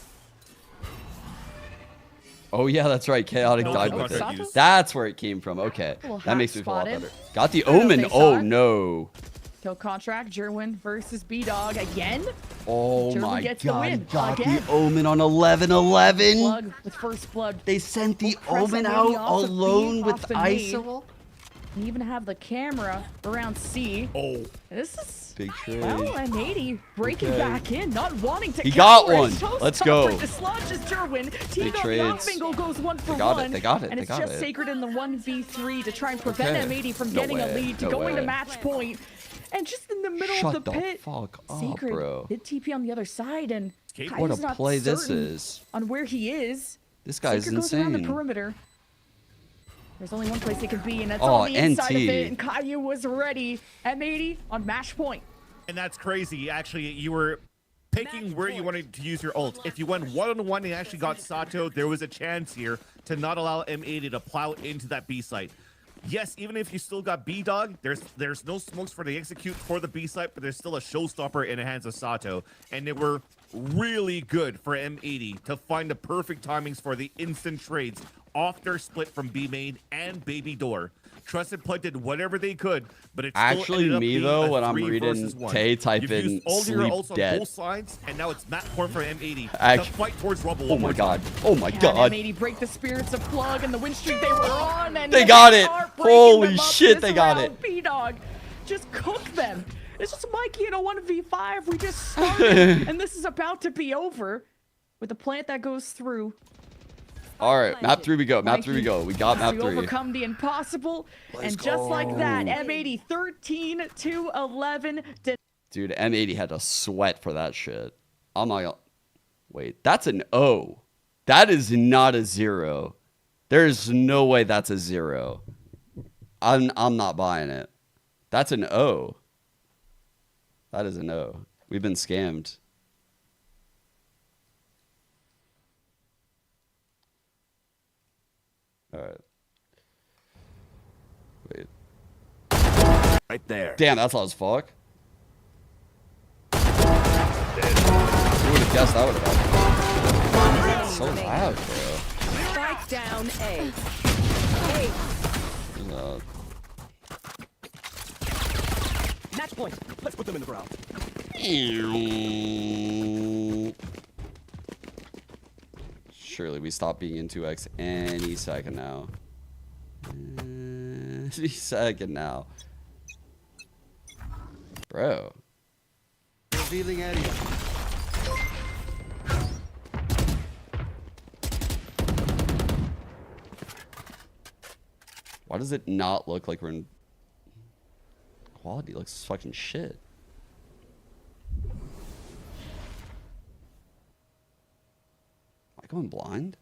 Oh yeah, that's right. Chaotic
No
died
kill
with it.
contract used.
That's where it came from. Okay,
Little
that makes me feel a lot
half
better.
spotted.
Got the
I don't know if
omen.
they saw
Oh
it.
no.
kill contract. Jerwin versus B-Dog again.
Oh
Jerwin
my
gets the
god.
win
Got
again.
the omen on 11-11.
Plug with first blood.
They sent the
Press
omen
him
out
really off the
alone
feet,
with
off the nade.
ISO.
And even have the camera around C.
Oh.
This is
big trade.
well, M80 breaking
Okay.
back in, not wanting to.
He got
counter.
one.
Showstopper
Let's go.
Dislodges Jerwin.
Big
Team
trades.
Bingo goes 1 for
They got it,
1.
they got it,
And
they
it's
got
just
it.
Sacred in the 1v3 to try and prevent
Okay.
M80 from
No
getting a
way,
lead, to
no
going to
way.
match point. And just in the middle
Shut
of the
the
pit,
fuck up,
Sacred
bro.
did TP on the other side, and
What
Kai's
a
not
play this
certain
is.
on where he is.
This guy's
Sacred goes around the
insane.
perimeter. There's only one place he can be, and that's
Oh,
on the inside of
NT.
it. And Caillou was ready. M80 on match point.
And that's crazy. Actually, you were picking where you wanted to use your ult. If you went one-on-one and actually got Sato, there was a chance here to not allow M80 to plow into that B site. Yes, even if you still got B-Dog, there's no smokes for the execute for the B site, but there's still a showstopper in the hands of Sato. And they were really good for M80 to find the perfect timings for the instant trades off their split from B main and Baby Door. Trusted Plug did whatever they could, but it still
Actually,
ended up
me
being
though,
a
when I'm
3
reading
versus 1.
Tay type
You've
in
used all your
sleep
ults on
dead.
both sides, and now it's map point for M80 to
Actu-
fight towards Rubble.
Oh
one
my
more
god.
time.
Oh my
Can
god.
M80 break the spirits of Plug and the win streak they were on? And
They got it.
are breaking
Holy
them up
shit,
this
they got
round.
it.
B-Dog just cooked them. It's just Mikey in a 1v5. We just started, and this is about to be over with a plant that goes through.
All right, map 3 we go. Map 3 we
Mikey
go. We got map
We
3.
overcome the impossible,
Let's
and just like
go.
that, M80 13-11.
Dude, M80 had to sweat for that shit. I'm not gonna... Wait, that's an O. That is not a 0. There's no way that's a 0. I'm not buying it. That's an O. That is an O. We've been scammed. All right. Wait.
Right there.
Damn, that's loud as fuck. Who would have guessed that would have happened? It's so loud, bro.
Strike down A. Match point. Let's put them in the ground.
Surely we stop being in 2x any second now. Any second now. Bro.
Revealing area.
Why does it not look like we're in... Quality looks fucking shit. Am I going blind?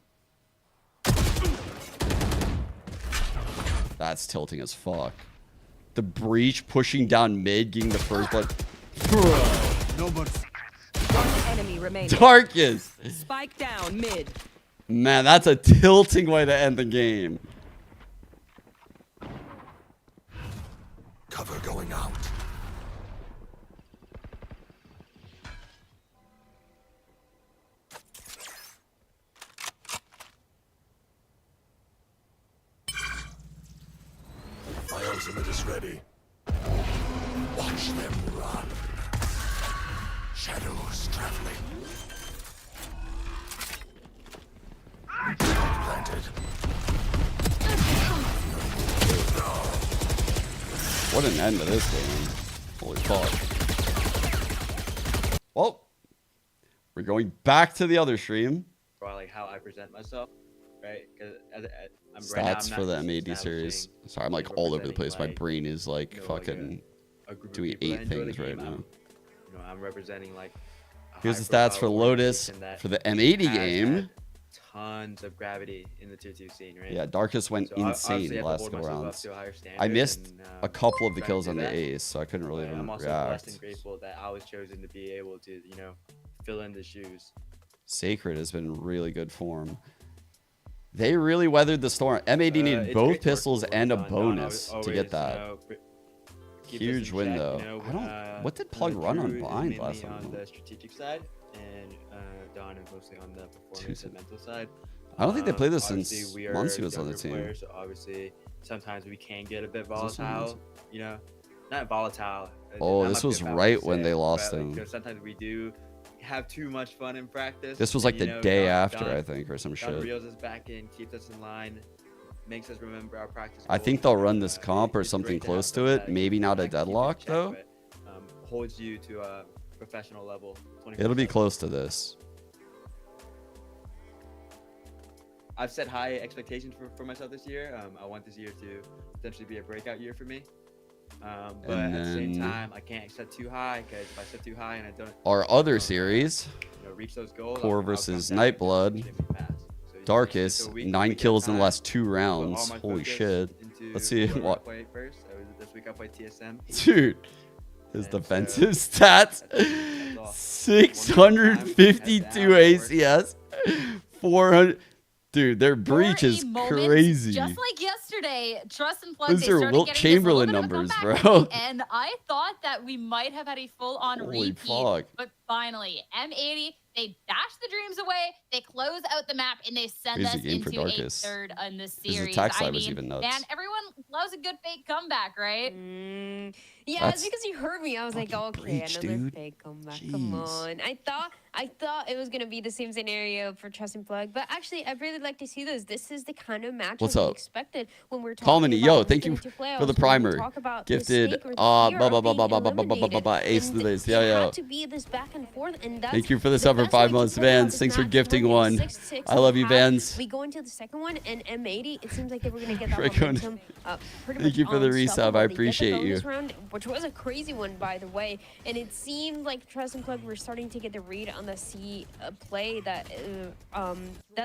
That's tilting as fuck. The breach pushing down mid, getting the first blood.
No more secrets. One enemy remaining.
Darkest.
Spike down mid.
Man, that's a tilting way to end the game.
Cover going out. My ultimate is ready. Watch them run. Shadows traveling. Planted.
What an end to this game. Holy fuck. Well, we're going back to the other stream.
Or like how I present myself, right? Because
Stats for the M80 series. Sorry, I'm like all over the place. My brain is like fucking doing 8 things right now.
You know, I'm representing like.
Here's the stats for Lotus for the M80 game.
Tons of gravity in the 2-2 scene, right?
Yeah, Darkest went insane the last couple rounds. I missed a couple of the kills on the Ace, so I couldn't really even
I'm also
react.
blessed and grateful that I was chosen to be able to, you know, fill in the shoes.
Sacred has been in really good form. They really weathered the storm. M80 needed both pistols and a bonus to get that. Huge win though. I don't. What did Plug run on blind last time?
On the strategic side, and Don is mostly on the performance and mental side.
I don't think they played this
Obviously,
since
we are
Muncie was on the
younger
team.
players, so obviously, sometimes we can get a bit
this one
volatile. You know, not volatile.
Oh,
that
this
might be
was
a bad
right
way to
when
say
they
it,
lost
but, like,
him.
you know, sometimes we do have too much fun in practice.
This was
and,
like
you
the
know,
day
Don-
after,
Don-
I think, or some
Don
shit.
reels us back in, keeps us in line, makes us remember our practice.
I think they'll run this comp or something close to it. Maybe not a deadlock though.
Holds you to a professional level.
It'll be close to this.
I've set high expectations for myself this year. I want this year to potentially be a breakout year for me. But
And
at the same
then-
time, I can't set too high because if I set too high and I don't
Our other series,
you know, reach those goals,
Core versus Nightblood. Darkest, 9 kills in the last 2 rounds. Holy shit. Let's see what.
First. This week I played TSM.
Dude, his defensive stats 652 ACS, 400. Dude, their breach is
Moments,
crazy.
Just like yesterday, Trust and Plug,
Those
they
are
started
Wilt
getting
Chamberlain
this little bit of a
numbers,
comeback
bro.
at the end. I thought that we might have had a full-on
Holy
repeat,
fuck.
but finally, M80, they dash the dreams away, they close out the map, and they send
Crazy
us
game for
into a
Darkest.
third in this
His
series.
attack
I
side was
mean,
even nuts.
man, everyone loves a good fake comeback, right?
Yeah,
That's
it's because you heard me. I was like, okay,
breach,
another
dude.
fake comeback. Come on. I thought it was gonna be the same scenario for Trust and Plug, but actually, I'd really like to see this. This is the kind of match
What's
we
up?
expected when we're talking
Colmany,
about
yo, thank you
Infinity
for
playoffs,
the
when we
primer.
talk about
Gifted,
mistake or the
blah,
fear
blah,
of
blah,
being
blah, blah, blah, blah,
eliminated.
ace of the base. Yeah,
It
yeah.
had to be this back and forth, and that's
Thank you for the
the
sub for
best way
5
to
months,
pull out
Vans.
this
Thanks for
match.
gifting
We're
one.
in 6-6
I love you,
half.
Vans.
We go into the second one, and M80, it seems like they were going to get that
Rick,
momentum pretty
thank
much
you for the resub.
unstoppable.
I
They get the
appreciate you.
bonus round, which was a crazy one, by the way. And it seemed like Trust and Plug were starting to get the read on the C play that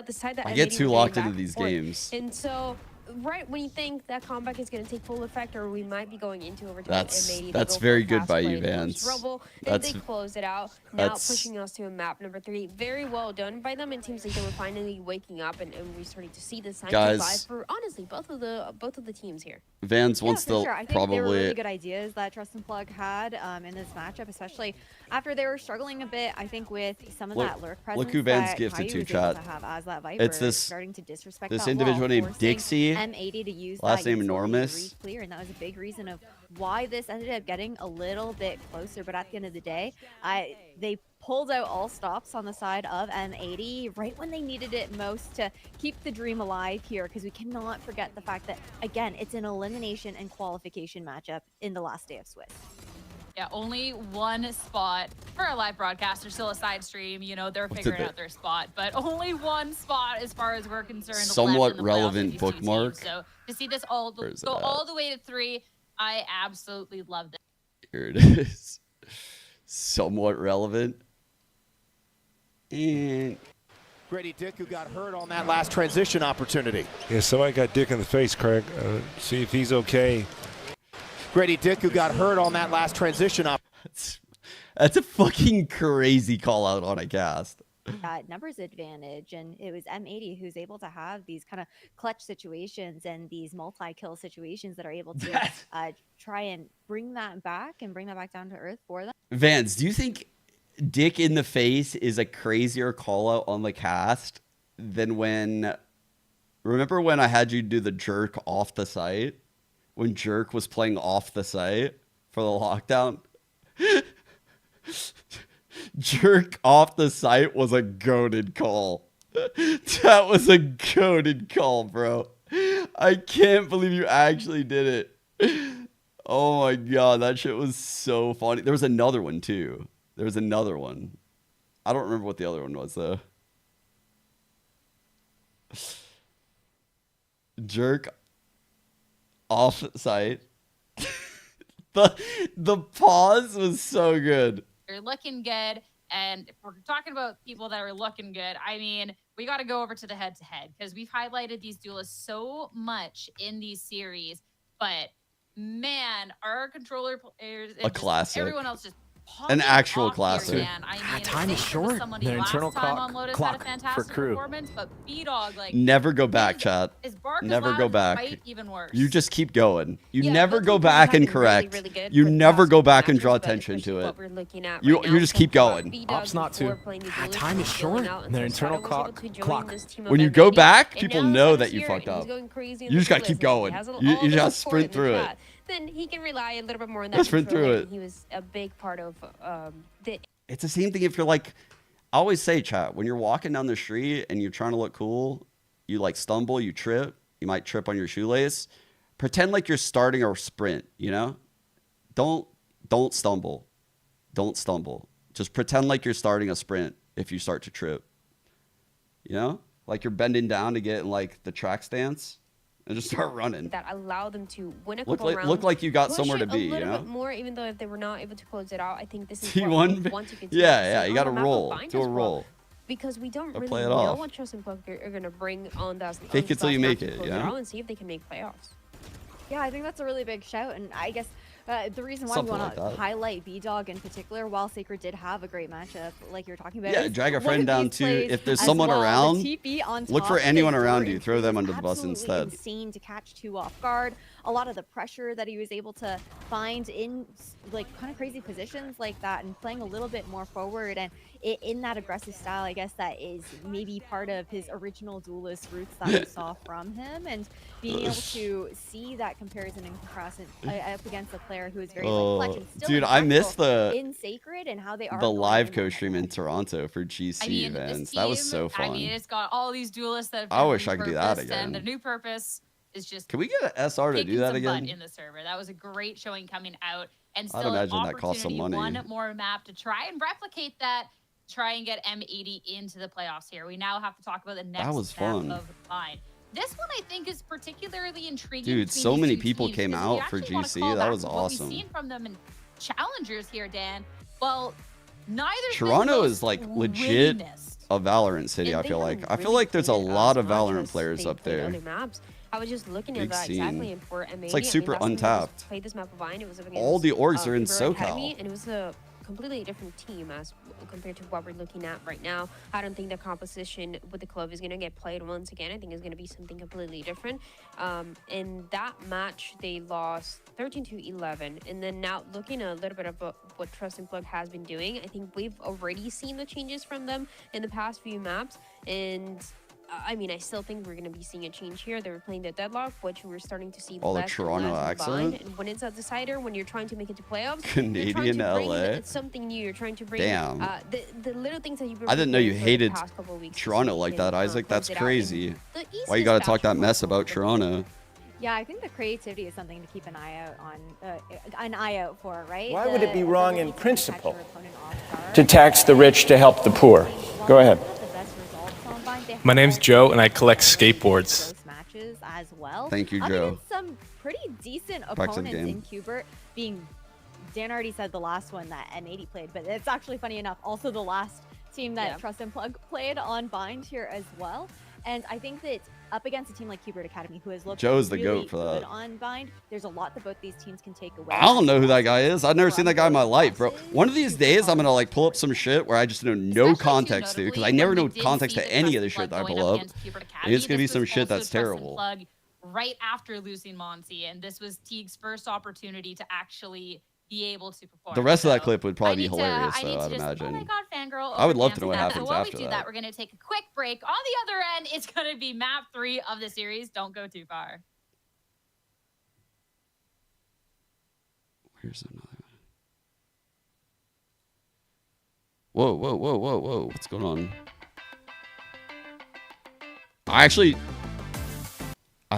the side that
I get
M80
too
was
locked
getting
into
back
these
and forth.
games.
And so, right when you think that comeback is going to take full effect, or we might be going into overtime,
That's
M80, they
that's
go for
very
a
good
fast
by
play,
you,
they force
Vance.
Rubble, and
That's
they close it out. Now
that's-
pushing us to a map number 3. Very well done by them. It seems like they were finally waking up, and we're starting to see the signs of
Guys.
life for honestly both of the teams here.
Vans
Yeah,
wants
for
to
sure. I think they were really
probably.
good ideas that Trust and Plug had in this matchup, especially after they were struggling a bit, I think with some of that lurk presence
Look who Van's
that
gifted
Caillou
to,
was able
chat.
to have as that Viper,
It's this
starting to disrespect
this
that
individual
wall,
named
forcing
Dixie.
M80 to use
Last
that
name
utility to
Enormous.
re-clear, and that was a big reason of why this ended up getting a little bit closer. But at the end of the day, they pulled out all stops on the side of M80 right when they needed it most to keep the dream alive here, because we cannot forget the fact that, again, it's an elimination and qualification matchup in the last day of Swiss.
Yeah, only one spot for a live broadcast. There's still a side stream, you know, they're figuring out their spot, but only one spot as far as we're concerned.
Somewhat
left in the playoffs
relevant
with these two
bookmark.
teams. So to see this all go all the way to 3, I absolutely love this.
Here it is. Somewhat relevant. And
Grady Dick, who got hurt on that last transition opportunity.
Yeah, somebody got Dick in the face, Craig. See if he's okay.
Grady Dick, who got hurt on that last transition
that's a fucking crazy call out on a cast.
Numbers advantage, and it was M80 who's able to have these kind of clutch situations and these multi-kill situations that are able to try and bring that back down to earth for them.
Vance, do you think Dick in the face is a crazier call out on the cast than when, remember when I had you do the jerk off the site? When Jerk was playing off the site for the lockdown? Jerk off the site was a goated call. That was a goated call, bro. I can't believe you actually did it. Oh my god, that shit was so funny. There was another one too. There was another one. I don't remember what the other one was though. Jerk off site. The pause was so good.
They're looking good. And if we're talking about people that are looking good, I mean, we got to go over to the head-to-head because we've highlighted these duelists so much in these series. But, man, our controller players...
A classic.
Everyone else just...
An actual classic.
Time is short. Their internal clock for crew.
But B-Dog, like,
never go back, chat. Never go back.
Even worse.
You just keep going. You never go back and correct. You never go back and draw attention to it. You just keep going.
Ops not to. Time is short. Their internal clock.
When you go back, people know that you fucked up. You just gotta keep going. You just sprint through it.
Then he can rely a little bit more on
Let's
that.
sprint through it.
He was a big part of the.
It's the same thing if you're like, I always say, chat, when you're walking down the street and you're trying to look cool, you like stumble, you trip, you might trip on your shoelace. Pretend like you're starting a sprint, you know? Don't stumble. Don't stumble. Just pretend like you're starting a sprint if you start to trip. You know? Like you're bending down to get in like the track stance. And just start running.
That allow them to win a couple rounds.
Look like you got somewhere to be,
you know?
A little
bit more, even though if they were not able to close it out, I think this is
T1,
what we want to continue.
yeah, you got to roll. Do a roll.
Because we don't really
play it
know
off.
what Trust and Plug are going to bring on that.
Fake it till you make it, yeah?
And see if they can make playoffs.
Yeah, I think that's a really big shout, and I guess the reason why
Something
we want to
like that.
highlight B-Dog in particular, while Sacred did have a great matchup, like you're talking about.
Yeah, drag a
one
friend
of
down
these
too.
plays
If there's
as
someone
well, the
around,
TP on
look for
top
anyone
is
around you.
Jordan.
Throw them
It was
under the bus
absolutely
instead.
insane to catch 2 off guard. A lot of the pressure that he was able to find in like kind of crazy positions like that, and playing a little bit more forward and in that aggressive style, I guess that is maybe part of his original duelist roots that we saw from him, and being able to see that comparison and comparison up against a player who is very like, clutch and still
dude, I miss
in Sacred and how they are
the
going
live
in
co-stream in Toronto for GC events. That was so fun.
I mean, it's got all these duelists that have
I wish I could do that
repurposed,
again.
And the new purpose is just
Can we get an SR to
kicking
do that
some
again?
butt in the server. That was a great showing coming out, and
I'd
still an
imagine that costs some
opportunity,
money.
one more map to try and replicate that. Try and get M80 into the playoffs here. We now have to talk about the next
was
step
fun.
of mine. This one I think is particularly intriguing.
Dude,
between
so
these
many
two
people
teams,
came
because we
out for
actually wanna
GC.
call
That
back
was
to what
awesome.
We've seen from them in challengers here, Dan. Well, neither
Toronto is like legit a Valorant city. I feel like. I feel like there's a lot of Valorant players up there.
Maps. I was just looking
Big
at that
scene.
exactly, and for M80,
It's like super
I mean, that's when we
untapped.
played this map of Vine. It was up
All
against,
the orgs are in
River
SoCal.
Academy, and it was a completely different team as compared to what we're looking at right now. I don't think the composition with the club is going to get played once again. I think it's going to be something completely different. In that match, they lost 13-11. And then now looking a little bit of what Trust and Plug has been doing, I think we've already seen the changes from them in the past few maps. And I mean, I still think we're going to be seeing a change here. They were playing the Deadlock, which we're starting to see
Oh, the
less and
Toronto
less
accent?
combined. And when it's a decider, when you're trying to make it to playoffs,
Canadian
you're trying to
LA?
bring something new. You're trying to bring
Damn.
the little things that you've been
I didn't know you
preparing for the
hated
past couple of weeks to
Toronto
see
like
him,
that, Isaac. That's
close it out.
crazy.
The
Why you
East
gotta
is
talk that
basketball
mess about
for
Toronto?
Yeah, I think the creativity is something to keep an eye out for, right?
Why would it be wrong in
ability to catch
principle
your opponent off guard.
to tax the rich to help the poor? Go ahead.
The best results on Bind. They
My
have
name's
also
Joe, and I collect skateboards.
close matches as well.
Thank you,
Other
Joe.
than some pretty decent
Back to the
opponents
game.
in Qbert being. Dan already said the last one that M80 played, but it's actually funny enough also the last team that Trust and Plug played on Bind here as well. And I think that up against a team like Qbert Academy, who has looked
Joe's the
really
GOAT for
good
that.
on Bind, there's a lot that both these teams can take away.
I don't know who that guy is. I've never seen that guy in my life, bro. One of these days, I'm gonna like pull up some shit where I just know no context to, because I never know context to any of the shit that I pull up. And it's gonna be some shit that's terrible.
Plug right after losing Monty, and this was Teague's first opportunity to actually be able to perform.
The rest of that
So
clip would probably be
I need
hilarious,
to
though, I'd
just,
imagine.
oh my god, fangirl.
I would love to
over
know what
Nancy.
happens
So while
after
we do
that.
we're going to take a quick break. On the other end, it's going to be map 3 of the series. Don't go too far.
Here's another. Whoa, whoa, whoa, whoa, whoa. What's going on? I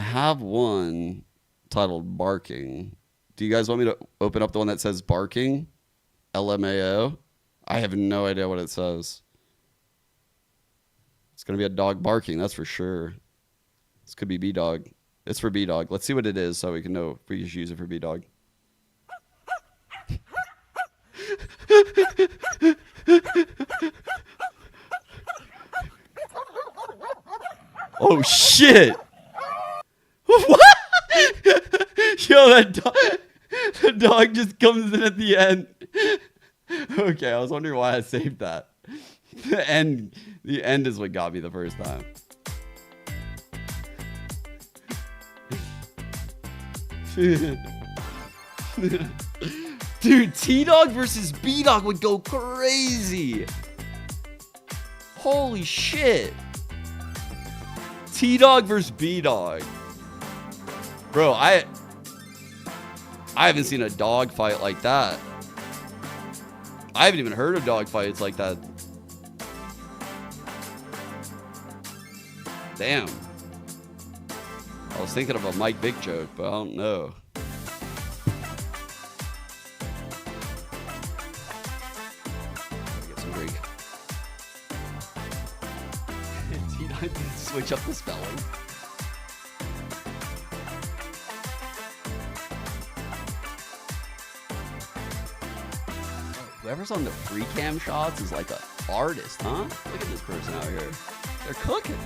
have one titled Barking. Do you guys want me to open up the one that says Barking? LMAO? I have no idea what it says. It's going to be a dog barking, that's for sure. This could be B-Dog. It's for B-Dog. Let's see what it is so we can know if we just use it for B-Dog. Oh, shit! What? Yo, the dog just comes in at the end. Okay, I was wondering why I saved that. The end is what got me the first time. Dude, T-Dog versus B-Dog would go crazy. Holy shit. T-Dog versus B-Dog. Bro, I haven't seen a dog fight like that. I haven't even heard of dog fights like that. Damn. I was thinking of a Mike Vick joke, but I don't know. Get some Greek. T-Dog did switch up the spelling. Whoever's on the free cam shots is like an artist, huh? Look at this person out here. They're cooking.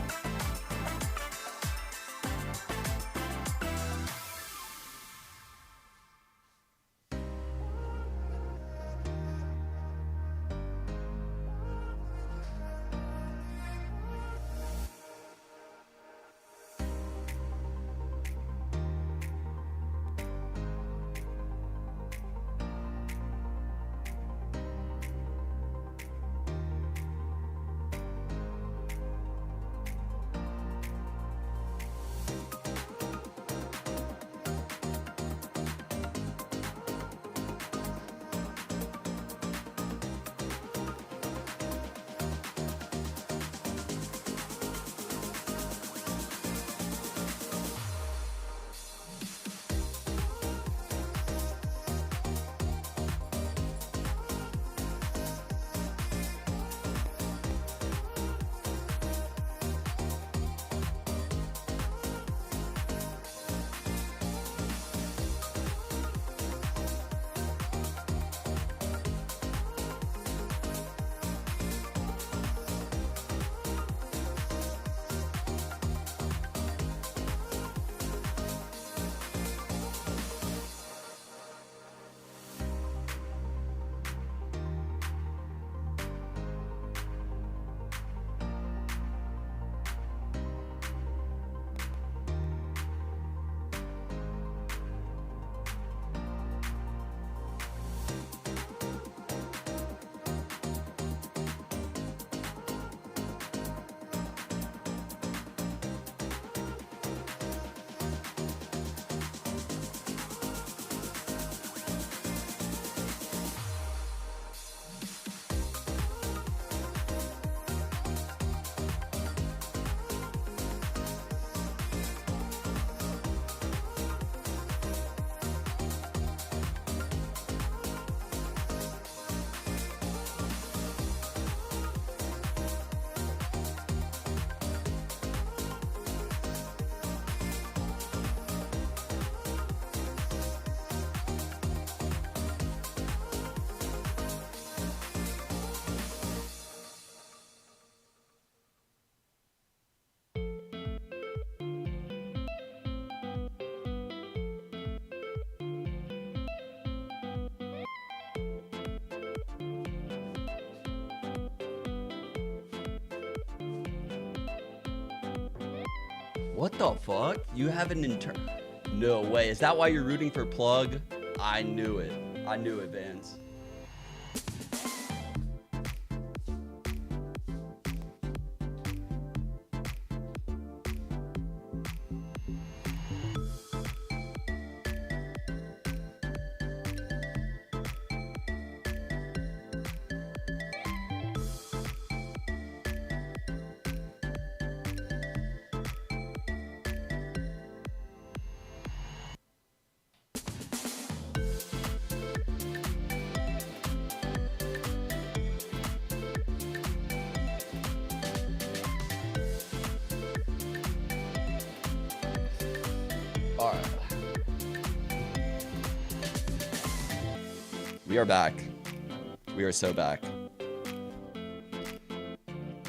What the fuck? You have an intern? No way. Is that why you're rooting for Plug? I knew it. I knew it, Vance. All right. We are back. We are so back.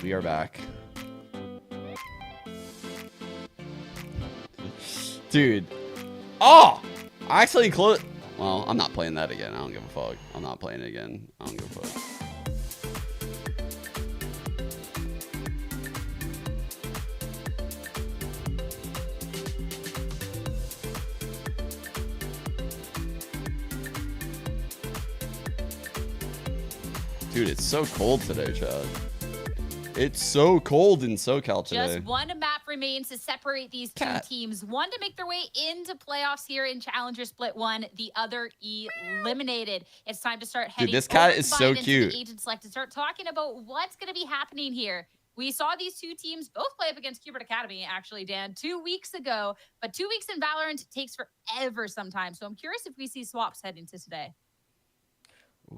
We are back. Dude. Oh! I actually closed. Well, I'm not playing that again. I don't give a fuck. I'm not playing it again. I don't give a fuck. Dude, it's so cold today, Chad. It's so cold in SoCal today.
Just one map remains to separate these two teams. One to make their way into playoffs here in Challenger Split 1. The other eliminated. It's time to start heading.
Dude, this cat is so cute.
The Agent Select to start talking about what's going to be happening here. We saw these two teams both play up against Cubert Academy, actually, Dan, 2 weeks ago. But 2 weeks in Valorant takes forever sometimes. So I'm curious if we see swaps heading to today.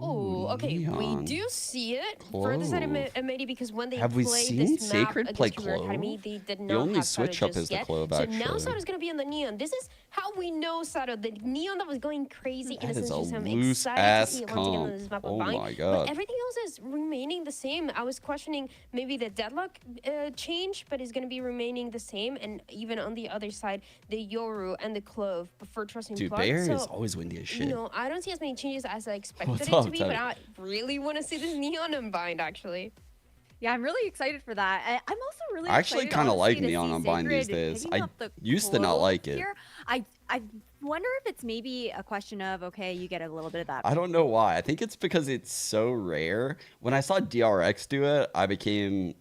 Oh, okay. We do see it for the side of M80 because when they
have we
played
seen
this
Sacred
map
play
against Cubert
Clove?
Academy, they did
The
not
only
have
switch
Sato
up
just
is the
yet.
Clove,
so
actually.
now Sato's going to be on the Neon. This is how we know Sato. The Neon that was going crazy.
That
and
is a
I'm
loose
excited
ass
to see it once again on
comp.
this map
Oh
of Vine.
my god.
But everything else is remaining the same. I was questioning maybe the Deadlock change, but it's going to be remaining the same. And even on the other side, the Yoru and the Clove for trusting
Dude,
Plug.
Bay Area
so,
is always windy as shit.
You know, I don't see as many changes as I expected
What's
it
up,
to be,
Teddy?
but I really want to see this Neon Unbind, actually.
Yeah, I'm really excited for that. I'm also really
I actually
excited,
kind of like
honestly, to
Neon
see
Unbind these
Sacred
days.
hitting
I
up the
used to not
Clove
like it.
here. I wonder if it's maybe a question of, okay, you get a little bit of that.
I don't know why. I think it's because it's so rare. When I saw DRX do it, I became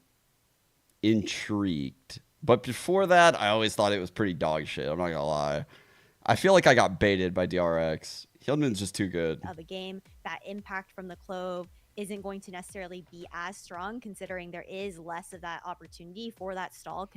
intrigued. But before that, I always thought it was pretty dog shit. I'm not gonna lie. I feel like I got baited by DRX. Hillman's just too good.
Of the game, that impact from the Clove isn't going to necessarily be as strong, considering there is less of that opportunity for that stall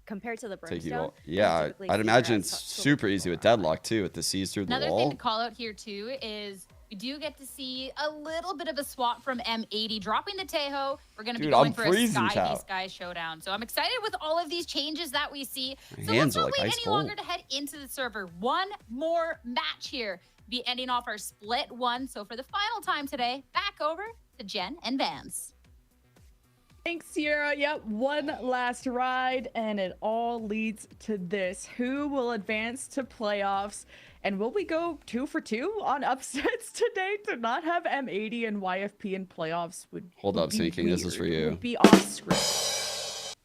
compared to the Brimstone.
Yeah, I'd imagine it's super easy with Deadlock too, with the C's through the
Another
wall.
thing to call out here too is we do get to see a little bit of a swap from M80 dropping the Tejo. We're going to be going for a Sky showdown. So I'm excited with all of these changes that we see. So let's not wait any longer to head into the server. One more match here. Be ending off our split 1. So for the final time today, back over to Jen and Vance.
Thanks, Sierra. Yep, one last ride, and it all leads to this. Who will advance to playoffs? And will we go 2 for 2 on upsets today to not have M80 and YFP in playoffs?
Hold up, Sinking. This is for you.
Would be off script.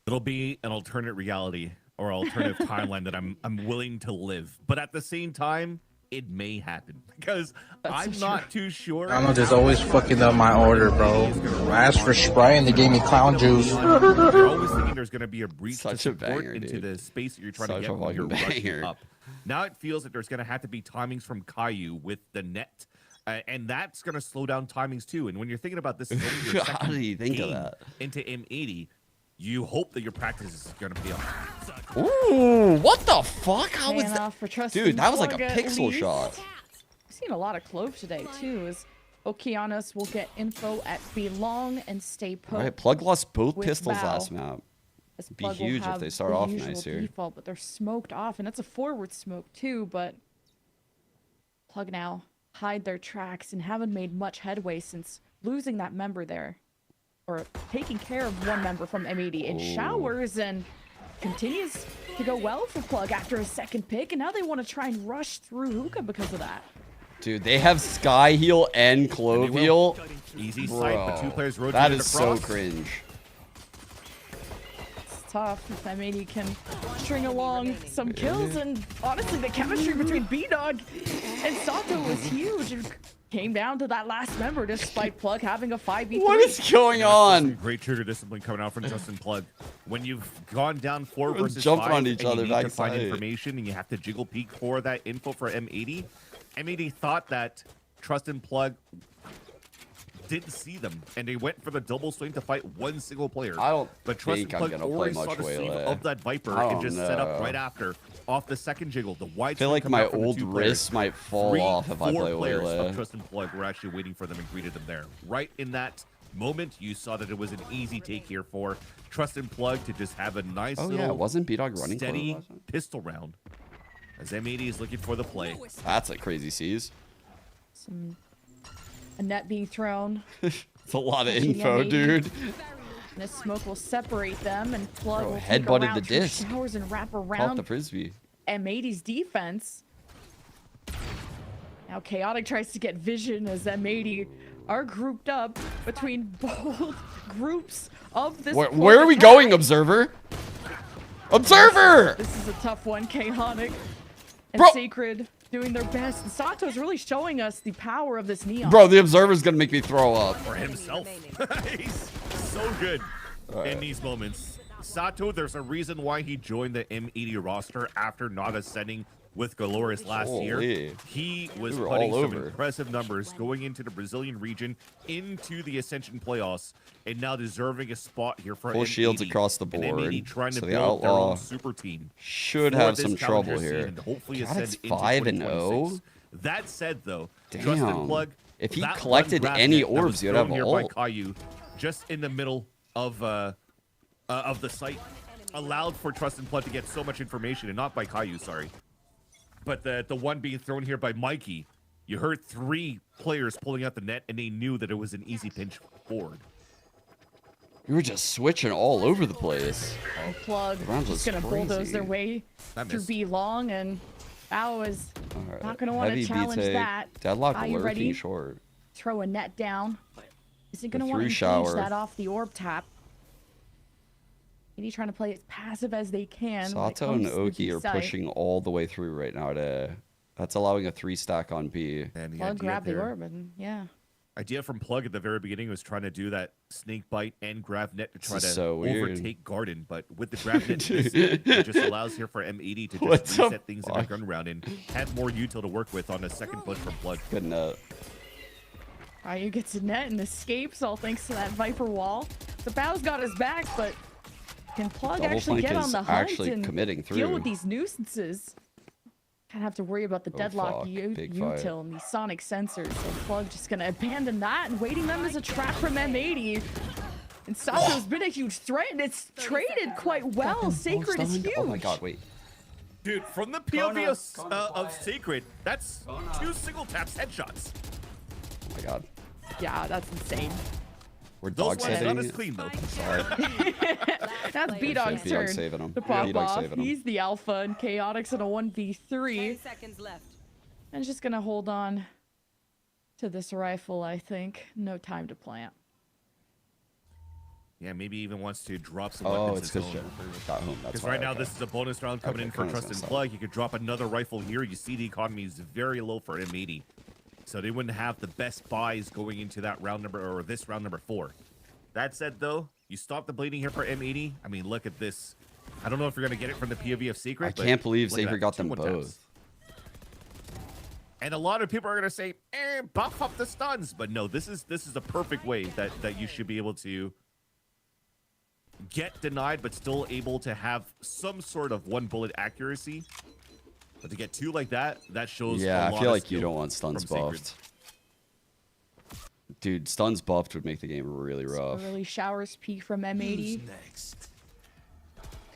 It'll be an alternate reality or alternative timeline that I'm willing to live. But at the same time, it may happen because I'm not too sure.
I'm just always fucking up my order, bro. I asked for Sprite and they gave me clown juice.
You're always thinking there's going to be a breach
Such
to support
a banger,
into
dude.
the space that you're trying
Such
to
a
get when you're
fucking
rushing
banger.
up. Now it feels like there's going to have to be timings from Caillou with the net. And that's going to slow down timings too. And when you're thinking about this, is only your
How do you think of
game
that?
into M80, you hope that your practice is going to be on.
Ooh, what the fuck? How was
Paying
that?
off for trusting
Dude, that was like a
Plug at
pixel
least.
shot.
We've seen a lot of Clove today, too, as Okeanos will get info at Belong and stay put.
All right, Plug lost both
with
pistols
Bao.
last map.
As
Be
Plug will
huge if
have
they start
the
off
usual
nice here.
default, but they're smoked off, and that's a forward smoke, too, but Plug now hide their tracks and haven't made much headway since losing that member there, or taking care of one member from M80 in showers, and continues to go well for Plug after a second pick, and now they want to try and rush through Hookah because of that.
Dude, they have Sky Heal and Clove Heal.
Easy sight, but two players rotated
that is
across.
so cringe.
tough if M80 can string along some kills. And honestly, the chemistry between B-Dog and Sato was huge. It came down to that last member, despite Plug having a 5v3.
What is going on?
Great trigger discipline coming out from Justin Plug. When you've gone down 4 versus
Jump
5
on each
and
other
you need to find
backside.
information and you have to jiggle peek for that info for M80, M80 thought that Trust and Plug didn't see them, and they went for the double swing to fight one single player.
I don't
but Trust
think
and
I'm
Plug
gonna play
already
much
saw the sleeve
Waylay.
of that Viper
I
and
don't
just set up
know.
right after off the second jiggle. The wide
I feel
swing
like
coming
my
out from the
old
2 players.
wrists might fall off if I
4
play
players
Waylay.
of Trust and Plug were actually waiting for them and greeted them there. Right in that moment, you saw that it was an easy take here for Trust and Plug to just have a nice
Oh
little
yeah, wasn't B-Dog running for it
steady
last time?
pistol round as M80 is looking for the play.
That's a crazy C's.
A net being thrown.
It's a lot of
Catching
info,
M80.
dude.
And the smoke will separate them, and Plug
Bro,
will take
headbutted
around
the
through
disc.
showers and wrap
Caught
around
the frisbee.
M80's defense. Now Chaotic tries to get vision as M80 are grouped up between both groups of this.
Where are we going, Observer? Observer!
This is a tough one. Chaotic and
Bro.
Sacred doing their best. And Sato's really showing us the power of this Neon.
Bro, the Observer's gonna make me throw up.
For himself. He's so good in these moments. Sato, there's a reason why he joined the M80 roster after not ascending with Galores last year.
Holy.
He was
We were
putting
all
some
over.
impressive numbers going into the Brazilian region, into the Ascension playoffs, and now deserving a spot here for
Full
M80.
shields across the
And
board.
M80 trying to
So the
build their
Outlaw
own super team.
should
for
have
this
some trouble
challenger
here.
scene and hopefully
God,
ascend
it's
into
5-0.
2026. That said, though, Trust and
Damn.
Plug,
If he
that
collected
one grab
any
hit that was
orbs, you'd have
thrown here
a
by
ult.
Caillou, just in the middle of the site, allowed for Trust and Plug to get so much information, and not by Caillou, sorry. But the one being thrown here by Mikey, you heard 3 players pulling out the net, and they knew that it was an easy pinch forward.
You were just switching all over the place.
Oh, Plug
The round
just
was
gonna bulldoze
crazy.
their way
That
through
missed.
B long, and Bao is
Alright,
not gonna want
heavy
to challenge
B-take.
that.
Deadlock
Are you
lurking
ready?
short.
Throw a net down. Isn't gonna
The
want to
through
engage
shower.
that off the orb tap. Maybe trying to play as passive as they can. when it
Sato and
comes to the
Oki
B
are
site.
pushing all the way through right now to... That's allowing a 3-stack on B.
And the
Plug
idea
grab the
there-
orb, and yeah.
Idea from Plug at the very beginning was trying to do that snake bite and grab net to try
This
to
is so weird.
overtake Garden, but with the grab net, it just allows here for M80 to
What
just
the
reset things in the
fuck?
gun round and have more util to work with on the second push from Plug.
Good nut.
Ryu gets a net and escapes, all thanks to that Viper wall. The Bao's got his back, but can Plug
Double
actually
flank
get on
is
the hunt
actually
and
committing
deal
through.
with these nuisances? Kind of have to worry about the
Oh,
deadlock
fuck. Big fight.
util and these sonic sensors. So Plug just gonna abandon that and waiting them as a trap from M80. And Sato's been a huge threat, and it's traded quite well. Sacred is huge.
Oh my god, wait.
Dude, from the POV of Sacred, that's 2 single taps headshots.
Oh my god.
Yeah, that's insane.
We're
Those
dog
ones
setting.
not as clean though.
Sorry.
That's B-Dog's
B-Dog
turn
saving him.
to pop
B-Dog
off.
saving him.
He's the alpha, and Chaotic's in a 1v3.
Seconds left.
And just gonna hold on to this rifle, I think. No time to plant.
Yeah, maybe even wants to drop some
Oh,
weapons
it's
his
because
own.
Jennifer got home. That's
Because
why.
right now
okay.
this is a bonus round coming
Okay,
in for
kinda
Trust and
sense that.
Plug. You could drop another rifle here. You see the economy is very low for M80. So they wouldn't have the best buys going into that round number, or this round number 4. That said though, you stop the bleeding here for M80. I mean, look at this. I don't know if you're going to get it from the POV of Secret.
I
but
can't believe
look at
Saber
that,
got them
2-1 taps.
both.
And a lot of people are going to say, buff up the stuns. But no, this is a perfect way that you should be able to get denied, but still able to have some sort of 1-bullet accuracy. But to get 2 like that, that shows
Yeah,
a
I
lot
feel
of
like you
skill
don't want stuns
from Sacred.
buffed. Dude, stuns buffed would make the game really rough.
Early showers peak from M80.
Next.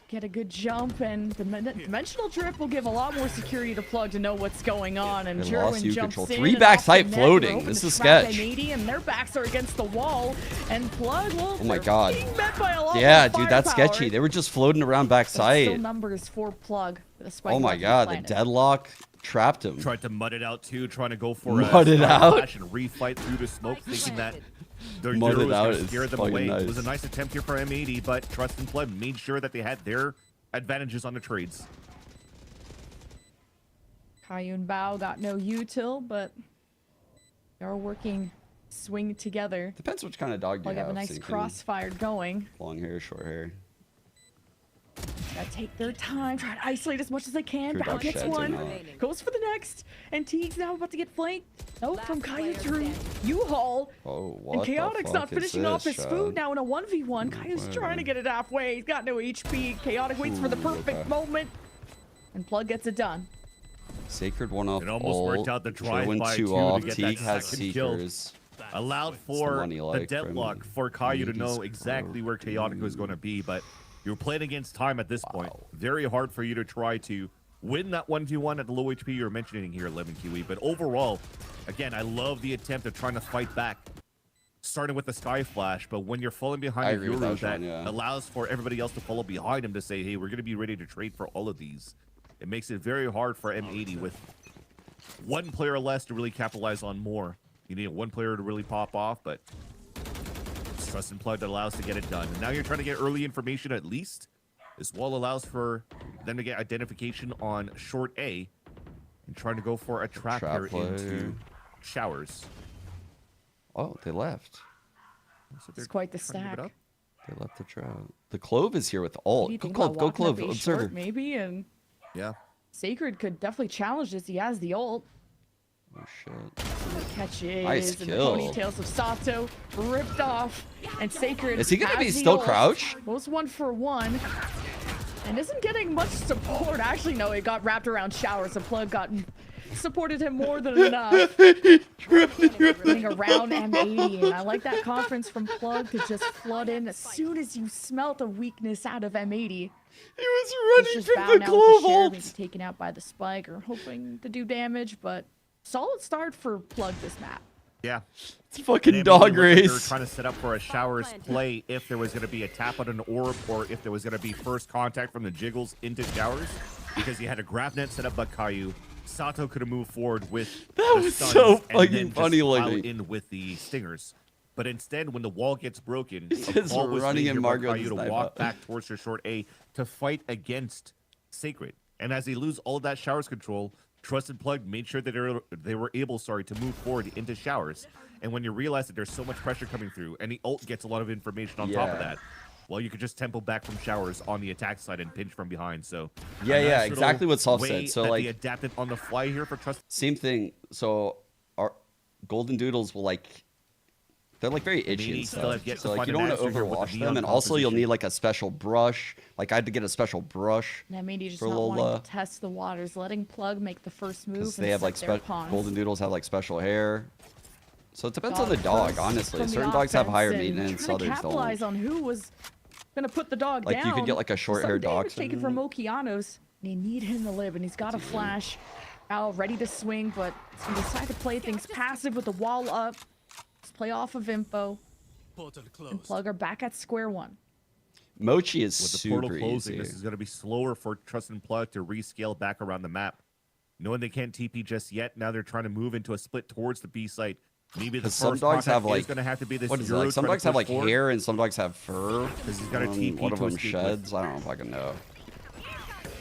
Get a good jump, and the dimensional drip will give a lot more security to Plug to know what's going on. And
They lost
Jerwin
you
jumps
control.
in
3
and
backside
off the net.
floating.
They're hoping
This
to
is
trap
sketch.
M80, and their backs are against the wall. And Plug, well,
Oh my
they're
god.
being met by a lot
Yeah,
more
dude, that's
firepower.
sketchy. They were just floating around
But still
backside.
numbers for Plug. Despite
Oh my
what he
god, the
planted.
deadlock trapped him.
Tried to mud it out too, trying to go for
Mud
a
it
smart
out?
flash and refight through the smoke, thinking that Their
More than
Euros
that
gonna
is
scare them
fucking
away.
nice.
It was a nice attempt here for M80, but Trust and Pleb made sure that they had their advantages on the trades.
Caillou and Bao got no util, but they're working swing together.
Depends which kind of dog you
Plug have
have.
a nice
so you can-
crossfire going.
Long hair, short hair.
Gotta take their time, try to isolate as much as they can.
True
Bao
dog
gets
sheds or
one,
not.
goes for the next, and Teague's now about to get flanked. Nope, from Caillou through U-Haul.
Oh, what
And
the
Chaotic's not
fuck is
finishing off
this,
his
Sean?
food now in a 1v1. Caillou's
Whatever.
trying to get it halfway. He's got no HP. Chaotic waits for the
Ooh,
perfect
okay.
moment. And Plug gets it done.
Sacred one off.
It almost worked out the drive-by
two
two
off.
to get
Teague
that
has
second kill.
Seekers.
Allowed
the
for
money
the
like from
deadlock for Caillou to know
Lee's
exactly where Chaotic was going to be, but you're playing against time at this point. Very hard for you to try to win that 1v1 at the low HP you're mentioning here, Lemon Kiwi. But overall, again, I love the attempt of trying to fight back, starting with the Sky Flash. But when you're falling
I
behind a
agree with
Euro,
that, Sean,
that
yeah.
allows for everybody else to follow behind him to say, hey, we're going to be ready to trade for all of these. It makes it very hard for M80 with one player less to really capitalize on more. You need one player to really pop off, but it's Trust and Plug that allows to get it done. And now you're trying to get early information at least. This wall allows for them to get identification on short A and trying to go for a trap here
play.
into showers.
Oh, they left.
So
It's quite the
trying to give it
stack.
up.
They left the trout. The Clove is here with ult.
What do you
Go
think
Clove,
about
go
walking up
Clove.
A
Observer.
short, maybe, and
Yeah.
Sacred could definitely challenge this. He has the ult.
Oh shit.
The catch is
Nice
and the
kill.
ponytails of Sato ripped off, and Sacred
Is he gonna be
has the
still
ult.
crouch?
Goes 1-for-1, and isn't getting much support. Actually, no, it got wrapped around Showers. The Plug got supported him more than enough. Running around M80, and I like that conference from Plug to just flood in as soon as you smelt a weakness out of M80.
He was
It's
running
just
from
Bao
the
now with
Clove
the share,
ult.
maybe taken out by the spike or hoping to do damage, but solid start for Plug this map.
Yeah.
It's a fucking
And
dog
looked like they were
race.
trying to set up for a Showers play if there was going to be a tap on an orb or if there was going to be first contact from the Jiggles into Showers, because you had a grab net set up by Caillou. Sato could have moved forward with
That
the
was
stuns
so
and
fucking
then just
funny
pile
looking.
in with the stingers. But instead, when the wall gets broken,
He's
a
just
call was
running
made
in
here by
Margot
Caillou to
the
walk
sniper.
back towards your short A to fight against Sacred. And as they lose all that Showers control, Trust and Plug made sure that they were able, to move forward into Showers. And when you realize that there's so much pressure coming through, and the ult gets a lot of information on top of
Yeah.
that, well, you could just tempo back from Showers on the attack side and pinch from behind. So
Yeah,
a nice
yeah,
little
exactly what Soft
way
said. So,
that
like-
they adapted on the fly here for Trust.
Same thing. So our Golden Doodles will they're like very itchy
Maybe
and
still
stuff.
have yet to
So like
find
you don't
an
want to
answer here with the
overwash them,
neon
and also you'll
composition.
need like a special brush. Like I had to get a special brush
And M80 just
for
not wanting
Lola
to test the waters, letting Plug make the first move.
because
and
they have
set
like
their pawns.
Golden Doodles have like special hair. So it depends on the
Dog
dog,
first
honestly.
from the
Certain dogs have
offense
higher
and
maintenance,
trying to
others
capitalize
don't.
on who was gonna put the dog
Like,
down.
you could get, like, a short-haired
Some damage
dachshund.
taken from Okeanos. They need him to live, and he's got a flash. Al ready to swing, but he's gonna decide to play things passive with the wall up. Let's play off of info. And Plug are back at square one.
Mochi is
With the
super
portal closing,
easy.
this is going to be slower for Trust and Plug to rescale back around the map. Knowing they can't TP just yet, now they're trying to move into a split towards the B site. Maybe the
Because
first
some dogs
contact
have
is
like
going to have to be this
what is it?
Euro
Like some
trying to
dogs have
push
like
forward.
hair and some dogs have fur.
Because he's got a TP
One of
to
them
escape
sheds. I don't know if I can know.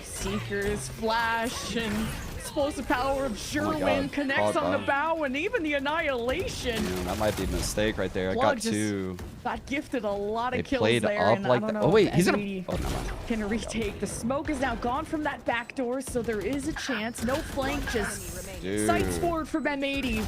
Seekers, flash, and explosive power of Sherwin
God.
connects
God,
on the
wow.
bow, and even the annihilation.
That might be a mistake right there. I
Plug
got
just
two.
got gifted a lot
They
of kills
played
there,
up
and
like
I don't
that.
know
Oh wait,
if
he's gonna.
M80
Oh no, no.
can retake. The smoke is now gone from that back door, so there is a chance. No flank, just
Dude.
sights forward from M80.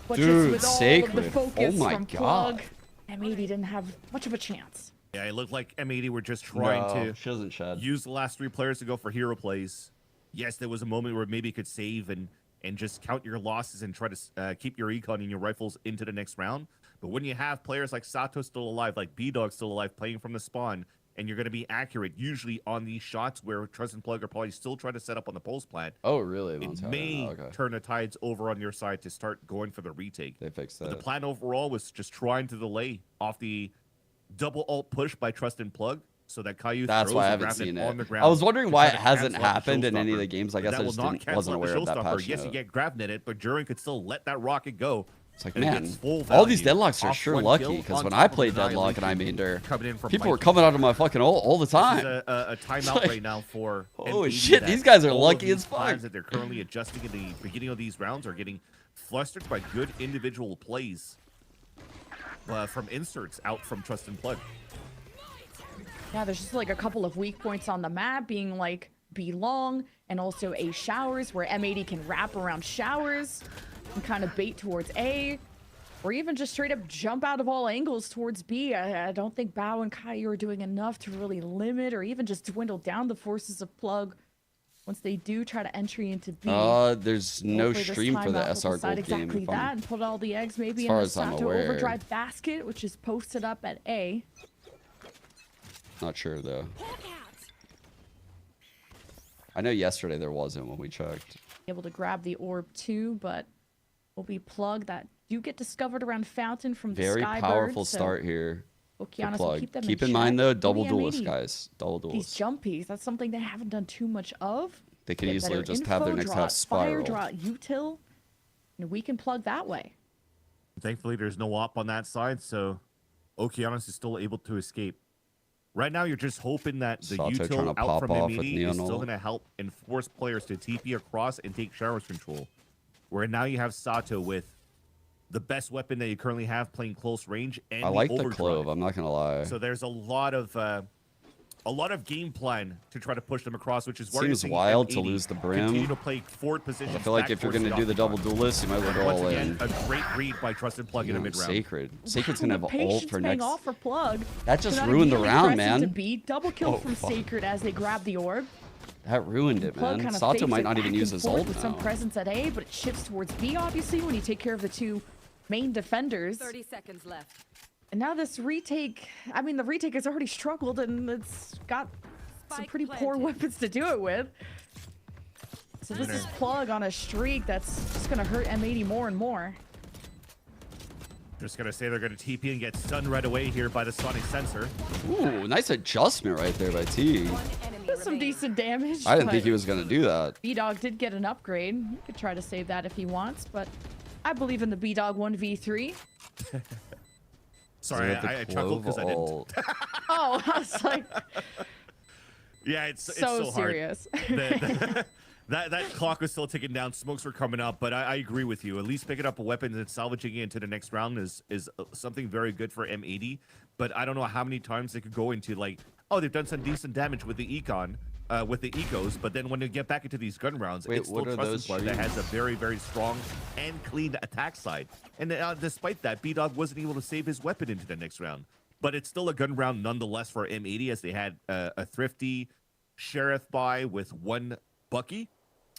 But
Dude,
just with all of
Sacred.
the focus
Oh my
from
God.
Plug, M80 didn't have much of a chance.
Yeah, it looked like M80 were just trying
No,
to
she doesn't shed.
use the last three players to go for hero plays. Yes, there was a moment where maybe you could save and just count your losses and try to keep your econ and your rifles into the next round. But when you have players like Sato still alive, like B-Dog still alive, playing from the spawn, and you're going to be accurate usually on these shots where Trust and Plug are probably still trying to set up on the pulse plant.
Oh really?
It may turn the tides over on your side to start going for the retake.
They fixed
But
that.
the plan overall was just trying to delay off the double ult push by Trust and Plug so that Caillou
That's
throws
why I
the
haven't
grab net
seen
on
it.
the ground
I was wondering
to
why
try
it
to
hasn't
cancel out the
happened in any of
showstopper.
the games. I
But
guess
that
I
will
just
not
didn't,
cancel
wasn't
out the
aware of that
showstopper.
patch
Yes,
note.
you get grab netted, but Durin could still let that rocket go
It's like,
And it
man,
gets full
all these
value
deadlocks are
off
sure
one
lucky
kill
because
on
when
top
I
of
played
the
deadlock and I
annihilation
mained her,
coming in from
people were
Mikey.
coming out of my fucking ult all the time.
This is a timeout
like,
right now for
holy
M80
shit,
that
these guys are
all of
lucky
these
as fuck.
plans that they're currently adjusting in the beginning of these rounds are getting flustered by good individual plays from inserts out from Trust and Plug.
Yeah, there's just like a couple of weak points on the map, being like B long and also A showers, where M80 can wrap around showers and kind of bait towards A, or even just straight up jump out of all angles towards B. I don't think Bao and Caillou are doing enough to really limit or even just dwindle down the forces of Plug once they do try to entry into B.
There's no
Hopefully this
stream for the
timeout will
SR
decide
gold game.
exactly
if I'm-
that and put all the eggs maybe
as
in
far
the
as I'm
Sato
aware.
Overdrive basket, which is posted up at A.
Not sure though. I know yesterday there wasn't when we checked.
Able to grab the orb too, but will be Plug that do get discovered around Fountain from the
Very
Skybird,
powerful
so
start here. for
Okeanos will
Plug.
keep them
Keep
in
in mind
check.
though, double
OEM
duelists,
80.
guys. Double
These
duelists.
jumpies, that's something they haven't done too much of.
They could
Get
easily
better
just have their
info,
next
draw
half
Fire,
spiral.
draw util, and we can Plug that way.
Thankfully, there's no op on that side, so Okeanos is still able to escape. Right now, you're just hoping that the
Sato trying
util
to
out
pop
from
off with
M80 is
Neon
still
ult.
going to help and force players to TP across and take showers control. Where now you have Sato with the best weapon that you currently have playing close range and
I like the
overdrive.
clove. I'm not gonna lie.
So there's a lot of game plan to try to push them across, which is why
Seems wild to lose the brim.
Continue to play forward positions.
I feel like
back
if you're
towards
gonna
the
do the double
octagon.
duelist, you might as well go
Once
all
again,
in.
a great read by Trusted Plug in a
Damn,
mid round.
Sacred. Sacred's gonna have
The
an ult
patience
for
paying
next.
off for Plug.
That just
So not
ruined the
immediately
round,
press into
man.
B. Double kill
Oh,
from
fuck.
Sacred as they grab the orb.
That ruined it,
Plug
man.
kind of
Sato
fakes
might
it
not even
back
use
and
his
forth
ult
with some
now.
presence at A, but it shifts towards B, obviously, when you take care of the two main defenders.
30 seconds left.
And now this retake, I mean, the retake has already struggled, and it's got some
Spike
pretty poor
planted.
weapons to do it with. So this is Plug on a streak that's just going to hurt M80 more and more.
Just gonna say they're gonna TP and get stunned right away here by the sonic sensor.
Ooh, nice adjustment right there by T.
That's some decent damage.
I didn't
but
think he was gonna do that.
B-Dog did get an upgrade. He could try to save that if he wants, but I believe in the B-Dog 1v3.
Sorry,
Is it
I
the
chuckled because I didn't.
ult?
Oh, I was like,
Yeah, it's
so
so
serious.
Hard. That clock was still ticking down. Smokes were coming up, but I agree with you. At least picking up a weapon and salvaging it into the next round is something very good for M80. But I don't know how many times they could go into like, oh, they've done some decent damage with the econ, with the ecos, but then when they get back into these gun rounds,
Wait,
it's still
what are
Trust
those
and Plug that has a
streams?
very, very strong and clean attack side. And despite that, B-Dog wasn't able to save his weapon into the next round. But it's still a gun round nonetheless for M80, as they had a thrifty Sheriff buy with one Bucky.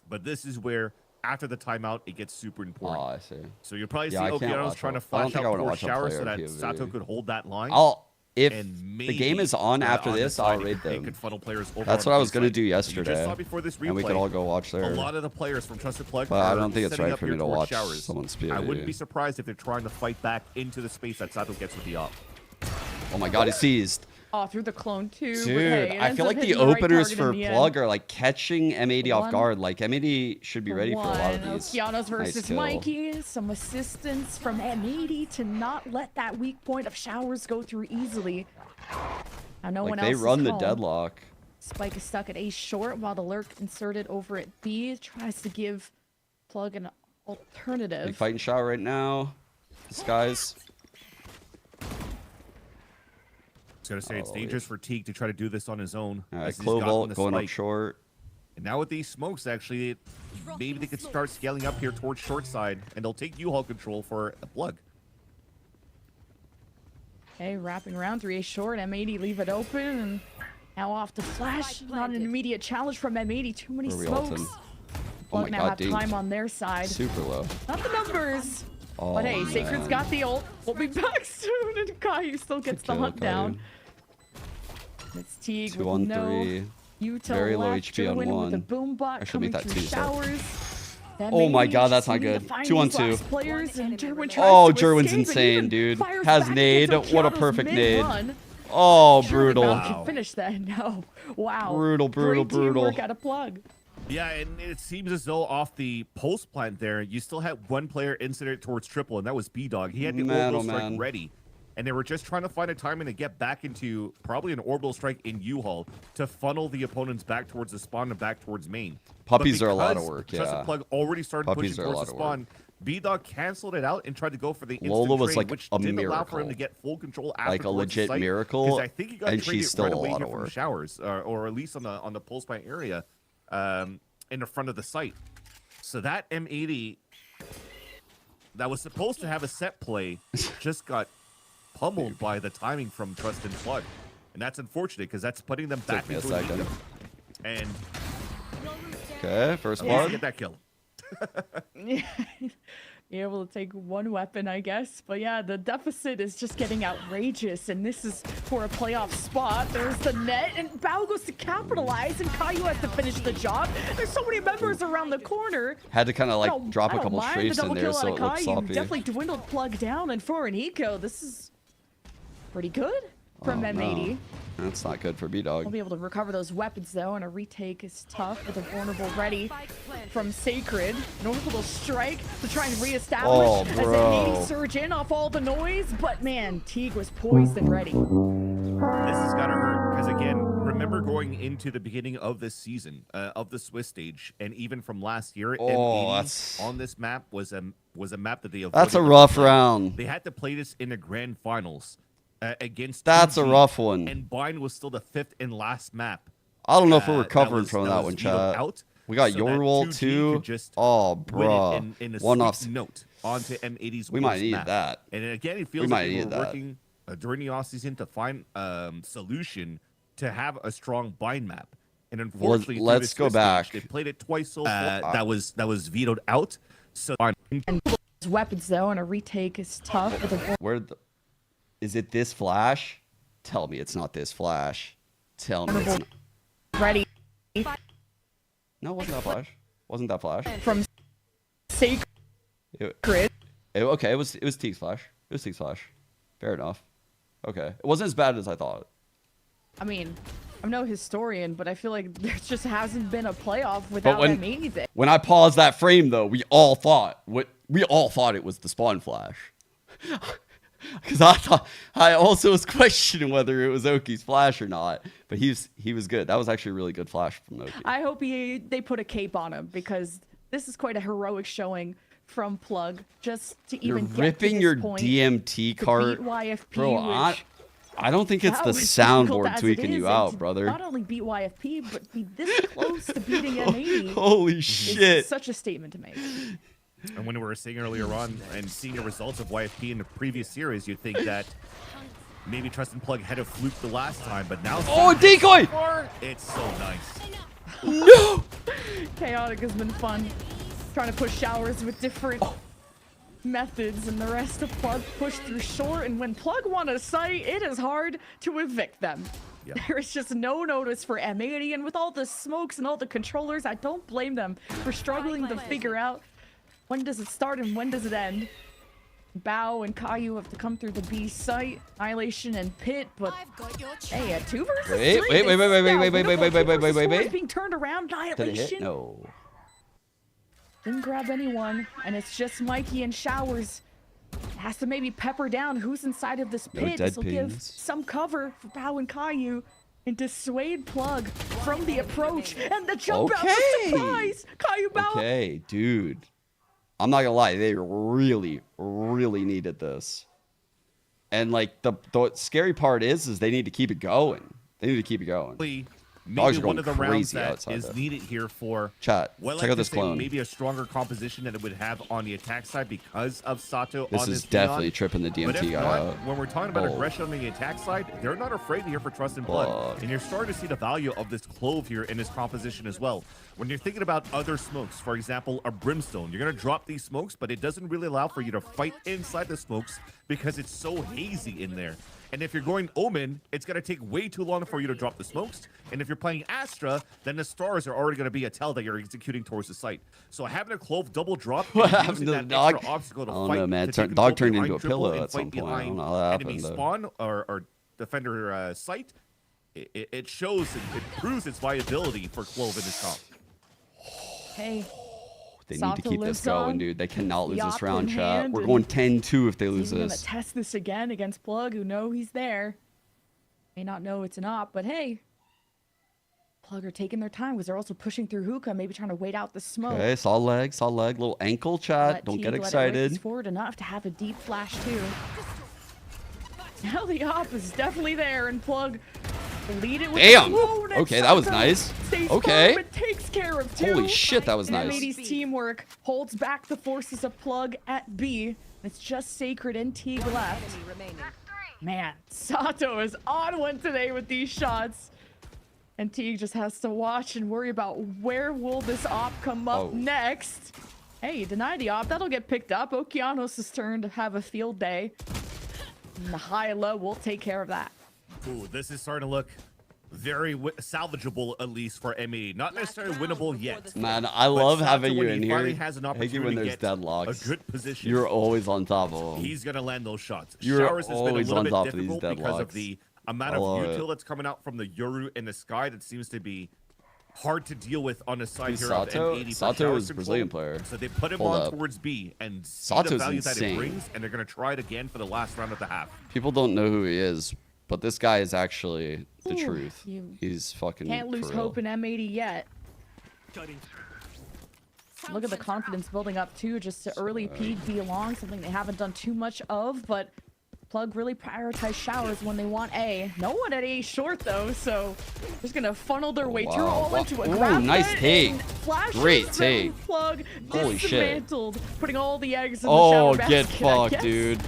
But this is where, after the timeout, it gets super important.
Oh, I see.
So you'll probably
Yeah, I
see
can't
Okeanos
watch
trying to
a- I don't
flash
think I
out
wanna
for
watch a
shower so
player
that
POV.
Sato could hold that line.
If
and
the game is on after
on the
this,
side,
I'll
it
raid
could- it
them.
could funnel players over
That's
on
what I
the
was gonna
side.
do
You
yesterday.
just saw before this
And we could
replay,
all go watch there.
A lot of the players from Trusted Plug
But I
are
don't think it's
setting
right
up
for
here
me to
towards
watch
showers.
someone's
I
POV.
wouldn't be surprised if they're trying to fight back into the space that Sato gets with the op.
Oh my god, he seized.
Oh, through the clone too. but
Dude,
hey, it
I
ends
feel
up
like the
hitting right
openers
target
for
in the end.
Plug are like catching M80 off
One.
guard. Like M80 should be ready for a lot of
One.
these.
Okeanos
Nice
versus
kill.
Mikey. Some assistance from M80 to not let that weak point of showers go through easily. Now no one
Like
else
they run
is
the
home.
deadlock.
Spike is stuck at A short while the lurk inserted over at B tries to give Plug an
Big
alternative.
fighting shower right now. This guy's.
I was gonna say it's
Oh,
dangerous for Teague to try to do this on his own.
Alright,
as he's
Clove
gotten
ult
the
going up
spike.
short.
And now with these smokes, actually, maybe they could start scaling up here towards short side, and they'll take U-Haul control for a Plug.
Okay, wrapping around 3A short. M80 leave it open and now off to flash. Not an immediate challenge from M80. Too many
Where are we
smokes.
ulting? Oh
Plug
my
now
god,
have
dinged.
time on their side.
Super low.
Not the numbers.
Oh,
But hey, Sacred's
man.
got the ult. We'll be back soon, and Caillou still gets the
Kill
hunt
Caillou.
down. It's Teague
2
with
on
no
3.
Utah
Very low
left.
HP on
Derwin with
1.
the boom bot
I should
coming
make that
through
2, sorry.
showers. Then
Oh my
maybe
god, that's
just
not
needing to
good.
find
2 on
these
2.
last players, and Derwin tries
Oh,
to
Derwin's
escape and
insane,
even
dude.
fires
Has
back
nade.
against
What a
Okeanos
perfect nade.
mid-run.
Oh,
Surely
brutal.
Val can finish that. No. Wow.
Brutal, brutal,
Great
brutal.
teamwork out of Plug.
Yeah, and it seems as though off the pulse plant there, you still had one player incident towards triple, and that was B-Dog. He had the orbital strike ready, and they were just trying to find a timing to get back into probably an orbital strike in U-Haul to funnel the opponents back towards the spawn and back towards main.
Puppies are a lot of work,
Trusted Plug already started
Puppies
pushing towards the spawn. B-Dog canceled it out and tried to go for the instant
Lola was
trade,
like
which
a
didn't
miracle.
allow for him to get full control after
Like a legit
site,
miracle,
I think he got
and
traded
she's still
right
a
away
lot
here
of
from
work.
showers, or at least on the pulse plant area, in the front of the site. So that M80 that was supposed to have a set play just got pummeled by the timing from Trusted Plug, and that's unfortunate because that's putting them back into a lead. And
okay, first
yeah,
blood.
get that kill.
You're able to take one weapon, I guess. But yeah, the deficit is just getting outrageous, and this is for a playoff spot. There's the net, and Bao goes to capitalize, and Caillou has to finish the job. There's so many members around the corner.
Had to kind of like drop a couple
mind
strafes
the
in
double
there
kill
so
out
it
of
looked
Caillou.
sloppy.
Definitely dwindled Plug down, and for an eco, this is pretty good from M80.
No. That's not good for B-Dog.
We'll be able to recover those weapons though, and a retake is tough with a vulnerable ready from Sacred. An orbital strike to try and reestablish as M80 surge in off all the noise, but man, Teague was poised and ready.
This has got to hurt because again, remember going into the beginning of this season of the Swiss stage, and even from last year, M80 on this map was a map that they avoided.
That's a rough round.
They had to play this in the grand finals. Against
That's
2G,
a rough one.
And Bind was still the 5th and last map.
I don't know if we're recovering from that one, chat. We got your roll too. Oh, bro.
In a
one off
note onto M80's.
We might need
map.
that.
And again, it feels like they were working during the offseason to find solution to have a strong Bind map. And unfortunately,
let's go back.
They played it twice so far. That was vetoed out. So
and weapons though, and a retake is tough.
Where the is it this flash? Tell me it's not this flash. Tell me it's not.
Ready.
No, wasn't that flash. Wasn't that flash.
From Sacred.
Okay, it was Teague's flash. It was Teague's flash. Fair enough. Okay. It wasn't as bad as I thought.
I mean, I'm no historian, but I feel like there just hasn't been a playoff without M80.
When I paused that frame though, we all thought it was the spawn flash. Because I also was questioning whether it was Oki's flash or not, but he was good. That was actually a really good flash from Oki.
I hope they put a cape on him, because this is quite a heroic showing from Plug just to even get
ripping
to this
your
point
DMT cart,
to beat YFP,
bro. I don't think it's the soundboard tweaking you out, brother.
Not only beat YFP, but be this close to beating M80.
Holy shit!
Such a statement to make.
And when we were saying earlier on and seeing the results of YFP in the previous series, you'd think that maybe Trusted Plug had a fluke the last time, but now
decoy!
It's so nice.
No!
Chaotic has been fun. Trying to push showers with different methods, and the rest of Plug push through short, and when Plug want a site, it is hard to evict them. Yep. There is just no notice for M80, and with all the smokes and all the controllers, I don't blame them for struggling to figure out when does it start and when does it end. Bao and Caillou have to come through the B site, Annihilation and Pit, but hey, at 2 versus 3.
Wait.
Being turned around, Annihilation.
No.
Didn't grab anyone, and it's just Mikey and Showers. Has to maybe pepper down who's inside of this pit. This will give some cover for Bao and Caillou and dissuade Plug from the approach and the jump out. Surprise! Caillou Bao.
Okay, dude. I'm not gonna lie, they really, really needed this. And like the scary part is they need to keep it going. They need to keep it going.
Maybe one of the rounds that is needed here for
chat. Check out this clone.
Maybe a stronger composition that it would have on the attack side because of Sato.
This
on
is
this
definitely tripping the DMT guy out.
When we're talking about aggression on the attack side, they're not afraid here for Trust and Blood, and you're starting to see the value of this clove here in this composition as well. When you're thinking about other smokes, for example, a brimstone, you're gonna drop these smokes, but it doesn't really allow for you to fight inside the smokes because it's so hazy in there. And if you're going Omen, it's going to take way too long for you to drop the smokes. And if you're playing Astra, then the stars are already going to be a tell that you're executing towards the site. So having a clove double drop,
what happened to the dog?
Obstacle to
I don't
fight,
know, man. Dog turned into a pillow at some point. I don't know how that happened.
Enemy spawn or defender site, it shows, it proves its viability for clove in this comp.
Hey.
They need to
Sato
keep this
lives
going,
on.
dude. They cannot lose
The
this
op
round,
in
chat.
hand,
We're
and
going 10-2 if they lose
He's gonna
this.
test this again against Plug, who know he's there. May not know it's an op, but hey. Plug are taking their time because they're also pushing through hookah, maybe trying to wait out the smoke.
Okay, saw leg, little ankle, chat.
Let
Don't
Teague
get
let it
excited.
race forward enough to have a deep flash too. Now the op is definitely there, and Plug lead it with
Damn.
the slow next
Okay, that was
Sato
nice.
stays
Okay.
firm and takes care of two.
Holy shit, that was
And
nice.
M80's teamwork holds back the forces of Plug at B. It's just Sacred and Teague left. Man, Sato is on one today with these shots. And Teague just has to watch and worry about where will this op come up next. Hey, deny the op. That'll get picked up. Okeanos' turn to have a field day. And the high-low will take care of that.
Ooh, this is starting to look very salvageable, at least for M80. Not necessarily winnable yet.
Man, I love having you in here.
Has an
Thank you when
opportunity
there's
to get
deadlocks.
a good position.
You're always on top of them.
He's gonna land those shots.
You're
Showers has been a
always
little
on
bit
top of these
difficult because of
deadlocks.
the amount
I
of
love
util
it.
that's coming out from the Yoru in the sky that seems to be hard to deal with on the side
Dude,
here
Sato-
of M80. for
Sato
shower
is a
control.
Brazilian player.
So they put him
Hold
on
up.
towards B and see
Sato's
the value that
insane.
it brings, and they're gonna try it again for the last round of the half.
People don't know who he is, but this guy is actually the
Ooh,
truth.
you
He's fucking
Can't lose
for real.
hope in M80 yet. Look at the confidence building up too, just to early peek B long, something they haven't done too much of, but Plug really prioritize showers when they want A. No one at A short though, so just gonna funnel their way through all into a
Ooh,
grab
nice
net
take.
and flashes
Great
from
take.
Plug
Holy shit.
dismantled, putting all the eggs in the
Oh,
shower
get
basket, I
fucked,
guess.
dude.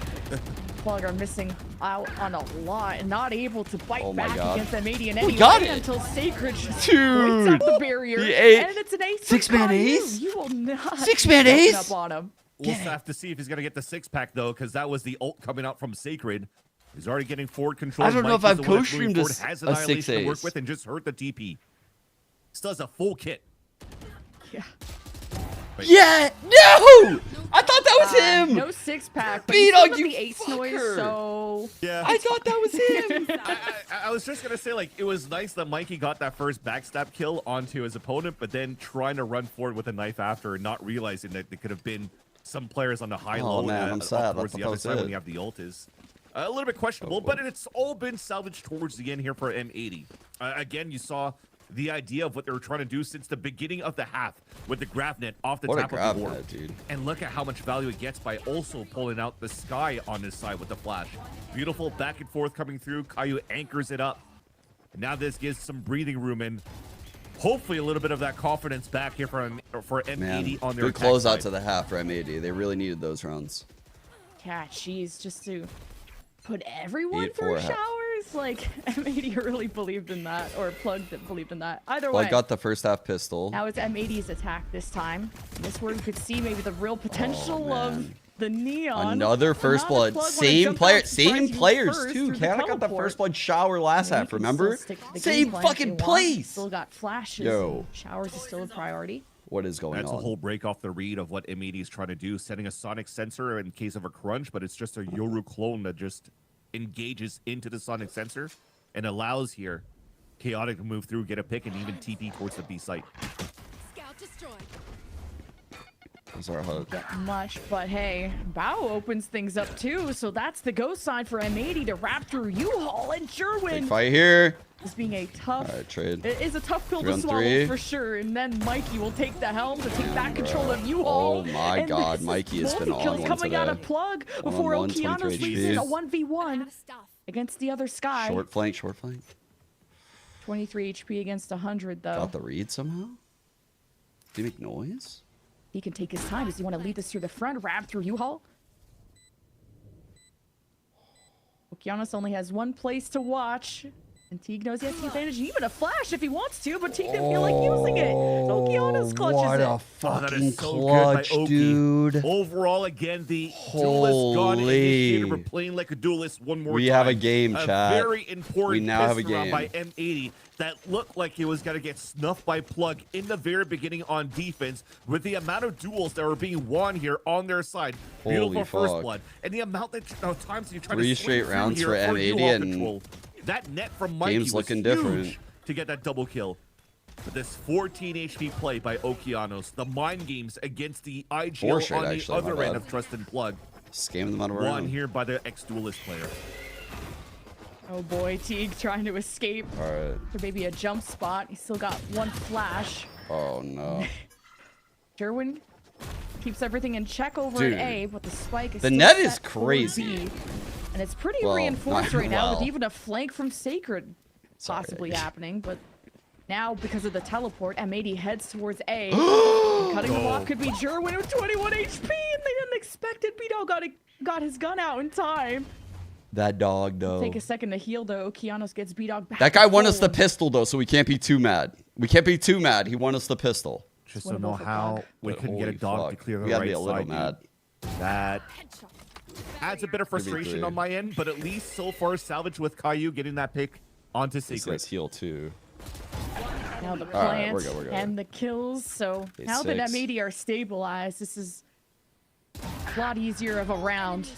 Plug are missing out on a lot and not able to bite
Oh my
back
God.
against M80 in
We
any
got
way
it.
until Sacred just
Dude.
points out the barrier.
He ate
And it's an ace.
six-man
for Caillou.
ace?
You will not
Six-man
be
ace?
up on him.
We'll have to see if he's gonna get the six-pack though, because that was the ult coming out from Sacred. He's already getting forward control.
I don't know if
Mikey's
I've
the one that's
co-streamed
moving
a
forward, has
a
Annihilation to work
6-ace.
with and just hurt the TP. Still has a full kit.
Yeah.
Yeah! No! I thought that was him!
No six-pack. but
Beat
you still
on
got
you
the ace noise,
fucker.
so...
Yeah.
I thought that was him!
I was just gonna say, like, it was nice that Mikey got that first backstab kill onto his opponent, but then trying to run forward with a knife after and not realizing that there could have been some players on the high low.
Oh, man, I'm sad. I
Towards
thought
the
that
other
was
side when
it.
you have the ult is a little bit questionable, but it's all been salvaged towards the end here for M80. Again, you saw the idea of what they were trying to do since the beginning of the half with the grab net off the
What a
top of
grab
the board.
net, dude.
And look at how much value it gets by also pulling out the sky on his side with the flash. Beautiful back and forth coming through. Caillou anchors it up. And now this gives some breathing room and hopefully a little bit of that confidence back here for M80
Man,
on their
good
attack
closeout
side.
to the half for M80. They really needed those rounds.
Yeah, jeez, just to put everyone
8-4
through
half.
showers? Like, M80 really believed in that, or Plug believed in that. Either
Well,
way.
I got the first half pistol.
Now it's M80's attack this time. This is where we could see maybe the real potential of
man.
the neon.
Another first
Not
blood.
Plug wanna
Same
jump
player,
out, surprise
same
you
players
first
too.
through the
Canada got the
teleport.
first blood shower last
Maybe
half.
can
Remember?
still stick to the
Same
game plan if
fucking
they want.
place.
Still got flashes.
Yo.
Showers is still a priority.
What is going
That's
on?
a whole break off the read of what M80 is trying to do, setting a sonic sensor in case of a crunch, but it's just a Yoru clone that just engages into the sonic sensor and allows here Chaotic to move through, get a pick, and even TP towards the B site.
Scout destroyed.
That's our hook.
Get much, but hey, Bao opens things up too, so that's the go sign for M80 to wrap through U-Haul and
Big
Sherwin.
fight here.
This being a tough,
All right, trade.
it is a tough pill
3
to
on
swallow
3.
for sure. And then Mikey will take the helm to take back control of U-Haul.
Oh my
And
God,
this is
Mikey has been on
multi-kills
one
coming out
today.
of Plug before
1-on-1,
Okeanos
23
leads in a
HP.
1v1 against the other Sky.
Short flank, short flank.
23 HP against 100 though.
Got the read somehow? Did he make noise?
He can take his time. Does he want to lead this through the front, wrap through U-Haul? Okeanos only has one place to watch. And Teague knows he has the advantage, and even a flash if he wants to, but Teague didn't feel like using it. So Okeanos clutches
what
it.
a
Oh, that
fucking
is so
clutch,
good by Oki.
dude.
Overall, again, the duelist gun
Holy.
initiator. We're playing like a duelist one more
We
time.
have a game, chat.
Very important
We now have a
pistol round by
game.
M80 that looked like it was going to get snuffed by Plug in the very beginning on defense with the amount of duels that were being won here on their side. Beautiful
Holy
first
fuck.
blood. And the amount that times that you're trying
3
to
straight
swing through
rounds
here
for M80
U-Haul
and
control. That net from Mikey
game's
was
looking
huge
different.
to get that double kill. But this 14 HP play by Okeanos, the mind games against the IGL on the other end of Trust and Plug.
Scamming them out of our
Won
own.
here by the ex-duelist player.
Oh boy, Teague trying to escape.
All right.
For maybe a jump spot. He's still got one flash.
Oh no.
Sherwin keeps everything in check over
Dude,
at A, but the spike is
the
still
net
set
is
for
crazy.
B. And it's pretty
Well,
reinforced
not
right now with
well.
even a flank from Sacred possibly happening. But now, because of the teleport, M80 heads towards A. And cutting them off could be Jerwin with 21 HP, and they didn't expect it. B-Dog got his gun out in time.
That dog though.
Take a second to heal though. Keanos gets B-Dog back.
That guy won us the
forward.
pistol though, so we can't be too mad. We can't be too mad. He won us the pistol.
Just don't know how we couldn't get a dog to clear the
We gotta
right
be a little
side.
mad.
That adds a bit of frustration on my end, but at least so far salvage with Caillou getting that pick onto
This
Sacred.
guy's heal too.
Now the
All right, we're
plants
good, we're good.
and the kills. So
Okay,
now that
6.
M80 are stabilized, this is a lot easier of a round.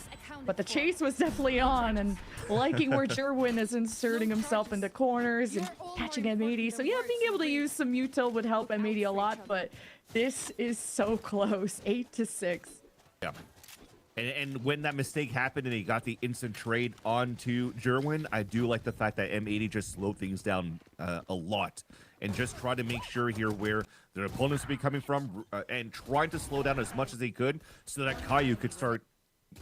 But the chase was definitely on, and liking where Jerwin is inserting himself into corners and catching M80. So yeah, being able to use some util would help M80 a lot, but this is so close. 8-6.
Yeah. And when that mistake happened and he got the instant trade onto Jerwin, I do like the fact that M80 just slowed things down a lot and just tried to make sure here where their opponents would be coming from and trying to slow down as much as they could so that Caillou could start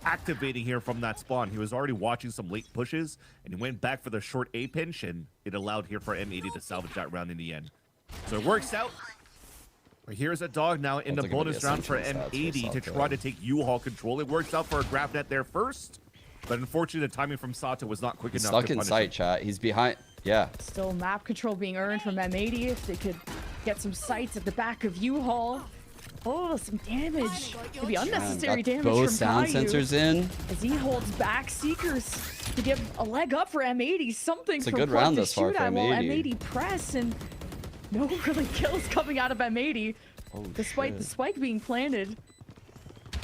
activating here from that spawn. He was already watching some late pushes and he went back for the short A pinch and it allowed here for M80 to salvage that round in the end. So it works out. Here's a dog now in the bonus round for M80 to try to take U-Haul control. It works out for a grab net there first, but unfortunately the timing from Sato was not quick enough.
Stuck in sight, chat. He's behind. Yeah.
Still map control being earned from M80 if they could get some sights at the back of U-Haul. Oh, some damage. Could be unnecessary damage
both
from
sound
Caillou
sensors in.
as he holds back Seekers to give a leg up for M80. Something
It's a
for
good
Plug
round
to
thus far
shoot
for
at while
M80.
M80 press, and no really kills coming out of M80
Oh,
despite the spike being planted.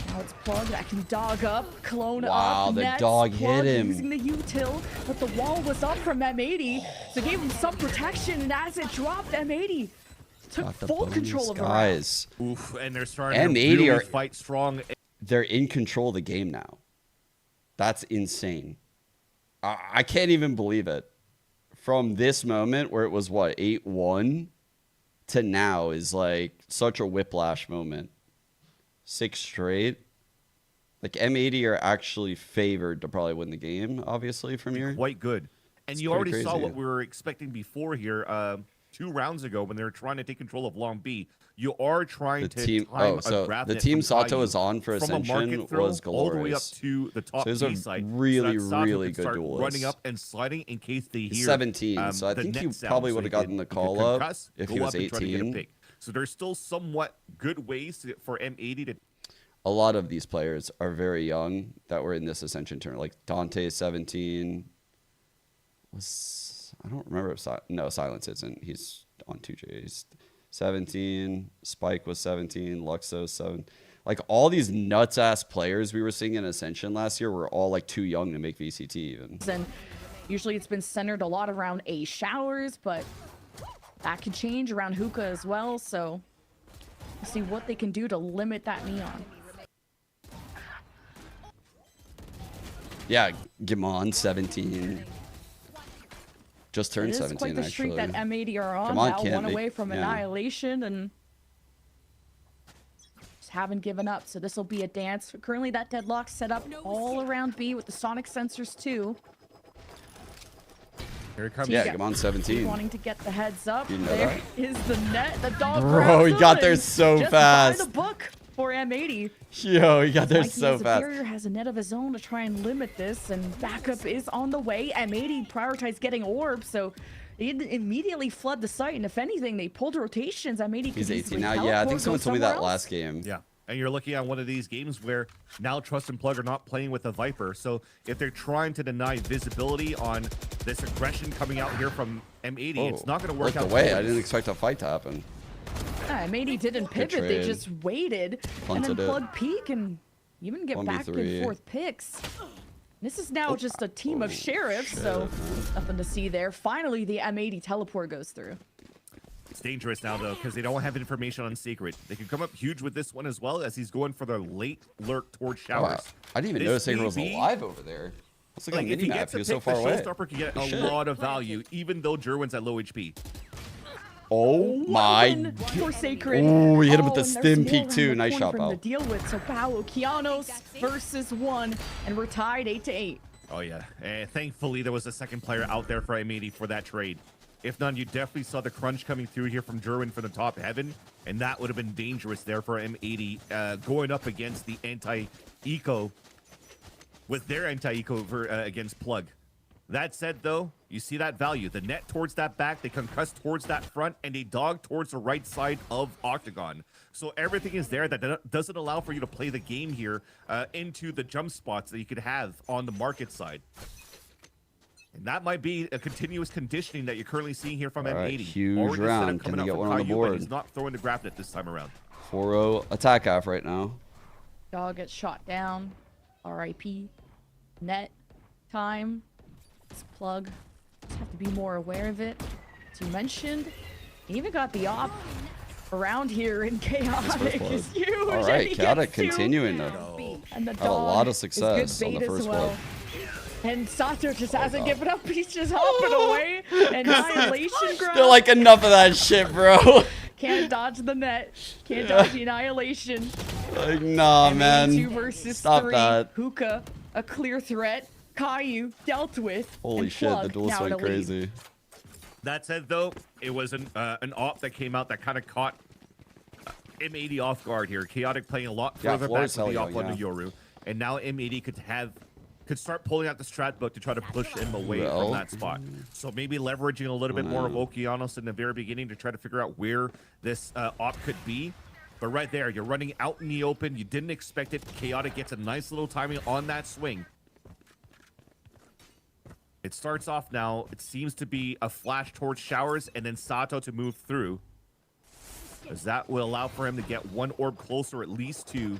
Now it's Plug that can dog up, clone
Wow,
up.
the
Nets,
dog
Plug
hit him.
using the util, but the wall was up from M80, so gave him some protection, and as it dropped, M80 took
Got the
full
bonus,
control of the round.
guys.
Oof, and they're starting
M80
to really
are
fight strong.
They're in control of the game now. That's insane. I can't even believe it. From this moment where it was what 8-1 to now is like such a whiplash moment. 6 straight. Like M80 are actually favored to probably win the game, obviously, from here.
Quite good. And
It's
you
pretty
already saw
crazy.
what we were expecting before here 2 rounds ago when they were trying to take control of Long B. You are trying
The
to
team,
time
so
a grab
the
net
team
from
Sato
Caillou
is on for
from a market
Ascension
throw
was
all the way up
glorious.
to the top
So it was
B
a
site.
really,
so that Sato
really
could
good
start
duelist.
running up and sliding in case they hear
17, so I
the
think
net
you
sound,
probably
so
would have
he could-
gotten the
he could
call up
concuss,
if
go
he
up
was
and try to get a
18.
pick. So there's still somewhat good ways for M80 to
A lot of these players are very young that were in this Ascension tournament. Like Dante, 17. I don't remember if Silence isn't. He's on 2J. He's 17. Spike was 17. Luxo 7. Like all these nuts ass players we were seeing in Ascension last year were all like too young to make VCT even.
And usually it's been centered a lot around A showers, but that could change around hookah as well. So we'll see what they can do to limit that neon.
Yeah, Gimon 17. Just
It
turned
is
17
quite the streak
actually.
that M80 are on
Come on,
now,
can't
one
make-
away from
yeah.
annihilation, and just haven't given up. So this will be a dance. Currently, that deadlock set up all around B with the sonic sensors too.
Here it comes.
Yeah, Gimon 17.
Wanting to get the heads up.
You know
There is the net. The dog.
Bro,
grabs
he
him
got there
and
so
just
fast.
By the book for M80.
Yo, he got there
Mikey
so
as a
fast.
barrier has a net of his own to try and limit this, and backup is on the way. M80 prioritized getting orbs, so they immediately flood the site, and if anything, they pulled rotations. M80 could
He's 18
easily
now. Yeah, I
teleport,
think someone
go
told me that
somewhere
last
else.
game.
Yeah. And you're looking at one of these games where now Trust and Plug are not playing with a Viper. So if they're trying to deny visibility on this aggression coming out here from M80, it's not going to work
Looked
out.
away. I
always.
didn't expect a fight to happen.
Yeah, M80 didn't pivot, they
trade.
just waited,
Punted
and then
it.
Plug peek and even get back
1v3.
and forth picks. This is now just a team of sheriffs, so nothing to see there. Finally, the M80 teleport goes through.
It's dangerous now, though, because they don't have information on Secret. They can come up huge with this one as well, as he's going for the late lurk towards Showers.
Oh, I didn't even notice Secret was alive over there. Looks like a
if he
mini-map.
gets
He was
to
so
pick,
far
the
away.
Showstopper can get a lot of value, even though Jerwin's at low HP.
Oh my.
For Sacred.
Oh, we hit him with the
and there's
stim
more
peak
around
too.
the
Nice
corner
shot,
for him
Bao.
to deal with. So Bao Okeanos versus 1, and we're tied 8-8.
Oh, yeah. Thankfully, there was a second player out there for M80 for that trade. If not, you definitely saw the crunch coming through here from Jerwin from the top heaven, and that would have been dangerous there for M80 going up against the anti-eco with their anti-eco against Plug. That said, though, you see that value. The net towards that back, they concuss towards that front, and they dog towards the right side of Octagon. So everything is there that doesn't allow for you to play the game here into the jump spots that you could have on the market side. And that might be a continuous conditioning that you're currently seeing here from M80.
Huge
Already set up
round. Can
coming
they
out
get
from
one on the
Caillou,
board?
but he's not throwing the grab net this time around.
4-0 attack half right now.
Dog gets shot down. RIP. Net. Time. This Plug. Just have to be more aware of it. As you mentioned, he even got the op around here in Chaotic. Is huge.
All right, Chaotic continuing to
and the
have a lot of success on the
as
first
well.
blood.
And Sato just hasn't given up. He's just hopping away. Annihilation grab.
They're like, enough of that shit, bro.
Can't dodge the net. Can't dodge the annihilation.
Like, nah, man.
2 versus
Stop
3.
that.
Hookah, a clear threat. Caillou dealt with.
Holy
and
shit,
Plug
the duelist
now
went
in a lead.
crazy.
That said, though, it was an op that came out that kind of caught M80 off guard here. Chaotic playing a lot
Yeah,
further back
Floor's
with the
hell
op
young,
on Yoru. And now M80 could start pulling out the strat book to try to push him away from that spot. So maybe leveraging a little bit more of Okeanos in the very beginning to try to figure out where this op could be. But right there, you're running out in the open. You didn't expect it. Chaotic gets a nice little timing on that swing. It starts off now. It seems to be a flash towards Showers and then Sato to move through. As that will allow for him to get one orb closer at least to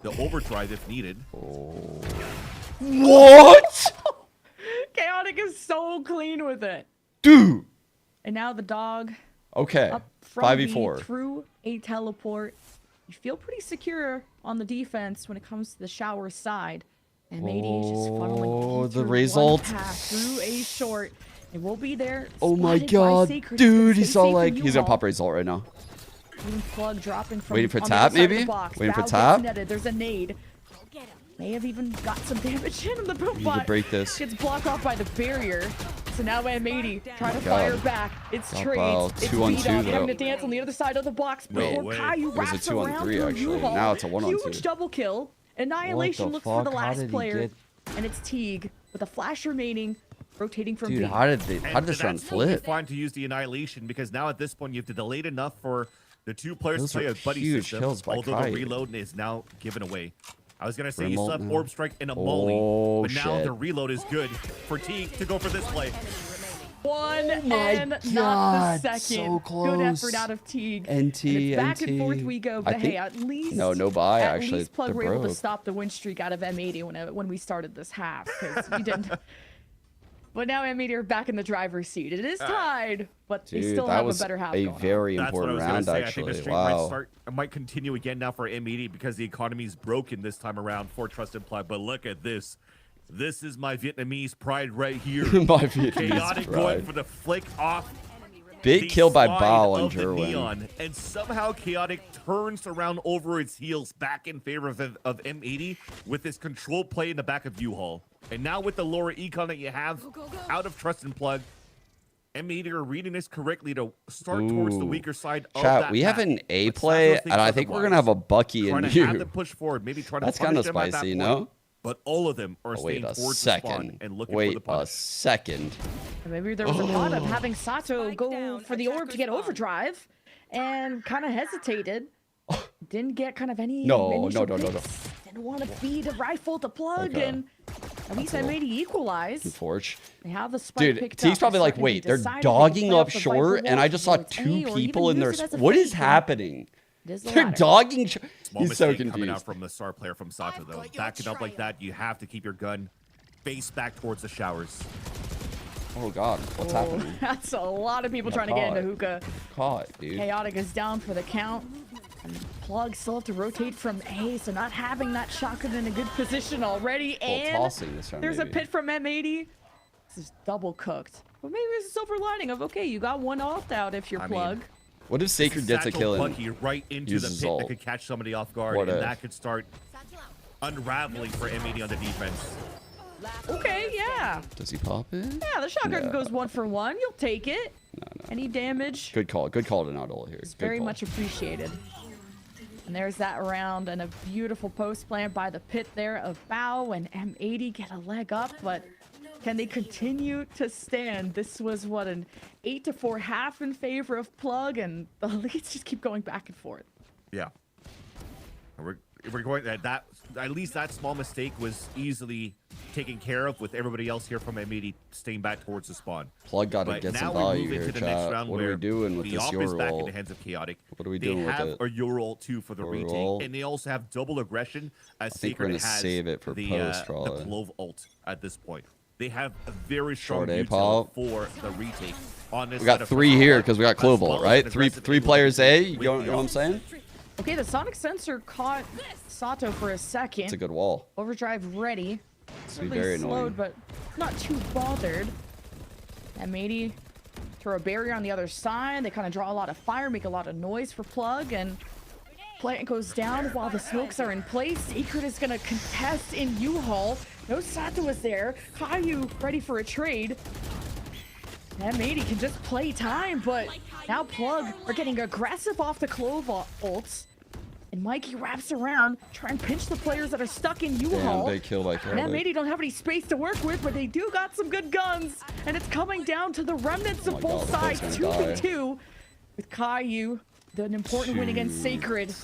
the overdrive if needed.
What?
Chaotic is so clean with it.
Dude.
And now the dog.
Okay.
Up from
5v4.
B through a teleport. You feel pretty secure on the defense when it comes to the Shower side. And M80 is just funneling
the
through
result.
one path through a short. It will be there.
Oh my
spotted by
god.
Sacred.
Dude, he
Stay
saw
safe
like
in
he's gonna
U-Haul.
pop result right now.
Even Plug dropping from
Waiting for
on the
tap,
other side of the
maybe?
box.
Waiting for
Bao gets
tap?
netted. There's a nade. May have even got some damage in the boom
Need to
bot.
break this.
Gets blocked off by the barrier. So now M80 trying to
God.
fire back. It's
Drop
trades.
out.
It's
2 on 2
B-Dog
though.
having to dance on the other side of the box
No
before
way.
Caillou
It was a
wraps
2 on
around
3
through
actually.
U-Haul.
Now it's a 1 on 2.
Huge double kill. Annihilation looks for the
fuck? How
last
did he
player.
get-
And it's Teague with a flash remaining, rotating from
Dude,
B.
how did this run flip?
Fine to use the annihilation because now at this point you have to delay it enough for the 2 players
Those
to play
are
a buddy
huge
system.
kills by
Although
Kai.
the reload is now given away. I was gonna say you
Remote
still have
now.
orb strike and a molly,
Oh,
but now
shit.
the reload is good for Teague to go for this play.
One
my
and not the
God,
second.
so
Good
close.
effort out of Teague.
NT,
and it's back and forth
NT.
we go.
I
But hey,
think-
at least
No buy
at
actually.
least Plug
They're
were able to
broke.
stop the win streak out of M80 when we started this half because we didn't. But now M80 are back in the driver's seat. It is tied, but they
Dude,
still
that
have a
was
better half.
a
going on.
very
That's what I
important
was gonna
round
say. I
actually.
think the streak might
Wow.
might continue again now for M80 because the economy's broken this time around for Trusted Plug. But look at this. This is my Vietnamese pride right here.
My Vietnamese
Chaotic going
pride.
for the flick off.
Big
the
kill by
slide
Bao and
of the
Jerwin.
Neon, and somehow Chaotic turns around over its heels back in favor of M80 with this control play in the back of U-Haul. And now with the lower econ that you have out of Trust and Plug, M80 are reading this correctly to start towards the
Ooh.
weaker side of
Chat,
that
we have
map.
an A
But
play,
Sato thinks
and I think we're
otherwise.
gonna have a Bucky
Trying
in
to have
you.
them push forward, maybe try to
That's
punish
kind of
them at that
spicy, you
point.
know?
But all of them are
Oh,
staying
wait a
towards the spawn
second.
and looking for
Wait
the
a
punish.
second.
And maybe there was a thought of having Sato go for the orb to get overdrive, and kind of hesitated. Didn't get kind of any.
No.
initial picks. Didn't want to feed a rifle to Plug,
Okay.
and at least M80 equalize.
Forge.
They have the spike
Dude,
picked
T's
up.
probably
They're
like,
starting to
wait, they're
decide if they can
dogging
play
up
off the
short,
Viper
and I
Wolf,
just saw
whether it's
2
A, or
people
even
in
use
there.
it as a
What is
fake, and
happening?
it is the
They're
latter.
dogging.
Small
He's so
mistake coming out
confused.
from the star player from Sato, though. Backing up like that, you have to keep your gun face back towards the showers.
Oh God, what's happening?
That's a lot of people trying to get into hookah.
Caught, dude.
Chaotic is down for the count. And Plug still have to rotate from A, so not having that shotgun in a good position already. And
tossing this time,
there's a
maybe.
pit from M80. This is double cooked. But maybe there's a silver lining of, okay, you got one opt out if you're Plug.
What if Sacred gets a kill and
Lucky right into the pit that could catch somebody off guard, and that could start unraveling for M80 on the defense.
Okay, yeah.
Does he pop it?
Yeah, the shotgun
No.
goes 1 for 1. You'll take it.
No.
Any damage?
Good call. Good call to not ult here.
It's
Good
very
call.
much appreciated. And there's that round and a beautiful post plant by the pit there of Bao, and M80 get a leg up, but can they continue to stand? This was what, an 8-4 half in favor of Plug, and the leads just keep going back and forth.
Yeah. We're going that at least that small mistake was easily taken care of with everybody else here from M80 staying back towards the spawn.
Plug got to
But
get
now
some
we
value
move
here,
into the next
chat.
round
What are we
where
doing with
the
this
op is back in
Euro?
the hands of Chaotic.
What are we
They
doing with
have
it?
a Euro 2 for the retake,
Euro.
and they also have double aggression as
I think we're
Sacred
gonna
has
save it for
the
post, probably.
Clove ult at this point. They have a very strong
Short A
util
pop.
for the retake on this.
We got 3 here because we got Clove ult, right? Three players A. You know what I'm saying?
Okay, the sonic sensor caught Sato for a second.
It's a good wall.
Overdrive ready.
It's gonna be very annoying.
Slowed, but not too bothered. M80 throw a barrier on the other side. They kind of draw a lot of fire, make a lot of noise for Plug, and plant goes down while the smokes are in place. Sacred is gonna contest in U-Haul. No Sato is there. Caillou ready for a trade. M80 can just play time, but now Plug are getting aggressive off the Clove ults. And Mikey wraps around, try and pinch the players that are stuck in U-Haul.
Damn, big kill by
And
Chaotic.
M80 don't have any space to work with, but they do got some good guns. And it's coming down to the remnants of both sides, 2v2. With Caillou, an important win against Sacred.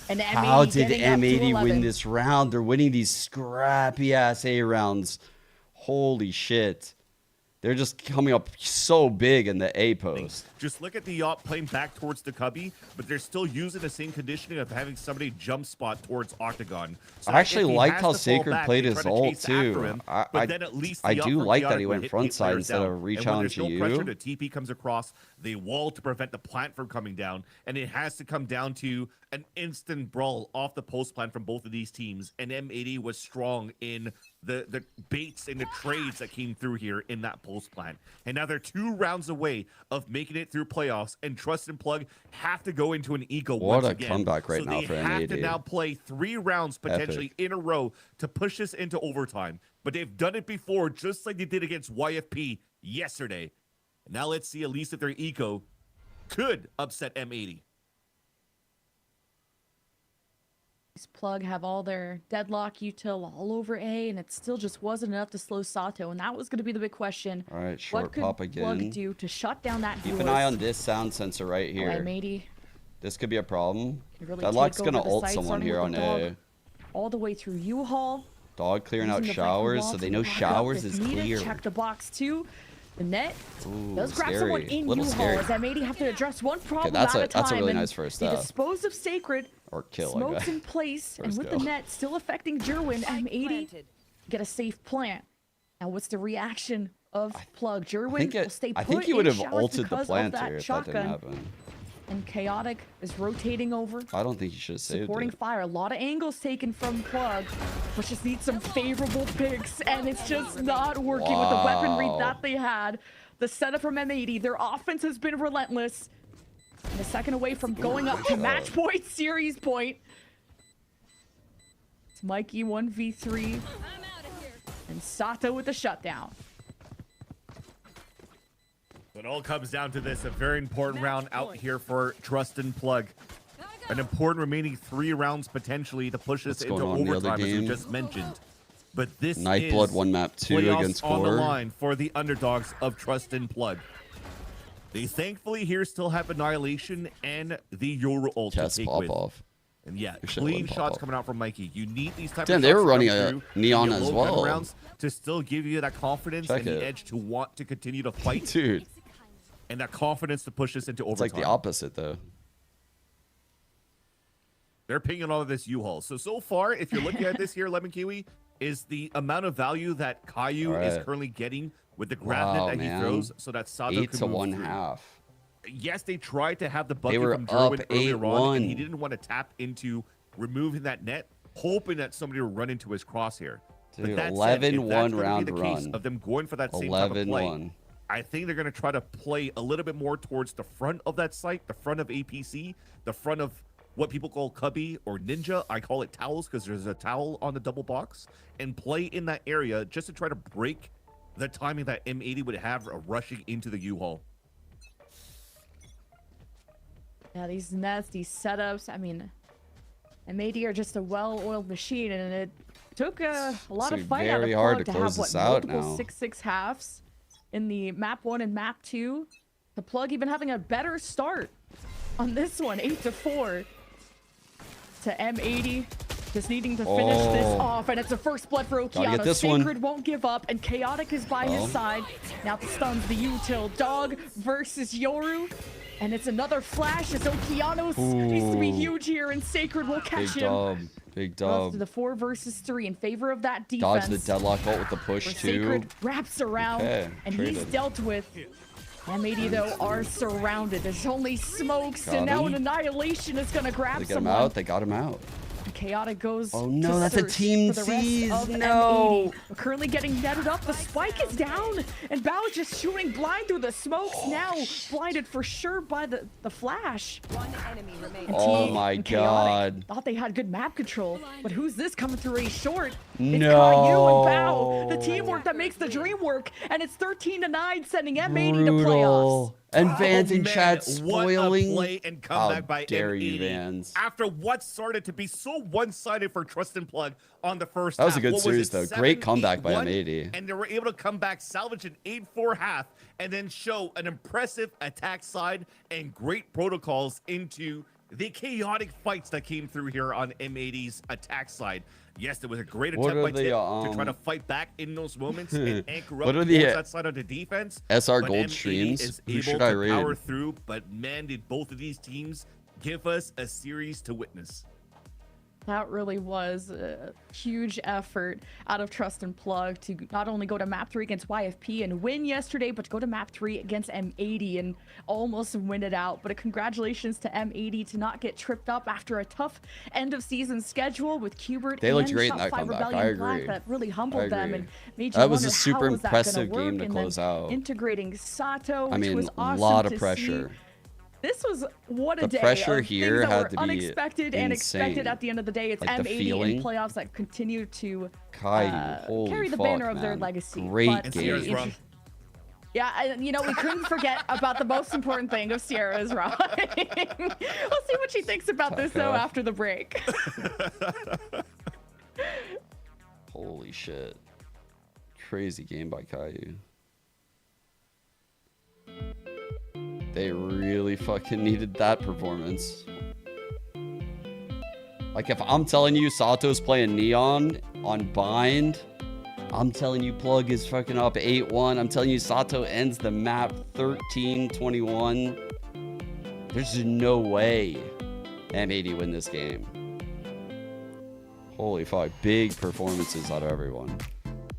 And M80
How did
getting up to
M80 win
11.
this round? They're winning these scrappy ass A rounds. Holy shit. They're just coming up so big in the A post.
Just look at the op playing back towards the cubby, but they're still using the same conditioning of having somebody jump spot towards Octagon. So
I actually
if he
liked
has
how
to fall
Sacred
back,
played
they
his
try to
ult
chase after
too.
him,
I
but then at least
I
the
do
op
like
from
that he
Chaotic
went
will
front
hit
side
players
instead
down.
of
And when
re-challenge
there's no pressure,
you.
the TP comes across, they wall to prevent the plant from coming down, and it has to come down to an instant brawl off the post plant from both of these teams. And M80 was strong in the baits and the trades that came through here in that post plant. And now they're 2 rounds away of making it through playoffs, and Trust and Plug have to go into an eco
What
once
a
again.
comeback right
so
now
they
for
have to
M80.
now play 3 rounds potentially in a row to push this into overtime. But they've done it before, just like they did against YFP yesterday. And now let's see at least if their eco could upset M80.
Plug have all their deadlock util all over A, and it still just wasn't enough to slow Sato, and that was going to be the big question.
All right, short
what could
pop
Plug
again.
do to shut down that
Keep an eye on this sound sensor right here.
M80
This could be a problem.
really
Deadlock's
take
gonna
over the
ult
site,
someone
starting
here
with
on
the
A.
dog all the way through U-Haul.
Dog clearing out
Using the
showers,
Viking
so
wall
they
to
know
back up
showers
if
is
needed.
clear.
Check the box too. The net
Ooh,
does grab
scary.
someone in
Little
U-Haul
scary.
as M80 have to address one problem
that's
at
a
a time.
that's a really
and
nice first
they
step.
dispose of Sacred.
Or kill, I
Smokes
bet.
in place, and
First
with
kill.
the net still affecting Jerwin, M80 get a safe plant. Now, what's the reaction of Plug? Jerwin will stay put
I think he
in
would have
showers
ulted the
because of
plant
that
here if that
shotgun.
didn't happen.
And Chaotic is rotating over.
I don't think he should have saved
Supporting
it.
fire. A lot of angles taken from Plug, which just needs some favorable picks, and it's just not working with the weaponry
Wow.
that they had. The setup from M80, their offense has been relentless. And a second away from going up to match point, series point. It's Mikey 1v3. And Sato with the shutdown.
It all comes down to this, a very important round out here for Trust and Plug. An important remaining 3 rounds potentially to push us
What's
into
going on in the other
overtime, as we
game?
just mentioned. But this
Nightblood
is
won map 2
playoffs
against
on the
Core.
line for the underdogs of Trust and Plug. They thankfully here still have Annihilation and the Euro ult to
Test
take
pop
with.
off.
And yeah,
We should've
clean
went pop
shots
off.
coming out from Mikey. You need these type
Damn,
of
they
shots
were
to
running
come
a
through in
neon
your
as
low gun
well.
rounds to still give you that confidence
Check
and the
it.
edge to want to continue to fight.
Dude.
And that confidence to push us into
It's
overtime.
like the opposite, though.
They're pinging all of this U-Haul. So far, if you're looking at this here, Lemon Kiwi, is the amount of value that Caillou is
Alright.
currently getting with the grab net that he throws, so that Sato
8
could
to
move
1/2.
Yes, they tried to have the bucket
were
from Derwin
up
earlier on, and he
8-1.
didn't want to tap into removing that net, hoping that somebody would run into his crosshair.
Dude,
But that
11-1
said, if
round
that's gonna be the case
run.
of them going for that same type of play,
11-1.
I think they're going to try to play a little bit more towards the front of that site, the front of APC, the front of what people call cubby or ninja. I call it towels because there's a towel on the double box, and play in that area just to try to break the timing that M80 would have rushing into the U-Haul.
Yeah, these nets, these setups, I mean, M80 are just a well-oiled machine, and it took a lot of fight out of Plug to have, what, multiple 6-6 halves in the map 1 and map 2. The Plug even having a better start on this one, 8-4 to M80. Just needing to finish this off, and it's a first blood for Okeano. Sacred won't give up, and Chaotic is by his side. Now the stuns the util. Dog versus Yoru. And it's another flash as Okeano needs to be huge here, and Sacred will catch him.
Big
Goes
dub.
to the 4 versus 3 in favor of that defense.
Dodge the deadlock ult with the push too.
Sacred wraps around, and he's
traded.
dealt with. M80 though are surrounded. There's only smokes,
Got
and now
him.
an annihilation is gonna grab
They get him
someone.
out. They got him out.
Chaotic goes.
Oh no,
to
that's a
search
team
for the rest
seize.
of
No.
M80. We're currently getting netted up. The spike is down, and Bao just shooting blind through the smokes. Now blinded for sure by the flash.
One enemy remains.
And
Oh
T
my
and Chaotic
God.
thought they had good map control, but who's this coming through a short? It's
No.
Caillou and Bao, the teamwork that makes the dream work, and it's 13-9, sending M80 to playoffs.
And Vans in
man,
chat
what a
spoiling.
play and comeback by
dare
M80
you, Vans.
after what started to be so one-sided for Trust and Plug on the first
That was
half.
a good
What
series,
it,
though.
7,
Great comeback by
8-1?
M80.
And they were able to come back, salvage an 8-4 half, and then show an impressive attack side and great protocols into the chaotic fights that came through here on M80's attack side. Yes, there was a great
What
attempt
are
by
the,
Tip to try to fight back in those moments and anchor up
What are
towards
the,
that side of the defense.
SR
but
Gold
M80
streams?
is
Who
able
should I
to
raid?
power through, but man, did both of these teams give us a series to witness.
That really was a huge effort out of Trust and Plug to not only go to map 3 against YFP and win yesterday, but to go to map 3 against M80 and almost win it out. But congratulations to M80 to not get tripped up after a tough end of season schedule with Qbert
They looked
and
great in that
Shopify
comeback.
Rebellion
I
Black.
agree.
That really humbled
I
them
agree.
and made you
That was
wonder
a super
how was that gonna
impressive game
work,
to
and
close
then
out.
integrating Sato,
I
which
mean,
was awesome
lot of
to
pressure.
see. This was what a
The
day
pressure
of
here
things that
had
were
to be
unexpected and expected
insane.
at the end of the day. It's
Like, the
M80
feeling.
in playoffs that continue to
Caillou, holy
carry the
fuck,
banner of their
man.
legacy.
Great
But
game.
yeah, you know, we couldn't forget about the most important thing of Sierra's run. We'll see what she thinks about this though after the break.
Holy shit. Crazy game by Caillou. They really fucking needed that performance. Like, if I'm telling you Sato's playing Neon on Bind, I'm telling you Plug is fucking up 8-1. I'm telling you Sato ends the map 13-21. There's no way M80 win this game. Holy fuck. Big performances out of everyone.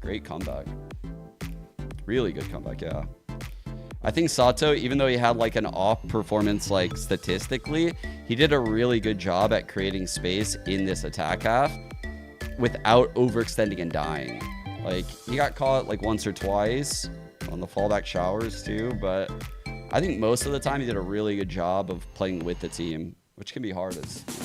Great comeback. Really good comeback, yeah. I think Sato, even though he had like an off performance, like statistically, he did a really good job at creating space in this attack half without overextending and dying. Like, he got caught like once or twice on the fallback showers too, but I think most of the time he did a really good job of playing with the team, which can be hard as, you know.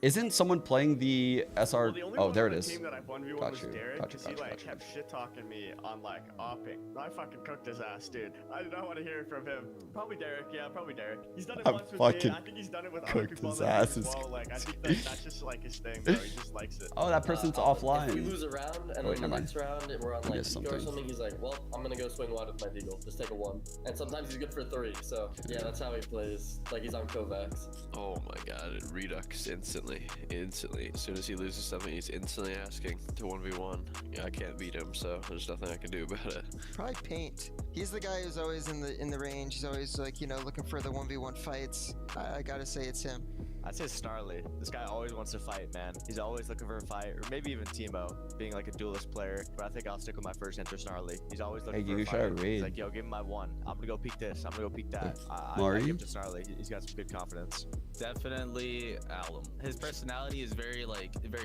Isn't someone playing the SR? Oh, there it is.
Team that I 1v1
Got
was
you.
Derek,
Got you,
because
got
he
you,
like
got you.
kept shit talking me on like opping. I fucking cooked his ass, dude. I did not want to hear it from him. Probably Derek, yeah, probably Derek. He's done it once with me. I think he's done it with other people on the team as well. Like, I think that's just like his thing, bro. He just likes it.
Oh, that person's
If we
offline.
lose a round and
Wait,
then the
never mind.
next round and we're on like
Missed
Eco or
something.
something, he's like, well, I'm gonna go swing wide with my deagle. Just take a 1. And sometimes he's good for 3. So yeah, that's how he plays. Like he's on Kovacs.
Oh my god, Redux instantly. As soon as he loses something, he's instantly asking to 1v1. Yeah, I can't beat him, so there's nothing I can do about it.
Probably Paint. He's the guy who's always in the range. He's always like, you know, looking for the 1v1 fights. I gotta say it's him.
I'd say Snarly. This guy always wants to fight, man. He's always looking for a fight, or maybe even Timo, being like a duelist player. But I think I'll stick with my first answer, Snarly. He's always looking for a fight. He's like, yo, give him my one. I'm gonna go peek this. I'm gonna go peek that. I give to Snarly. He's got some good confidence.
Definitely Alum. His personality is very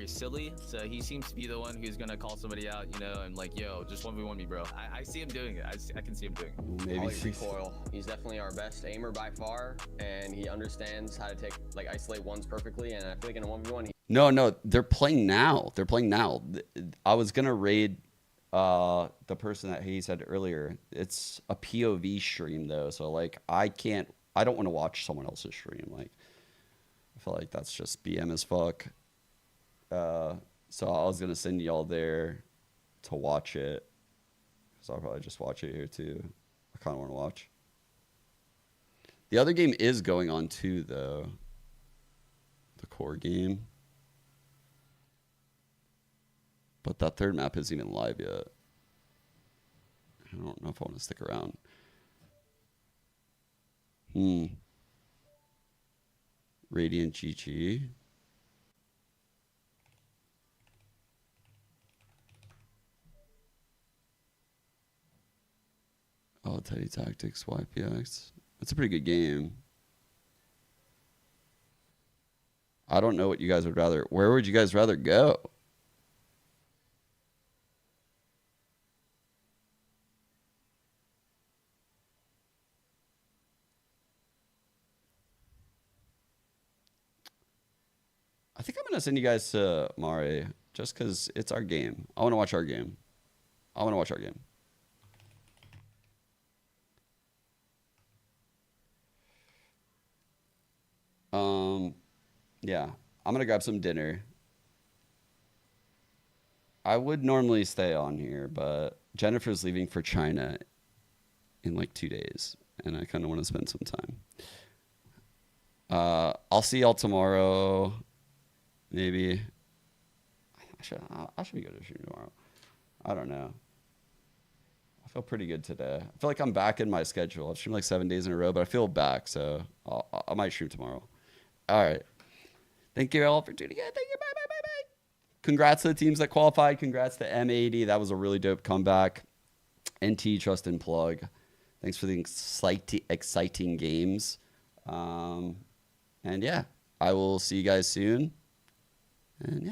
silly, so he seems to be the one who's gonna call somebody out, you know, and like, yo, just 1v1 me, bro. I see him doing it. I can see him doing it.
Maybe
recoil. He's definitely our best aimer by far, and he understands how to take isolate ones perfectly. And I feel like in a 1v1,
No, they're playing now. I was gonna raid the person that he said earlier. It's a POV stream though, so like I don't want to watch someone else's stream. Like I feel like that's just BM as fuck. So I was gonna send y'all there to watch it, because I'll probably just watch it here too. I kind of want to watch. The other game is going on too, though. The core game. But that third map isn't even live yet. I don't know if I want to stick around. Radiant GG. Oh, Teddy Tactics, YPX. That's a pretty good game. I don't know what you guys would rather. Where would you guys rather go? I think I'm going to send you guys to Mare just because it's our game. I want to watch our game. Yeah, I'm going to grab some dinner. I would normally stay on here, but Jennifer's leaving for China in like 2 days, and I kind of want to spend some time. I'll see y'all tomorrow. Maybe. I should be good to shoot tomorrow. I don't know. I feel pretty good today. I feel like I'm back in my schedule. I've streamed like 7 days in a row, but I feel back, so I might shoot tomorrow. All right. Thank you all for tuning in. Thank you. Bye. Congrats to the teams that qualified. Congrats to M80. That was a really dope comeback. NT, Trust, and Plug. Thanks for the exciting games. And yeah, I will see you guys soon. And yeah.